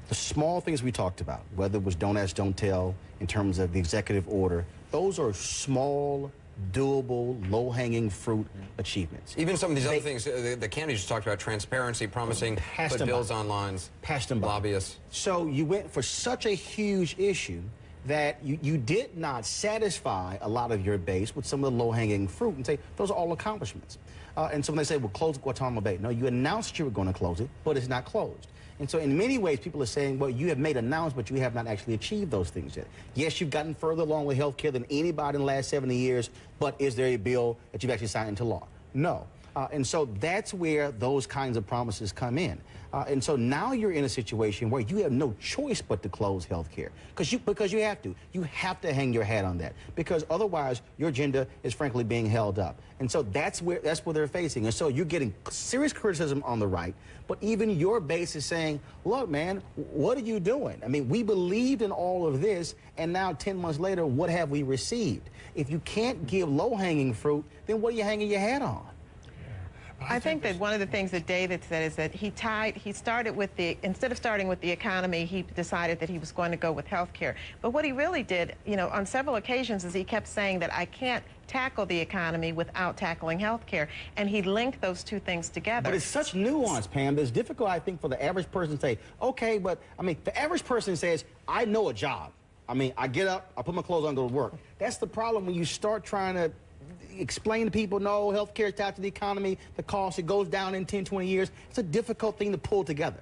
The small things we talked about, whether it was don't ask, don't tell, in terms of the executive order, those are small, doable, low-hanging fruit achievements. Even some of these other things, the candidates just talked about transparency, promising put bills on lines, lobbyists. So you went for such a huge issue that you did not satisfy a lot of your base with some of the low-hanging fruit and say, those are all accomplishments. And so when they say, well, close Guantanamo Bay, no, you announced you were going to close it, but it's not closed. And so in many ways, people are saying, well, you have made announcements, but you have not actually achieved those things yet. Yes, you've gotten further along with health care than anybody in the last 70 years, but is there a bill that you've actually signed into law? No. And so that's where those kinds of promises come in. And so now you're in a situation where you have no choice but to close health care because you have to. You have to hang your hat on that because otherwise your agenda is frankly being held up. And so that's where they're facing. And so you're getting serious criticism on the right, but even your base is saying, look, man, what are you doing? I mean, we believed in all of this, and now 10 months later, what have we received? If you can't give low-hanging fruit, then what are you hanging your hat on? I think that one of the things that David said is that he started with instead of starting with the economy, he decided that he was going to go with health care. But what he really did, you know, on several occasions is he kept saying that I can't tackle the economy without tackling health care. And he linked those two things together. But it's such nuance, Pam. It's difficult, I think, for the average person to say, okay, but, I mean, the average person says, I know a job. I mean, I get up, I put my clothes on, go to work. That's the problem when you start trying to explain to people, no, health care is tied to the economy, the cost, it goes down in 10, 20 years. It's a difficult thing to pull together.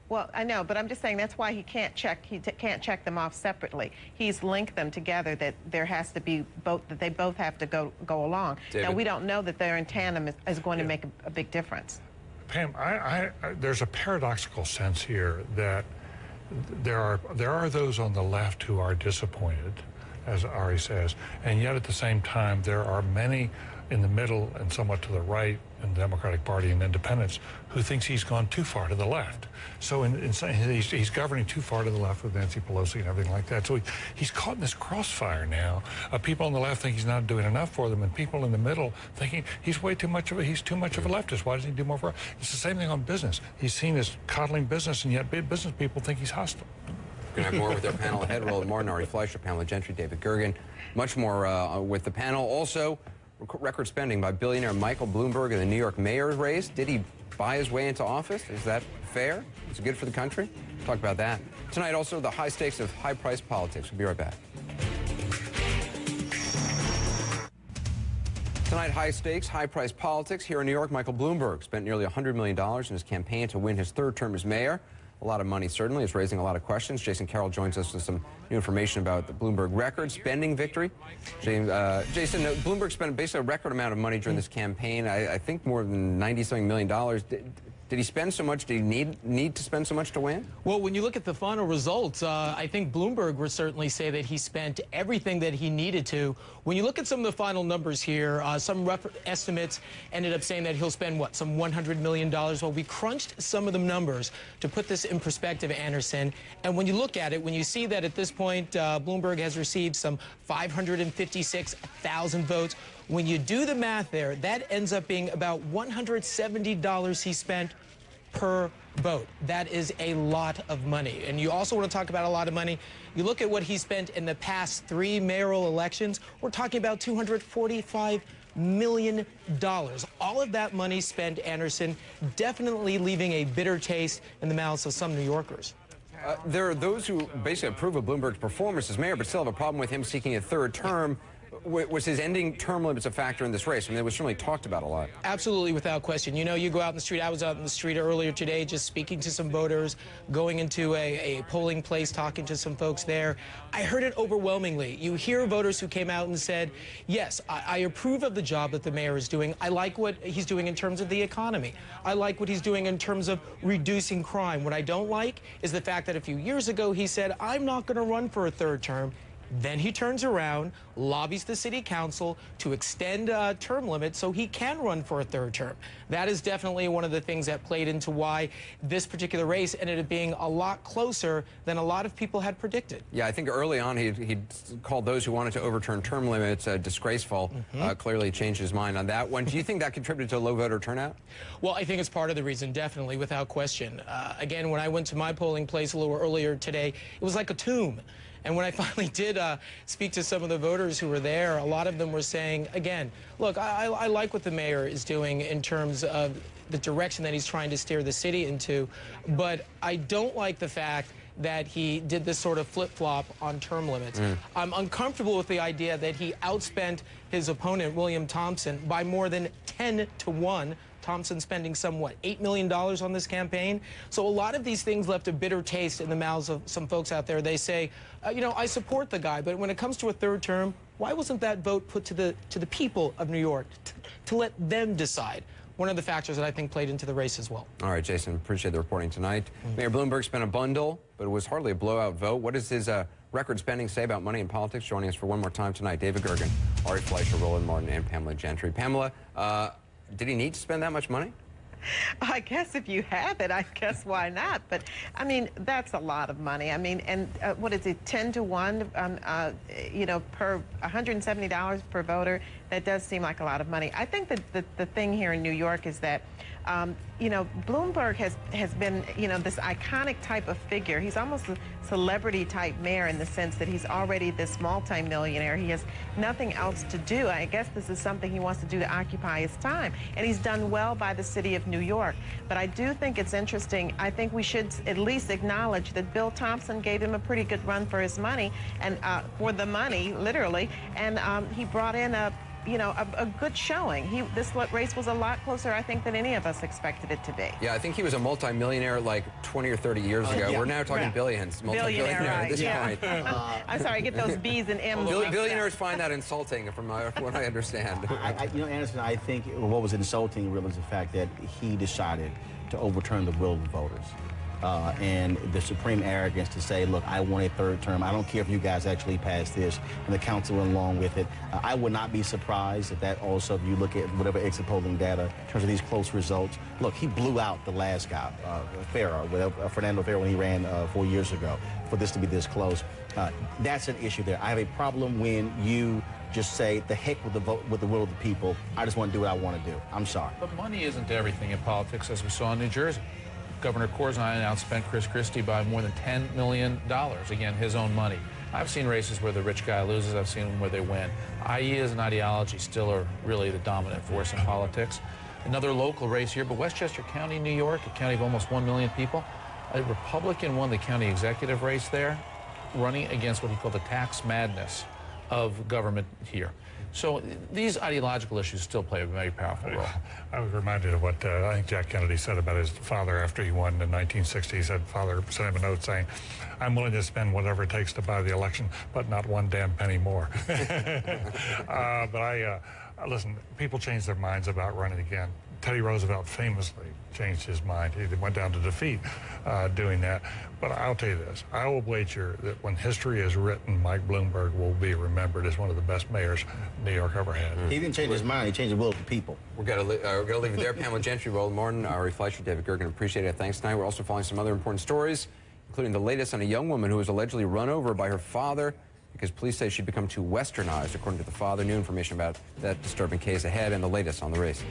Well, I know, but I'm just saying that's why he can't check them off separately. He's linked them together, that there has to be both, that they both have to go along. David. Now, we don't know that they're in tandem is going to make a big difference. Pam, there's a paradoxical sense here that there are those on the left who are disappointed, as Ari says, and yet at the same time there are many in the middle and somewhat to the right in the Democratic Party and independents who thinks he's gone too far to the left. So he's governing too far to the left with Nancy Pelosi and everything like that. So he's caught in this crossfire now. People on the left think he's not doing enough for them, and people in the middle thinking he's too much of a leftist. Why doesn't he do more for us? It's the same thing on business. He's seen as coddling business, and yet business people think he's hostile. We're going to have more with our panel ahead. Roland Martin, Ari Fleischer, Pamela Gentry, David Gergen. Much more with the panel. Also, record spending by billionaire Michael Bloomberg in the New York mayor's race. Did he buy his way into office? Is that fair? Is it good for the country? Talk about that. Tonight, also, the high stakes of high-price politics. We'll be right back. Tonight, high stakes, high-price politics. Here in New York, Michael Bloomberg spent nearly $100 million in his campaign to win his third term as mayor. A lot of money, certainly. It's raising a lot of questions. Jason Carroll joins us with some new information about the Bloomberg record spending victory. Jason, Bloomberg spent basically a record amount of money during this campaign. I think more than $90-something million. Did he spend so much? Did he need to spend so much to win? Well, when you look at the final results, I think Bloomberg would certainly say that he spent everything that he needed to. When you look at some of the final numbers here, some rough estimates ended up saying that he'll spend, what, some $100 million? Well, we crunched some of the numbers to put this in perspective, Anderson. And when you look at it, when you see that at this point, Bloomberg has received some 556,000 votes, when you do the math there, that ends up being about $170 he spent per vote. That is a lot of money. And you also want to talk about a lot of money. You look at what he spent in the past 3 mayoral elections, we're talking about $245 million. All of that money spent, Anderson, definitely leaving a bitter taste in the mouths of some New Yorkers. There are those who basically approve of Bloomberg's performance as mayor, but still have a problem with him seeking a third term. Was his ending term limits a factor in this race? I mean, it was certainly talked about a lot. Absolutely, without question. You know, you go out in the street. I was out in the street earlier today just speaking to some voters, going into a polling place, talking to some folks there. I heard it overwhelmingly. You hear voters who came out and said, yes, I approve of the job that the mayor is doing. I like what he's doing in terms of the economy. I like what he's doing in terms of reducing crime. What I don't like is the fact that a few years ago he said, I'm not going to run for a third term. Then he turns around, lobbies the city council to extend term limits so he can run for a third term. That is definitely one of the things that played into why this particular race ended up being a lot closer than a lot of people had predicted. Yeah, I think early on he called those who wanted to overturn term limits disgraceful. Clearly changed his mind on that one. Do you think that contributed to a low voter turnout? Well, I think it's part of the reason, definitely, without question. Again, when I went to my polling place a little earlier today, it was like a tomb. And when I finally did speak to some of the voters who were there, a lot of them were saying, again, look, I like what the mayor is doing in terms of the direction that he's trying to steer the city into, but I don't like the fact that he did this sort of flip-flop on term limits. I'm uncomfortable with the idea that he outspent his opponent, William Thompson, by more than 10 to 1. Thompson spending somewhat $8 million on this campaign. So a lot of these things left a bitter taste in the mouths of some folks out there. They say, you know, I support the guy, but when it comes to a third term, why wasn't that vote put to the people of New York to let them decide? One of the factors that I think played into the race as well. All right, Jason, appreciate the reporting tonight. Mayor Bloomberg spent a bundle, but it was hardly a blowout vote. What does his record spending say about money in politics? Joining us for one more time tonight, David Gergen, Ari Fleischer, Roland Martin, and Pamela Gentry. Pamela, did he need to spend that much money? I guess if you have it, I guess why not? But I mean, that's a lot of money. I mean, and what is it, 10 to 1, you know, per $170 per voter? That does seem like a lot of money. I think that the thing here in New York is that, you know, Bloomberg has been, you know, this iconic type of figure. He's almost a celebrity type mayor in the sense that he's already this multi-millionaire. He has nothing else to do. I guess this is something he wants to do to occupy his time. And he's done well by the city of New York. But I do think it's interesting. I think we should at least acknowledge that Bill Thompson gave him a pretty good run for his money, and for the money, literally. And he brought in a good showing. This race was a lot closer, I think, than any of us expected it to be. Yeah, I think he was a multi-millionaire like 20 or 30 years ago. Yeah. We're now talking billions, multi-billionaire at this point. I'm sorry, get those B's and M's. Billionaires find that insulting, from what I understand. You know, Anderson, I think what was insulting really is the fact that he decided to overturn the will of the voters. and the supreme arrogance to say, look, I want a third term. I don't care if you guys actually pass this, and the council went along with it. I would not be surprised if that also, if you look at whatever exit polling data in terms of these close results. Look, he blew out the last guy, Fernando Ferrer, when he ran 4 years ago. For this to be this close, that's an issue there. I have a problem when you just say, the heck with the vote, with the will of the people. I just want to do what I want to do. I'm sorry. But money isn't everything in politics, as we saw in New Jersey. Governor Corzine outspent Chris Christie by more than $10 million. Again, his own money. I've seen races where the rich guy loses. I've seen them where they win. IE as an ideology still are really the dominant force in politics. Another local race here, but Westchester County, New York, a county of almost 1 million people. A Republican won the county executive race there, running against what he called the tax madness of government here. So these ideological issues still play a very powerful role. I was reminded of what I think Jack Kennedy said about his father after he won in 1960. He said, father sent him a note saying, I'm willing to spend whatever it takes to buy the election, but not one damn penny more. Listen, people change their minds about running again. Teddy Roosevelt famously changed his mind. He went down to defeat doing that. But I'll tell you this, I will wager that when history is written, Mike Bloomberg will be remembered as one of the best mayors New York ever had. He didn't change his mind, he changed the will of the people. We're going to leave it there. Pamela Gentry, Roland Martin, Ari Fleischer, David Gergen, appreciate it. Thanks tonight. We're also following some other important stories, including the latest on a young woman who was allegedly run over by her father because police say she'd become too westernized, according to the father. New information about that disturbing case ahead, and the latest on the races.